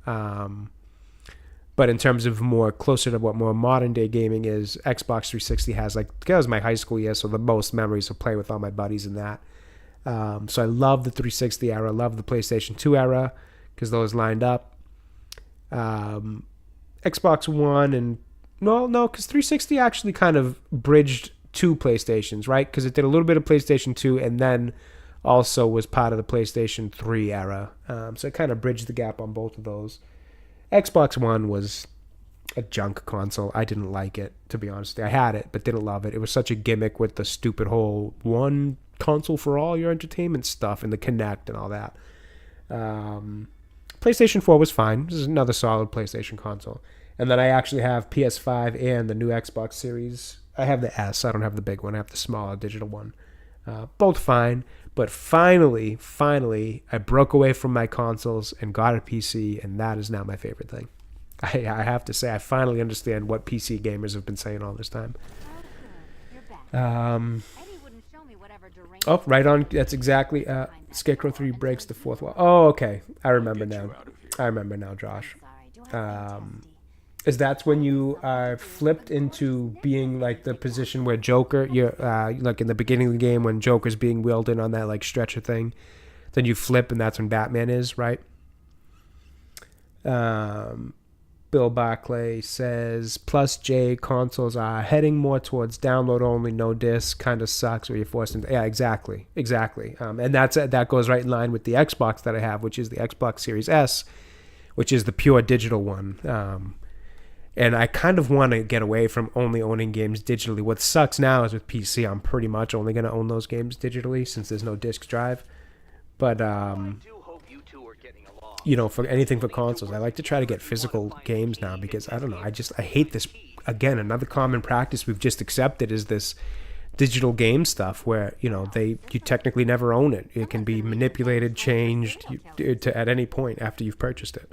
But in terms of more closer to what more modern day gaming is, Xbox 360 has, like, that was my high school year, so the most memories of playing with all my buddies in that. So I love the 360 era, love the PlayStation 2 era, because those lined up. Xbox One and no, because 360 actually kind of bridged two PlayStations, right? Because it did a little bit of PlayStation 2 and then also was part of the PlayStation 3 era. So it kind of bridged the gap on both of those. Xbox One was a junk console. I didn't like it, to be honest. I had it, but didn't love it. It was such a gimmick with the stupid whole one console for all your entertainment stuff and the Kinect and all that. PlayStation 4 was fine. This is another solid PlayStation console. And then I actually have PS5 and the new Xbox Series. I have the S. I don't have the big one. I have the smaller digital one. Both fine. But finally, I broke away from my consoles and got a PC, and that is now my favorite thing. I have to say, I finally understand what PC gamers have been saying all this time. Oh, right on. That's exactly. Scarecrow 3 breaks the fourth wall. Oh, okay. I remember now. Josh. Is that's when you are flipped into being like the position where Joker, you're like in the beginning of the game when Joker's being wheeled in on that like stretcher thing, then you flip and that's when Batman is, right? Bill Barclay says, plus J, consoles are heading more towards download only, no disc, kind of sucks where you're forced into, yeah, exactly. And that goes right in line with the Xbox that I have, which is the Xbox Series S, which is the pure digital one. And I kind of want to get away from only owning games digitally. What sucks now is with PC, I'm pretty much only going to own those games digitally since there's no disc drive. But, you know, for anything for consoles, I like to try to get physical games now because, I don't know, I hate this. Again, another common practice we've just accepted is this digital game stuff where, you know, you technically never own it. It can be manipulated, changed at any point after you've purchased it.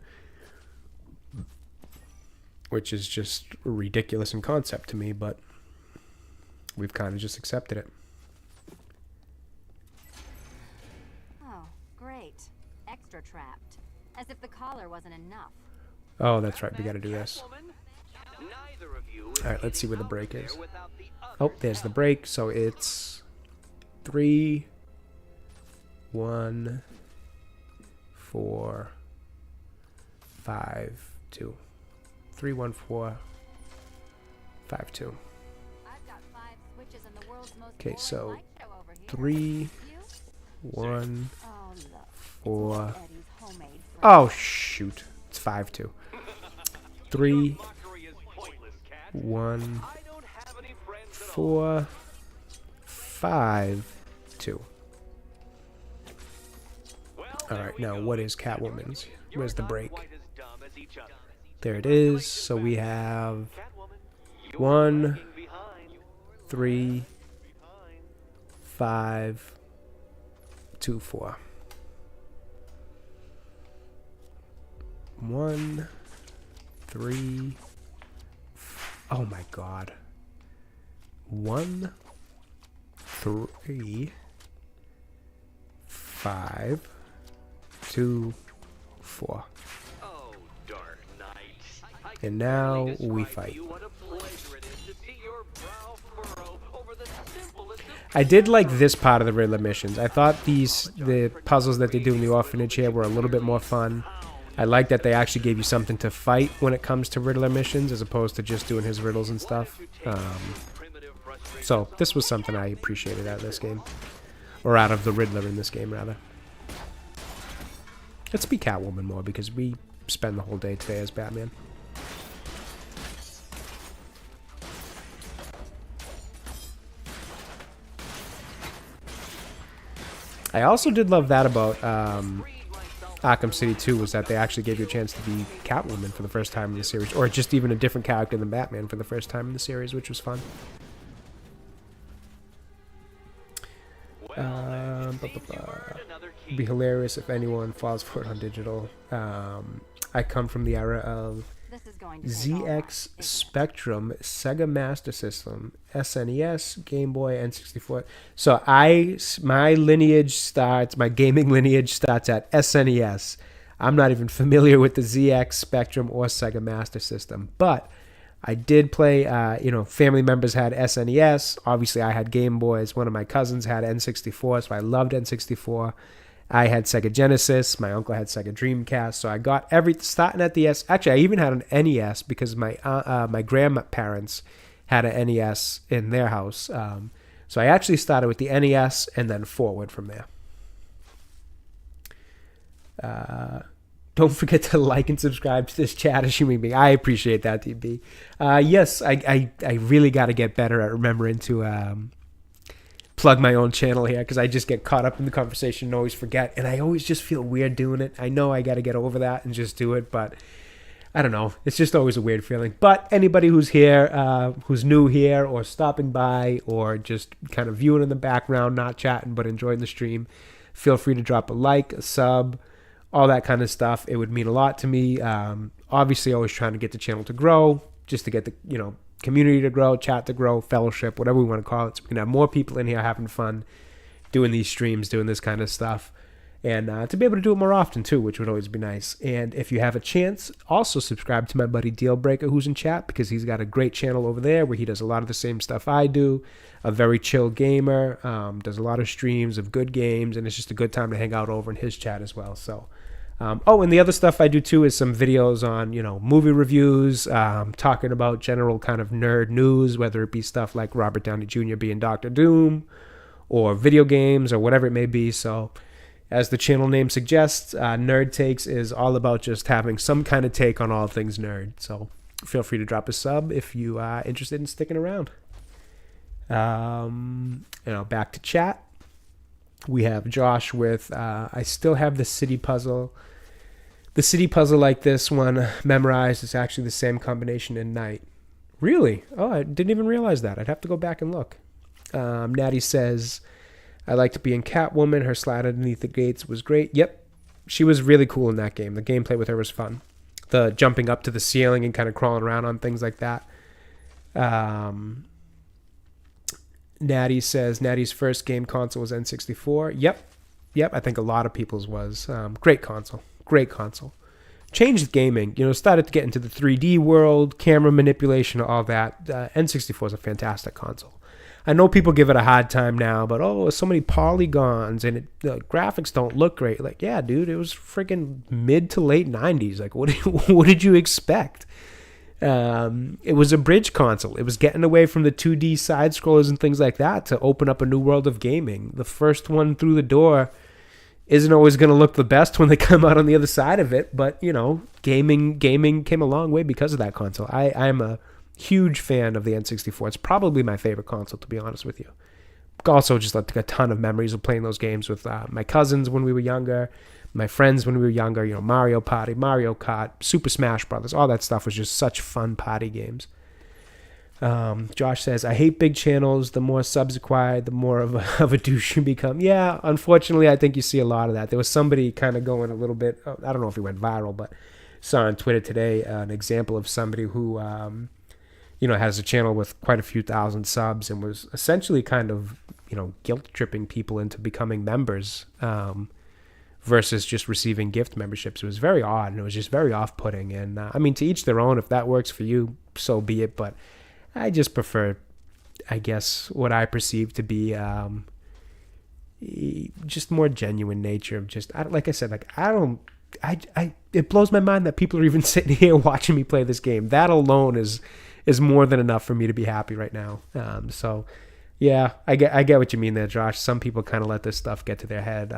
Which is just ridiculous in concept to me, but we've kind of just accepted it. Oh, great. Extra trapped. As if the collar wasn't enough. Oh, that's right. We got to do this. All right, let's see where the break is. Oh, there's the break. So it's 3, 1, 4, 5, 2. 3, 1, 4, 5, 2. Okay, so 3, 1, 4. Oh shoot! It's 5, 2. 3, 1, 4, 5, 2. All right, now what is Catwoman's? Where's the break? There it is. So we have 1, 3, 5, 2, 4. 1, 3. Oh my God. 1, 3, 5, 2, 4. And now we fight. I did like this part of the Riddler missions. I thought the puzzles that they do in the orphanage here were a little bit more fun. I like that they actually gave you something to fight when it comes to Riddler missions as opposed to just doing his riddles and stuff. So this was something I appreciated out of this game. Or out of the Riddler in this game, rather. Let's be Catwoman more because we spend the whole day today as Batman. I also did love that about Arkham City 2 was that they actually gave you a chance to be Catwoman for the first time in the series, or just even a different character than Batman for the first time in the series, which was fun. It'd be hilarious if anyone falls for it on digital. I come from the era of This is going to take all night, ZX isn't it? Spectrum, Sega Master System, SNES, Game Boy, N64. So my lineage starts, my gaming lineage starts at SNES. I'm not even familiar with the ZX Spectrum or Sega Master System, but I did play, family members had SNES. Obviously, I had Game Boys. One of my cousins had N64, so I loved N64. I had Sega Genesis. My uncle had Sega Dreamcast. So I got starting at the S. Actually, I even had an NES because my grandparents had an NES in their house. So I actually started with the NES and then forward from there. Don't forget to like and subscribe to this chat, assuming me. I appreciate that, TB. Yes, I really got to get better at remembering to plug my own channel here because I just get caught up in the conversation and always forget. And I always just feel weird doing it. I know I got to get over that and just do it, but I don't know. It's just always a weird feeling. But anybody who's here, who's new here or stopping by or just kind of viewing in the background, not chatting, but enjoying the stream, feel free to drop a like, a sub, all that kind of stuff. It would mean a lot to me. Obviously, always trying to get the channel to grow, just to get the community to grow, chat to grow, fellowship, whatever we want to call it. So we can have more people in here having fun, doing these streams, doing this kind of stuff, and to be able to do it more often too, which would always be nice. And if you have a chance, also subscribe to my buddy Dealbreaker, who's in chat, because he's got a great channel over there where he does a lot of the same stuff I do. A very chill gamer, does a lot of streams of good games, and it's just a good time to hang out over in his chat as well. So. And the other stuff I do too is some videos on, movie reviews, talking about general kind of nerd news, whether it be stuff like Robert Downey Jr. being Doctor Doom or video games or whatever it may be. So as the channel name suggests, Nerd Takes is all about just having some kind of take on all things nerd. So feel free to drop a sub if you are interested in sticking around. Back to chat. We have Josh with, I still have the city puzzle. The city puzzle like this one memorized is actually the same combination in Night. Really? Oh, I didn't even realize that. I'd have to go back and look. Natty says, I like to be in Catwoman. Her slide underneath the gates was great. Yep. She was really cool in that game. The gameplay with her was fun. The jumping up to the ceiling and kind of crawling around on things like that. Natty says Natty's first game console was N64. Yep. I think a lot of people's was. Great console. Changed gaming. Started to get into the 3D world, camera manipulation, all that. N64 is a fantastic console. I know people give it a hard time now, but so many polygons and the graphics don't look great. Like, yeah, dude, it was freaking mid to late 90s. Like, what did you expect? It was a bridge console. It was getting away from the 2D side scrollers and things like that to open up a new world of gaming. The first one through the door isn't always going to look the best when they come out on the other side of it, but gaming came a long way because of that console. I'm a huge fan of the N64. It's probably my favorite console, to be honest with you. Also, just like a ton of memories of playing those games with my cousins when we were younger, my friends when we were younger. Mario Party, Mario Kart, Super Smash Brothers, all that stuff was just such fun party games. Josh says, I hate big channels. The more subs acquired, the more of a douche you become. Yeah, unfortunately, I think you see a lot of that. There was somebody kind of going a little bit, I don't know if he went viral, but saw on Twitter today an example of somebody who, has a channel with quite a few thousand subs and was essentially kind of, guilt tripping people into becoming members versus just receiving gift memberships. It was very odd and it was just very off-putting. And to each their own. If that works for you, so be it. But I just prefer, I guess, what I perceive to be just more genuine nature of just, like I said, it blows my mind that people are even sitting here watching me play this game. That alone is more than enough for me to be happy right now. So yeah, I get what you mean there, Josh. Some people kind of let this stuff get to their head.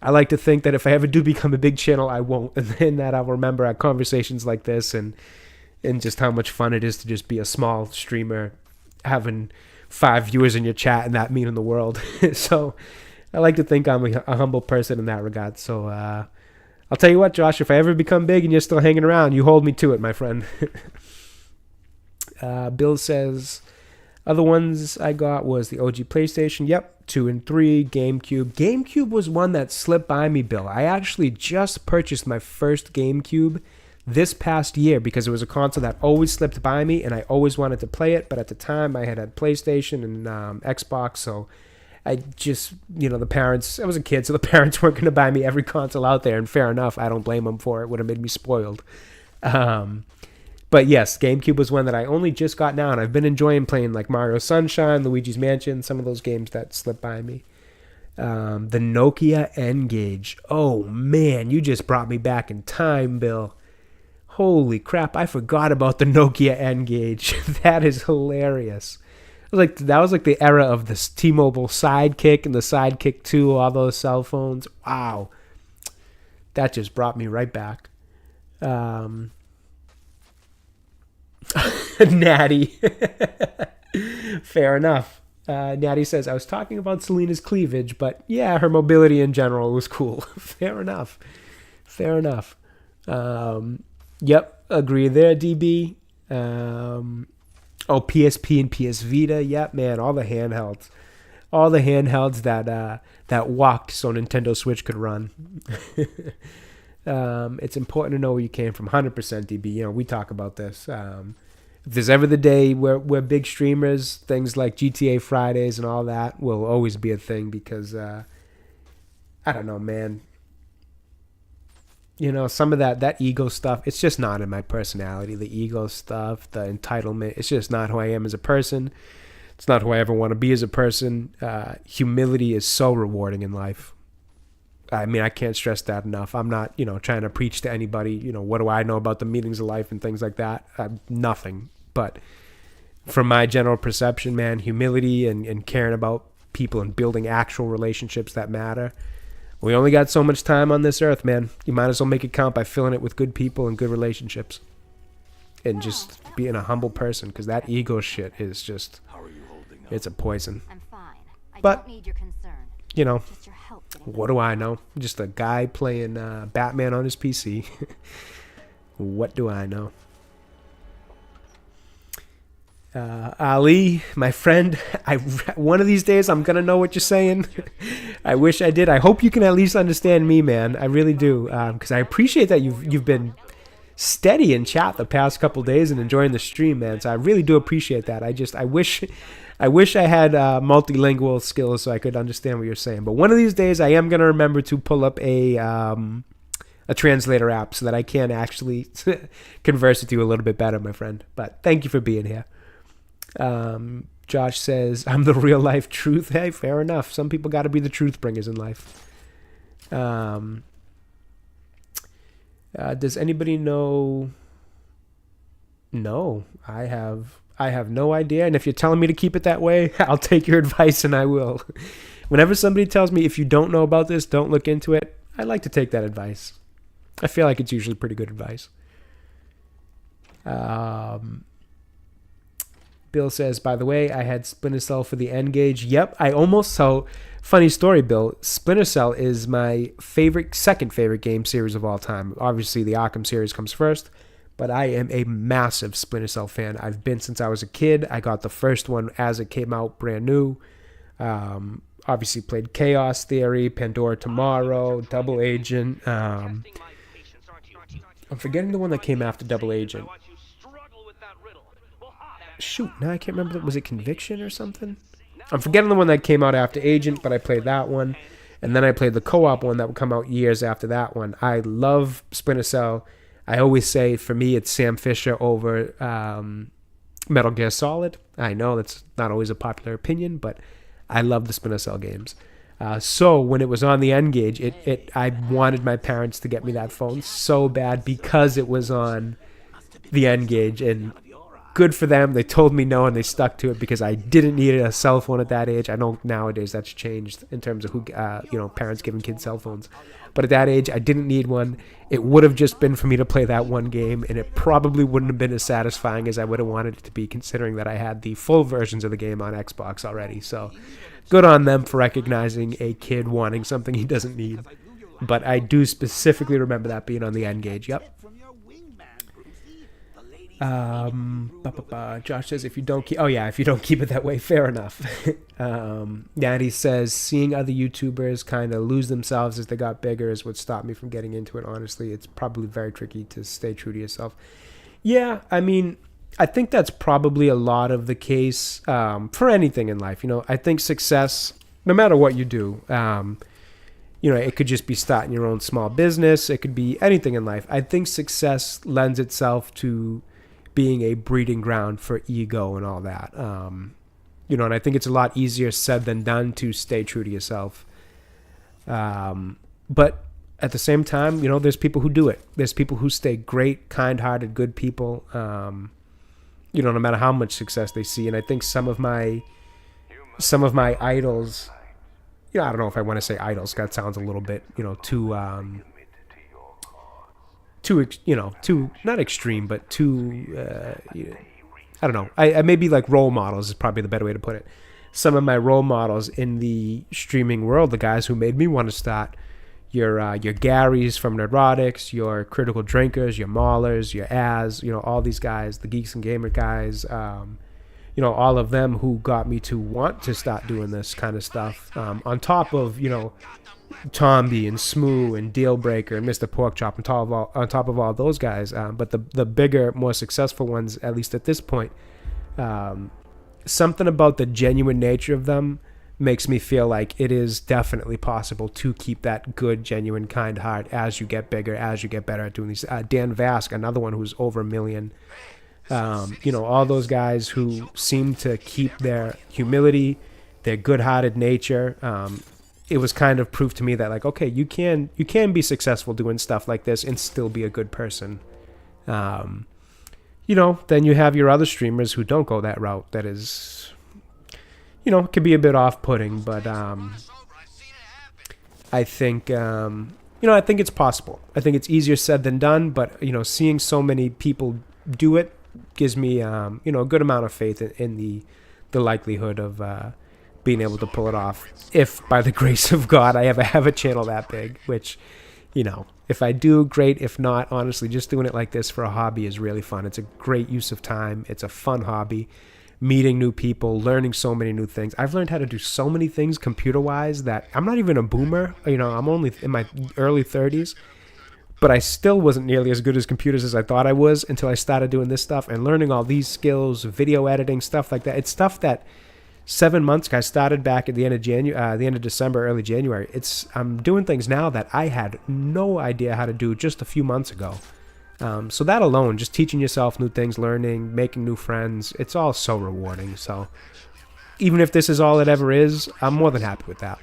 I like to think that if I ever do become a big channel, I won't, and then that I'll remember our conversations like this and just how much fun it is to just be a small streamer having 5 viewers in your chat and that meaning the world. So I like to think I'm a humble person in that regard. So I'll tell you what, Josh, if I ever become big and you're still hanging around, you hold me to it, my friend. Bill says, other ones I got was the OG PlayStation. Yep, 2 and 3, GameCube. GameCube was one that slipped by me, Bill. I actually just purchased my first GameCube this past year because it was a console that always slipped by me and I always wanted to play it. But at the time, I had PlayStation and Xbox, so I just, the parents, I was a kid, so the parents weren't going to buy me every console out there, and fair enough, I don't blame them for it. It would have made me spoiled. But yes, GameCube was one that I only just got now, and I've been enjoying playing like Mario Sunshine, Luigi's Mansion, some of those games that slipped by me. The Nokia N-Gage. Oh man, you just brought me back in time, Bill. Holy crap, I forgot about the Nokia N-Gage. That is hilarious. That was like the era of this T-Mobile Sidekick and the Sidekick 2, all those cell phones. Wow. That just brought me right back. Natty. Fair enough. Natty says, I was talking about Selena's cleavage, but yeah, her mobility in general was cool. Fair enough. Yep, agree there, DB. PSP and PS Vita. Yep, man, all the handhelds. All the handhelds that walked so Nintendo Switch could run. It's important to know where you came from. 100% DB. We talk about this. If there's ever the day where we're big streamers, things like GTA Fridays and all that will always be a thing because, I don't know, man. Some of that ego stuff, it's just not in my personality. The ego stuff, the entitlement, it's just not who I am as a person. It's not who I ever want to be as a person. Humility is so rewarding in life. I mean, I can't stress that enough. I'm not, trying to preach to anybody, what do I know about the meanings of life and things like that? Nothing. But from my general perception, man, humility and caring about people and building actual relationships that matter. We only got so much time on this earth, man. You might as well make it count by filling it with good people and good relationships. And just being a humble person, because that ego shit is just, it's a poison. I'm fine. I But, don't need your concern. Just your help getting what do I know? Just a guy playing Batman on his PC. What do I know? Ali, my friend, one of these days I'm going to know what you're saying. I wish I did. I hope you can at least understand me, man. I really do. Because I appreciate that you've been steady in chat the past couple days and enjoying the stream, man. So I really do appreciate that. I wish I had multilingual skills so I could understand what you're saying. But one of these days I am going to remember to pull up a translator app so that I can actually converse with you a little bit better, my friend. But thank you for being here. Josh says, I'm the real life truth. Hey, fair enough. Some people got to be the truth bringers in life. Does anybody know? No, I have no idea. And if you're telling me to keep it that way, I'll take your advice and I will. Whenever somebody tells me, if you don't know about this, don't look into it, I like to take that advice. I feel like it's usually pretty good advice. Bill says, by the way, I had Splinter Cell for the N-Gage. Yep, funny story, Bill. Splinter Cell is my second favorite game series of all time. Obviously, the Arkham series comes first, but I am a massive Splinter Cell fan. I've been since I was a kid. I got the first one as it came out, brand new. Obviously played Chaos Theory, Pandora Tomorrow, Double Agent. I'm forgetting the one that came after Double Agent. Shoot, now I can't remember. Was it Conviction or something? I'm forgetting the one that came out after Agent, but I played that one. And then I played the co-op one that would come out years after that one. I love Splinter Cell. I always say, for me, it's Sam Fisher over Metal Gear Solid. I know that's not always a popular opinion, but I love the Splinter Cell games. So when it was on the N-Gage, I wanted my parents to get me that phone so bad because it was on the N-Gage, and good for them. They told me no, and they stuck to it because I didn't need a cell phone at that age. I know nowadays that's changed in terms of who, parents giving kids cell phones. But at that age, I didn't need one. It would have just been for me to play that one game, and it probably wouldn't have been as satisfying as I would have wanted it to be, considering that I had the full versions of the game on Xbox already. So good on them for recognizing a kid wanting something he doesn't need. But I do specifically remember that being on the N-Gage. Yep. Josh says if you don't keep if you don't keep it that way, fair enough. And he says seeing other YouTubers kind of lose themselves as they got bigger is what stopped me from getting into it. Honestly, it's probably very tricky to stay true to yourself. Yeah, I mean, I think that's probably a lot of the case for anything in life. I think success, no matter what you do, it could just be starting your own small business. It could be anything in life. I think success lends itself to being a breeding ground for ego and all that. And I think it's a lot easier said than done to stay true to yourself. But at the same time, there's people who do it. There's people who stay great, kind-hearted, good people, no matter how much success they see. And I think some of my idols, I don't know if I want to say idols. That sounds a little bit, too not extreme, but too, I don't know. I maybe like role models is probably the better way to put it. Some of my role models in the streaming world, the guys who made me want to start, your Garys from Nerdrotics, your Critical Drinkers, your Maulers, your Az, all these guys, the Geeks and Gamer guys, all of them who got me to want to start doing this kind of stuff. On top of, Tomby and Smoo and Dealbreaker and Mr. Porkchop on top of all those guys. But the bigger, more successful ones, at least at this point, something about the genuine nature of them makes me feel like it is definitely possible to keep that good, genuine, kind heart as you get bigger, as you get better at doing these. Dan Vask, another one who's over 1 million. All those guys who seem to keep their humility, their good-hearted nature. It was kind of proof to me that, like, okay, you can be successful doing stuff like this and still be a good person. Then you have your other streamers who don't go that route. That is, can be a bit off-putting, but I think, I think it's possible. I think it's easier said than done, but, seeing so many people do it gives me, a good amount of faith in the likelihood of being able to pull it off. If, by the grace of God, I ever have a channel that big, which, if I do, great. If not, honestly, just doing it like this for a hobby is really fun. It's a great use of time. It's a fun hobby. Meeting new people, learning so many new things. I've learned how to do so many things computer-wise that I'm not even a boomer. I'm only in my early 30s. But I still wasn't nearly as good as computers as I thought I was until I started doing this stuff and learning all these skills, video editing, stuff like that. It's stuff that 7 months ago, I started back at the end of December, early January. I'm doing things now that I had no idea how to do just a few months ago. So that alone, just teaching yourself new things, learning, making new friends, it's all so rewarding. So even if this is all it ever is, I'm more than happy with that.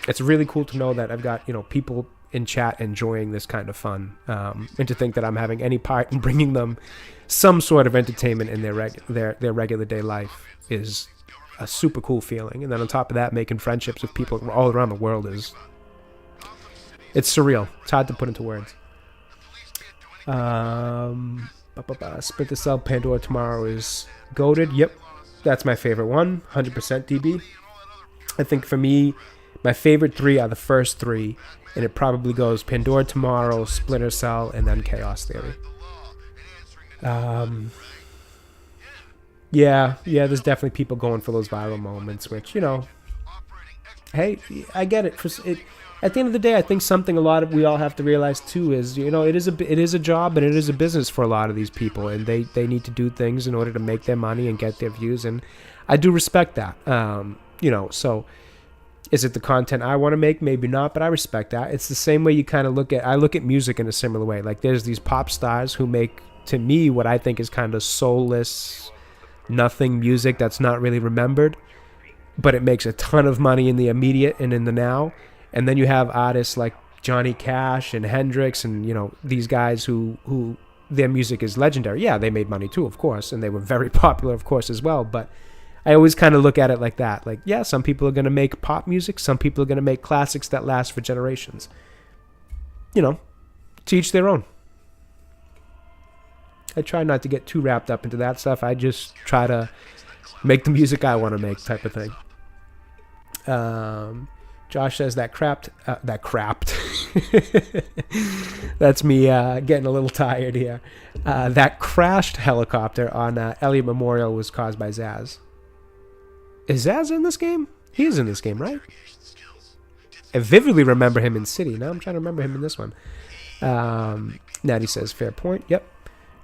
It's really cool to know that I've got, people in chat enjoying this kind of fun, and to think that I'm having any part in bringing them some sort of entertainment in their regular day life is a super cool feeling. And then on top of that, making friendships with people all around the world it's surreal. It's hard to put into words. Splinter Cell Pandora Tomorrow is goated. Yep, that's my favorite one. 100% DB. I think for me, my favorite 3 are the first 3, and it probably goes Pandora Tomorrow, Splinter Cell, and then Chaos Theory. Yeah, there's definitely people going for those viral moments, which, hey, I get it. At the end of the day, I think something we all have to realize too is, it is a job and it is a business for a lot of these people, and they need to do things in order to make their money and get their views, and I do respect that. So is it the content I want to make? Maybe not, but I respect that. It's the same way I look at music in a similar way. Like, there's these pop stars who make, to me, what I think is kind of soulless, nothing music that's not really remembered, but it makes a ton of money in the immediate and in the now. And then you have artists like Johnny Cash and Hendrix and, these guys who their music is legendary. Yeah, they made money too, of course, and they were very popular, of course, as well. But I always kind of look at it like that. Like, yeah, some people are going to make pop music. Some people are going to make classics that last for generations. To each their own. I try not to get too wrapped up into that stuff. I just try to make the music I want to make, type of thing. Josh says that crapped. That's me getting a little tired here. That crashed helicopter on Elliott Memorial was caused by Zaz. Is Zaz in this game? He is in this game, right? I vividly remember him in City. Now I'm trying to remember him in this one. Natty says, fair point. Yep.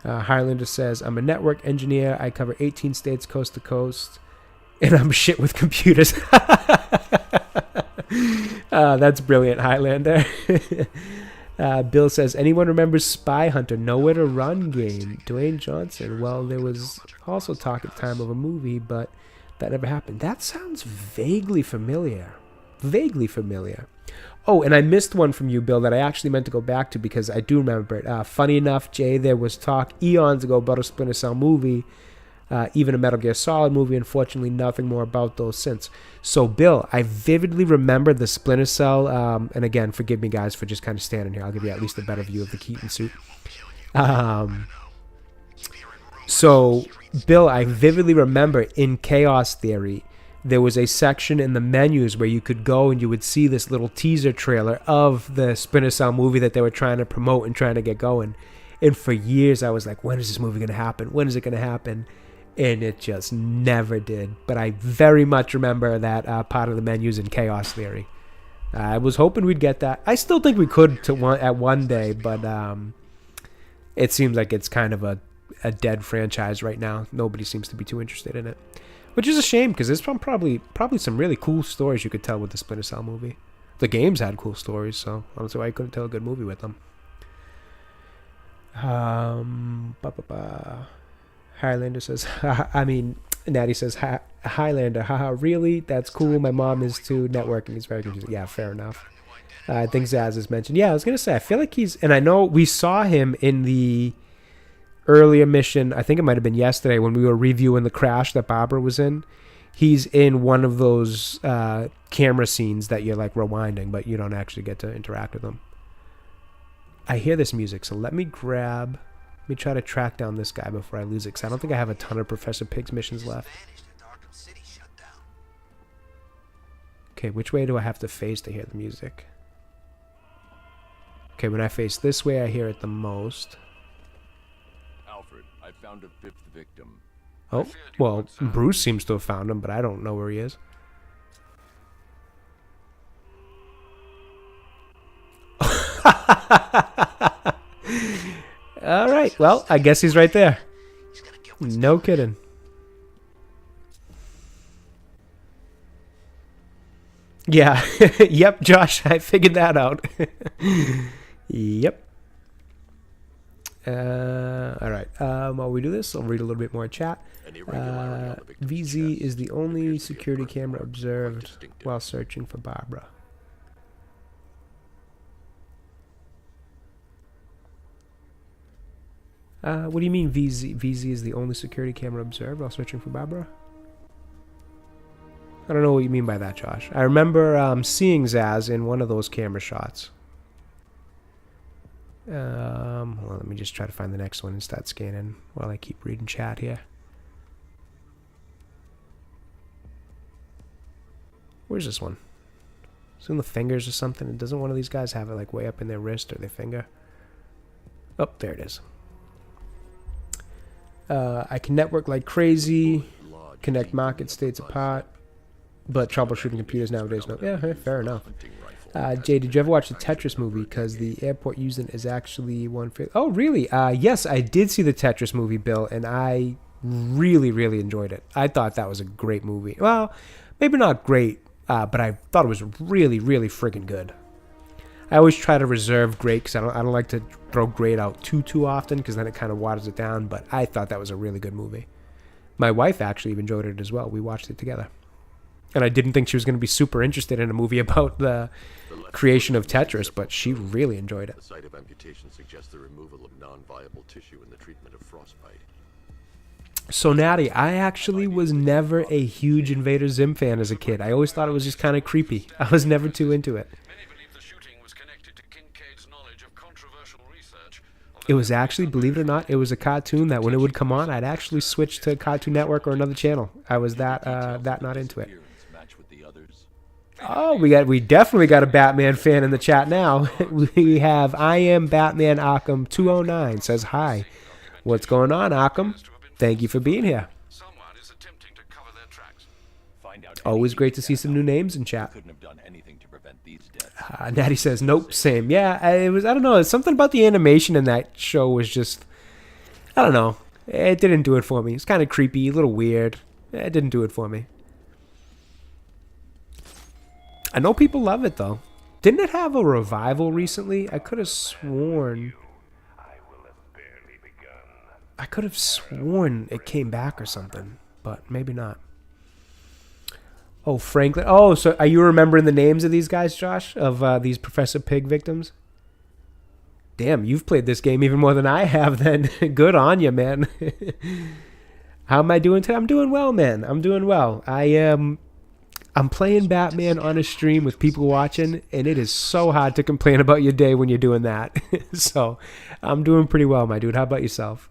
Highlander says, I'm a network engineer. I cover 18 states coast to coast. And I'm shit with computers. That's brilliant, Highlander. Bill says, anyone remembers Spy Hunter, Nowhere to Run game? Dwayne Johnson. Well, there was also talk at the time of a movie, but that never happened. That sounds vaguely familiar. Vaguely familiar. Oh, and I missed one from you, Bill, that I actually meant to go back to because I do remember it. Funny enough, Jay, there was talk eons ago about a Splinter Cell movie, even a Metal Gear Solid movie. Unfortunately, nothing more about those since. So, Bill, I vividly remember the Splinter Cell, and again, forgive me, guys, for just kind of standing here. I'll give you at least a better view of the Keaton suit. So, Bill, I vividly remember in Chaos Theory, there was a section in the menus where you could go and you would see this little teaser trailer of the Splinter Cell movie that they were trying to promote and trying to get going. And for years, I was like, when is this movie going to happen? When is it going to happen? And it just never did. But I very much remember that part of the menus in Chaos Theory. I was hoping we'd get that. I still think we could at one day, but it seems like it's kind of a dead franchise right now. Nobody seems to be too interested in it. Which is a shame, because there's probably some really cool stories you could tell with the Splinter Cell movie. The games had cool stories, so I don't see why I couldn't tell a good movie with them. Highlander says, Natty says, Highlander, haha, really? That's cool. My mom is too. Networking is very confusing. Yeah, fair enough. I think Zaz has mentioned. Yeah, I was going to say, I feel like and I know we saw him in the earlier mission. I think it might have been yesterday when we were reviewing the crash that Barbara was in. He's in one of those camera scenes that you're like rewinding, but you don't actually get to interact with them. I hear this music, so let me try to track down this guy before I lose it, because I don't think I have a ton of Professor Pig's missions left. Okay, which way do I have to face to hear the music? Okay, when I face this way, I hear it the most. Alfred, I found a fifth victim. Oh, well, Bruce seems to have found him, but I don't know where he is. All right, well, I guess he's right there. No kidding. Yeah, yep, Josh, I figured that out. Yep. All right, while we do this, I'll read a little bit more chat. VZ is the only security camera observed while searching for Barbara. What do you mean VZ? VZ is the only security camera observed while searching for Barbara? I don't know what you mean by that, Josh. I remember seeing Zaz in one of those camera shots. Well, let me just try to find the next one and start scanning while I keep reading chat here. Where's this one? It's in the fingers or something. Doesn't one of these guys have it like way up in their wrist or their finger? Oh, there it is. I can network like crazy, connect market states apart, but troubleshooting computers nowadays, no. Yeah, fair enough. Jay, did you ever watch the Tetris movie? Because the airport using is actually one. Oh, really? Yes, I did see the Tetris movie, Bill, and I really, really enjoyed it. I thought that was a great movie. Well, maybe not great, but I thought it was really, really friggin' good. I always try to reserve great because I don't like to throw great out too often because then it kind of waters it down. But I thought that was a really good movie. My wife actually enjoyed it as well. We watched it together. And I didn't think she was going to be super interested in a movie about the creation of Tetris, but she really enjoyed it. The site of amputation suggests the removal of non-viable tissue in the treatment of frostbite. So, Natty, I actually was never a huge Invader Zim fan as a kid. I always thought it was just kind of creepy. I was never too into it. It was actually, believe it or not, it was a cartoon that when it would come on, I'd actually switch to Cartoon Network or another channel. I was that not into it. Oh, we definitely got a Batman fan in the chat now. We have I am Batman Arkham 209 says hi. What's going on, Arkham? Thank you for being here. Someone is attempting to cover their tracks. Find out Always anything great you to see can some about new it. names in chat. Couldn't have done anything to prevent these deaths. Natty says nope, same. Yeah, it was. I don't know. Something about the animation in that show was just. I don't know. It didn't do it for me. It's kind of creepy, a little weird. It didn't do it for me. I know people love it though. Didn't it have a revival recently? I could have sworn. I could have sworn it came back or something, but maybe not. Oh, Franklin. Oh, so are you remembering the names of these guys, Josh? Of these Professor Pig victims? Damn, you've played this game even more than I have then. Good on you, man. How am I doing today? I'm doing well, man. I'm doing well. I'm playing Batman on a stream with people watching, and it is so hard to complain about your day when you're doing that. So, I'm doing pretty well, my dude. How about yourself?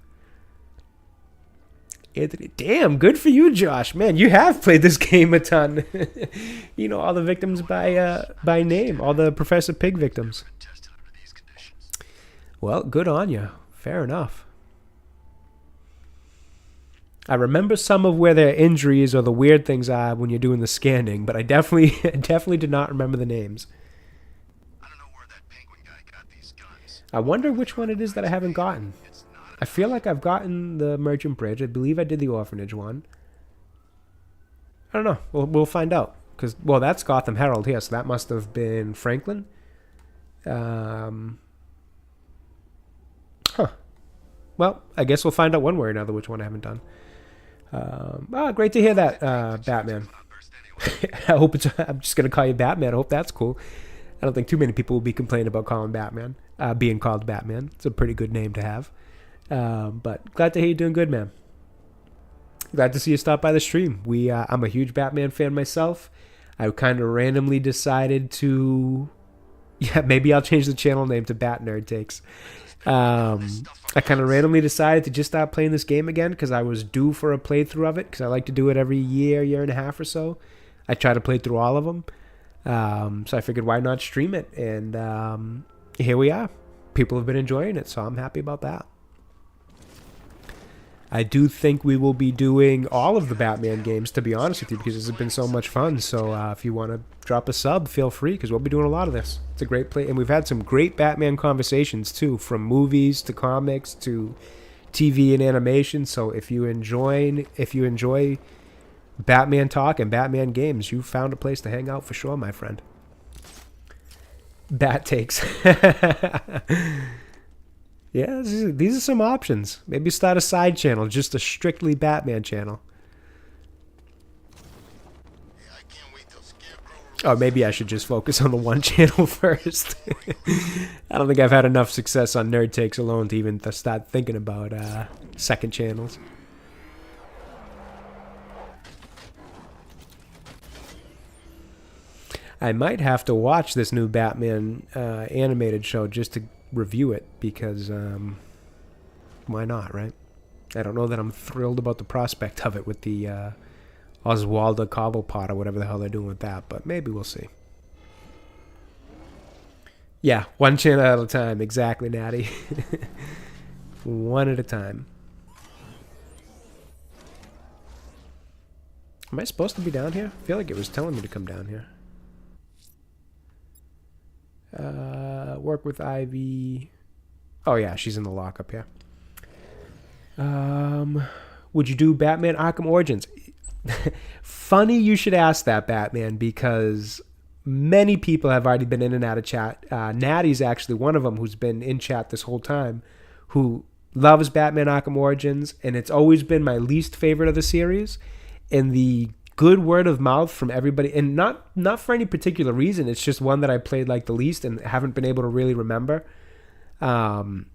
Anthony, damn, good for you, Josh. Man, you have played this game a ton. You know all the victims by name, all the Professor Pig victims. Well, good on you. Fair enough. I remember some of where their injuries or the weird things are when you're doing the scanning, but I definitely did not remember the names. I don't know where that penguin guy got these guns. I wonder which one it is that I haven't gotten. I feel like I've gotten the Merchant Bridge. I believe I did the Orphanage one. I don't know. We'll find out. Well, that's Gotham Herald here, so that must have been Franklin. Huh. Well, I guess we'll find out one way or another which one I haven't done. Great to hear that, Batman. I hope I'm just going to call you Batman. I hope that's cool. I don't think too many people will be complaining about being called Batman. It's a pretty good name to have. But glad to hear you're doing good, man. Glad to see you stop by the stream. I'm a huge Batman fan myself. I kind of randomly decided to... Yeah, maybe I'll change the channel name to Bat Nerd Takes. I kind of randomly decided to just stop playing this game again because I was due for a playthrough of it because I like to do it every year and a half or so. I try to play through all of them. So I figured why not stream it? And here we are. People have been enjoying it, so I'm happy about that. I do think we will be doing all of the Batman games, to be honest with you, because this has been so much fun. So if you want to drop a sub, feel free, because we'll be doing a lot of this. It's a great play, and we've had some great Batman conversations, too, from movies to comics to TV and animation. So if you enjoy Batman talk and Batman games, you found a place to hang out for sure, my friend. Bat Takes. Yeah, these are some options. Maybe start a side channel, just a strictly Batman channel. Yeah, I can't wait till Scarecrow. Or maybe I should just focus on the one channel first. I don't think I've had enough success on Nerd Takes alone to even start thinking about second channels. I might have to watch this new Batman animated show just to review it because why not, right? I don't know that I'm thrilled about the prospect of it with the Oswaldo Cobblepot or whatever the hell they're doing with that, but maybe we'll see. Yeah, one channel at a time, exactly, Natty. One at a time. Am I supposed to be down here? I feel like it was telling me to come down here. Work with Ivy. Oh yeah, she's in the lockup, yeah. Would you do Batman Arkham Origins? Funny you should ask that, Batman, because many people have already been in and out of chat. Natty's actually one of them who's been in chat this whole time, who loves Batman Arkham Origins, and it's always been my least favorite of the series. And the good word of mouth from everybody, and not for any particular reason, it's just one that I played like the least and haven't been able to really remember. And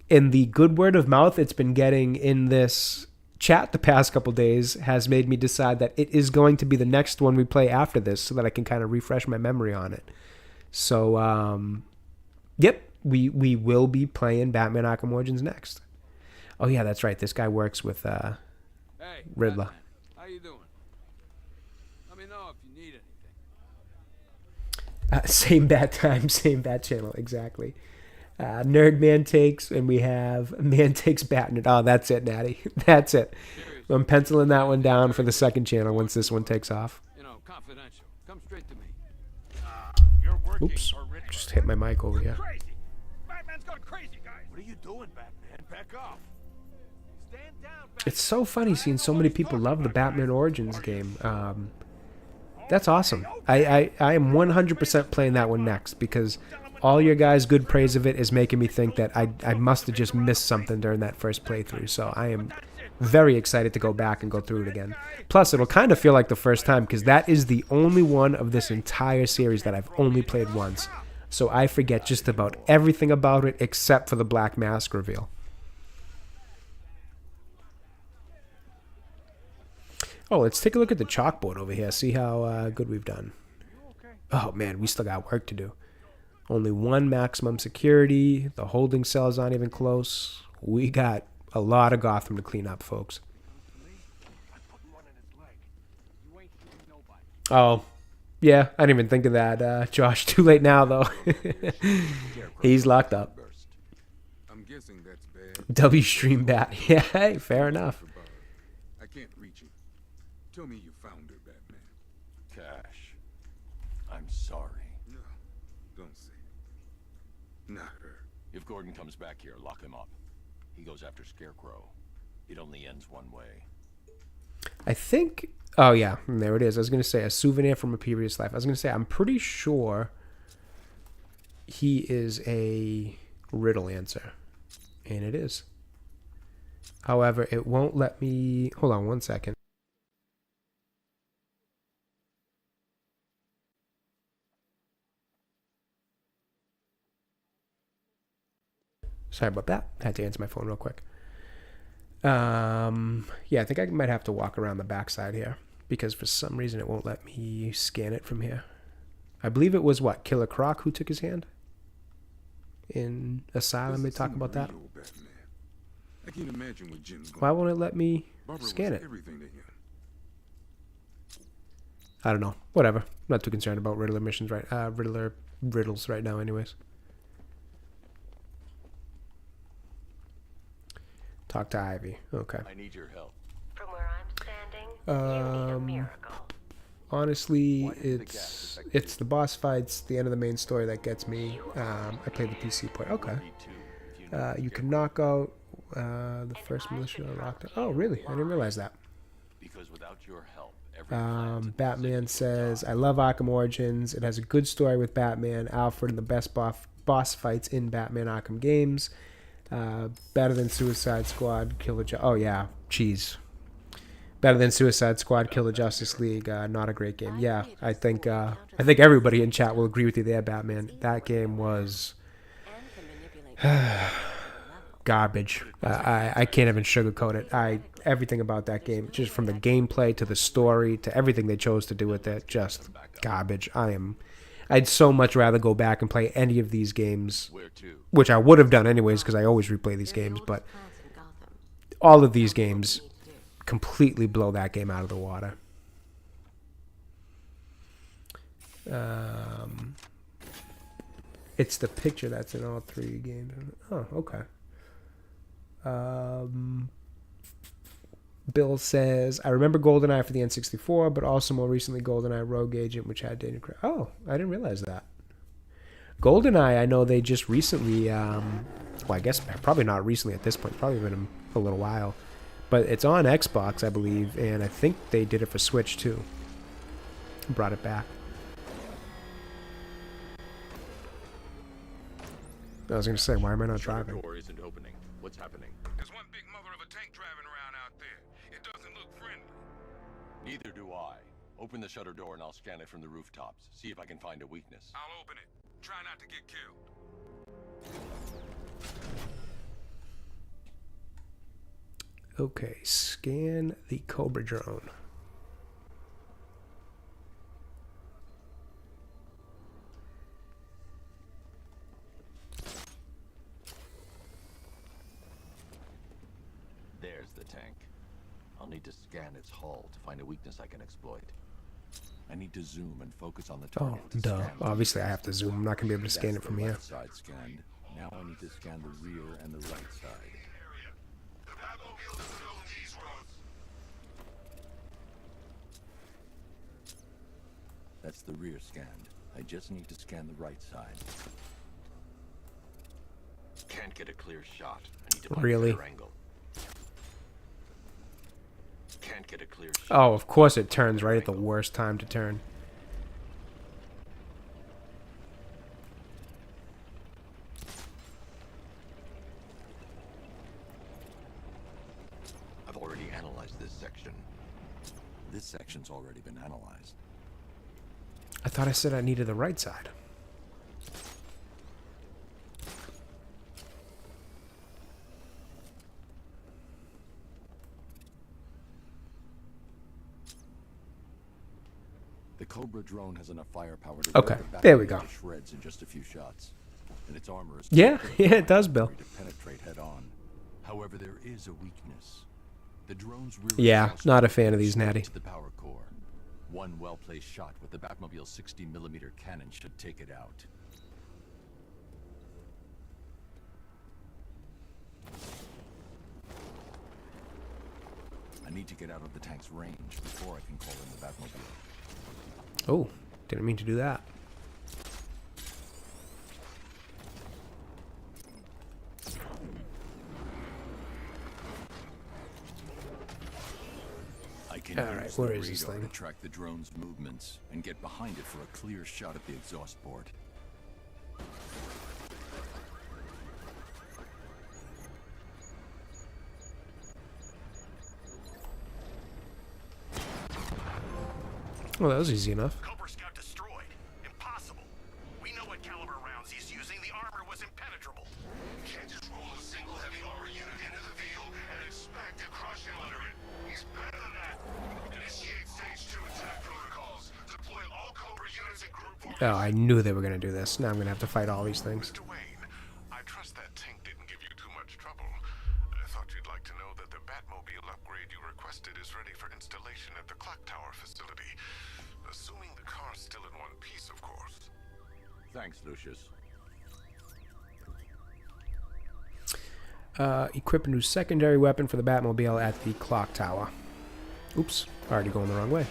the good word of mouth it's been getting in this chat the past couple days has made me decide that it is going to be the next one we play after this so that I can kind of refresh my memory on it. So, yep, we will be playing Batman Arkham Origins next. Oh yeah, that's right. This guy works with Hey, Riddler. Batman. How you doing? Let me know if you need anything. Same bat time, same bat channel, exactly. Nerd Man takes, and we have Man takes Batman. Oh, that's it, Natty. That's it. I'm penciling that one down for the second channel once this one takes off. You know, confidential. Come straight to me. You're working Oops. for Riddler. Just hit my mic over here. Crazy. Batman's gone crazy, guys. What are you doing, Batman? Back off. Stand down, Batman. It's so funny seeing so many people love the Batman Origins game. That's awesome. I am 100% playing that one next because all your guys' good praise of it is making me think that I must have just missed something during that first playthrough. So I am very excited to go back and go through it again. Plus, it'll kind of feel like the first time because that is the only one of this entire series that I've only played once. So I forget just about everything about it except for the Black Mask reveal. Oh, let's take a look at the chalkboard over here. See how good we've done. Oh, man, we still got work to do. Only one maximum security. The holding cells aren't even close. We got a lot of Gotham to clean up, folks. Oh, yeah, I didn't even think of that, Josh. Too late now, though. He's locked up. I'm guessing that's bad. W stream bat. Yeah, hey, fair enough. I can't reach him. Tell me you found her, Batman. Cash. I'm sorry. No, don't say it. Not her. If Gordon comes back here, lock him up. He goes after Scarecrow. It only ends one way. I think... Oh, yeah. There it is. I was going to say a souvenir from a previous life. I was going to say I'm pretty sure he is a riddle answer. And it is. However, it won't let me... Hold on one second. Sorry about that. I had to answer my phone real quick. Yeah, I think I might have to walk around the backside here because for some reason it won't let me scan it from here. I believe it was what, Killer Croc who took his hand in Asylum. They talk about that. Batman. I can't imagine what Jim's going. Why won't it let me Barbara scan was it? everything to him. I don't know. Whatever. I'm not too concerned about Riddler missions Riddler riddles right now, anyways. Talk to Ivy. Okay. I need your help. From where I'm standing, you need a miracle. Honestly, Why did the gas affect it's the boss fights, the end of the main story that gets me. I played the PC port. Okay. Me too, if you know You can knock out the first militia locked. Oh, really? I didn't realize that. Because without your help, every plan to Batman says, I love Arkham Origins. It has a good story with Batman, Alfred, and the best boss fights in Batman Arkham games. Better than Suicide Squad, Oh, yeah. Jeez. Better than Suicide Squad, Kill the Justice League. Not a great game. Yeah, I think everybody in chat will agree with you there, Batman. That game was garbage. I can't even sugarcoat it. Everything about that game, just from the gameplay to the story to everything they chose to do with it, just garbage. I'd so much rather go back and play any of these games, where to? which I would have done anyways because I always replay these games, but all of these games completely blow that game out of the water. It's the picture that's in all three games. Oh, okay. Bill says, I remember GoldenEye for the N64, but also more recently GoldenEye Rogue Agent, which had Daniel Craig. Oh, I didn't realize that. GoldenEye, I know they just recently, well, I guess probably not recently at this point, probably been a little while, but it's on Xbox, I believe, and I think they did it for Switch too. Brought it back. I was going to say, why am I not driving? The door isn't opening. What's happening? There's one big mother of a tank driving around out there. It doesn't look friendly. Neither do I. Open the shutter door and I'll scan it from the rooftops. See if I can find a weakness. I'll open it. Try not to get killed. Okay, scan the Cobra drone. There's the tank. I'll need to scan its hull to find a weakness I can exploit. I need to zoom and focus on the Oh, target. to duh. scan the Obviously, I rear. have to zoom. I'm not going to be able to scan That's it from the here. left side scanned. Now I need to scan the rear and the right side. The Batmobile doesn't own these roads. That's the rear scanned. I just need to scan the right side. Can't get a clear shot. I need to find Really? a better angle. Can't get a clear shot. Oh, of course it turns right at the worst time to turn. I've already analyzed this section. This section's already been analyzed. I thought I said I needed the right side. The Cobra drone has enough firepower to Okay, rip the there we Batmobile go. to shreds in just a few shots. And its armor is Yeah, too thick yeah, for it does, my Bill. artillery to penetrate head on. However, there is a weakness. The drone's rear Yeah, exhaust not a goes fan of these, straight Natty. to the power core. One well-placed shot with the Batmobile's 60mm cannon should take it out. I need to get out of the tank's range before I can call in the Batmobile. Oh, didn't mean to do that. I can All right, use where the is this radar thing? to track the drone's movements and get behind it for a clear shot at the exhaust port. Well, that was easy enough. Cobra Scout destroyed. Impossible. We know what caliber rounds he's using. The armor was impenetrable. Can't just roll a single heavy armor unit into the field and expect to crush him under it. He's better than that. Initiate stage 2 attack protocols. Deploy all Cobra units in group formation. Oh, I knew they were going to do this. Now I'm going to have to fight all these things. Mr. Wayne, I trust that tank didn't give you too much trouble. I thought you'd like to know that the Batmobile upgrade you requested is ready for installation at the clock tower facility. Assuming the car's still in one piece, of course. Thanks, Lucius. Equip a new secondary weapon for the Batmobile at the clock tower. Oops, already going the wrong way.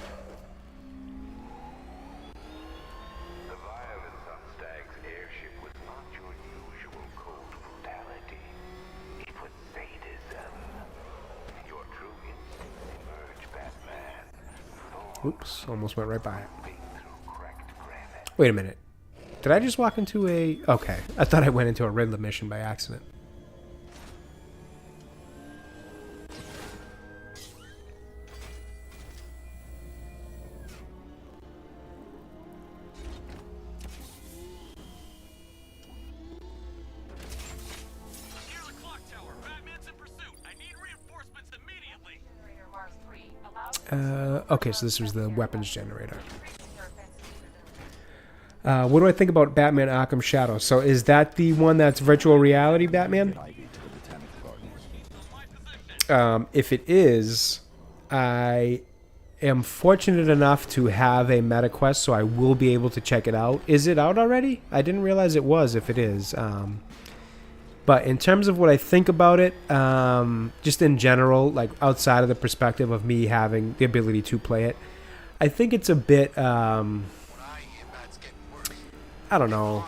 The violence on Stagg's airship was not your usual cold brutality. It was sadism. Your true instincts emerge, Batman. Oops, almost went right by it. Through cracked granite. Wait a minute. Did I just walk into a... Okay, I thought I went into a Riddler mission by accident. Near the clock tower. Batman's in pursuit. I need reinforcements immediately. Okay, so this was the weapons generator. What do I think about Batman Arkham Shadow? So is that the one that's virtual reality Batman? Ivy to the Botanic Gardens. If it is, I am fortunate enough to have a MetaQuest, so I will be able to check it out. Is it out already? I didn't realize it was, if it is. But in terms of what I think about it, just in general, like outside of the perspective of me having the ability to play it, I think it's a bit, I don't know.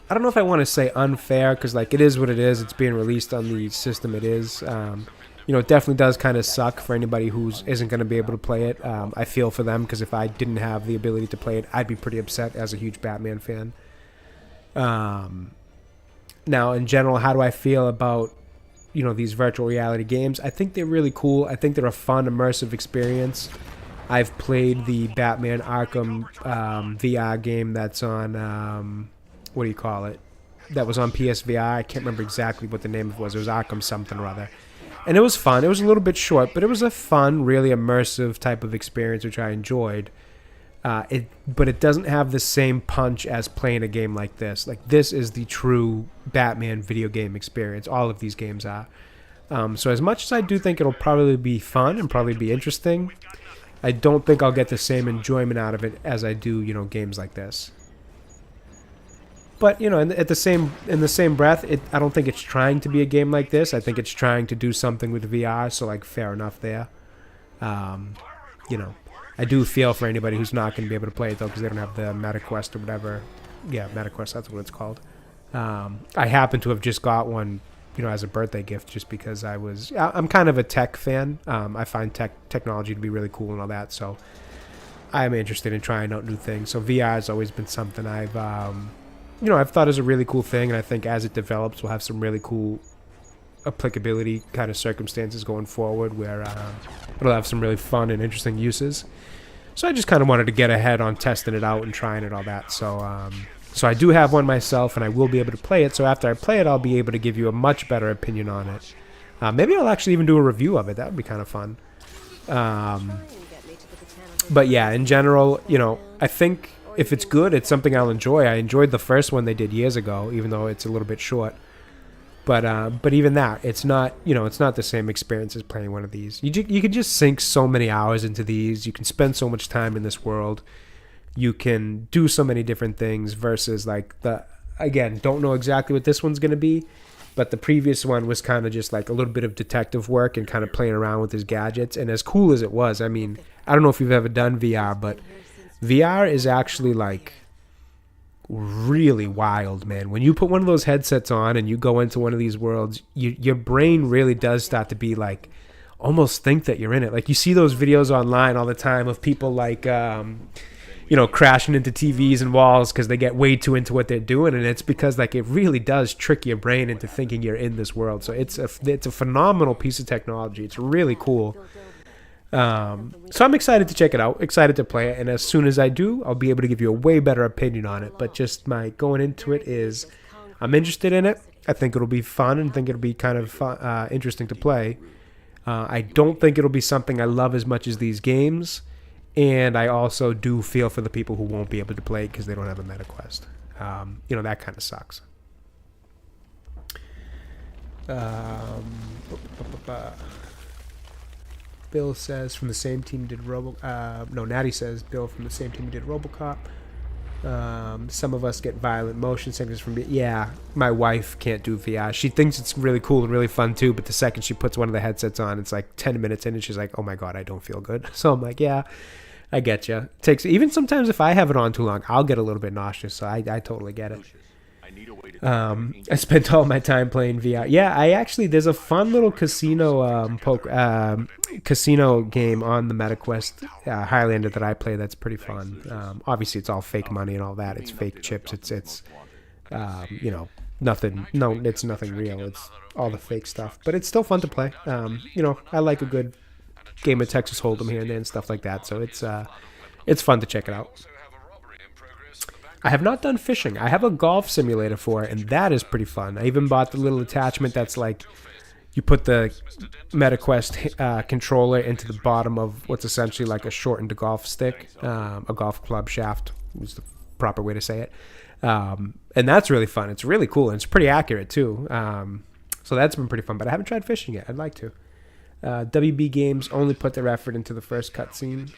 I don't know if I want to say unfair, because like it is what it is. It's being released on the system it is. You know, it definitely does kind of suck for anybody who isn't going to be able to play it. I feel for them, because if I didn't have the ability to play it, I'd be pretty upset as a huge Batman fan. Now, in general, how do I feel about, you know, these virtual reality games? I think they're really cool. I think they're a fun, immersive experience. I've played the Batman Arkham VR game that's on, what do you call it? That was on PSVR. I can't remember exactly what the name of it was. It was Arkham something or other. And it was fun. It was a little bit short, but it was a fun, really immersive type of experience, which I enjoyed. But it doesn't have the same punch as playing a game like this. Like, this is the true Batman video game experience. All of these games are. So as much as I do think it'll probably be fun and probably be interesting, I don't think I'll get the same enjoyment out of it as I do, you know, games like this. But, you know, in the same breath, I don't think it's trying to be a game like this. I think it's trying to do something with VR, so, like, fair enough there. You know, I do feel for anybody who's not going to be able to play it, though, because they don't have the MetaQuest or whatever. Yeah, MetaQuest, that's what it's called. I happen to have just got one, you know, as a birthday gift, just because I'm kind of a tech fan. I find technology to be really cool and all that, so I'm interested in trying out new things. So VR has always been something I've thought is a really cool thing, and I think as it develops, we'll have some really cool applicability kind of circumstances going forward where it'll have some really fun and interesting uses. So I just kind of wanted to get ahead on testing it out and trying it, all that. So so I do have one myself, and I will be able to play it. So after I play it, I'll be able to give you a much better opinion on it. Maybe I'll actually even do a review of it. That would be kind of fun. But yeah, in general, you know, I think if it's good, it's something I'll enjoy. I enjoyed the first one they did years ago, even though it's a little bit short. But even that, it's not, you know, it's not the same experience as playing one of these. You can just sink so many hours into these. You can spend so much time in this world. You can do so many different things versus like again, don't know exactly what this one's going to be, but the previous one was kind of just like a little bit of detective work and kind of playing around with his gadgets. And as cool as it was, I mean, I don't know if you've ever done VR, but VR is actually like really wild, man. When you put one of those headsets on and you go into one of these worlds, your brain really does start to be like, almost think that you're in it. Like you see those videos online all the time of people like, you know, crashing into TVs and walls because they get way too into what they're doing, and it's because like it really does trick your brain into thinking you're in this world. So it's a phenomenal piece of technology. It's really cool. So I'm excited to check it out, excited to play it, and as soon as I do, I'll be able to give you a way better opinion on it. But just my going into it is, I'm interested in it. I think it'll be fun and think it'll be kind of interesting to play. I don't think it'll be something I love as much as these games, and I also do feel for the people who won't be able to play it because they don't have a MetaQuest. You know, that kind of sucks. Bill says from the same team did Natty says Bill from the same team did RoboCop. Some of us get violent motion sickness from yeah, my wife can't do VR. She thinks it's really cool and really fun too, but the second she puts one of the headsets on, it's like 10 minutes in and she's like, oh my god, I don't feel good. So I'm like, yeah, I get you. Takes even sometimes if I have it on too long, I'll get a little bit nauseous, so I totally get it. I spent all my time playing VR. Yeah, I actually, there's a fun little casino casino game on the MetaQuest Highlander that I play that's pretty fun. Obviously, it's all fake money and all that. It's fake chips. It's you know, nothing. No, it's nothing real. It's all the fake stuff. But it's still fun to play. You know, I like a good game of Texas Hold'em here and there and stuff like that. So it's fun to check it out. I have not done fishing. I have a golf simulator for it, and that is pretty fun. I even bought the little attachment that's like, you put the MetaQuest controller into the bottom of what's essentially like a shortened golf stick, a golf club shaft is the proper way to say it. And that's really fun. It's really cool, and it's pretty accurate too. So that's been pretty fun, but I haven't tried fishing yet. I'd like to. WB Games only put their effort into the first cutscene.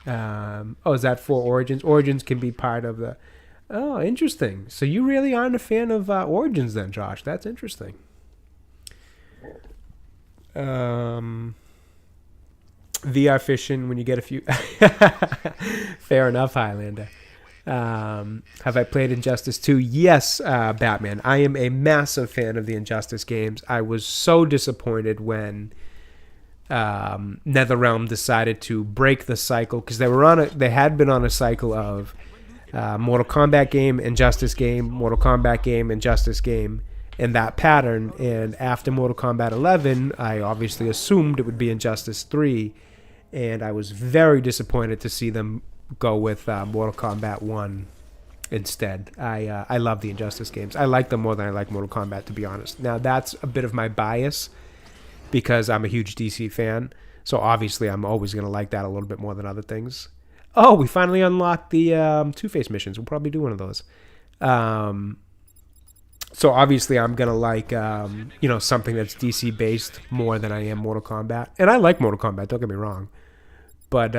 Oh, is that for Origins? Origins can be part of the... Oh, interesting. So you really aren't a fan of Origins then, Josh. That's interesting. VR fishing when you get a few... Fair enough, Highlander. Have I played Injustice 2? Yes, Batman. I am a massive fan of the Injustice games. I was so disappointed when NetherRealm decided to break the cycle, because they had been on a cycle of Mortal Kombat game, Injustice game, Mortal Kombat game, Injustice game, in that pattern. And after Mortal Kombat 11, I obviously assumed it would be Injustice 3, and I was very disappointed to see them go with Mortal Kombat 1 instead. I love the Injustice games. I like them more than I like Mortal Kombat, to be honest. Now, that's a bit of my bias, because I'm a huge DC fan, so obviously I'm always going to like that a little bit more than other things. Oh, we finally unlocked the Two-Face missions. We'll probably do one of those. So obviously I'm going to like, you know, something that's DC-based more than I am Mortal Kombat. And I like Mortal Kombat, don't get me wrong. But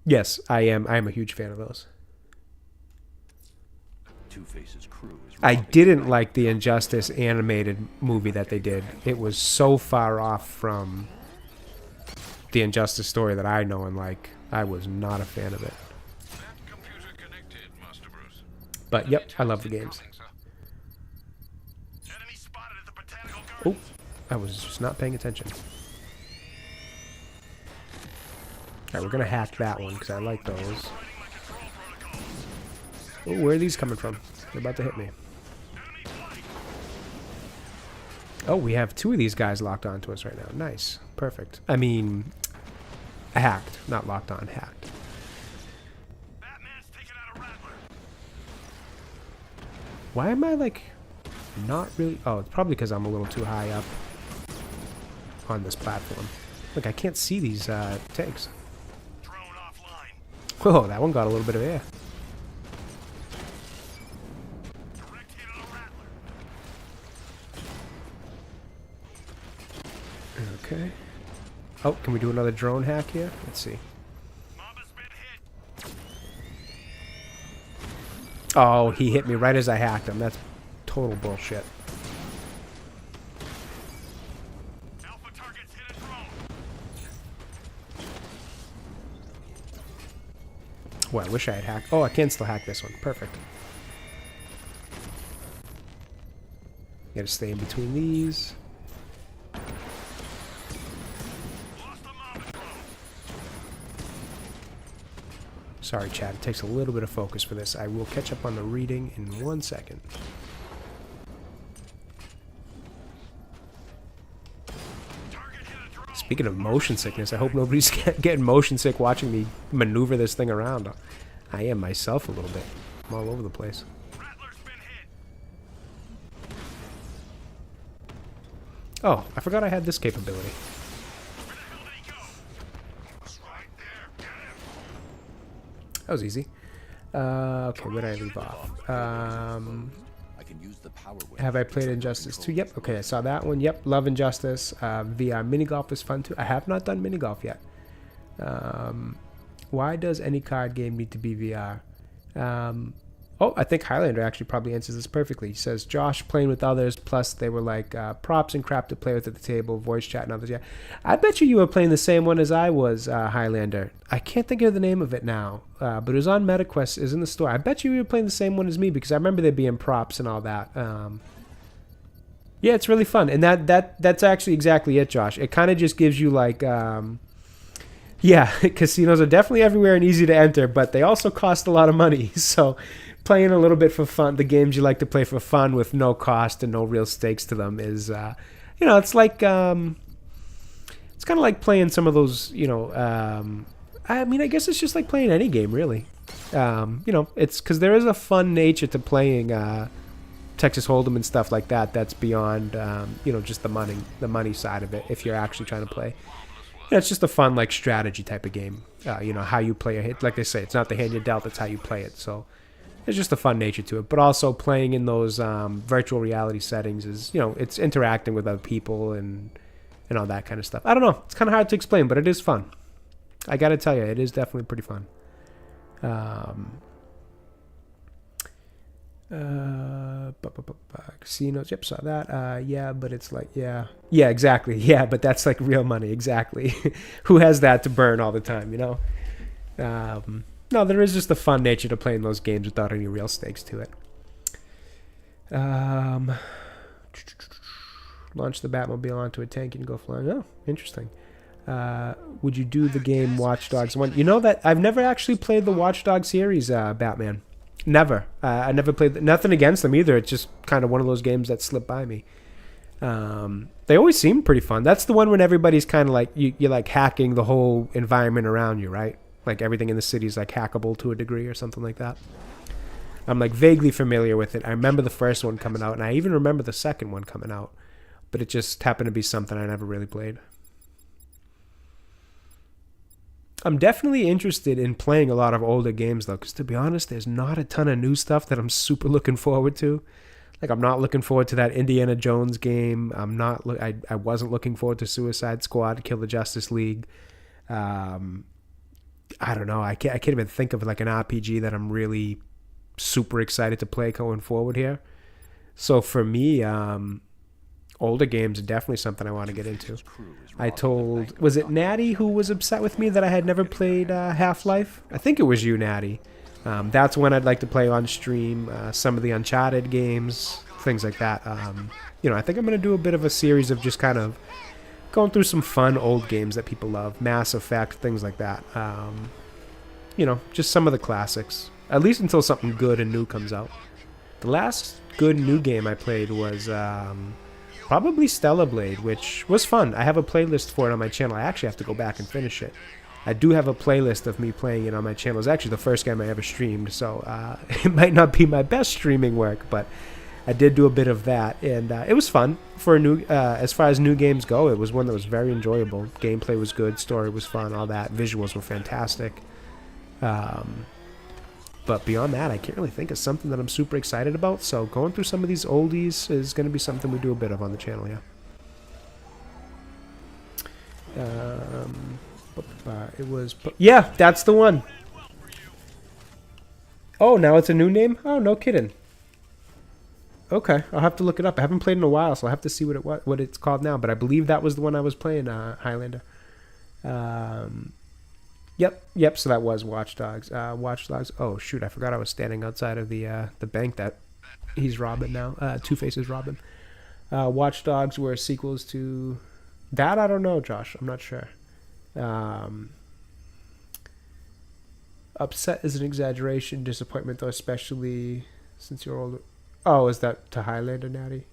yes, I am a huge fan of those. Two-Face's crew is I robbing didn't the like the Injustice animated movie that they did. It was so far off from the Injustice story that I know and like. I was not a fan of it. But yep, I love the games. Enemy spotted at the botanical Oh, gardens. I was just not paying attention. Alright, we're gonna hack that one because I like those. Writing my control protocols. Oh, where are these coming from? They're about to hit me. Enemy flight. Oh, we have 2 of these guys locked onto us right now. Nice. Perfect. I mean, hacked. Not locked on, hacked. Batman's taken out a Rattler. Why am I, like, not really... Oh, it's probably because I'm a little too high up on this platform. Look, I can't see these tanks. Drone offline. Whoa, that one got a little bit of air. Direct hit on a Rattler. Okay. Oh, can we do another drone hack here? Let's see. Mama's been hit. Oh, he hit me right as I hacked him. That's total bullshit. Alpha targets hit a drone. Well, I wish I had hacked. Oh, I can still hack this one. Perfect. Gotta stay in between these. Lost a Mama drone. Sorry, Chad. It takes a little bit of focus for this. I will catch up on the reading in 1 second. Target hit a drone. Speaking of motion sickness, I hope nobody's getting motion sick watching me maneuver this thing around. I am myself a little bit. I'm all over the place. Rattler's been hit. Oh, I forgot I had this capability. Where the hell did he go? It's right there. Get him. That was easy. Okay, where did I leave off? I can use the power wave Have I to played trigger Injustice 2? control Yep. Okay, I saw that one. Yep. Love Injustice. VR mini golf is fun too. I have not done mini golf yet. Why does any card game need to be VR? Oh, I think Highlander actually probably answers this perfectly. He says, Josh playing with others, plus they were like props and crap to play with at the table, voice chat and others. Yeah, I bet you were playing the same one as I was, Highlander. I can't think of the name of it now, but it was on MetaQuest, is in the store. I bet you were playing the same one as me because I remember there being props and all that. Yeah, it's really fun, and that's actually exactly it, Josh. It kind of just gives you like... yeah, casinos are definitely everywhere and easy to enter, but they also cost a lot of money. So playing a little bit for fun, the games you like to play for fun with no cost and no real stakes to them is, it's like, it's kind of like playing some of those, I mean, I guess it's just like playing any game, really. It's because there is a fun nature to playing Texas Hold'em and stuff like that. That's beyond, just the money side of it. If you're actually trying to play. It's just a fun, like, strategy type of game. How you play a hit. Like they say, it's not the hand you dealt, it's how you play it. So there's just a fun nature to it. But also playing in those virtual reality settings is, it's interacting with other people and all that kind of stuff. I don't know. It's kind of hard to explain, but it is fun. I got to tell you, it is definitely pretty fun. Casinos, yep, saw that. Yeah, but it's like, yeah, exactly. Yeah, but that's like real money, exactly. Who has that to burn all the time, No, there is just a fun nature to playing those games without any real stakes to it. Launch the Batmobile onto a tank and go flying. Oh, interesting. Would you do the game Watch Dogs 1? You know that I've never actually played the Watch Dogs series, Batman. Never. I never played... Nothing against them either. It's just kind of one of those games that slipped by me. They always seem pretty fun. That's the one when everybody's kind of like... You're like hacking the whole environment around you, right? Like everything in the city is like hackable to a degree or something like that. I'm like vaguely familiar with it. I remember the first one coming out, and I even remember the second one coming out. But it just happened to be something I never really played. I'm definitely interested in playing a lot of older games, though, because to be honest, there's not a ton of new stuff that I'm super looking forward to. Like, I'm not looking forward to that Indiana Jones game. I wasn't looking forward to Suicide Squad, Kill the Justice League. I don't know. I can't even think of like an RPG that I'm really super excited to play going forward here. So for me, older games are definitely something I want to get into. I told, was it Natty who was upset with me that I had never played Half-Life? I think it was you, Natty. That's when I'd like to play on stream, some of the Uncharted games, things like that. You know, I think I'm going to do a bit of a series of just kind of going through some fun old games that people love, Mass Effect, things like that. You know, just some of the classics, at least until something good and new comes out. The last good new game I played was probably Stellar Blade, which was fun. I have a playlist for it on my channel. I actually have to go back and finish it. I do have a playlist of me playing it on my channel. It's actually the first game I ever streamed, so it might not be my best streaming work, but I did do a bit of that, and it was fun. For a new, as far as new games go, it was one that was very enjoyable. Gameplay was good, story was fun, all that. Visuals were fantastic. But beyond that, I can't really think of something that I'm super excited about. So going through some of these oldies is going to be something we do a bit of on the channel, yeah. It was... Yeah, that's the one. Oh, now it's a new name? Oh, no kidding. Okay, I'll have to look it up. I haven't played in a while, so I'll have to see what it's called now. But I believe that was the one I was playing, Highlander. Yep. So that was Watch Dogs. Watch Dogs. Oh shoot, I forgot I was standing outside of the bank that he's robbing now. Two-Face is robbing. Watch Dogs were sequels to that. I don't know, Josh. I'm not sure. Upset is an exaggeration. Disappointment, though, especially since you're older. Oh, is that to Highlander, Natty?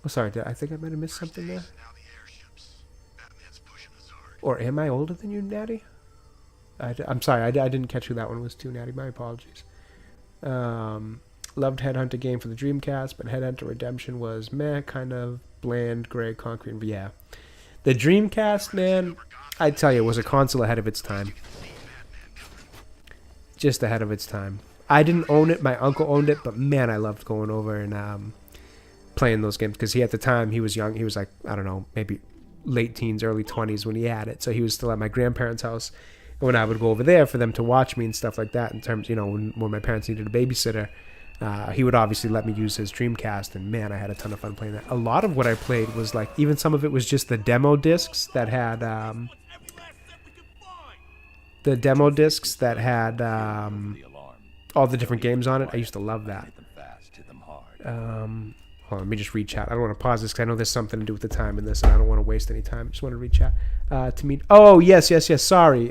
Oh, sorry. I think I might have missed something there. Or am I older than you, Natty? I'm sorry, I didn't catch who that one was too, Natty. My apologies. Loved Headhunter game for the Dreamcast, but Headhunter Redemption was meh, kind of bland, gray, concrete. But yeah, the Dreamcast, man, I tell you, was a console ahead of its time. Just ahead of its time. I didn't own it. My uncle owned it, but man, I loved going over and playing those games because at the time he was young. He was like, I don't know, maybe late teens, early 20s when he had it. So he was still at my grandparents' house. And when I would go over there for them to watch me and stuff like that, in terms, you know, when my parents needed a babysitter, he would obviously let me use his Dreamcast. And man, I had a ton of fun playing that. A lot of what I played was like, even some of it was just the demo discs that had, all the different games on it. I used to love that. Hold on, let me just read chat. I don't want to pause this because I know there's something to do with the time in this, and I don't want to waste any time. I just want to read chat. To me. Oh, yes. Sorry,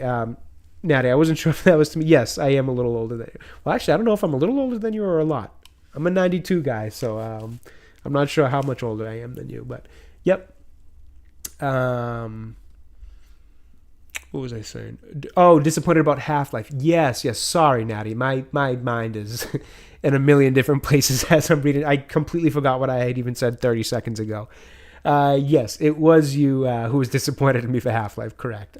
Natty. I wasn't sure if that was to me. Yes, I am a little older than you. Well, actually, I don't know if I'm a little older than you or a lot. I'm a 92 guy, so I'm not sure how much older I am than you. But, yep. What was I saying? Oh, disappointed about Half-Life. Yes. Sorry, Natty. My mind is in a million different places as I'm reading. I completely forgot what I had even said 30 seconds ago. Yes, it was you who was disappointed in me for Half-Life. Correct.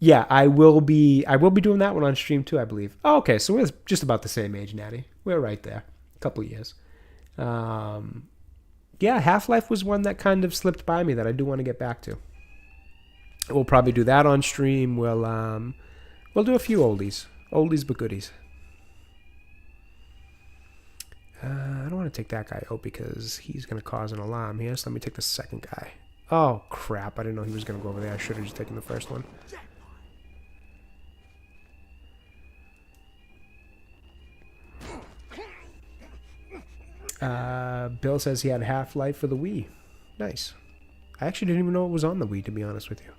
Yeah, I will be doing that one on stream too, I believe. Oh, okay, so we're just about the same age, Natty. We're right there. A couple of years. Yeah, Half-Life was one that kind of slipped by me that I do want to get back to. We'll probably do that on stream. We'll do a few oldies but goodies. I don't want to take that guy out because he's going to cause an alarm here. So let me take the second guy. Oh crap! I didn't know he was going to go over there. I should have just taken the first one. Bill says he had Half-Life for the Wii. Nice. I actually didn't even know it was on the Wii, to be honest with you.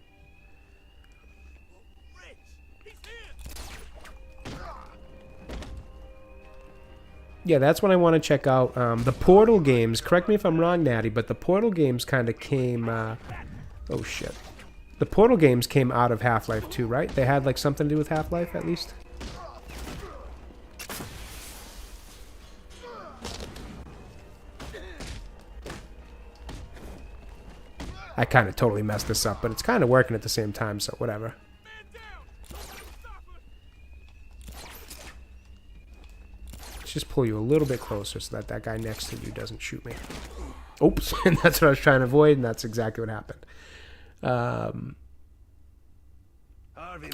Yeah, that's what I want to check out. The Portal games, correct me if I'm wrong, Natty, but the Portal games kind of came... oh, shit. The Portal games came out of Half-Life 2, right? They had, like, something to do with Half-Life, at least? I kind of totally messed this up, but it's kind of working at the same time, so whatever. Let's just pull you a little bit closer so that that guy next to you doesn't shoot me. Oops, and that's what I was trying to avoid, and that's exactly what happened. Harvey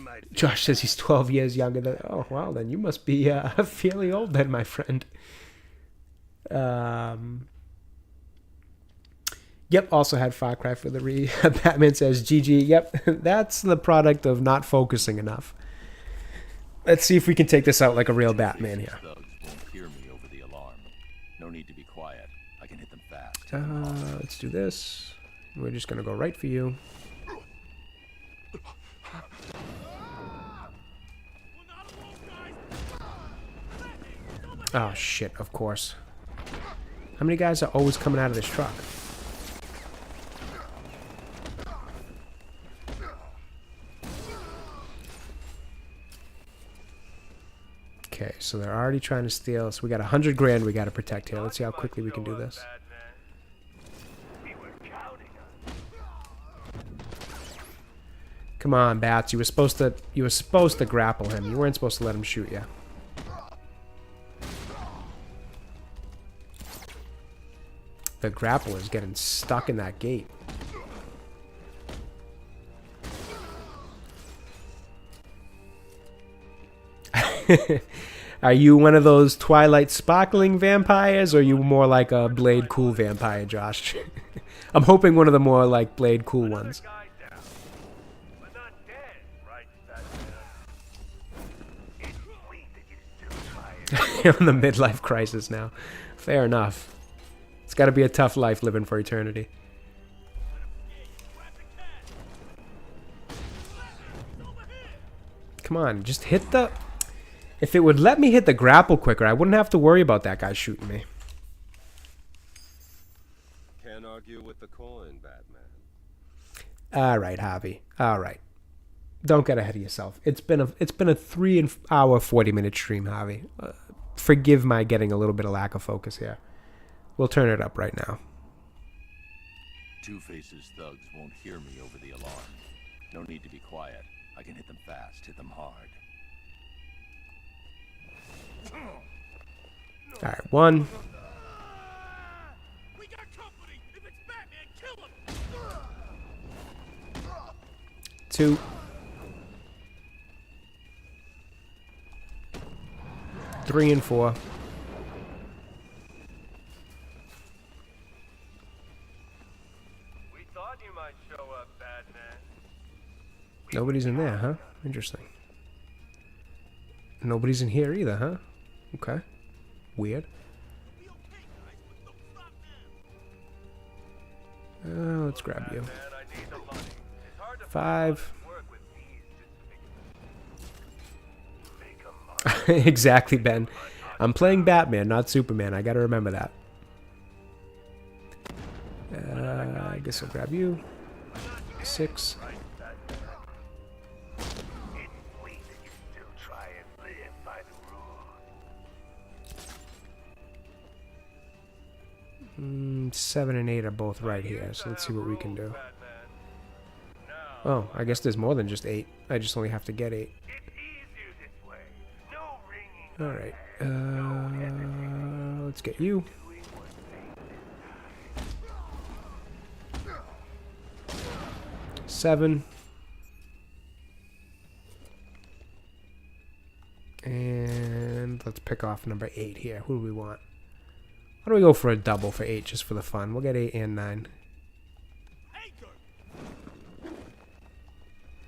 might. Josh says he's 12 years younger than. Oh, well, then you must be fairly old then, my friend. Yep, also had Far Cry for the Batman says, GG. Yep, that's the product of not focusing enough. Let's see if we can take this out like a real Batman here. Thugs won't hear me over the alarm. No need to be quiet. I can hit them fast. Let's do this. We're just going to go right for you. Oh, shit, of course. How many guys are always coming out of this truck? Okay, so they're already trying to steal. So we got 100 grand we got to protect here. Let's see how quickly we can do this. Come on, Bats. You were supposed to grapple him. You weren't supposed to let him shoot you. The grapple is getting stuck in that gate. Are you one of those Twilight sparkling vampires, or are you more like a Blade Cool vampire, Josh? I'm hoping one of the more like Blade Cool ones. You're in the midlife crisis now. Fair enough. It's got to be a tough life living for eternity. Come on, just hit the... If it would let me hit the grapple quicker, I wouldn't have to worry about that guy shooting me. Can't argue with the coin, Batman. All right, Javi. All right. Don't get ahead of yourself. It's been a 3-hour 40-minute stream, Javi. Forgive my getting a little bit of lack of focus here. We'll turn it up right now. Two-Face's thugs won't hear me over the alarm. No need to be quiet. I can hit them fast, hit them hard. All right, 1. We got company. If it's Batman, kill him. 2. 3 and 4. We thought you might show up, Batman. Nobody's in there, huh? Interesting. Nobody's in here either, huh? Okay. Weird. Let's grab you. 5. Exactly, Ben. I'm playing Batman, not Superman. I gotta remember that. I guess I'll grab you. 6. Mm, 7 and 8 are both right here, so let's see what we can do. Oh, I guess there's more than just 8. I just only have to get 8. Alright, let's get you. Seven. And let's pick off number 8 here. Who do we want? Why don't we go for a double for 8 just for the fun? We'll get 8 and 9.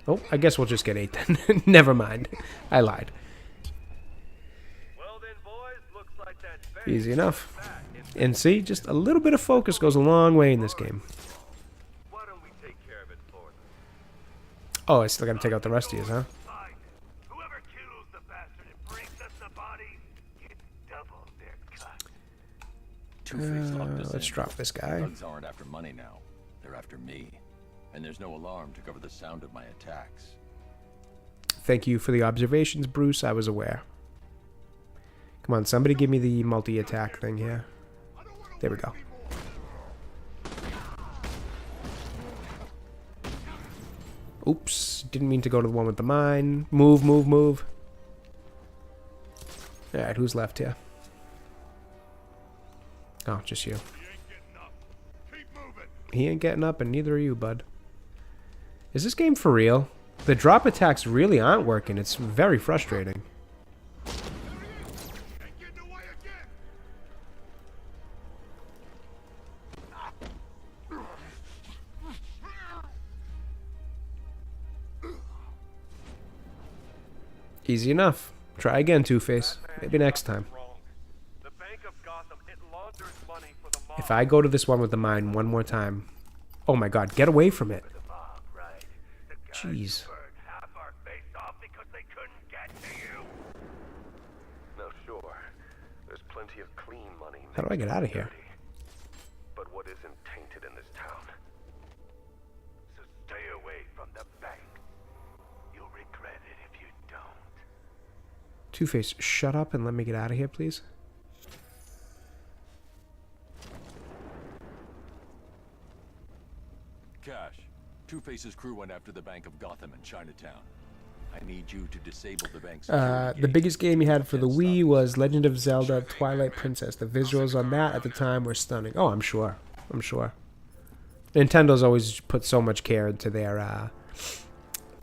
Oh, I guess we'll just get 8 then. Never mind. I lied. Well then, boys, looks like that's Easy enough. And see, just a little bit of focus goes a long way in this game. Why don't we take care of it for them? Oh, I still gotta take out the rest of yous, huh? Whoever kills the bastard and brings us the bodies gets double their cut. Two-Face locked us Let's in. drop this guy. Thugs aren't after money now. They're after me. And there's no alarm to cover the sound of my attacks. Thank you for the observations, Bruce. I was aware. Come on, somebody give me the multi-attack thing here. There we go. Oops. Didn't mean to go to the one with the mine. Move, move, move. Alright, who's left here? Oh, just you. He ain't getting up, and neither are you, bud. Is this game for real? The drop attacks really aren't working. It's very frustrating. Easy enough. Try again, Two-Face. Maybe next time. If I go to this one with the mine one more time... Oh my god, get away from it. Jeez. How do I get out of here? But what isn't tainted in this town? So stay away from the bank. You'll regret it if you don't. Two-Face, shut up and let me get out of here, please. Cash. Two-Face's crew went after the Bank of Gotham in Chinatown. I need you to disable the bank's security The gate. biggest game you had for the Can't Wii stop was Legend of Zelda Twilight Princess. The visuals on that at the time were stunning. Oh, I'm sure. I'm sure. Nintendo's always put so much care into their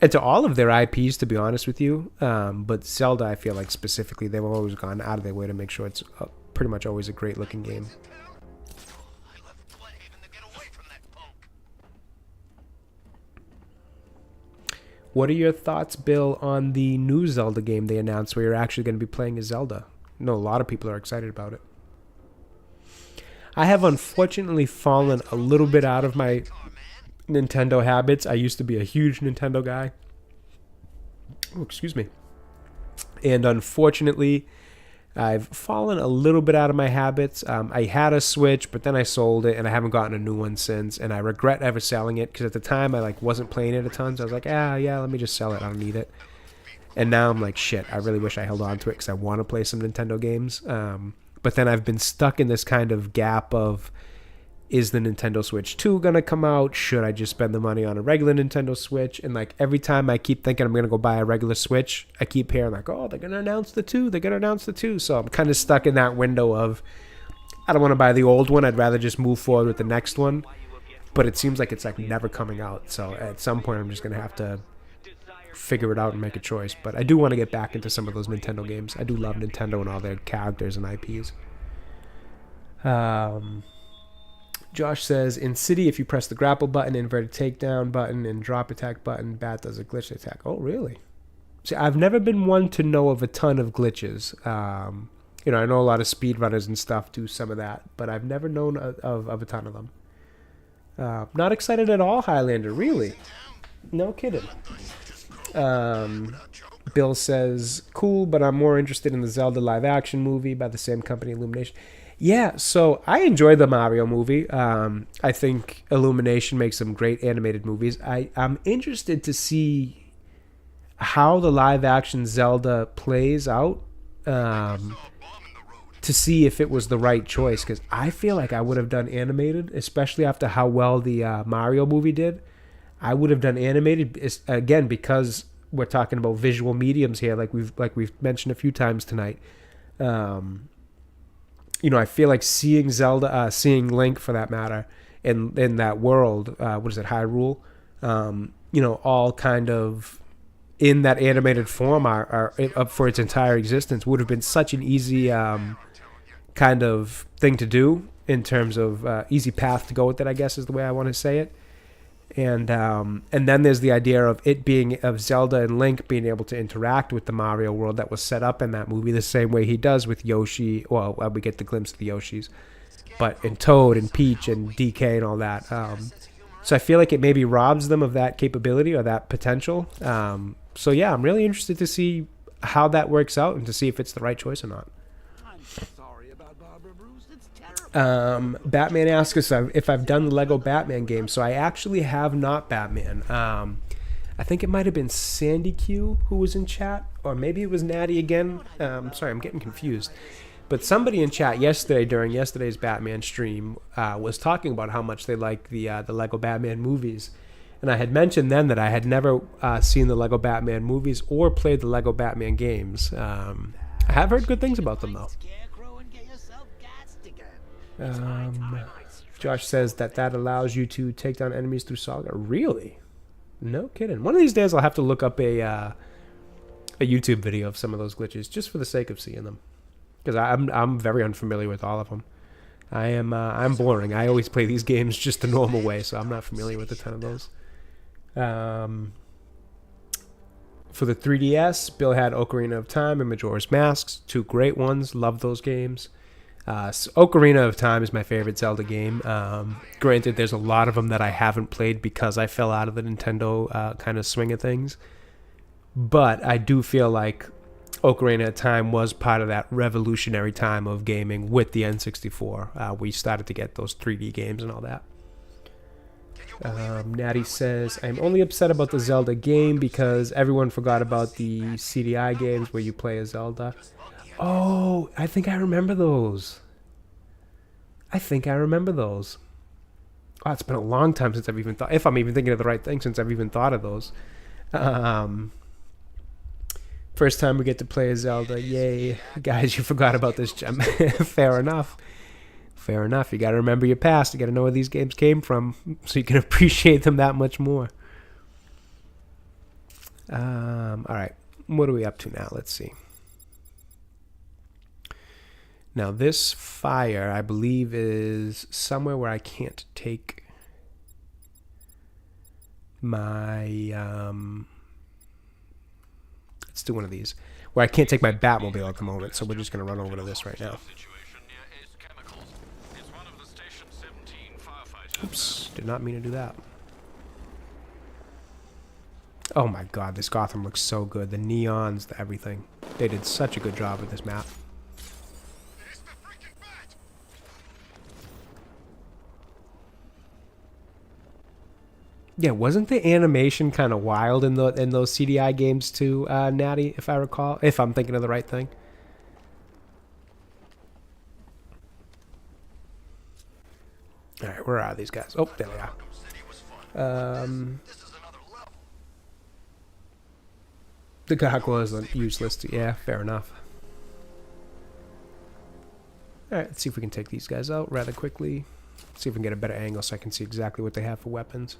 into all of their IPs, to be honest with you. But Zelda, I feel like specifically, they've always gone out of their way to make sure it's pretty much always a great looking game. I left Bloodhaven to get away from that punk. What are your thoughts, Bill, on the new Zelda game they announced where you're actually going to be playing as Zelda? I know a lot of people are excited about it. I have unfortunately fallen a little bit out of my Nintendo habits. I used to be a huge Nintendo guy. Oh, excuse me. And unfortunately, I've fallen a little bit out of my habits. I had a Switch, but then I sold it, and I haven't gotten a new one since. And I regret ever selling it because at the time I wasn't playing it a ton. So I was like, yeah, let me just sell it. I don't need it. And now I'm like, shit, I really wish I held on to it because I want to play some Nintendo games. But then I've been stuck in this kind of gap of, is the Nintendo Switch 2 going to come out? Should I just spend the money on a regular Nintendo Switch? And every time I keep thinking I'm going to go buy a regular Switch, I keep hearing oh, they're going to announce the 2. They're going to announce the 2. So I'm kind of stuck in that window of, I don't want to buy the old one. I'd rather just move forward with the next one. But it seems like it's never coming out. So at some point I'm just going to have to figure it out and make a choice. But I do want to get back into some of those Nintendo games. I do love Nintendo and all their characters and IPs. Josh says, in City, if you press the grapple button, inverted takedown button, and drop attack button, Bat does a glitch attack. Oh, really? See, I've never been one to know of a ton of glitches. I know a lot of speedrunners and stuff do some of that, but I've never known of a ton of them. Not excited at all, Highlander. Really? No kidding. Bill says, cool, but I'm more interested in the Zelda live-action movie by the same company, Illumination. Yeah, so I enjoyed the Mario movie. I think Illumination makes some great animated movies. I'm interested to see how the live-action Zelda plays out, to see if it was the right choice, because I feel like I would have done animated, especially after how well the Mario movie did. I would have done animated, again, because we're talking about visual mediums here, like we've mentioned a few times tonight. I feel like seeing Zelda, seeing Link for that matter, in that world, what is it, Hyrule, all kind of in that animated form are up for its entire existence would have been such an easy kind of thing to do in terms of easy path to go with it, I guess is the way I want to say it. And then there's the idea of Zelda and Link being able to interact with the Mario world that was set up in that movie the same way he does with Yoshi. Well, we get the glimpse of the Yoshis, but in Toad and Peach and DK and all that. So I feel like it maybe robs them of that capability or that potential. So yeah, I'm really interested to see how that works out and to see if it's the right choice or not. I'm sorry about Barbara Bruce. It's terrible. Batman asks us if I've done the Lego Batman game. So I actually have not, Batman. I think it might have been Sandy Q who was in chat, or maybe it was Natty again. Sorry, I'm getting confused. But somebody in chat yesterday during yesterday's Batman stream was talking about how much they like the Lego Batman movies. And I had mentioned then that I had never seen the Lego Batman movies or played the Lego Batman games. I have heard good things about them, though. Scarecrow and get yourself gassed again. Josh says that allows you to take down enemies through Saga. Really? No kidding. One of these days I'll have to look up a YouTube video of some of those glitches just for the sake of seeing them, because I'm very unfamiliar with all of them. I'm boring. I always play these games just the normal way, so I'm not familiar with a ton of those. For the 3DS, Bill had Ocarina of Time and Majora's Masks, two great ones. Love those games. So Ocarina of Time is my favorite Zelda game. Granted, there's a lot of them that I haven't played because I fell out of the Nintendo kind of swing of things. But I do feel like Ocarina of Time was part of that revolutionary time of gaming with the N64. We started to get those 3D games and all that. Natty says, I'm only upset about the Zelda game because everyone forgot about the CDI games where you play as Zelda. Oh, I think I remember those. Oh, it's been a long time since I've even thought, if I'm even thinking of the right thing, since I've even thought of those. First time we get to play as Zelda. Yay. Guys, you forgot about this gem. Fair enough. You got to remember your past. You got to know where these games came from so you can appreciate them that much more. All right. What are we up to now? Let's see. Now, this fire, I believe, is somewhere where I can't take my... let's do one of these. Where I can't take my Batmobile at the moment, so we're just going to run over to this right now. Oops, did not mean to do that. Oh my god, this Gotham looks so good. The neons, the everything. They did such a good job with this map. Yeah, wasn't the animation kind of wild in those CDI games too, Natty, if I recall? If I'm thinking of the right thing. Alright, where are these guys? Oh, there they are. The gargoyle is useless too. Yeah, fair enough. Alright, let's see if we can take these guys out rather quickly. See if we can get a better angle so I can see exactly what they have for weapons.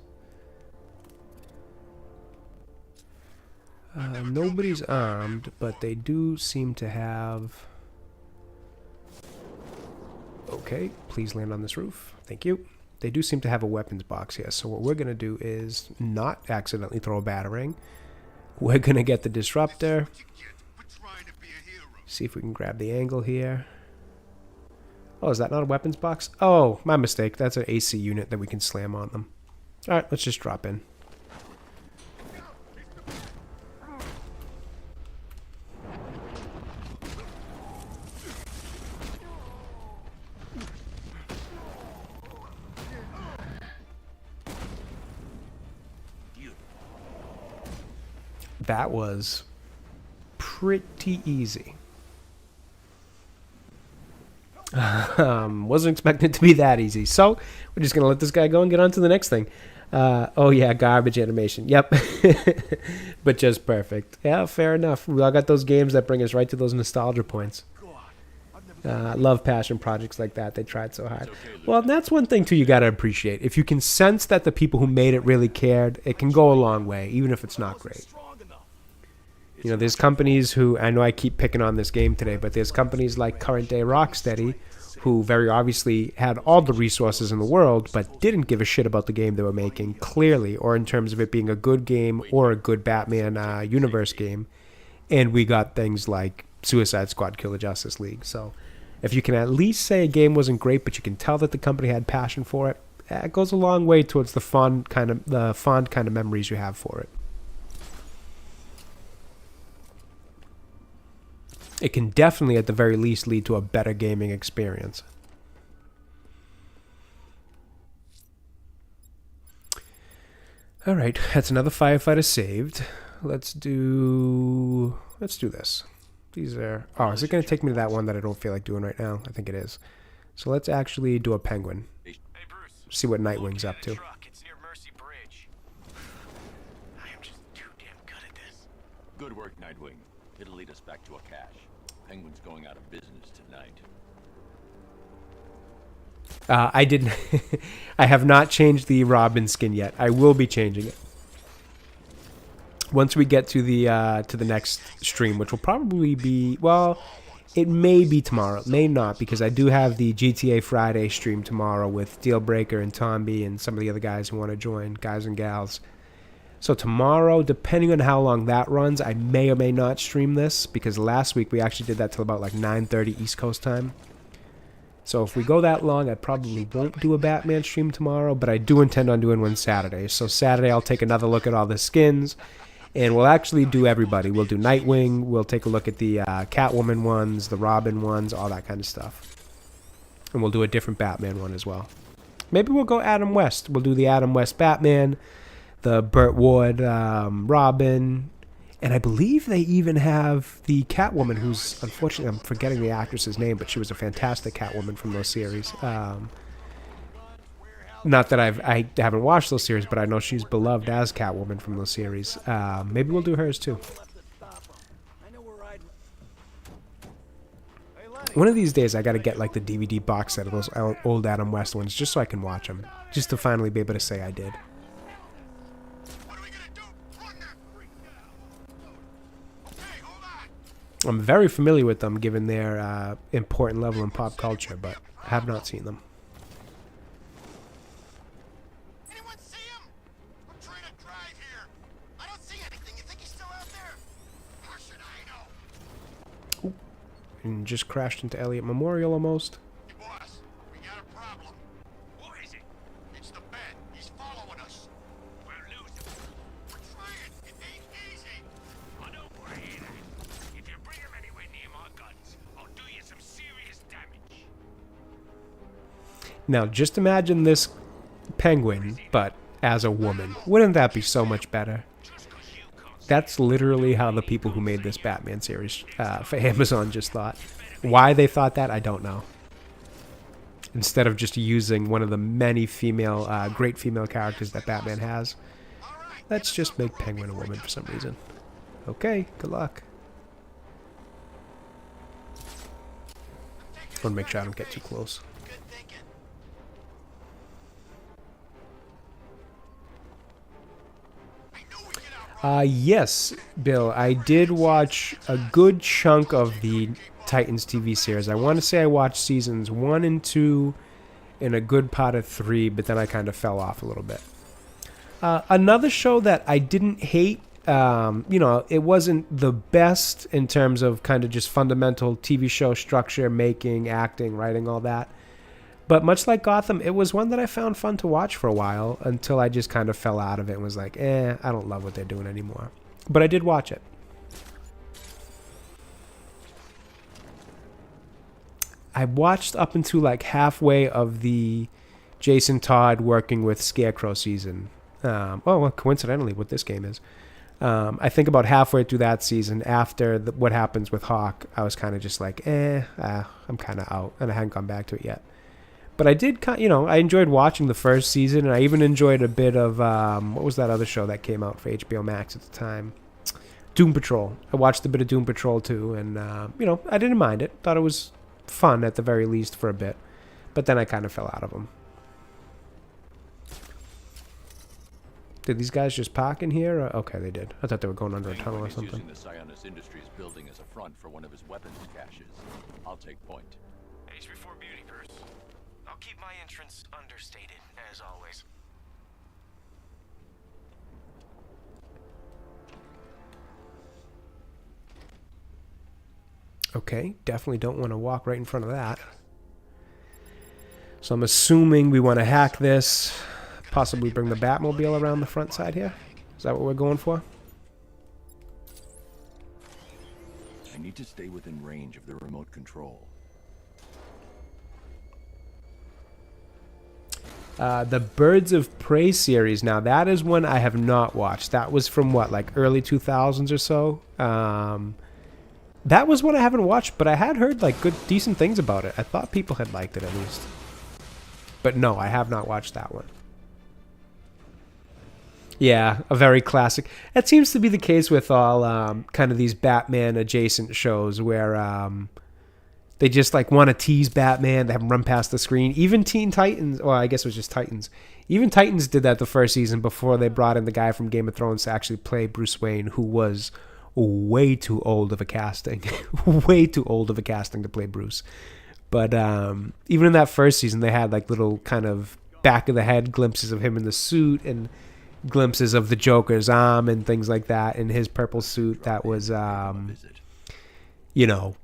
Nobody's armed, but they do seem to have... Okay, please land on this roof. Thank you. They do seem to have a weapons box here, so what we're going to do is not accidentally throw a batarang. We're going to get the disruptor. See if we can grab the angle here. Oh, is that not a weapons box? Oh, my mistake. That's an AC unit that we can slam on them. Alright, let's just drop in. That was pretty easy. Wasn't expecting it to be that easy. So, we're just going to let this guy go and get on to the next thing. Oh yeah, garbage animation. Yep. But just perfect. Yeah, fair enough. We all got those games that bring us right to those nostalgia points. Love passion projects like that. They tried so hard. Well, that's one thing too you got to appreciate. If you can sense that the people who made it really cared, it can go a long way, even if it's not great. You know, there's companies who, I know I keep picking on this game today, but there's companies like current day Rocksteady who very obviously had all the resources in the world, but didn't give a shit about the game they were making, clearly, or in terms of it being a good game or a good Batman universe game. And we got things like Suicide Squad, Kill the Justice League. So if you can at least say a game wasn't great, but you can tell that the company had passion for it, it goes a long way towards the fond kind of memories you have for it. It can definitely, at the very least, lead to a better gaming experience. All right, that's another firefighter saved. Let's do this. These are... Oh, is it going to take me to that one that I don't feel like doing right now? I think it is. So let's actually do a penguin. Hey, Bruce. See what Nightwing's up to. It's near Mercy Bridge. I am just too damn good at this. Good work, Nightwing. It'll lead us back to a cache. Penguin's going out of business tonight. I didn't... I have not changed the Robin skin yet. I will be changing it. once we get to the next stream, which will probably be, well, it may be tomorrow, it may not, because I do have the GTA Friday stream tomorrow with Dealbreaker and Tomby and some of the other guys who want to join, guys and gals. So tomorrow, depending on how long that runs, I may or may not stream this, because last week we actually did that till about like 9:30 East Coast time. So if we go that long, I probably won't do a Batman stream tomorrow, but I do intend on doing one Saturday. So Saturday I'll take another look at all the skins, and we'll actually do everybody. We'll do Nightwing, we'll take a look at the Catwoman ones, the Robin ones, all that kind of stuff. And we'll do a different Batman one as well. Maybe we'll go Adam West. We'll do the Adam West Batman, the Burt Ward Robin, and I believe they even have the Catwoman, who's, unfortunately, I'm forgetting the actress's name, but she was a fantastic Catwoman from those series. Not that I haven't watched those series, but I know she's beloved as Catwoman from those series. Maybe we'll do hers too. One of these days, I got to get like the DVD box set of those old Adam West ones, just so I can watch them, just to finally be able to say I did. I'm very familiar with them, given their important level in pop culture, but I have not seen them. Anyone see him? I'm trying to drive here. I don't see anything. You think he's still out there? How should I know? And just crashed into Elliott Memorial almost. Hey, boss, we got a problem. What is it? It's the bed. He's following us. We're losing. We're trying. It ain't easy. I don't worry. If you bring him anywhere near my guns, I'll do you some serious damage. Now, just imagine this Penguin, but as a woman. Wouldn't that be so much better? That's literally how the people who made this Batman series for Amazon just thought. Why they thought that, I don't know. Instead of just using one of the many female, great female characters that Batman has, let's just make Penguin a woman for some reason. Okay, good luck. I want to make sure I don't get too close. Good thinking. I knew we'd get out. Yes, Bill, I did watch a good chunk of the Titans TV series. I want to say I watched seasons 1 and 2 and a good part of 3, but then I kind of fell off a little bit. Another show that I didn't hate, you know, it wasn't the best in terms of kind of just fundamental TV show structure, making, acting, writing, all that. But much like Gotham, it was one that I found fun to watch for a while until I just kind of fell out of it and was like, I don't love what they're doing anymore. But I did watch it. I watched up into like halfway of the Jason Todd working with Scarecrow season. Well, coincidentally, what this game is. I think about halfway through that season, after what happens with Hawk, I was kind of just like, I'm kind of out, and I hadn't gone back to it yet. But I did, you know, I enjoyed watching the first season, and I even enjoyed a bit of, what was that other show that came out for HBO Max at the time? Doom Patrol. I watched a bit of Doom Patrol, too, and, you know, I didn't mind it. Thought it was fun, at the very least, for a bit. But then I kind of fell out of them. Did these guys just park in here? Okay, they did. I thought they were going under a tunnel or something. Using the Sionis Industries building as a front for one of his weapons caches. I'll take point. Age before beauty, Bruce. I'll keep my entrance understated, as always. Okay, definitely don't want to walk right in front of that. So I'm assuming we want to hack this, possibly bring the Batmobile around the front side here. Is that what we're going for? I need to stay within range of the remote control. The Birds of Prey series. Now, that is one I have not watched. That was from, what, like early 2000s or so? That was one I haven't watched, but I had heard, like, good, decent things about it. I thought people had liked it, at least. But no, I have not watched that one. Yeah, a very classic. That seems to be the case with all kind of these Batman-adjacent shows where, They just like want to tease Batman. They have him run past the screen. Even Teen Titans, well, I guess it was just Titans. Even Titans did that the first season before they brought in the guy from Game of Thrones to actually play Bruce Wayne, who was way too old of a casting. Way too old of a casting to play Bruce. But even in that first season, they had like little kind of back of the head glimpses of him in the suit and glimpses of the Joker's arm and things like that in his purple suit. That was, you know,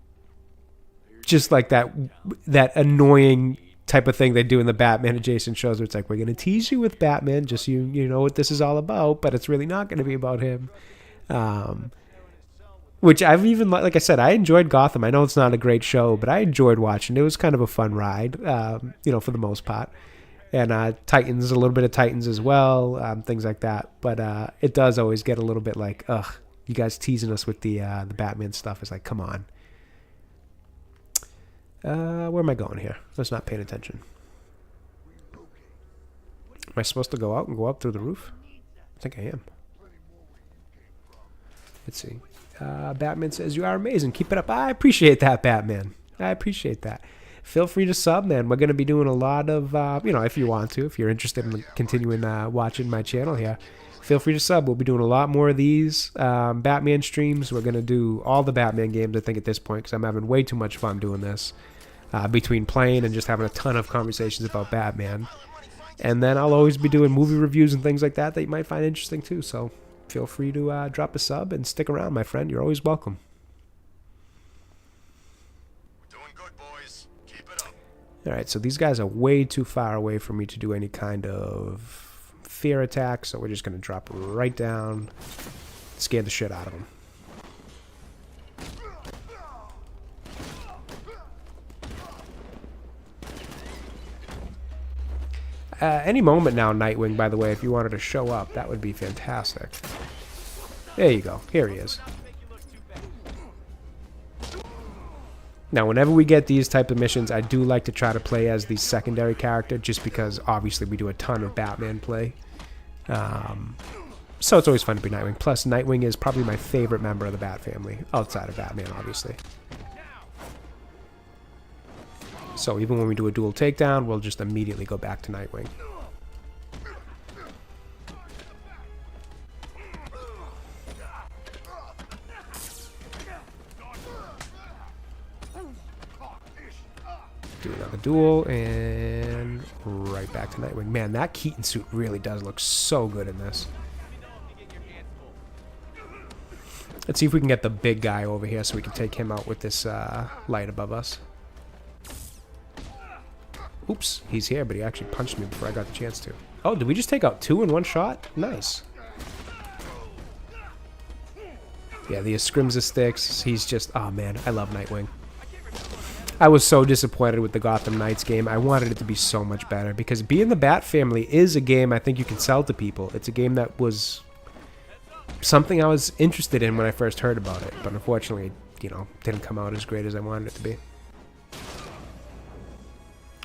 just like that annoying type of thing they do in the Batman adjacent shows where it's like, we're going to tease you with Batman, just you know what this is all about, but it's really not going to be about him. Which I've even, like I said, I enjoyed Gotham. I know it's not a great show, but I enjoyed watching. It was kind of a fun ride, you know, for the most part. And Titans, a little bit of Titans as well, things like that. But it does always get a little bit like, ugh, you guys teasing us with the Batman stuff. It's like, come on. Where am I going here? I was not paying attention. Am I supposed to go out and go up through the roof? I think I am. Let's see. Batman says, you are amazing. Keep it up. I appreciate that, Batman. I appreciate that. Feel free to sub, man. We're going to be doing a lot of, you know, if you want to, if you're interested in continuing watching my channel here, feel free to sub. We'll be doing a lot more of these Batman streams. We're going to do all the Batman games, I think, at this point, because I'm having way too much fun doing this, between playing and just having a ton of conversations about Batman. And then I'll always be doing movie reviews and things like that that you might find interesting, too. So feel free to drop a sub and stick around, my friend. You're always welcome. All right, so these guys are way too far away for me to do any kind of fear attack, so we're just going to drop right down, scare the shit out of them. Any moment now, Nightwing, by the way, if you wanted to show up, that would be fantastic. There you go. Here he is. Now, whenever we get these type of missions, I do like to try to play as the secondary character, just because obviously we do a ton of Batman play. So it's always fun to be Nightwing. Plus, Nightwing is probably my favorite member of the Bat family, outside of Batman, obviously. So even when we do a dual takedown, we'll just immediately go back to Nightwing. Do another duel, and right back to Nightwing. Man, that Keaton suit really does look so good in this. Let's see if we can get the big guy over here so we can take him out with this light above us. Oops, he's here, but he actually punched me before I got the chance to. Oh, did we just take out two in one shot? Nice. Yeah, the Scrimza sticks. He's just... Oh, man, I love Nightwing. I was so disappointed with the Gotham Knights game. I wanted it to be so much better, because being the Bat family is a game I think you can sell to people. It's a game that was something I was interested in when I first heard about it, but unfortunately, you know, didn't come out as great as I wanted it to be.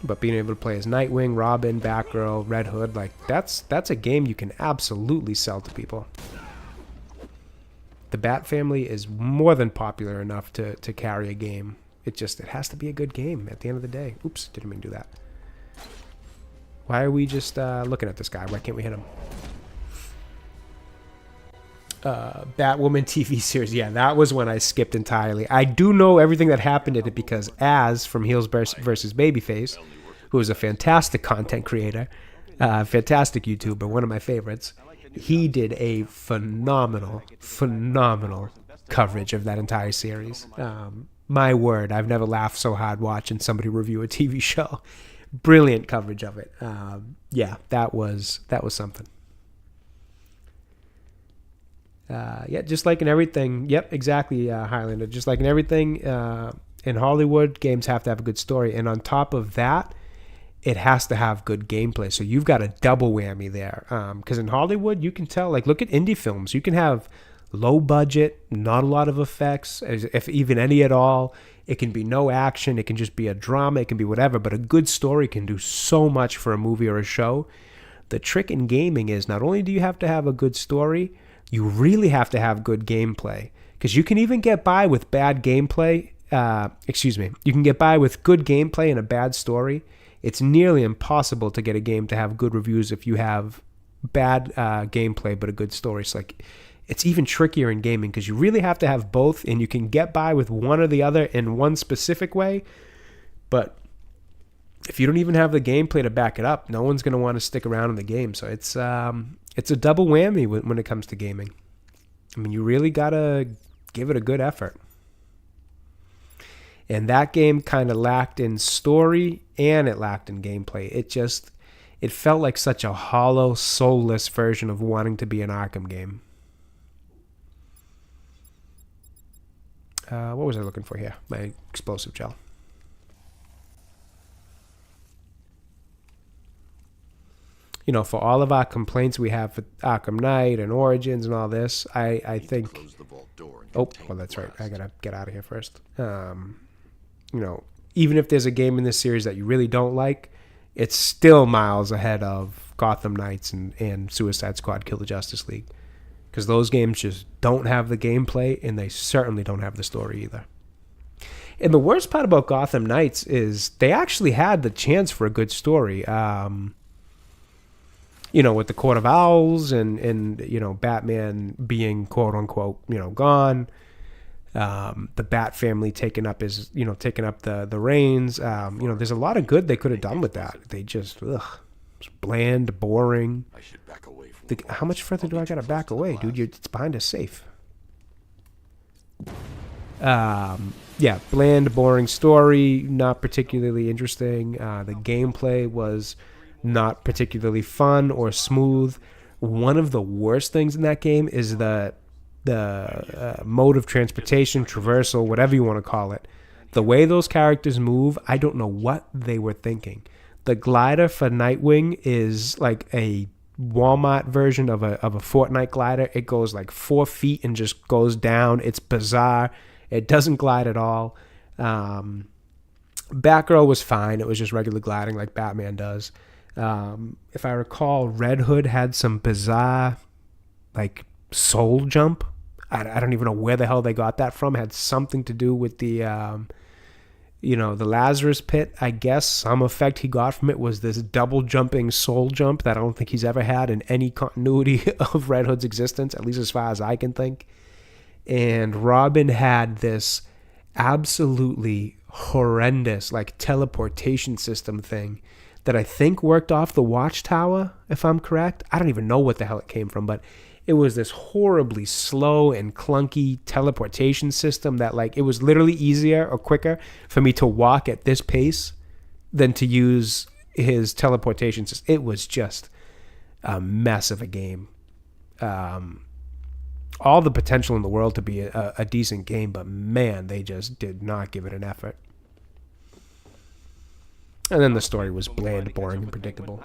But being able to play as Nightwing, Robin, Batgirl, Red Hood, like that's a game you can absolutely sell to people. The Bat family is more than popular enough to carry a game. It has to be a good game at the end of the day. Oops, didn't mean to do that. Why are we just looking at this guy? Why can't we hit him? Batwoman TV series. Yeah, that was when I skipped entirely. I do know everything that happened in it because Az from Heels versus Babyface, who is a fantastic content creator, fantastic YouTuber, one of my favorites, he did a phenomenal coverage of that entire series. My word, I've never laughed so hard watching somebody review a TV show. Brilliant coverage of it. Yeah, that was something. Yeah, just like in everything. Yep, exactly, Highlander. Just like in everything, in Hollywood, games have to have a good story. And on top of that, it has to have good gameplay. So you've got a double whammy there. Because in Hollywood, you can tell, like, look at indie films. You can have low budget, not a lot of effects, if even any at all. It can be no action. It can just be a drama. It can be whatever. But a good story can do so much for a movie or a show. The trick in gaming is not only do you have to have a good story, you really have to have good gameplay, because you can even get by with bad gameplay You can get by with good gameplay and a bad story. It's nearly impossible to get a game to have good reviews if you have bad gameplay but a good story. It's like, it's even trickier in gaming because you really have to have both, and you can get by with one or the other in one specific way. But if you don't even have the gameplay to back it up, no one's going to want to stick around in the game. So it's a double whammy when it comes to gaming. I mean, you really got to give it a good effort. And that game kind of lacked in story and it lacked in gameplay. It felt like such a hollow, soulless version of wanting to be an Arkham game. What was I looking for here? My explosive gel. You know, for all of our complaints we have for Arkham Knight and Origins and all this, I think... Oh, well, that's right. I gotta get out of here first. You know, even if there's a game in this series that you really don't like, it's still miles ahead of Gotham Knights and Suicide Squad Kill the Justice League. Because those games just don't have the gameplay, and they certainly don't have the story either. And the worst part about Gotham Knights is they actually had the chance for a good story. You know, with the Court of Owls and you know, Batman being quote unquote, you know, gone. The Bat family taking up the reins. You know, there's a lot of good they could have done with that. They just, it's bland, boring. I should back away from How much further do I gotta back away, dude? It's behind a safe. Yeah, bland, boring story, not particularly interesting. The gameplay was not particularly fun or smooth. One of the worst things in that game is the mode of transportation, traversal, whatever you want to call it. The way those characters move, I don't know what they were thinking. The glider for Nightwing is like a Walmart version of a Fortnite glider. It goes like 4 feet and just goes down. It's bizarre. It doesn't glide at all. Batgirl was fine. It was just regular gliding like Batman does. If I recall, Red Hood had some bizarre like soul jump. I don't even know where the hell they got that from. It had something to do with the the Lazarus Pit. I guess some effect he got from it was this double jumping soul jump that I don't think he's ever had in any continuity of Red Hood's existence, at least as far as I can think. And Robin had this absolutely horrendous like teleportation system thing that I think worked off the Watchtower, if I'm correct. I don't even know what the hell it came from, but it was this horribly slow and clunky teleportation system that, like, it was literally easier or quicker for me to walk at this pace than to use his teleportation system. It was just a mess of a game. All the potential in the world to be a decent game, but man, they just did not give it an effort. And then the story was bland, boring, and predictable.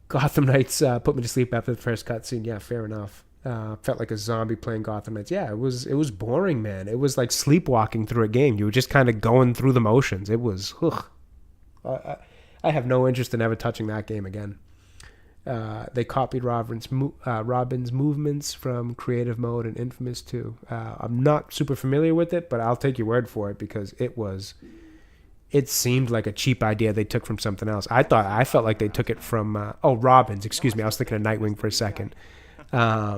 Gotham Knights put me to sleep after the first cutscene. Yeah, fair enough. Felt like a zombie playing Gotham Knights. Yeah, it was boring, man. It was like sleepwalking through a game. You were just kind of going through the motions. It was, I have no interest in ever touching that game again. They copied Robin's movements from Creative Mode and Infamous 2. I'm not super familiar with it, but I'll take your word for it because it seemed like a cheap idea they took from something else. I felt like they took it from Robin's. Excuse me, I was thinking of Nightwing for a second. I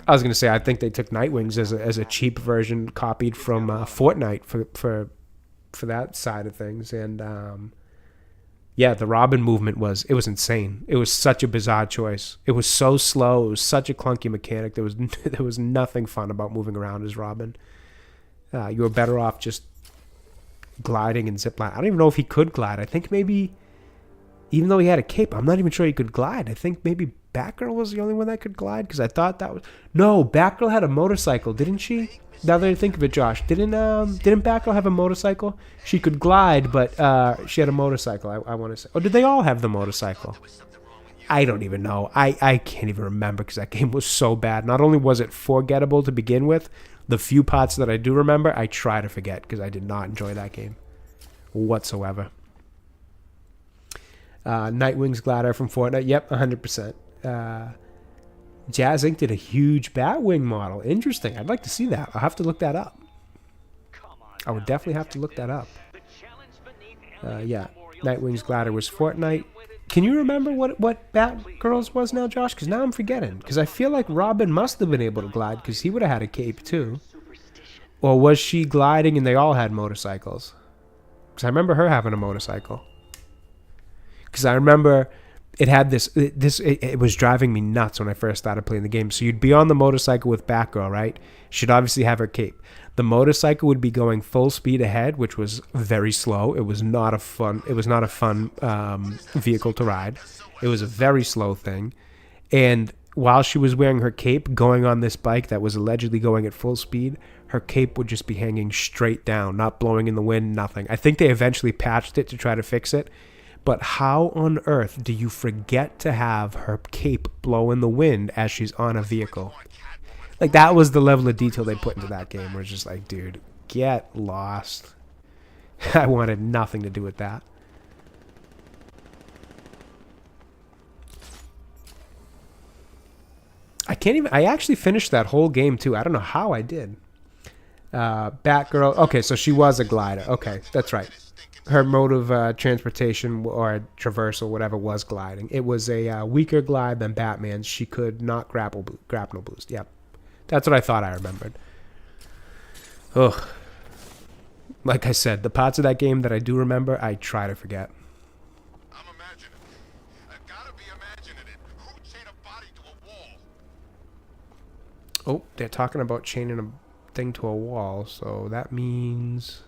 was going to say I think they took Nightwings as a cheap version copied from Fortnite for that side of things. And yeah, the Robin movement was insane. It was such a bizarre choice. It was so slow. It was such a clunky mechanic. There was nothing fun about moving around as Robin. You were better off just gliding and zipline. I don't even know if he could glide. I think maybe, even though he had a cape, I'm not even sure he could glide. I think maybe Batgirl was the only one that could glide because I thought that was... No, Batgirl had a motorcycle, didn't she? Now that I think of it, Josh, didn't Batgirl have a motorcycle? She could glide, but she had a motorcycle, I want to say. Or did they all have the motorcycle? I don't even know. I can't even remember because that game was so bad. Not only was it forgettable to begin with, the few parts that I do remember, I try to forget because I did not enjoy that game whatsoever. Nightwing's glider from Fortnite. Yep, 100%. Jazz Inc. did a huge Batwing model. Interesting. I'd like to see that. I'll have to look that up. I would definitely have to look that up. Yeah. Nightwing's glider was Fortnite. Can you remember what Batgirl's was now, Josh? Because now I'm forgetting. Because I feel like Robin must have been able to glide because he would have had a cape too. Or was she gliding and they all had motorcycles? Because I remember her having a motorcycle. Because I remember it had it was driving me nuts when I first started playing the game. So you'd be on the motorcycle with Batgirl, right? She'd obviously have her cape. The motorcycle would be going full speed ahead, which was very slow. It was not a fun vehicle to ride. It was a very slow thing. And while she was wearing her cape, going on this bike that was allegedly going at full speed, her cape would just be hanging straight down, not blowing in the wind, nothing. I think they eventually patched it to try to fix it. But how on earth do you forget to have her cape blow in the wind as she's on a vehicle? Like, that was the level of detail they put into that game, where it's just like, dude, get lost. I wanted nothing to do with that. I actually finished that whole game, too. I don't know how I did. Batgirl. Okay, so she was a glider. Okay, that's right. Her mode of transportation or traversal, whatever, was gliding. It was a weaker glide than Batman's. She could not grapple boost. Yep. That's what I thought I remembered. Ugh. Like I said, the parts of that game that I do remember, I try to forget. I'm imagining it. I've got to be imagining it. Who'd chain a body to a wall? Oh, they're talking about chaining a thing to a wall, so that means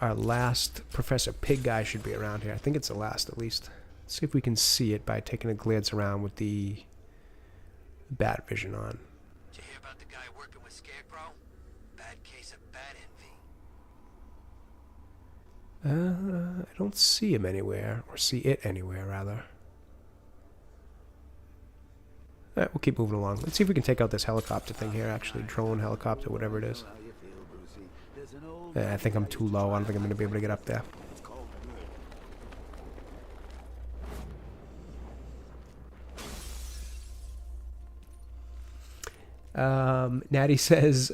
our last Professor Pig guy should be around here. I think it's the last, at least. Let's see if we can see it by taking a glance around with the bat vision on. Did you hear about the guy working with Scarecrow? Bad case of bat envy. I don't see him anywhere, or see it anywhere, rather. Alright, we'll keep moving along. Let's see if we can take out this helicopter thing here, actually. Drone, helicopter, whatever it is. I think I'm too low. I don't think I'm going to be able to get up there. Natty says,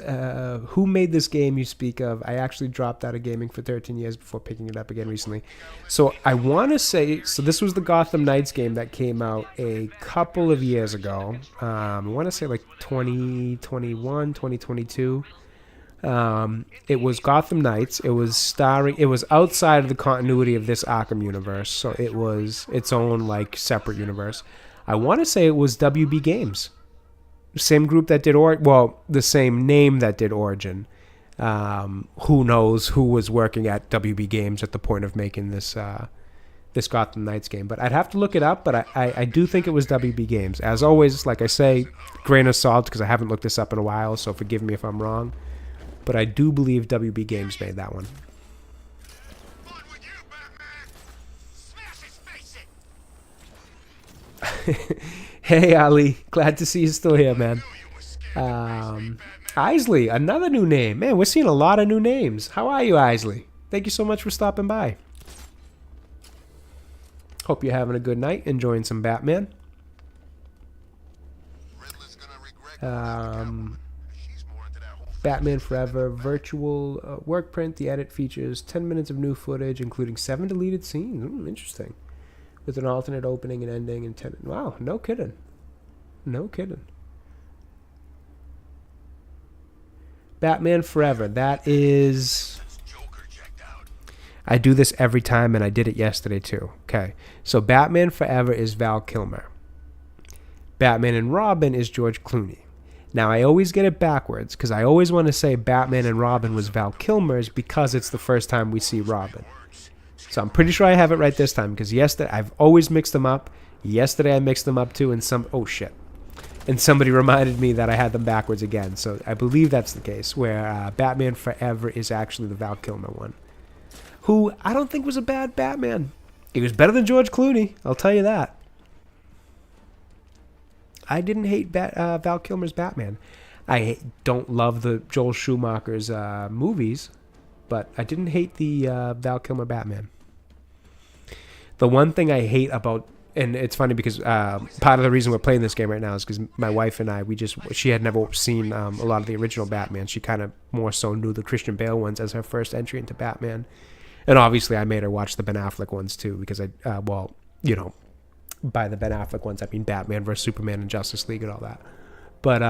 who made this game you speak of? I actually dropped out of gaming for 13 years before picking it up again recently. So I want to say, so this was the Gotham Knights game that came out a couple of years ago. I want to say like 2021, 2022. It was Gotham Knights. It was outside of the continuity of this Arkham universe. So it was its own like separate universe. I want to say it was WB Games. Same group that did the same name that did Origin. Who knows who was working at WB Games at the point of making this this Gotham Knights game? But I'd have to look it up. But I do think it was WB Games. As always, like I say, grain of salt because I haven't looked this up in a while. So forgive me if I'm wrong. But I do believe WB Games made that one. Hey, Ali. Glad to see you still here, man. Isley, another new name. Man, we're seeing a lot of new names. How are you, Isley? Thank you so much for stopping by. Hope you're having a good night, enjoying some Batman. Batman Forever virtual work print. The edit features 10 minutes of new footage, including 7 deleted scenes. Interesting. With an alternate opening and ending and 10. Wow, no kidding. No kidding. Batman Forever. That is... I do this every time, and I did it yesterday too. Okay, so Batman Forever is Val Kilmer. Batman and Robin is George Clooney. Now, I always get it backwards, because I always want to say Batman and Robin was Val Kilmer's because it's the first time we see Robin. So I'm pretty sure I have it right this time, because yesterday, I've always mixed them up. Yesterday I mixed them up too, and somebody reminded me that I had them backwards again. So I believe that's the case, where Batman Forever is actually the Val Kilmer one. Who I don't think was a bad Batman. He was better than George Clooney, I'll tell you that. I didn't hate Val Kilmer's Batman. I don't love the Joel Schumacher's movies, but I didn't hate the Val Kilmer Batman. The one thing I hate about and it's funny because part of the reason we're playing this game right now is because my wife and I, she had never seen a lot of the original Batman. She kind of more so knew the Christian Bale ones as her first entry into Batman. And obviously I made her watch the Ben Affleck ones too, because by the Ben Affleck ones, I mean Batman vs. Superman and Justice League and all that. But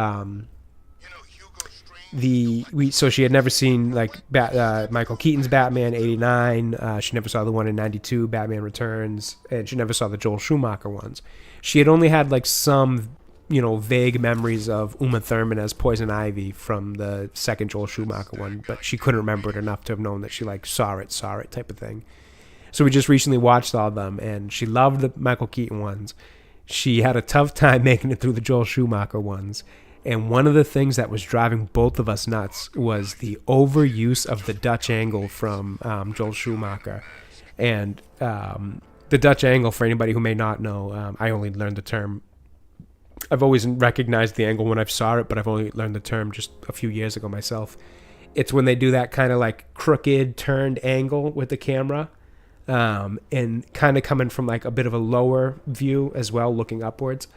so she had never seen like Michael Keaton's Batman '89. She never saw the one in '92, Batman Returns, and she never saw the Joel Schumacher ones. She had only had like some, vague memories of Uma Thurman as Poison Ivy from the second Joel Schumacher one, but she couldn't remember it enough to have known that she like saw it type of thing. So we just recently watched all of them, and she loved the Michael Keaton ones. She had a tough time making it through the Joel Schumacher ones. And one of the things that was driving both of us nuts was the overuse of the Dutch angle from Joel Schumacher. And the Dutch angle, for anybody who may not know, I only learned the term. I've always recognized the angle when I've saw it, but I've only learned the term just a few years ago myself. It's when they do that kind of like crooked turned angle with the camera, and kind of coming from like a bit of a lower view as well, looking upwards.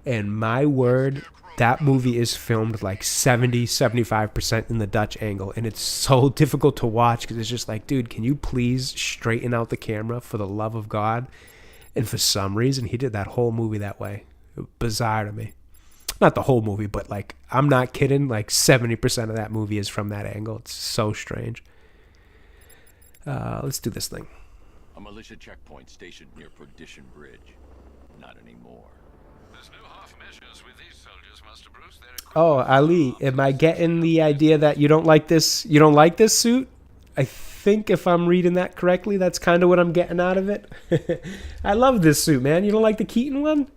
And my word, that movie is filmed like 75% in the Dutch angle, and it's so difficult to watch because it's just like, dude, can you please straighten out the camera for the love of God? And for some reason, he did that whole movie that way. Bizarre to me. Not the whole movie, but like, I'm not kidding, like 70% of that movie is from that angle. It's so strange. Let's do this thing. A militia checkpoint stationed near Perdition Bridge. Not anymore. There's no half measures with these soldiers, Master Bruce. Oh, Ali, am I getting the idea that you don't like this? You don't like this suit? I think if I'm reading that correctly, that's kind of what I'm getting out of it. I love this suit, man. You don't like the Keaton one?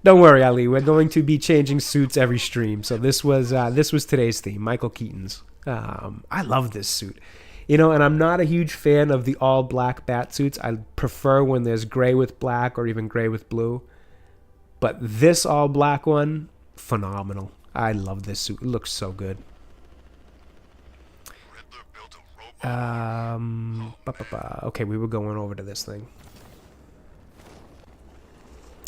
Don't worry, Ali. We're going to be changing suits every stream. So this was today's theme, Michael Keaton's. I love this suit. And I'm not a huge fan of the all black bat suits. I prefer when there's gray with black or even gray with blue. But this all black one, phenomenal. I love this suit. It looks so good. Okay, we were going over to this thing.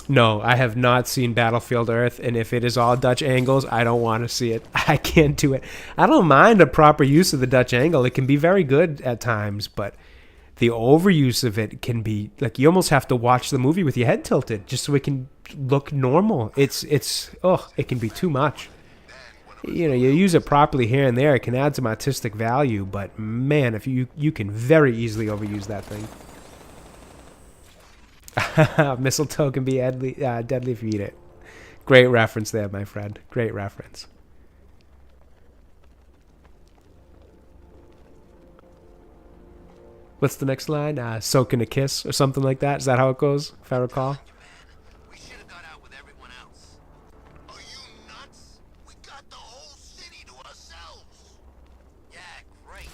No, I have not seen Battlefield Earth, and if it is all Dutch angles, I don't want to see it. I can't do it. I don't mind a proper use of the Dutch angle. It can be very good at times, but the overuse of it can be, like, you almost have to watch the movie with your head tilted just so it can look normal. It can be too much. You use it properly here and there, it can add some artistic value, but man, if you can very easily overuse that thing. Mistletoe can be deadly if you eat it. Great reference there, my friend. Great reference. What's the next line? Soak in a kiss or something like that. Is that how it goes, if I recall? We should have got out with everyone else. Are you nuts? We got the whole city to ourselves. Yeah, great.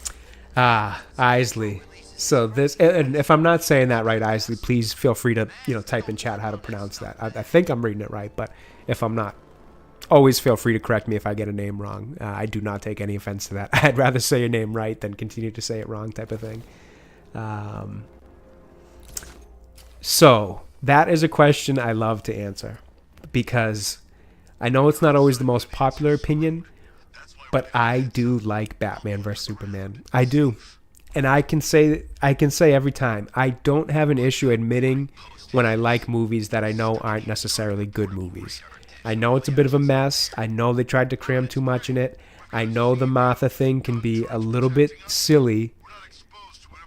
Isley. So this, and if I'm not saying that right, Isley, please feel free to, type in chat how to pronounce that. I think I'm reading it right, but if I'm not, always feel free to correct me if I get a name wrong. I do not take any offense to that. I'd rather say your name right than continue to say it wrong type of thing. So that is a question I love to answer because I know it's not always the most popular opinion, but I do like Batman vs. Superman. I do. And I can say every time, I don't have an issue admitting when I like movies that I know aren't necessarily good movies. I know it's a bit of a mess. I know they tried to cram too much in it. I know the Martha thing can be a little bit silly,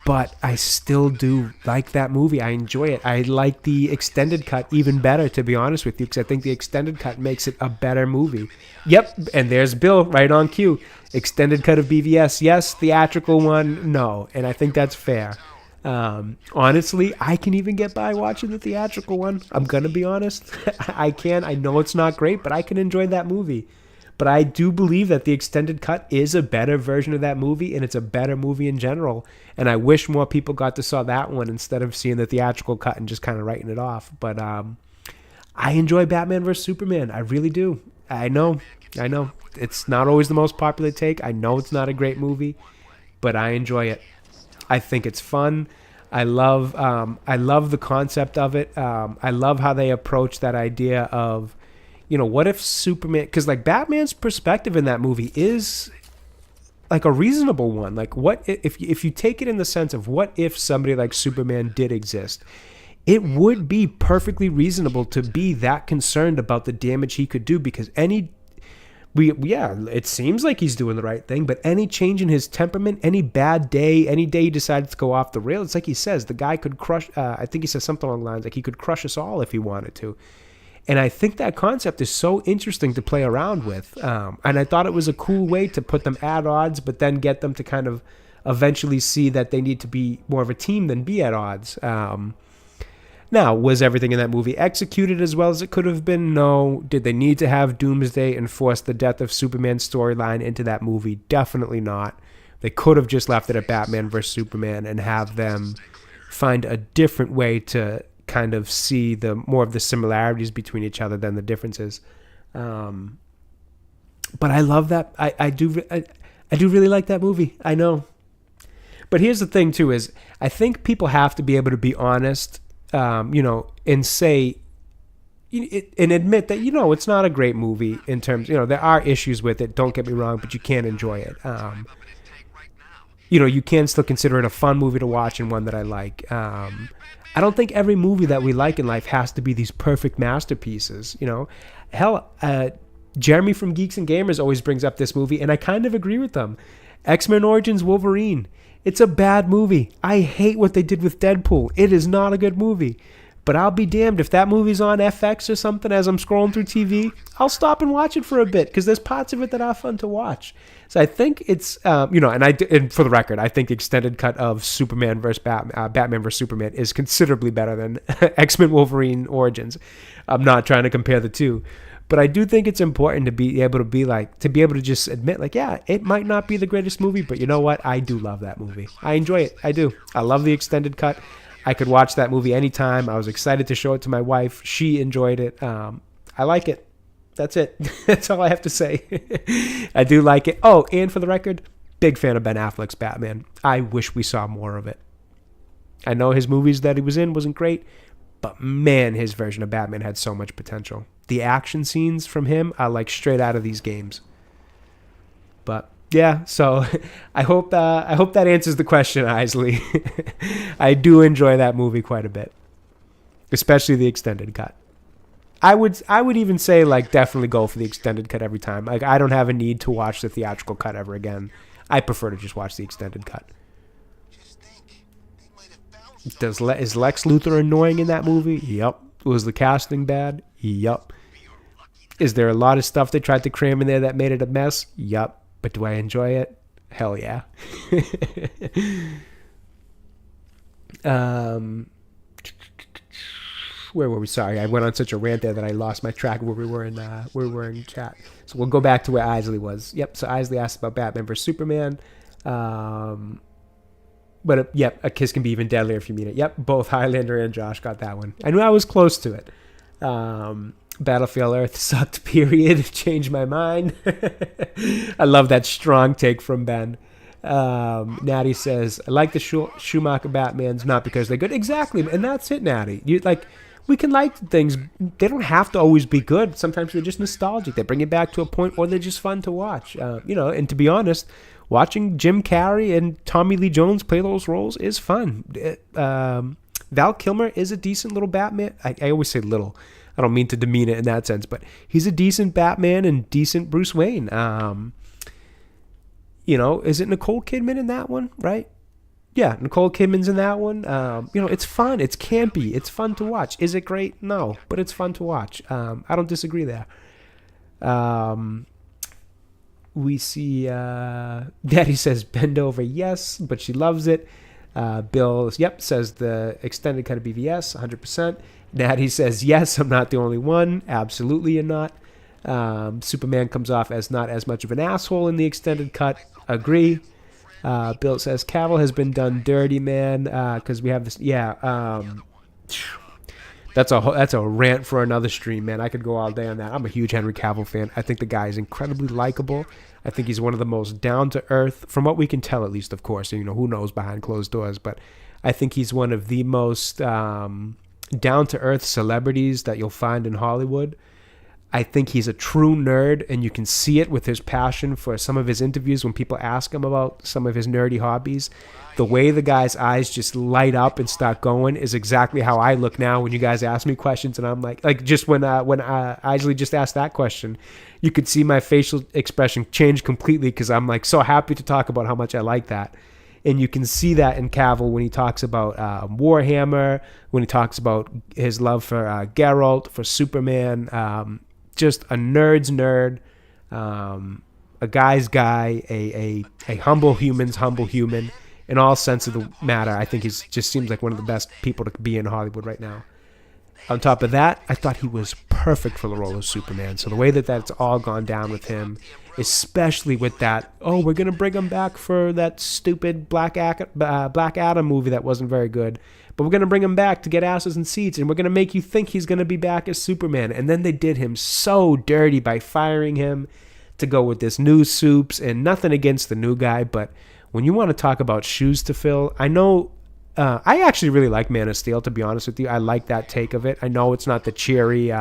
but I still do like that movie. I enjoy it. I like the extended cut even better, to be honest with you, because I think the extended cut makes it a better movie. Yep, and there's Bill right on cue. Extended cut of BVS, yes. Theatrical one, no. And I think that's fair. Honestly, I can even get by watching the theatrical one. I'm going to be honest. I can. I know it's not great, but I can enjoy that movie. But I do believe that the extended cut is a better version of that movie, and it's a better movie in general. And I wish more people got to saw that one instead of seeing the theatrical cut and just kind of writing it off. But I enjoy Batman vs. Superman. I really do. I know. It's not always the most popular take. I know it's not a great movie, but I enjoy it. I think it's fun. I love the concept of it. I love how they approach that idea of, what if Superman? Because like Batman's perspective in that movie is like a reasonable one. Like, what if you take it in the sense of what if somebody like Superman did exist? It would be perfectly reasonable to be that concerned about the damage he could do, because it seems like he's doing the right thing, but any change in his temperament, any bad day, any day he decides to go off the rail, it's like he says, the guy could crush, I think he says something along the lines like he could crush us all if he wanted to. And I think that concept is so interesting to play around with. And I thought it was a cool way to put them at odds, but then get them to kind of eventually see that they need to be more of a team than be at odds. Now, was everything in that movie executed as well as it could have been? No. Did they need to have Doomsday and force the death of Superman storyline into that movie? Definitely not. They could have just left it at Batman vs. Superman and have them find a different way to kind of see the more of the similarities between each other than the differences. But I love that. I do really like that movie. I know. But here's the thing too, is I think people have to be able to be honest, and say, and admit that, it's not a great movie in terms, there are issues with it. Don't get me wrong, but you can enjoy it. You can still consider it a fun movie to watch and one that I like. I don't think every movie that we like in life has to be these perfect masterpieces. Hell, Jeremy from Geeks and Gamers always brings up this movie, and I kind of agree with them. X-Men Origins Wolverine. It's a bad movie. I hate what they did with Deadpool. It is not a good movie. But I'll be damned if that movie's on FX or something as I'm scrolling through TV, I'll stop and watch it for a bit because there's parts of it that are fun to watch. So I think it's, and for the record, I think the extended cut of Superman versus Batman versus Superman is considerably better than X-Men Wolverine Origins. I'm not trying to compare the two. But I do think it's important to be able to just admit, like, yeah, it might not be the greatest movie, but you know what? I do love that movie. I enjoy it. I do. I love the extended cut. I could watch that movie anytime. I was excited to show it to my wife. She enjoyed it. I like it. That's it. That's all I have to say. I do like it. Oh, and for the record, big fan of Ben Affleck's Batman. I wish we saw more of it. I know his movies that he was in wasn't great, but man, his version of Batman had so much potential. The action scenes from him are like straight out of these games. But yeah, so I hope that answers the question, Isley. I do enjoy that movie quite a bit, especially the extended cut. I would even say, like, definitely go for the extended cut every time. Like, I don't have a need to watch the theatrical cut ever again. I prefer to just watch the extended cut. Is Lex Luthor annoying in that movie? Yep. Was the casting bad? Yep. Is there a lot of stuff they tried to cram in there that made it a mess? Yep. But do I enjoy it? Hell yeah. Where were we? Sorry, I went on such a rant there that I lost my track where we were in chat. So we'll go back to where Isley was. Yep. So Isley asked about Batman vs Superman. But yep, a kiss can be even deadlier if you mean it. Yep, both Highlander and Josh got that one. I knew I was close to it. Battlefield Earth sucked, period. Changed my mind. I love that strong take from Ben. Natty says, I like the Schumacher Batmans, not because they're good. Exactly, and that's it, Natty. We can like things. They don't have to always be good. Sometimes they're just nostalgic. They bring it back to a point where they're just fun to watch. And to be honest, watching Jim Carrey and Tommy Lee Jones play those roles is fun. Val Kilmer is a decent little Batman. I always say little. I don't mean to demean it in that sense, but he's a decent Batman and decent Bruce Wayne. Is it Nicole Kidman in that one, right? Yeah, Nicole Kidman's in that one. It's fun. It's campy. It's fun to watch. Is it great? No, but it's fun to watch. I don't disagree there. We see Daddy says bend over, yes, but she loves it. Bill, says the extended cut of BVS, 100%. Natty says, yes, I'm not the only one. Absolutely you're not. Superman comes off as not as much of an asshole in the extended cut. Agree. Bill says, Cavill has been done dirty, man, because we have this. Yeah, that's a rant for another stream, man. I could go all day on that. I'm a huge Henry Cavill fan. I think the guy is incredibly likable. I think he's one of the most down-to-earth, from what we can tell at least, of course. Who knows behind closed doors, but I think he's one of the most down-to-earth celebrities that you'll find in Hollywood. I think he's a true nerd, and you can see it with his passion for some of his interviews when people ask him about some of his nerdy hobbies. The way the guy's eyes just light up and start going is exactly how I look now when you guys ask me questions, and I'm like just when Isley just asked that question, you could see my facial expression change completely because I'm like so happy to talk about how much I like that. And you can see that in Cavill when he talks about Warhammer, when he talks about his love for Geralt, for Superman. Just a nerd's nerd, a guy's guy, a humble human's humble human. In all sense of the matter, I think he just seems like one of the best people to be in Hollywood right now. On top of that, I thought he was perfect for the role of Superman. So the way that that's all gone down with him, especially with that, we're going to bring him back for that stupid Black Adam movie that wasn't very good. But we're going to bring him back to get asses in seats, and we're going to make you think he's going to be back as Superman. And then they did him so dirty by firing him to go with this new Supes, and nothing against the new guy, but when you want to talk about shoes to fill, I know I actually really like Man of Steel, to be honest with you. I like that take of it. I know it's not the cheery,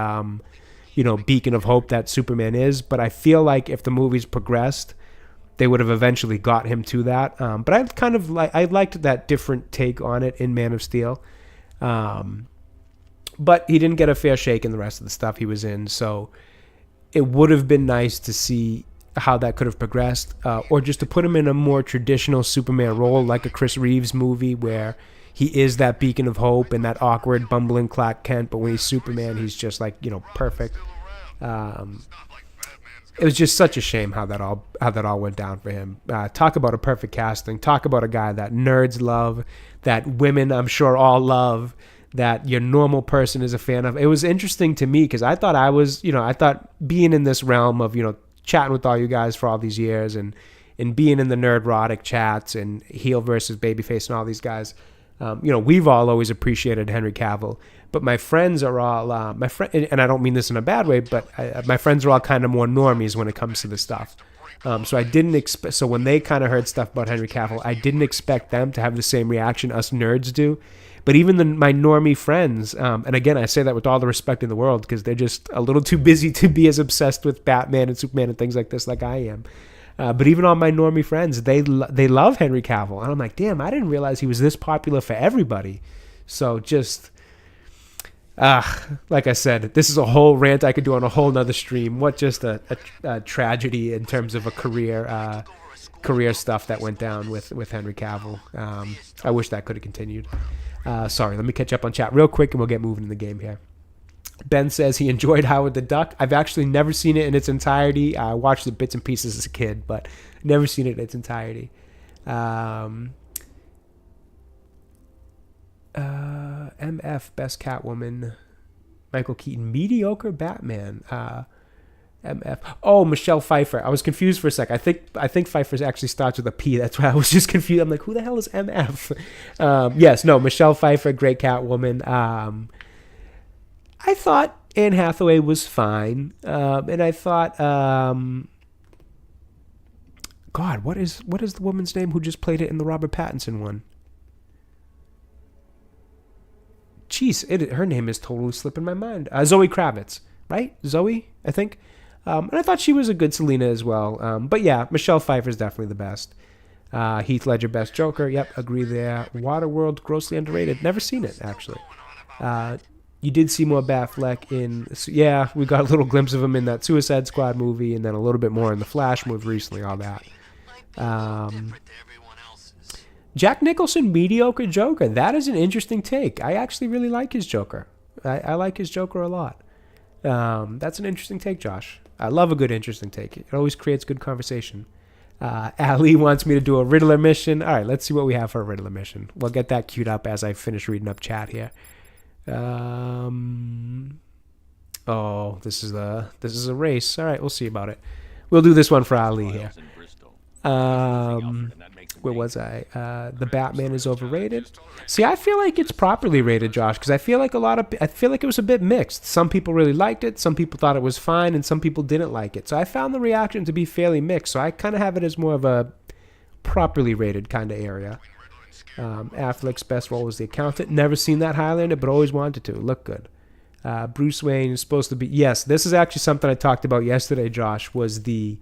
beacon of hope that Superman is, but I feel like if the movies progressed, they would have eventually got him to that. But I liked that different take on it in Man of Steel. But he didn't get a fair shake in the rest of the stuff he was in, so it would have been nice to see how that could have progressed, or just to put him in a more traditional Superman role, like a Chris Reeves movie where he is that beacon of hope and that awkward, bumbling Clark Kent, but when he's Superman, he's just like, perfect. It was just such a shame how that all went down for him. Talk about a perfect casting. Talk about a guy that nerds love, that women I'm sure all love, that your normal person is a fan of. It was interesting to me because I thought I thought being in this realm of, chatting with all you guys for all these years and being in the nerd-rotic chats and heel versus babyface and all these guys, we've all always appreciated Henry Cavill. But my friends are all, and I don't mean this in a bad way, but my friends are all kind of more normies when it comes to this stuff. So I didn't expect, so when they kind of heard stuff about Henry Cavill, I didn't expect them to have the same reaction us nerds do. But even my normie friends, and again, I say that with all the respect in the world because they're just a little too busy to be as obsessed with Batman and Superman and things like this like I am. But even all my normie friends, they love Henry Cavill. And I'm like, damn, I didn't realize he was this popular for everybody. So just, like I said, this is a whole rant I could do on a whole nother stream. What just a tragedy in terms of a career stuff that went down with Henry Cavill. I wish that could have continued. Sorry, let me catch up on chat real quick and we'll get moving in the game here. Ben says he enjoyed Howard the Duck. I've actually never seen it in its entirety. I watched the bits and pieces as a kid, but never seen it in its entirety. MF, Best Catwoman. Michael Keaton, mediocre Batman. MF. Oh, Michelle Pfeiffer. I was confused for a sec. I think Pfeiffer actually starts with a P. That's why I was just confused. I'm like, who the hell is MF? Michelle Pfeiffer, great Catwoman. I thought Anne Hathaway was fine, and I thought, God, what is the woman's name who just played it in the Robert Pattinson one? Jeez, her name is totally slipping my mind. Zoe Kravitz, right? Zoe, I think. And I thought she was a good Selena as well. But yeah, Michelle Pfeiffer's definitely the best. Heath Ledger, best Joker. Yep, agree there. Waterworld, grossly underrated. Never seen it, actually. You did see more Batfleck in... Yeah, we got a little glimpse of him in that Suicide Squad movie, and then a little bit more in the Flash movie recently, all that. Jack Nicholson, mediocre Joker. That is an interesting take. I actually really like his Joker. I like his Joker a lot. That's an interesting take, Josh. I love a good interesting take. It always creates good conversation. Ali wants me to do a Riddler mission. All right, let's see what we have for a Riddler mission. We'll get that queued up as I finish reading up chat here. This is a race. All right, we'll see about it. We'll do this one for Ali here. Where was I? The Batman is overrated. See, I feel like it's properly rated, Josh, because I feel like it was a bit mixed. Some people really liked it, some people thought it was fine, and some people didn't like it. So I found the reaction to be fairly mixed. So I kind of have it as more of a properly rated kind of area. Affleck's best role was the accountant. Never seen that Highlander, but always wanted to. Look good. Bruce Wayne is supposed to be... Yes, this is actually something I talked about yesterday, Josh, was the...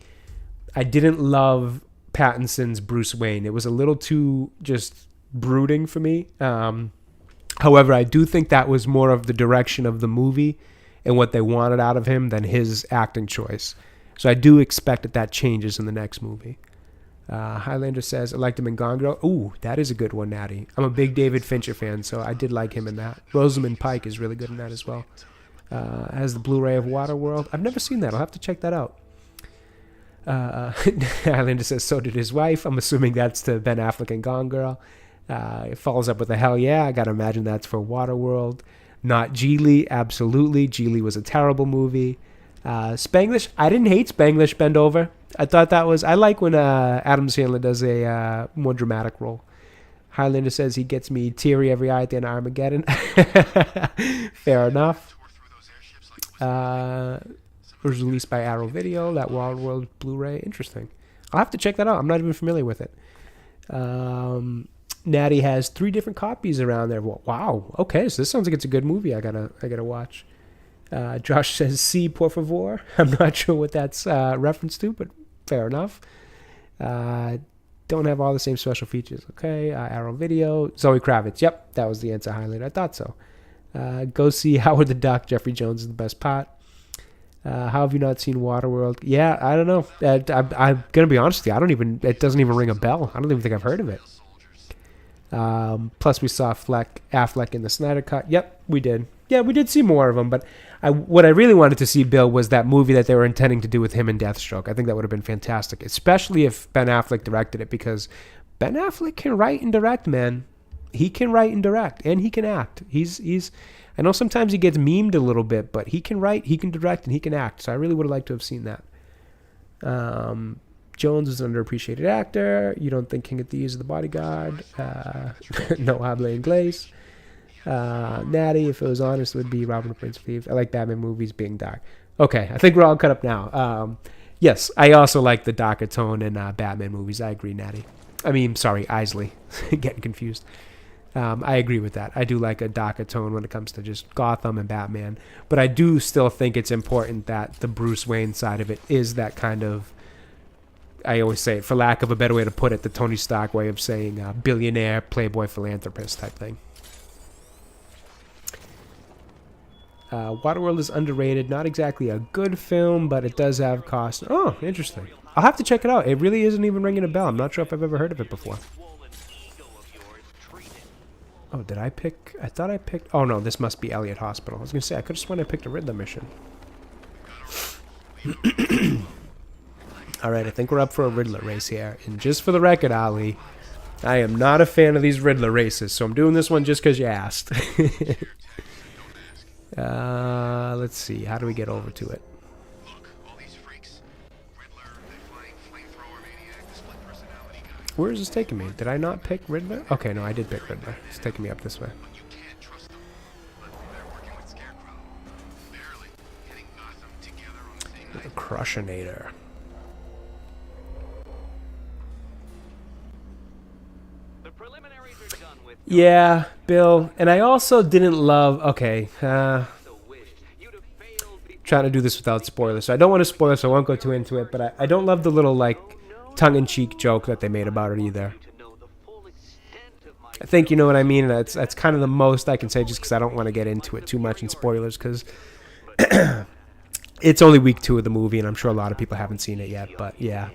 I didn't love Pattinson's Bruce Wayne. It was a little too just brooding for me. However, I do think that was more of the direction of the movie and what they wanted out of him than his acting choice. So I do expect that changes in the next movie. Highlander says, I liked him in Gone Girl. Ooh, that is a good one, Natty. I'm a big David Fincher fan, so I did like him in that. Rosamund Pike is really good in that as well. Has the Blu-ray of Waterworld. I've never seen that. I'll have to check that out. Highlander says, so did his wife. I'm assuming that's to Ben Affleck and Gone Girl. It follows up with a hell yeah. I gotta imagine that's for Waterworld. Not Geely. Absolutely. Geely was a terrible movie. Spanglish. I didn't hate Spanglish Bend Over. I thought that was... I like when Adam Sandler does a more dramatic role. Highlander says he gets me teary every eye at the end of Armageddon. Fair enough. Was released by Arrow Video. That Waterworld Blu-ray. Interesting. I'll have to check that out. I'm not even familiar with it. Natty has 3 different copies around there. Wow. Okay, so this sounds like it's a good movie. I gotta watch. Josh says, "Sí, por favor." I'm not sure what that's reference to, but fair enough. Don't have all the same special features. Okay. Arrow Video. Zoe Kravitz. Yep, that was the answer, Highlander. I thought so. Go see Howard the Duck. Jeffrey Jones is the best part. How have you not seen Waterworld? Yeah, I don't know. I'm gonna be honest with you. It doesn't even ring a bell. I don't even think I've heard of it. Plus, we saw Affleck in the Snyder Cut. Yep, we did. Yeah, we did see more of them. But what I really wanted to see, Bill, was that movie that they were intending to do with him and Deathstroke. I think that would have been fantastic, especially if Ben Affleck directed it, because Ben Affleck can write and direct, man. He can write and direct, and he can act. He's. I know sometimes he gets memed a little bit, but he can write, he can direct, and he can act. So I really would have liked to have seen that. Jones is an underappreciated actor. You don't think King of Thieves is the bodyguard. No habla inglés. Natty, if it was honest, would be Robin the Prince of Thieves. I like Batman movies being dark. Okay, I think we're all cut up now. Yes, I also like the darker tone in Batman movies. I agree, Natty. I mean, sorry, Isley. Getting confused. I agree with that. I do like a darker tone when it comes to just Gotham and Batman. But I do still think it's important that the Bruce Wayne side of it is that kind of, I always say it, for lack of a better way to put it, the Tony Stark way of saying billionaire, playboy, philanthropist type thing. Waterworld is underrated. Not exactly a good film, but it does have cost. Oh, interesting. I'll have to check it out. It really isn't even ringing a bell. I'm not sure if I've ever heard of it before. Oh, did I pick? I thought I picked... Oh, no, this must be Elliott Hospital. I was going to say, I could have sworn I picked a Riddler mission. All right, I think we're up for a Riddler race here. And just for the record, Ali, I am not a fan of these Riddler races, so I'm doing this one just because you asked. Let's see. How do we get over to it? Where is this taking me? Did I not pick Riddler? Okay, no, I did pick Riddler. It's taking me up this way. The Crushinator. Yeah, Bill. And I also didn't love... Okay, trying to do this without spoilers. So I don't want to spoil it, so I won't go too into it. But I don't love the little, like, tongue-in-cheek joke that they made about it either. I think you know what I mean. That's kind of the most I can say, just because I don't want to get into it too much in spoilers, because it's only week 2 of the movie, and I'm sure a lot of people haven't seen it yet. But yeah,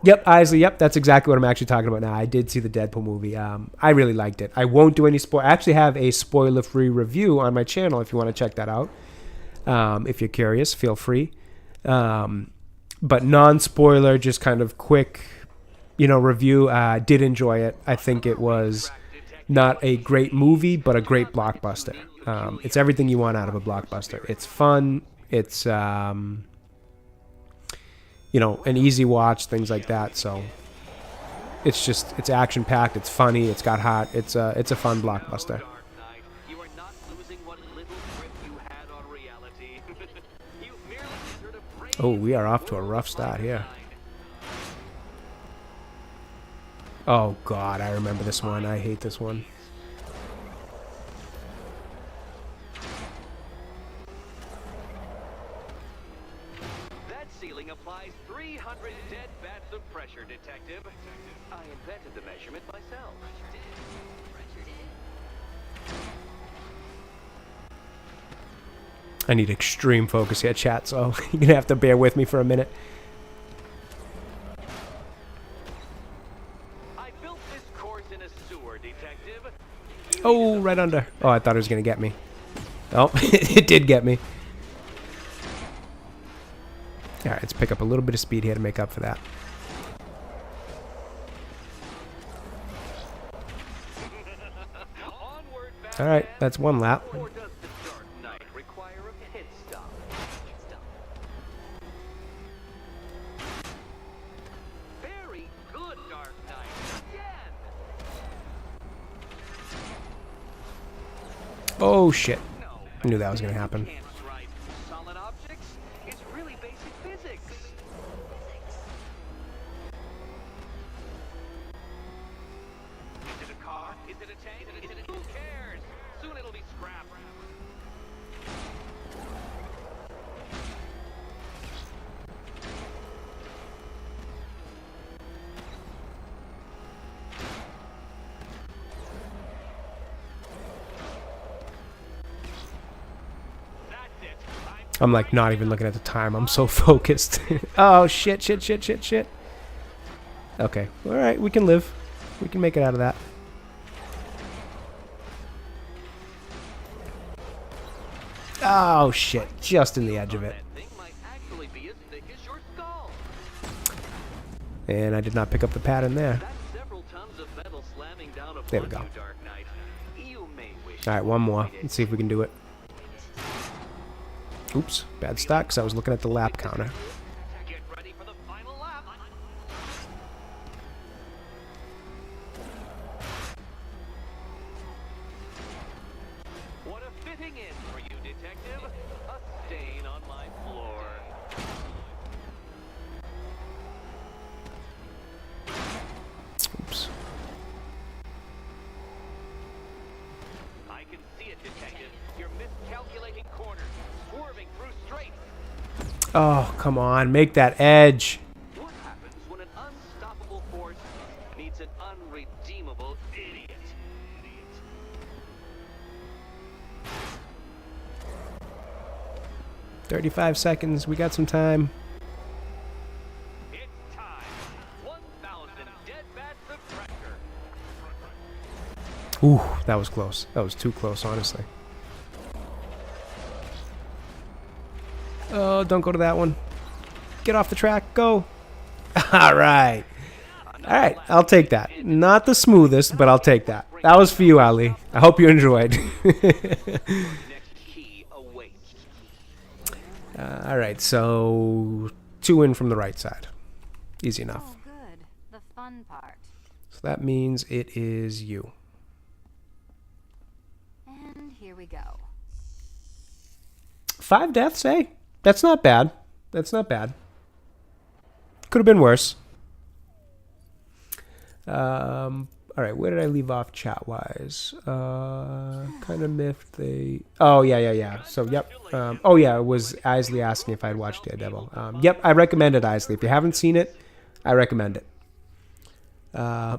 yep, Isley, yep, that's exactly what I'm actually talking about now. I did see the Deadpool movie. I really liked it. I won't do any spoil. I actually have a spoiler-free review on my channel if you want to check that out. If you're curious, feel free. But non-spoiler, just kind of quick, review. Did enjoy it. I think it was not a great movie, but a great blockbuster. It's everything you want out of a blockbuster. It's fun. It's, an easy watch, things like that. So it's action-packed. It's funny. It's got heart. It's a fun blockbuster. Oh, we are off to a rough start here. Oh, God, I remember this one. I hate this one. That ceiling applies 300 dead bats of pressure, Detective. I invented the measurement myself. I need extreme focus here, chat, so you're going to have to bear with me for a minute. I built this course in a sewer, Detective. Oh, right under. Oh, I thought it was going to get me. Oh, it did get me. All right, let's pick up a little bit of speed here to make up for that. Onward, All right, that's one lap. or does the Dark Knight require a pit stop? Very good, Dark Knight. Again. Oh, shit. No, I knew that was going to happen. you can't drive solid objects. It's really basic physics. Is it a car? Is it a tank? Is it a... Who cares? Soon it'll be scrap. That's it. I'm like not even looking at the time. I'm so focused. Oh, shit, shit, shit, shit, shit. Okay. All right, we can live. We can make it out of that. Oh, shit. Just in the edge of it. That thing might actually be as thick as your skull. And I did not pick up the pattern there. That's several tons of metal slamming down upon There we go. you, Dark Knight. You may wish All right, to one more. avoid it. Let's see if we can do it. Oops, bad start because I was looking at the lap counter. Get ready for the final lap. What a fitting end for you, Detective. A stain on my floor. Oops. I can see it, Detective. You're miscalculating corners, swerving through straights. Oh, come on. Make that edge. What happens when an unstoppable force meets an unredeemable idiot? 35 seconds. We got some time. It's time. 1,000 dead bats of pressure. Ooh, that was close. That was too close, honestly. Oh, don't go to that one. Get off the track. Go. All right. All right, I'll take that. Not the smoothest, but I'll take that. That was for you, Ali. I hope you enjoyed. Next key awaits. All right, so 2 in from the right side. Easy enough. Oh, good. The fun part. So that means it is you. And here we go. 5 deaths, eh? That's not bad. That's not bad. Could have been worse. All right, where did I leave off chat-wise? Kind of miffed they... Oh, yeah. So, yep. Oh, yeah, it was Isley asking if I'd watched Daredevil. Yep, I recommended Isley. If you haven't seen it, I recommend it.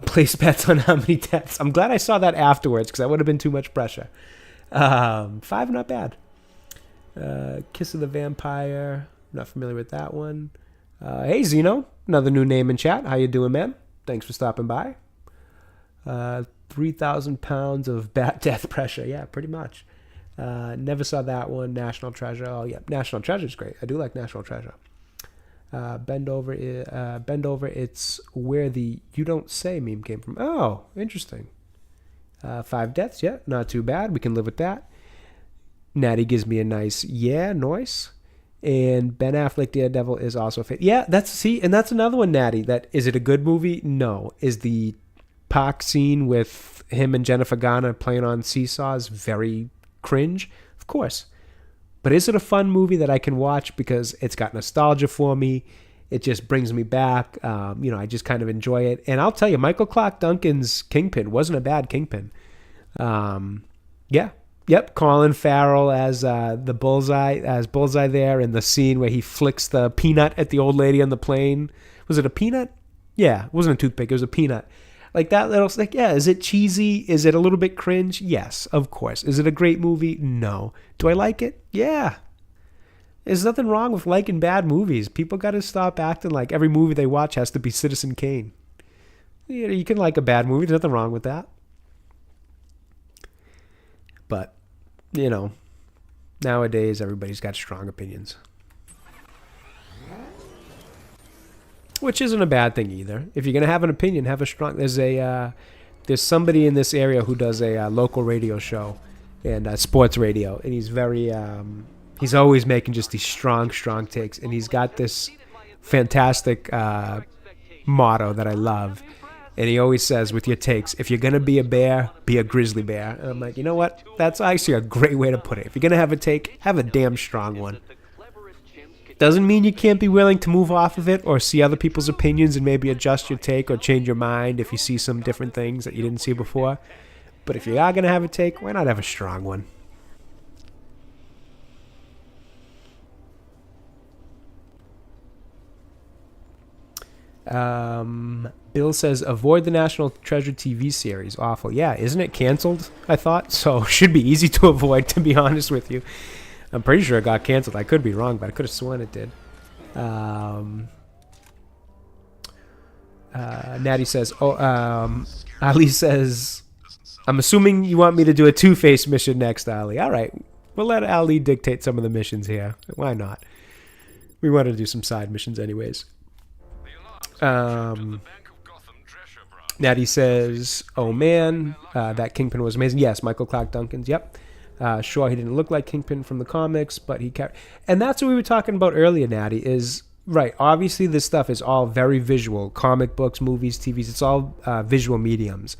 Place bets on how many deaths. I'm glad I saw that afterwards, because that would have been too much pressure. 5, not bad. Kiss of the Vampire. Not familiar with that one. Hey, Zeno. Another new name in chat. How you doing, man? Thanks for stopping by. 3,000 pounds of bat death pressure. Yeah, pretty much. Never saw that one. National Treasure. Oh, yeah. National Treasure is great. I do like National Treasure. Bend over. It's where the You Don't Say meme came from. Oh, interesting. 5 deaths. Yeah, not too bad. We can live with that. Natty gives me a nice, yeah, nice. And Ben Affleck Daredevil is also fit. Yeah, that's another one, Natty. That is it a good movie? No. Is the Pac scene with him and Jennifer Garner playing on seesaws very cringe? Of course. But is it a fun movie that I can watch because it's got nostalgia for me? It just brings me back. I just kind of enjoy it. And I'll tell you, Michael Clark Duncan's Kingpin wasn't a bad Kingpin. Yeah. Yep. Colin Farrell as the Bullseye there in the scene where he flicks the peanut at the old lady on the plane. Was it a peanut? Yeah. It wasn't a toothpick. It was a peanut. Like that little, like, yeah, is it cheesy? Is it a little bit cringe? Yes, of course. Is it a great movie? No. Do I like it? Yeah. There's nothing wrong with liking bad movies. People got to stop acting like every movie they watch has to be Citizen Kane. You can like a bad movie. There's nothing wrong with that. But, nowadays everybody's got strong opinions. Which isn't a bad thing either. If you're going to have an opinion, have a strong... There's somebody in this area who does a local radio show and sports radio. And he's very... he's always making just these strong takes. And he's got this fantastic motto that I love. And he always says with your takes, if you're going to be a bear, be a grizzly bear. And I'm like, you know what? That's actually a great way to put it. If you're going to have a take, have a damn strong one. Doesn't mean you can't be willing to move off of it or see other people's opinions and maybe adjust your take or change your mind if you see some different things that you didn't see before. But if you are going to have a take, why not have a strong one? Bill says, avoid the National Treasure TV series. Awful. Yeah, isn't it canceled, I thought? So should be easy to avoid, to be honest with you. I'm pretty sure it got canceled. I could be wrong, but I could have sworn it did. Natty says, Ali says, I'm assuming you want me to do a Two-Face mission next, Ali. All right. We'll let Ali dictate some of the missions here. Why not? We want to do some side missions anyways. Natty says, oh man, that Kingpin was amazing. Yes, Michael Clark Duncan's. Yep. Sure, he didn't look like Kingpin from the comics, but he kept... And that's what we were talking about earlier, Natty, is... Right, obviously this stuff is all very visual. Comic books, movies, TVs, it's all visual mediums.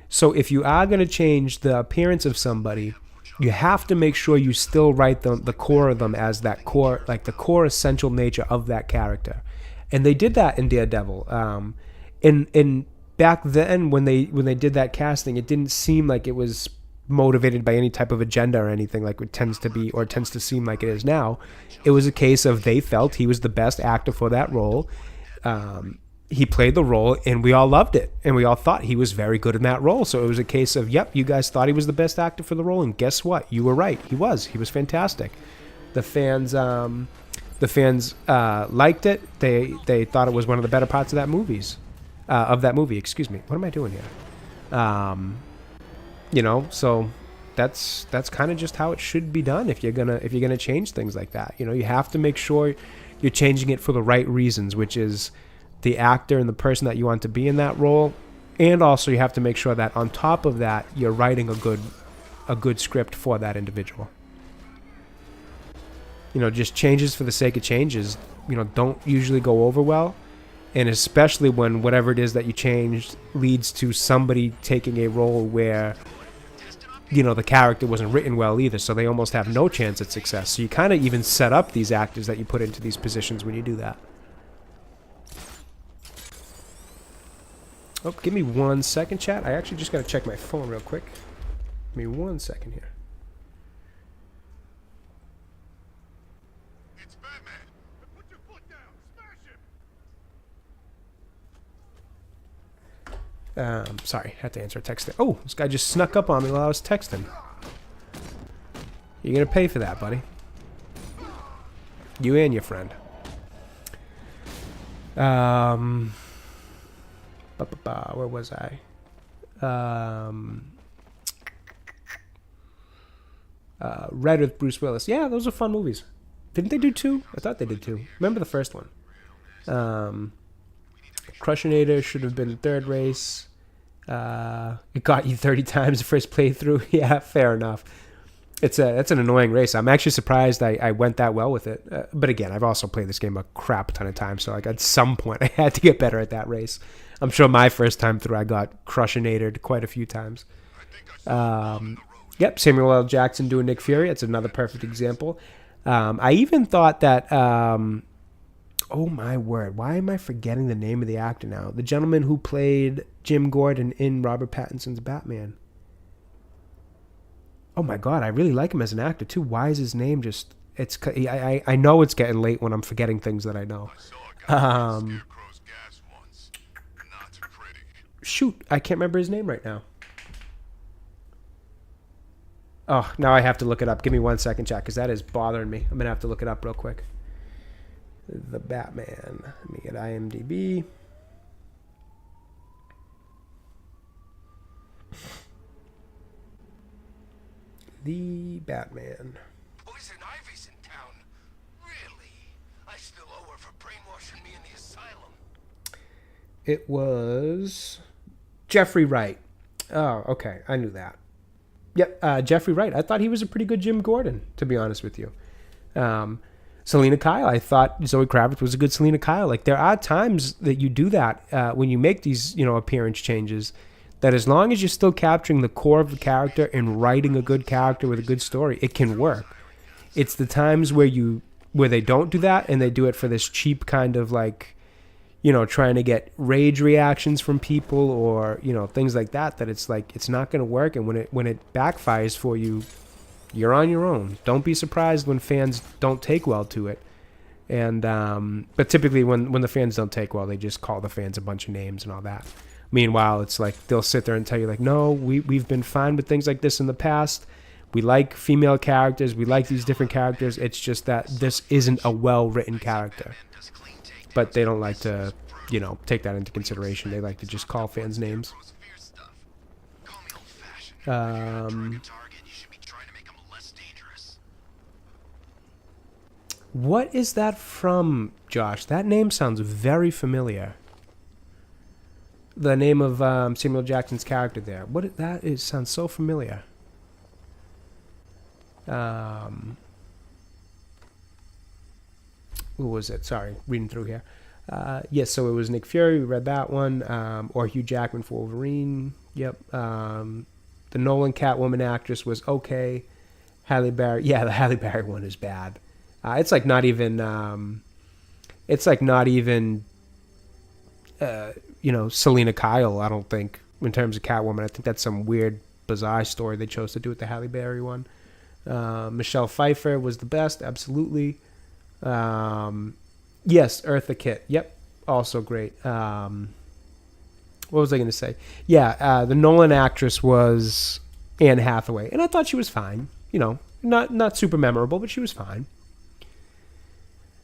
So if you are going to change the appearance of somebody, you have to make sure you still write the core of them as that core, like the core essential nature of that character. And they did that in Daredevil. In back then, when they did that casting, it didn't seem like it was motivated by any type of agenda or anything like it tends to be or tends to seem like it is now. It was a case of they felt he was the best actor for that role. He played the role and we all loved it and we all thought he was very good in that role. So it was a case of, yep, you guys thought he was the best actor for the role, and guess what? You were right. He was fantastic. The fans liked it. They thought it was one of the better parts of that movie. Excuse me. What am I doing here? So that's kind of just how it should be done if you're gonna change things like that. You have to make sure you're changing it for the right reasons, which is the actor and the person that you want to be in that role, and also you have to make sure that on top of that you're writing a good script for that individual. Just changes for the sake of changes, don't usually go over well. And especially when whatever it is that you changed leads to somebody taking a role where, the character wasn't written well either, so they almost have no chance at success. So you kind of even set up these actors that you put into these positions when you do that. Oh, give me 1 second, chat. I actually just got to check my phone real quick. Give me 1 second here. It's Batman. Put your foot down. Smash him. Sorry, had to answer a text there. Oh, this guy just snuck up on me while I was texting. You're gonna pay for that, buddy. You and your friend. Where was I? Red with Bruce Willis. Yeah, those are fun movies. Didn't they do 2? I thought they did 2. Remember the first one. Crushinator should have been the third race. It got you 30 times the first playthrough. Yeah, fair enough. It's an annoying race. I'm actually surprised I went that well with it. But again, I've also played this game a crap ton of times, so at some point I had to get better at that race. I'm sure my first time through I got Crushinated quite a few times. Yep, Samuel L. Jackson doing Nick Fury. It's another perfect example. I even thought that Oh my word. Why am I forgetting the name of the actor now? The gentleman who played Jim Gordon in Robert Pattinson's Batman. Oh my god, I really like him as an actor too. Why is his name just... I know it's getting late when I'm forgetting things that I know. Shoot, I can't remember his name right now. Oh, now I have to look it up. Give me 1 second, chat, because that is bothering me. I'm going to have to look it up real quick. The Batman. Let me get IMDb. The Batman. Poison Ivy's in town. Really? I still owe her for brainwashing me in the asylum. It was Jeffrey Wright. Oh, okay. I knew that. Yep, Jeffrey Wright. I thought he was a pretty good Jim Gordon, to be honest with you. Selena Kyle. I thought Zoe Kravitz was a good Selena Kyle. Like, there are times that you do that when you make these, you know, appearance changes, that as long as you're still capturing the core of the character and writing a good character with a good story, it can work. It's the times where they don't do that and they do it for this cheap kind of, like, you know, trying to get rage reactions from people or, you know, things like that, that it's like, it's not going to work. And when it backfires for you, you're on your own. Don't be surprised when fans don't take well to it. And, but typically when the fans don't take well, they just call the fans a bunch of names and all that. Meanwhile, it's like, they'll sit there and tell you like, no, we've been fine with things like this in the past. We like female characters. We like these different characters. It's just that this isn't a well-written character. But they don't like to, you know, take that into consideration. They like to just call fans names. What is that from, Josh? That name sounds very familiar. The name of Samuel Jackson's character there. Sounds so familiar. Who was it? Sorry, reading through here. Yes, so it was Nick Fury. We read that one. Or Hugh Jackman for Wolverine. Yep. The Nolan Catwoman actress was okay. Halle Berry. Yeah, the Halle Berry one is bad. It's like not even. You know, Selena Kyle. I don't think in terms of Catwoman. I think that's some weird, bizarre story they chose to do with the Halle Berry one. Michelle Pfeiffer was the best. Absolutely. Yes, Eartha Kitt. Yep, also great. What was I going to say? Yeah, the Nolan actress was Anne Hathaway, and I thought she was fine. You know, not super memorable, but she was fine.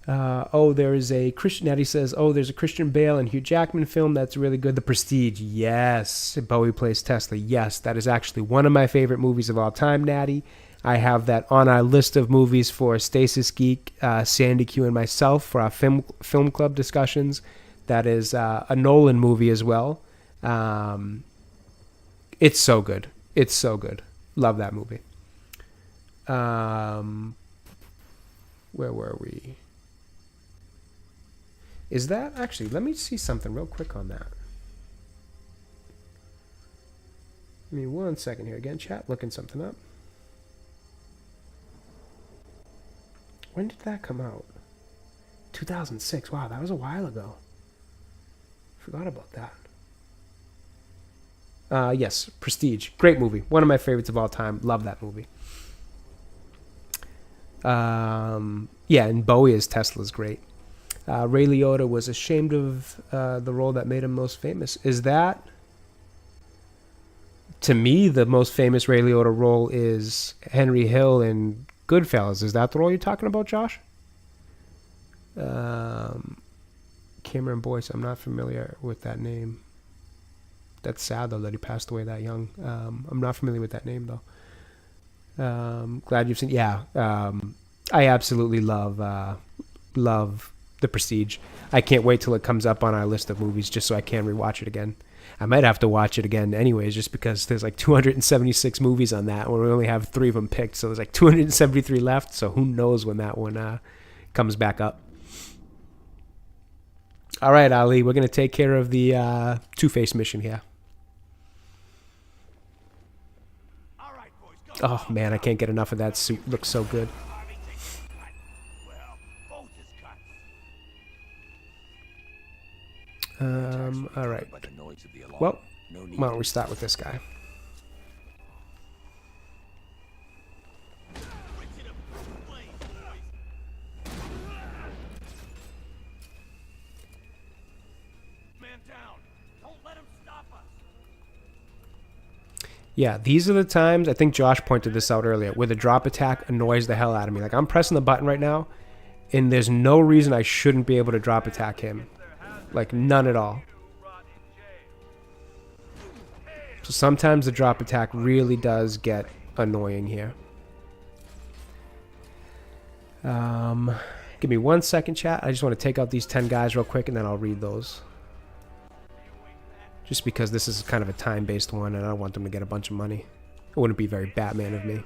There is a Christian. Natty says, there's a Christian Bale and Hugh Jackman film that's really good. The Prestige. Yes, Bowie plays Tesla. Yes, that is actually one of my favorite movies of all time, Natty. I have that on our list of movies for Stasis Geek, Sandy Q, and myself for our film club discussions. That is a Nolan movie as well. It's so good. It's so good. Love that movie. Where were we? Is that actually? Let me see something real quick on that. Give me 1 second here. Again, chat, looking something up. When did that come out? 2006. Wow, that was a while ago. Forgot about that. Yes, Prestige. Great movie. One of my favorites of all time. Love that movie. Yeah, and Bowie as Tesla's great. Ray Liotta was ashamed of the role that made him most famous. Is that... To me, the most famous Ray Liotta role is Henry Hill in Goodfellas. Is that the role you're talking about, Josh? Cameron Boyce. I'm not familiar with that name. That's sad, though, that he passed away that young. I'm not familiar with that name, though. Glad you've seen... Yeah. I absolutely love The Prestige. I can't wait till it comes up on our list of movies just so I can rewatch it again. I might have to watch it again anyways, just because there's like 276 movies on that, and we only have 3 of them picked, so there's like 273 left, so who knows when that one comes back up. All right, Ali, we're going to take care of the Two-Face mission here. Oh, man, I can't get enough of that suit. Looks so good. All right. By the noise of the alarm. Well, No need why don't we start with this guy? Man down. Don't let him stop us. Yeah, these are the times, I think Josh pointed this out earlier, where the drop attack annoys the hell out of me. Like, I'm pressing the button right now, and there's no reason I shouldn't be able to drop attack him. Like, none at all. So sometimes the drop attack really does get annoying here. Give me 1 second, chat. I just want to take out these 10 guys real quick, and then I'll read those. Just because this is kind of a time-based one, and I don't want them to get a bunch of money. It wouldn't be very Batman of me.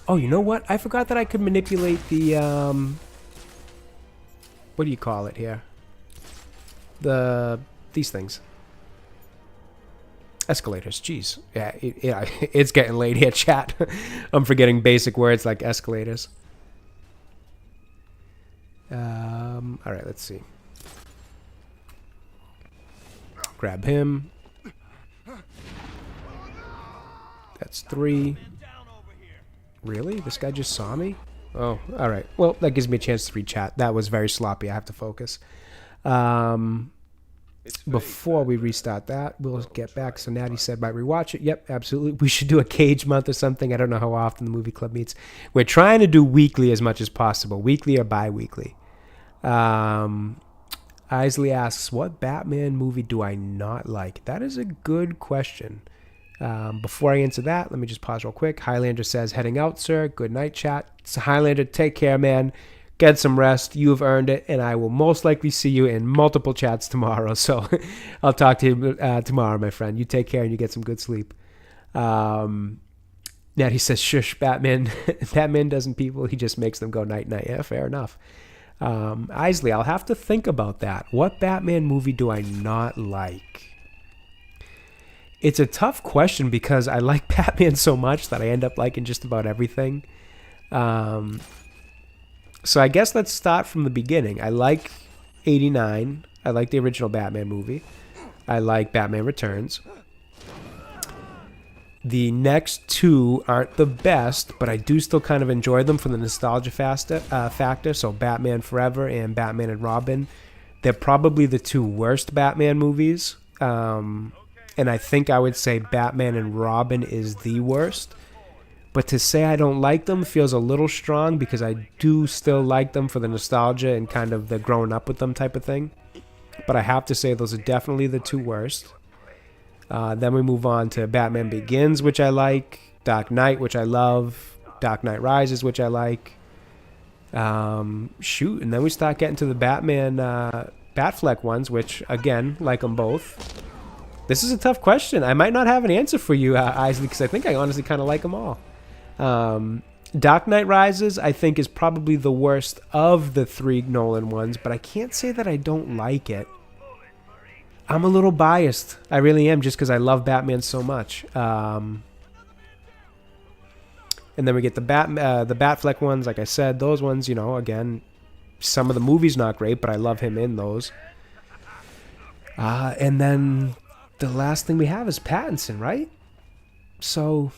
Oh, you know what? I forgot that I could manipulate the, what do you call it here? These things. Escalators. Jeez. Yeah, it's getting late here, chat. I'm forgetting basic words like escalators. Alright, let's see. Grab him. That's 3. Really? This guy just saw me? Oh, alright. Well, that gives me a chance to read chat. That was very sloppy. I have to focus. Before we restart that, we'll get back. So Natty said, might rewatch it. Yep, absolutely. We should do a Cage month or something. I don't know how often the movie club meets. We're trying to do weekly as much as possible. Weekly or bi-weekly. Isley asks, what Batman movie do I not like? That is a good question. Before I answer that, let me just pause real quick. Highlander says, heading out, sir. Good night, chat. So Highlander, take care, man. Get some rest. You have earned it, and I will most likely see you in multiple chats tomorrow. So I'll talk to you tomorrow, my friend. You take care and you get some good sleep. Natty says, shush, Batman. Batman doesn't people. He just makes them go night-night. Yeah, fair enough. Isley, I'll have to think about that. What Batman movie do I not like? It's a tough question because I like Batman so much that I end up liking just about everything. So I guess let's start from the beginning. I like 89. I like the original Batman movie. I like Batman Returns. The next two aren't the best, but I do still kind of enjoy them for the nostalgia factor. So Batman Forever and Batman and Robin. They're probably the two worst Batman movies. And I think I would say Batman and Robin is the worst. But to say I don't like them feels a little strong because I do still like them for the nostalgia and kind of the growing up with them type of thing. But I have to say those are definitely the two worst. Then we move on to Batman Begins, which I like. Dark Knight, which I love. Dark Knight Rises, which I like. And then we start getting to the Batman Batfleck ones, which, again, like them both. This is a tough question. I might not have an answer for you, Isley, because I think I honestly kind of like them all. Dark Knight Rises, I think, is probably the worst of the three Nolan ones, but I can't say that I don't like it. I'm a little biased. I really am, just because I love Batman so much. And then we get the Batfleck ones, like I said. Those ones, you know, again, some of the movies not great, but I love him in those. And then the last thing we have is Pattinson, right? So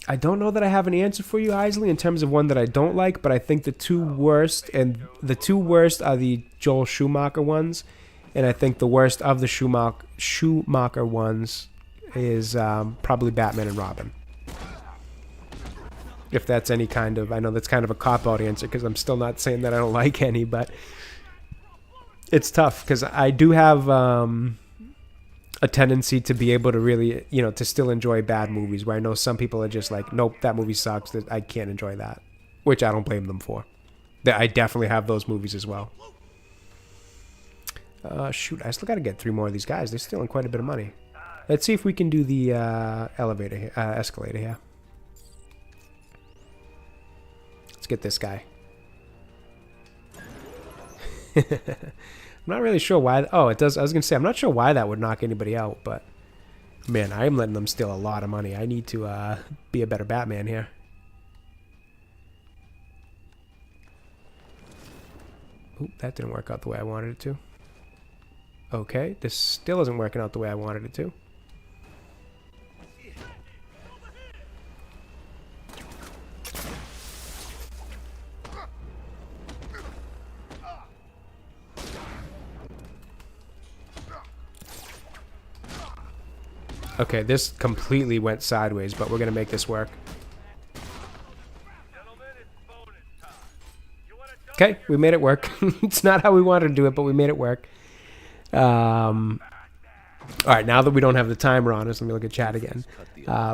I don't know that I have an answer for you, Isley, in terms of one that I don't like, but I think the two worst are the Joel Schumacher ones. And I think the worst of the Schumacher ones is probably Batman and Robin. If that's any kind of... I know that's kind of a cop-out answer because I'm still not saying that I don't like any, but it's tough because I do have a tendency to be able to really, you know, to still enjoy bad movies where I know some people are just like, nope, that movie sucks. I can't enjoy that, which I don't blame them for. I definitely have those movies as well. Shoot, I still got to get 3 more of these guys. They're stealing quite a bit of money. Let's see if we can do the escalator here. Let's get this guy. I'm not really sure why. Oh, it does. I was going to say, I'm not sure why that would knock anybody out, but man, I am letting them steal a lot of money. I need to be a better Batman here. Oop, that didn't work out the way I wanted it to. Okay, this still isn't working out the way I wanted it to. Okay, this completely went sideways, but we're gonna make this work. Okay, we made it work. It's not how we wanted to do it, but we made it work. All right, now that we don't have the timer on us, let me look at chat again.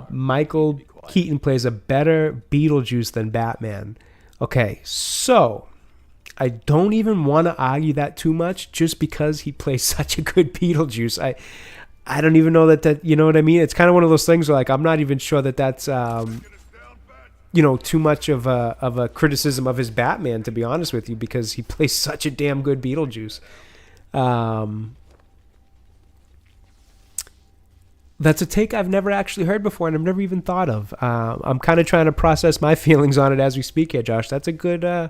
Michael Keaton plays a better Beetlejuice than Batman. Okay, so I don't even want to argue that too much just because he plays such a good Beetlejuice. I don't even know that you know what I mean? It's kind of one of those things where, like, I'm not even sure that that's you know, too much of a criticism of his Batman, to be honest with you, because he plays such a damn good Beetlejuice. That's a take I've never actually heard before, and I've never even thought of. I'm kind of trying to process my feelings on it as we speak here, Josh. That's a good, an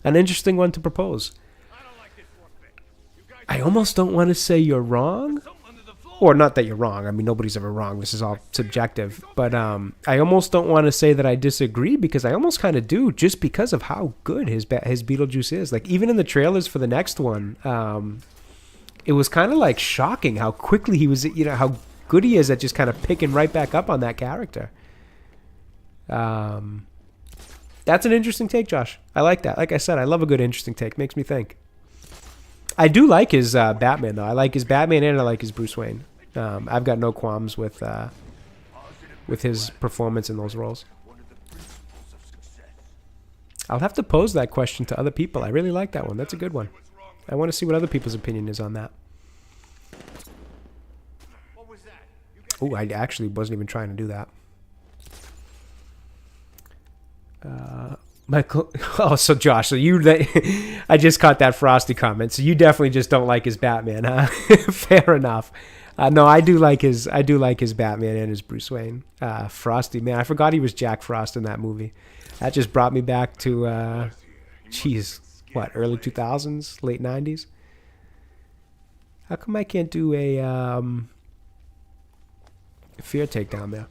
interesting one to propose. I almost don't want to say you're wrong. Or not that you're wrong. I mean, nobody's ever wrong. This is all subjective. But I almost don't want to say that I disagree, because I almost kind of do, just because of how good his Beetlejuice is. Like, even in the trailers for the next one, it was kind of like shocking how quickly he was, you know, how good he is at just kind of picking right back up on that character. That's an interesting take, Josh. I like that. Like I said, I love a good interesting take. Makes me think. I do like his Batman, though. I like his Batman and I like his Bruce Wayne. I've got no qualms with his performance in those roles. I'll have to pose that question to other people. I really like that one. That's a good one. I want to see what other people's opinion is on that. Oh, I actually wasn't even trying to do that. Michael, oh, so Josh, so I just caught that Frosty comment. So you definitely just don't like his Batman, huh? Fair enough. No, I do like his Batman and his Bruce Wayne. Frosty, man, I forgot he was Jack Frost in that movie. That just brought me back to, early 2000s, late 90s. How come I can't do a fear takedown there?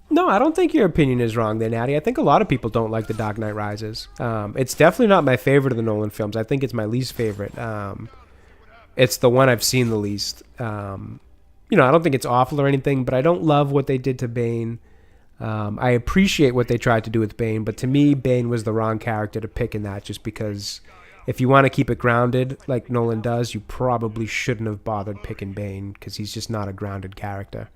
No, I don't think your opinion is wrong there, Natty. I think a lot of people don't like The Dark Knight Rises. It's definitely not my favorite of the Nolan films. I think it's my least favorite. It's the one I've seen the least. I don't think it's awful or anything, but I don't love what they did to Bane. I appreciate what they tried to do with Bane, but to me, Bane was the wrong character to pick in that, just because if you want to keep it grounded like Nolan does, you probably shouldn't have bothered picking Bane, because he's just not a grounded character.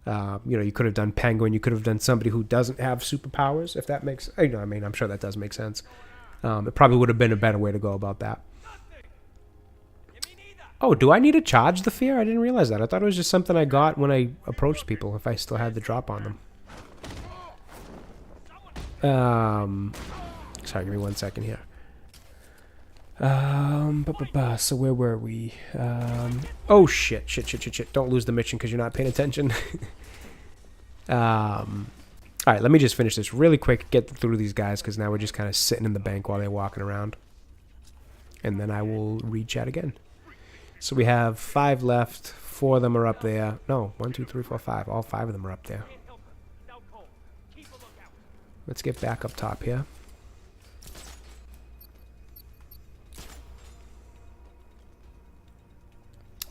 You could have done Penguin. You could have done somebody who doesn't have superpowers, if that makes... I'm sure that does make sense. It probably would have been a better way to go about that. Oh, do I need to charge the fear? I didn't realize that. I thought it was just something I got when I approached people, if I still had the drop on them. Sorry, give me 1 second here. So where were we? Oh, shit. Don't lose the mission because you're not paying attention. All right, let me just finish this really quick, get through these guys, because now we're just kind of sitting in the bank while they're walking around. And then I will read chat again. So we have 5 left. 4 of them are up there. No, 1, 2, 3, 4, 5. All 5 of them are up there. Let's get back up top here.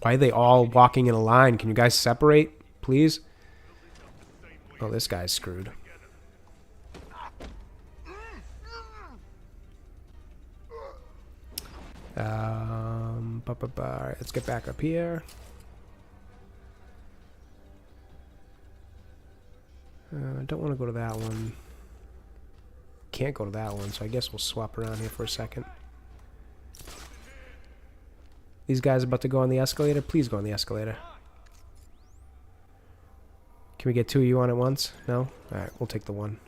Why are they all walking in a line? Can you guys separate, please? Oh, this guy's screwed. Alright, let's get back up here. I don't want to go to that one. Can't go to that one, so I guess we'll swap around here for a second. These guys about to go on the escalator? Please go on the escalator. Can we get 2 of you on at once? No? Alright, we'll take the one.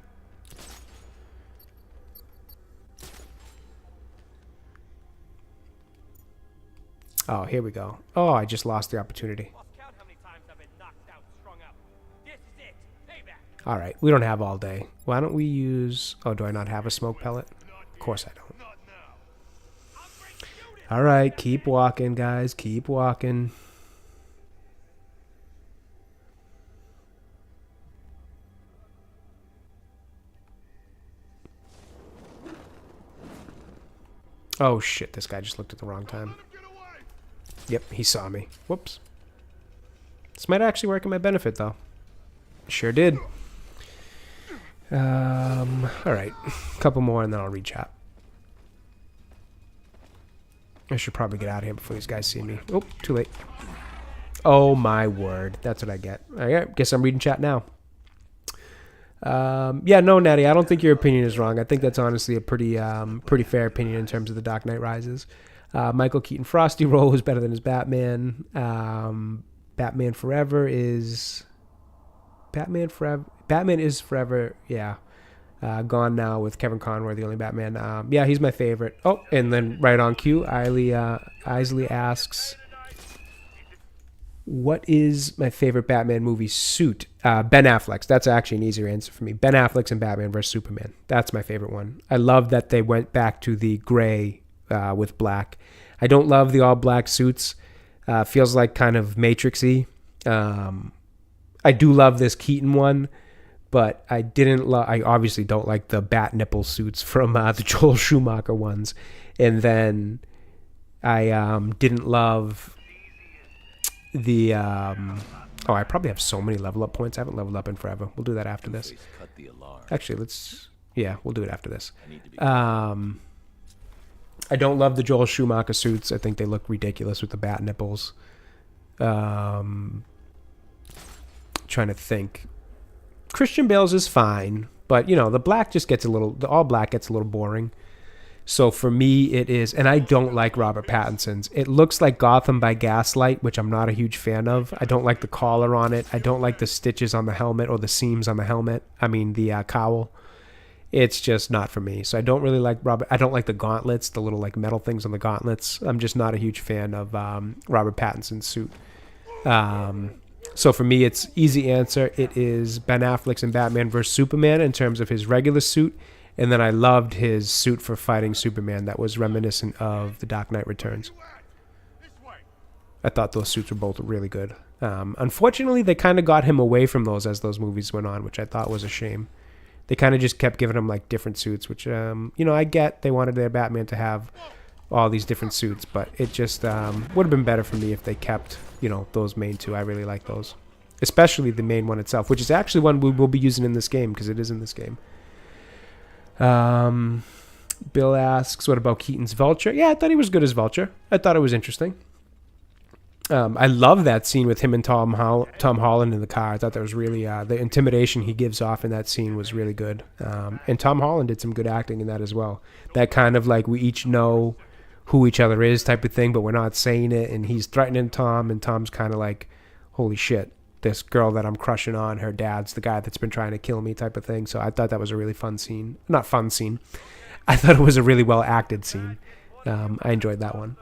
Oh, here we go. Oh, I just lost the opportunity. Alright, we don't have all day. Why don't we use... Oh, do I not have a smoke pellet? Of course I don't. All right, keep walking, guys. Keep walking. Oh, shit. This guy just looked at the wrong time. Yep, he saw me. Whoops. This might actually work in my benefit, though. Sure did. Alright. A couple more, and then I'll rechat. I should probably get out of here before these guys see me. Oh, too late. Oh, my word. That's what I get. Alright, guess I'm reading chat now. Yeah, no, Natty, I don't think your opinion is wrong. I think that's honestly a pretty fair opinion in terms of The Dark Knight Rises. Michael Keaton Frosty role was better than his Batman. Batman Forever is... Batman is Forever, yeah. Gone now with Kevin Conroy, the only Batman. Yeah, he's my favorite. Oh, and then right on cue, Isley asks, what is my favorite Batman movie suit? Ben Affleck's. That's actually an easier answer for me. Ben Affleck's and Batman vs. Superman. That's my favorite one. I love that they went back to the gray with black. I don't love the all-black suits. Feels like kind of Matrix-y. I do love this Keaton one, but I obviously don't like the bat nipple suits from the Joel Schumacher ones. And then I didn't love the... I probably have so many level up points. I haven't leveled up in forever. We'll do that after this. Actually, we'll do it after this. I don't love the Joel Schumacher suits. I think they look ridiculous with the bat nipples. Trying to think. Christian Bale's is fine, but the black just gets the all black gets a little boring. So for me, it is, and I don't like Robert Pattinson's. It looks like Gotham by Gaslight, which I'm not a huge fan of. I don't like the collar on it. I don't like the stitches on the helmet or the seams on the helmet. I mean, the cowl. It's just not for me. So I don't really like Robert. I don't like the gauntlets, the little like metal things on the gauntlets. I'm just not a huge fan of Robert Pattinson's suit. So for me, it's easy answer. It is Ben Affleck's in Batman vs. Superman in terms of his regular suit. And then I loved his suit for fighting Superman that was reminiscent of The Dark Knight Returns. I thought those suits were both really good. Unfortunately, they kind of got him away from those as those movies went on, which I thought was a shame. They kind of just kept giving him like different suits, which, I get they wanted their Batman to have all these different suits, but it just would have been better for me if they kept, those main two. I really like those, especially the main one itself, which is actually one we will be using in this game because it is in this game. Bill asks, what about Keaton's Vulture? Yeah, I thought he was good as Vulture. I thought it was interesting. I love that scene with him and Tom Holland in the car. I thought that was really, the intimidation he gives off in that scene was really good. And Tom Holland did some good acting in that as well. That kind of like we each know who each other is type of thing, but we're not saying it. And he's threatening Tom, and Tom's kind of like, holy shit, this girl that I'm crushing on, her dad's the guy that's been trying to kill me type of thing. So I thought that was a really fun scene. Not fun scene. I thought it was a really well acted scene. I enjoyed that one.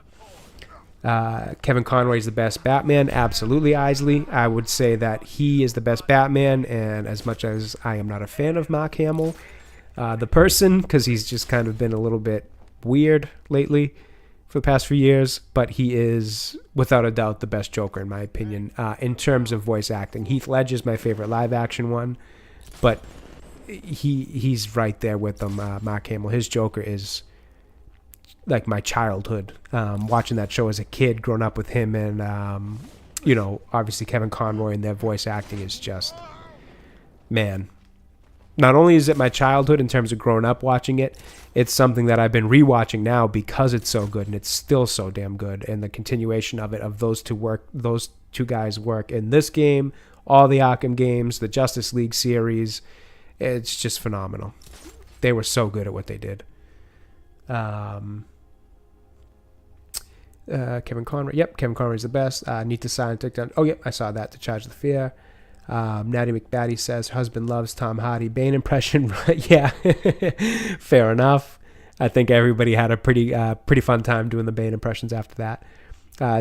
Kevin Conroy is the best Batman. Absolutely, Isley. I would say that he is the best Batman, and as much as I am not a fan of Mark Hamill, the person, because he's just kind of been a little bit weird lately for the past few years, but he is, without a doubt, the best Joker, in my opinion, in terms of voice acting. Heath Ledger's my favorite live-action one, but he's right there with them. Mark Hamill. His Joker is like my childhood. Watching that show as a kid, growing up with him, and obviously Kevin Conroy, and their voice acting is just, man. Not only is it my childhood in terms of growing up watching it, it's something that I've been rewatching now because it's so good, and it's still so damn good. And the continuation of it, of those two guys' work in this game, all the Arkham games, the Justice League series, it's just phenomenal. They were so good at what they did. Kevin Conroy. Yep, Kevin Conroy's the best. Need to sign TikTok. Oh, yep, I saw that. To Charge the Fear. Natty McBatty says, husband loves Tom Hardy Bane impression. Yeah, fair enough. I think everybody had a pretty fun time doing the Bane impressions after that.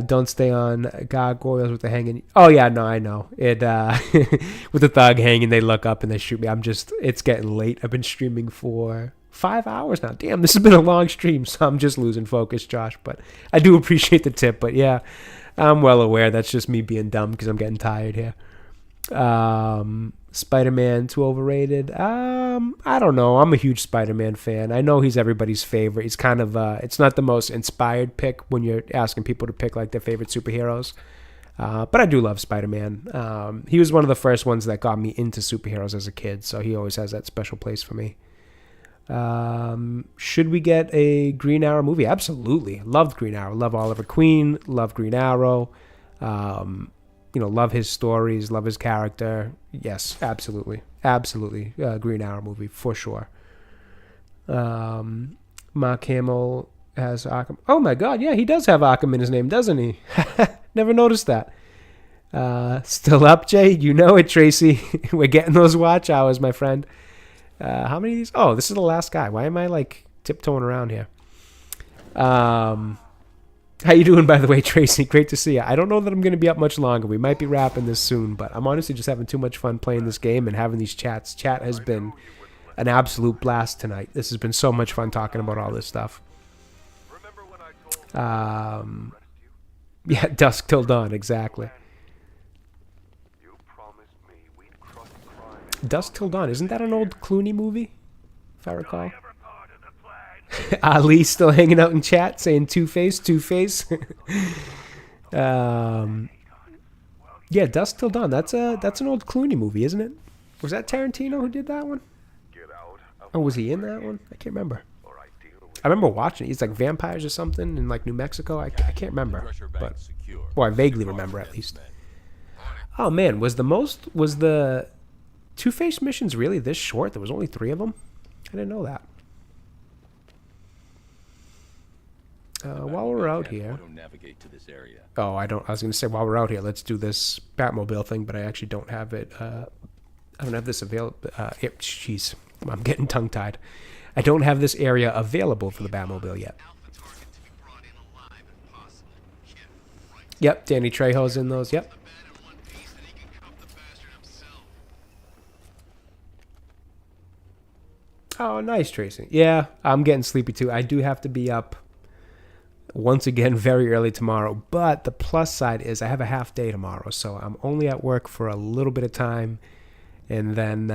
Don't stay on gargoyles with the hanging. Oh, yeah, no, I know. It with the thug hanging, they look up and they shoot me. It's getting late. I've been streaming for 5 hours now. Damn, this has been a long stream, so I'm just losing focus, Josh. But I do appreciate the tip. But yeah, I'm well aware that's just me being dumb because I'm getting tired here. Spider-Man too overrated? I don't know. I'm a huge Spider-Man fan. I know he's everybody's favorite. He's kind of it's not the most inspired pick when you're asking people to pick like their favorite superheroes. But I do love Spider-Man. He was one of the first ones that got me into superheroes as a kid, so he always has that special place for me. Should we get a Green Arrow movie? Absolutely. Loved Green Arrow. Love Oliver Queen. Love Green Arrow. Love his stories. Love his character. Yes, absolutely. Absolutely. Green Arrow movie, for sure. Mark Hamill has Arkham. Oh my god, yeah, he does have Arkham in his name, doesn't he? Never noticed that. Still up, Jay? You know it, Tracy. We're getting those watch hours, my friend. How many of these? Oh, this is the last guy. Why am I, like, tiptoeing around here? How you doing, by the way, Tracy? Great to see you. I don't know that I'm going to be up much longer. We might be wrapping this soon, but I'm honestly just having too much fun playing this game and having these chats. Chat has been an absolute blast tonight. This has been so much fun talking about all this stuff. Yeah, Dusk Till Dawn, exactly. Dusk Till Dawn, isn't that an old Clooney movie, if I recall? Ali still hanging out in chat saying Two-Face, Two-Face. Yeah, Dusk Till Dawn, that's an old Clooney movie, isn't it? Was that Tarantino who did that one? Oh, was he in that one? I can't remember. I remember watching it. He's like vampires or something in like New Mexico. I can't remember, but I vaguely remember at least. Oh man, was the Two-Face missions really this short? There was only 3 of them. I didn't know that. While we're out here, I was going to say while we're out here, let's do this Batmobile thing, but I actually don't have it. I don't have this available. Jeez, I'm getting tongue-tied. I don't have this area available for the Batmobile yet. Yep, Danny Trejo's in those. Yep. Oh, nice, Tracy. Yeah, I'm getting sleepy too. I do have to be up once again very early tomorrow, but the plus side is I have a half day tomorrow, so I'm only at work for a little bit of time, and then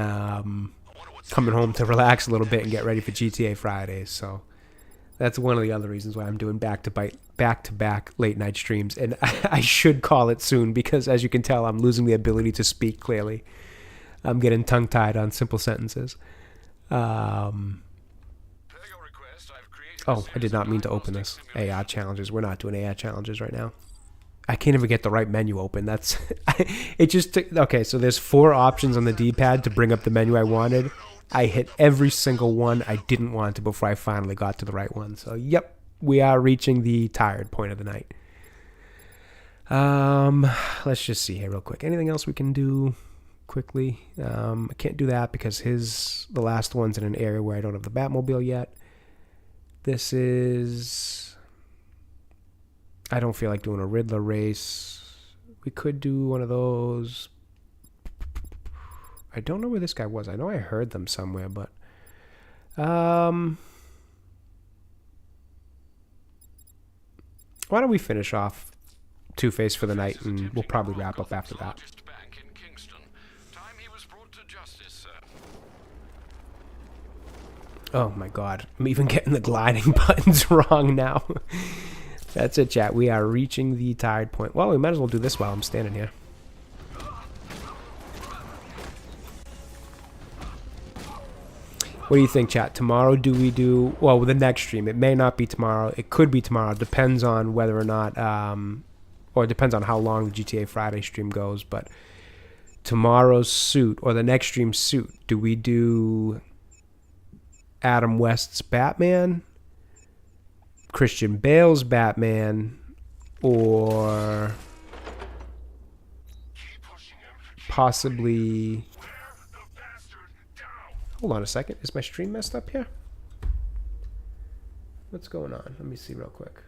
coming home to relax a little bit and get ready for GTA Fridays. So that's one of the other reasons why I'm doing back-to-back late night streams, and I should call it soon because, as you can tell, I'm losing the ability to speak clearly. I'm getting tongue-tied on simple sentences. Oh, I did not mean to open this. AI challenges. We're not doing AI challenges right now. I can't even get the right menu open. That's it. Just took, okay. So there's 4 options on the D-pad to bring up the menu I wanted. I hit every single one I didn't want to before I finally got to the right one. So yep, we are reaching the tired point of the night. Let's just see here real quick. Anything else we can do quickly? I can't do that because the last one's in an area where I don't have the Batmobile yet. This is... I don't feel like doing a Riddler race. We could do one of those. I don't know where this guy was. I know I heard them somewhere, but... why don't we finish off Two-Face for the night, and we'll probably wrap up after that. Oh my god, I'm even getting the gliding buttons wrong now. That's it, chat. We are reaching the tired point. Well, we might as well do this while I'm standing here. What do you think, chat? Tomorrow well, the next stream. It may not be tomorrow. It could be tomorrow. It depends on whether or not, or it depends on how long the GTA Friday stream goes. But tomorrow's suit, or the next stream suit, do we do Adam West's Batman, Christian Bale's Batman, or possibly... Hold on a second. Is my stream messed up here? What's going on? Let me see real quick.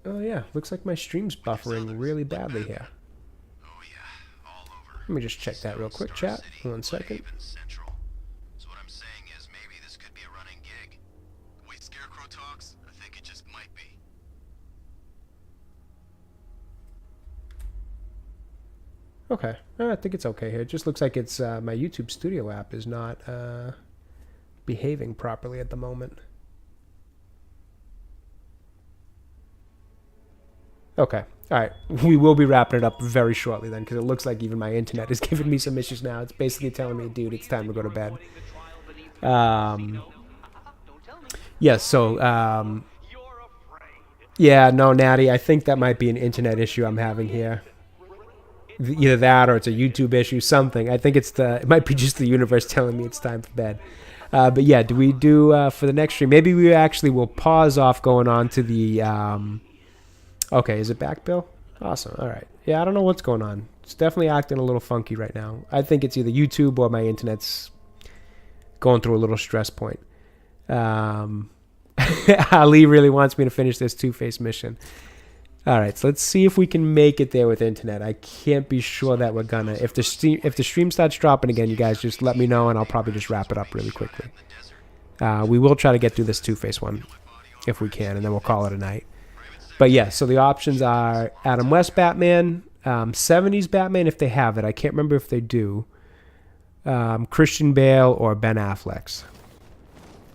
Oh yeah, looks like my stream's buffering really badly here. Let me just check that real quick, chat. 1 second. Okay. I think it's okay here. It just looks like it's my YouTube Studio app is not behaving properly at the moment. Okay. All right. We will be wrapping it up very shortly then, because it looks like even my internet is giving me some issues now. It's basically telling me, dude, it's time to go to bed. Yeah, so, yeah, no, Natty, I think that might be an internet issue I'm having here. Either that or it's a YouTube issue, something. I think it might be just the universe telling me it's time for bed. But yeah, do we do, for the next stream, maybe we actually will pause off going on to the, okay, is it back, Bill? Awesome, all right. Yeah, I don't know what's going on. It's definitely acting a little funky right now. I think it's either YouTube or my internet's going through a little stress point. Ali really wants me to finish this Two-Face mission. All right, so let's see if we can make it there with internet. I can't be sure that we're gonna. If the stream starts dropping again, you guys just let me know, and I'll probably just wrap it up really quickly. We will try to get through this Two-Face one if we can, and then we'll call it a night. But yeah, so the options are Adam West Batman, 70s Batman if they have it. I can't remember if they do. Christian Bale or Ben Affleck's.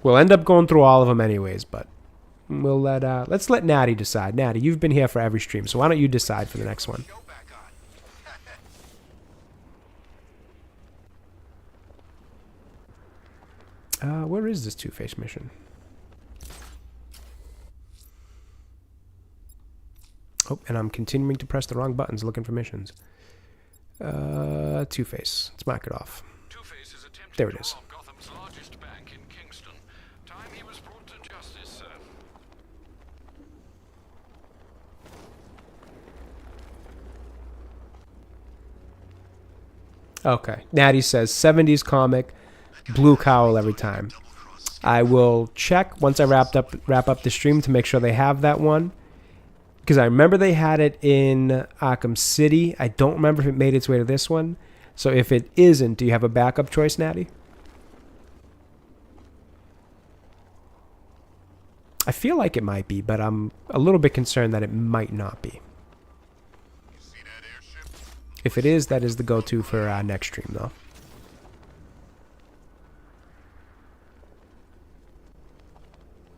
We'll end up going through all of them anyways, but we'll let's let Natty decide. Natty, you've been here for every stream, so why don't you decide for the next one? Where is this Two-Face mission? Oh, and I'm continuing to press the wrong buttons looking for missions. Two-Face. Let's mark it off. There it is. Gotham's largest bank in Kingston. Time he was brought to justice, sir. Okay. Natty says 70s comic, blue cowl every time. I will check once I wrap up the stream to make sure they have that one. Because I remember they had it in Arkham City. I don't remember if it made its way to this one. So if it isn't, do you have a backup choice, Natty? I feel like it might be, but I'm a little bit concerned that it might not be. If it is, that is the go-to for our next stream, though.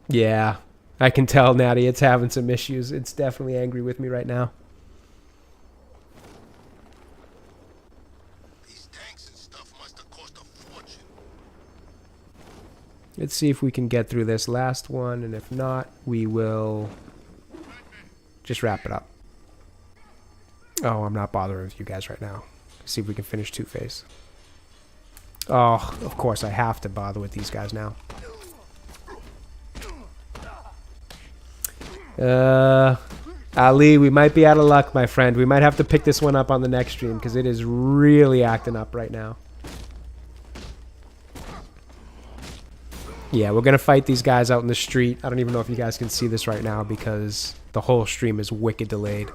Yeah, I can tell, Natty, it's having some issues. It's definitely angry with me right now. These tanks and stuff must have cost a fortune. Let's see if we can get through this last one, and if not, we will just wrap it up. Oh, I'm not bothering with you guys right now. See if we can finish Two-Face. Oh, of course, I have to bother with these guys now. Ali, we might be out of luck, my friend. We might have to pick this one up on the next stream because it is really acting up right now. Yeah, we're going to fight these guys out in the street. I don't even know if you guys can see this right now because the whole stream is wicked delayed.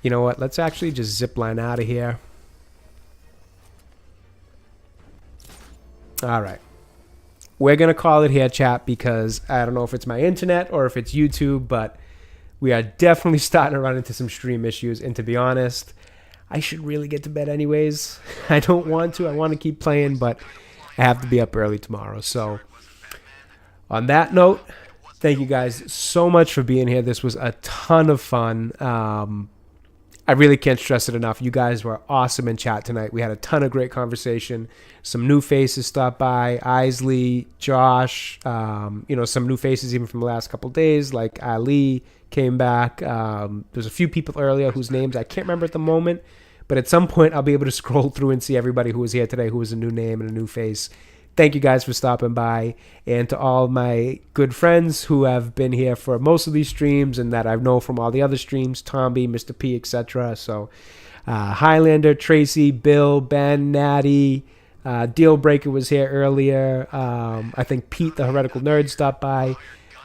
You know what? Let's actually just zip line out of here. All right. We're going to call it here, chat, because I don't know if it's my internet or if it's YouTube, but we are definitely starting to run into some stream issues. And to be honest, I should really get to bed anyways. I don't want to. I want to keep playing, but I have to be up early tomorrow. So on that note, thank you guys so much for being here. This was a ton of fun. I really can't stress it enough. You guys were awesome in chat tonight. We had a ton of great conversation. Some new faces stopped by. Isley, Josh, some new faces even from the last couple of days, like Ali came back. There's a few people earlier whose names I can't remember at the moment, but at some point I'll be able to scroll through and see everybody who was here today who was a new name and a new face. Thank you guys for stopping by, and to all my good friends who have been here for most of these streams and that I know from all the other streams, Tomby, Mr. P, etc. So Highlander, Tracy, Bill, Ben, Natty, Dealbreaker was here earlier. I think Pete, the Heretical Nerd, stopped by.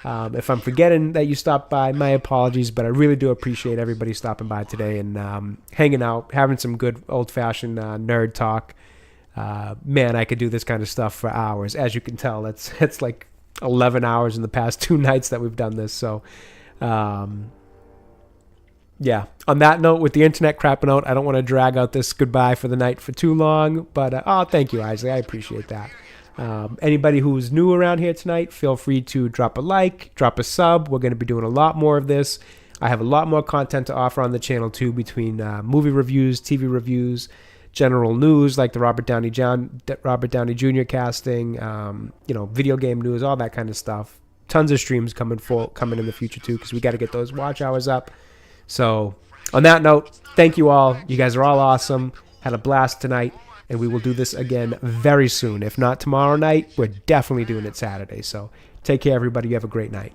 If I'm forgetting that you stopped by, my apologies, but I really do appreciate everybody stopping by today and hanging out, having some good old-fashioned nerd talk. Man, I could do this kind of stuff for hours. As you can tell, it's like 11 hours in the past 2 nights that we've done this. So, yeah, on that note, with the internet crapping out, I don't want to drag out this goodbye for the night for too long. But, thank you, Isaac. I appreciate that. Anybody who's new around here tonight, feel free to drop a like, drop a sub. We're going to be doing a lot more of this. I have a lot more content to offer on the channel, too, between movie reviews, TV reviews, general news like the Robert Downey Jr. casting, video game news, all that kind of stuff. Tons of streams coming in the future, too, because we got to get those watch hours up. So, on that note, thank you all. You guys are all awesome. Had a blast tonight. And we will do this again very soon. If not tomorrow night, we're definitely doing it Saturday. So take care, everybody. You have a great night.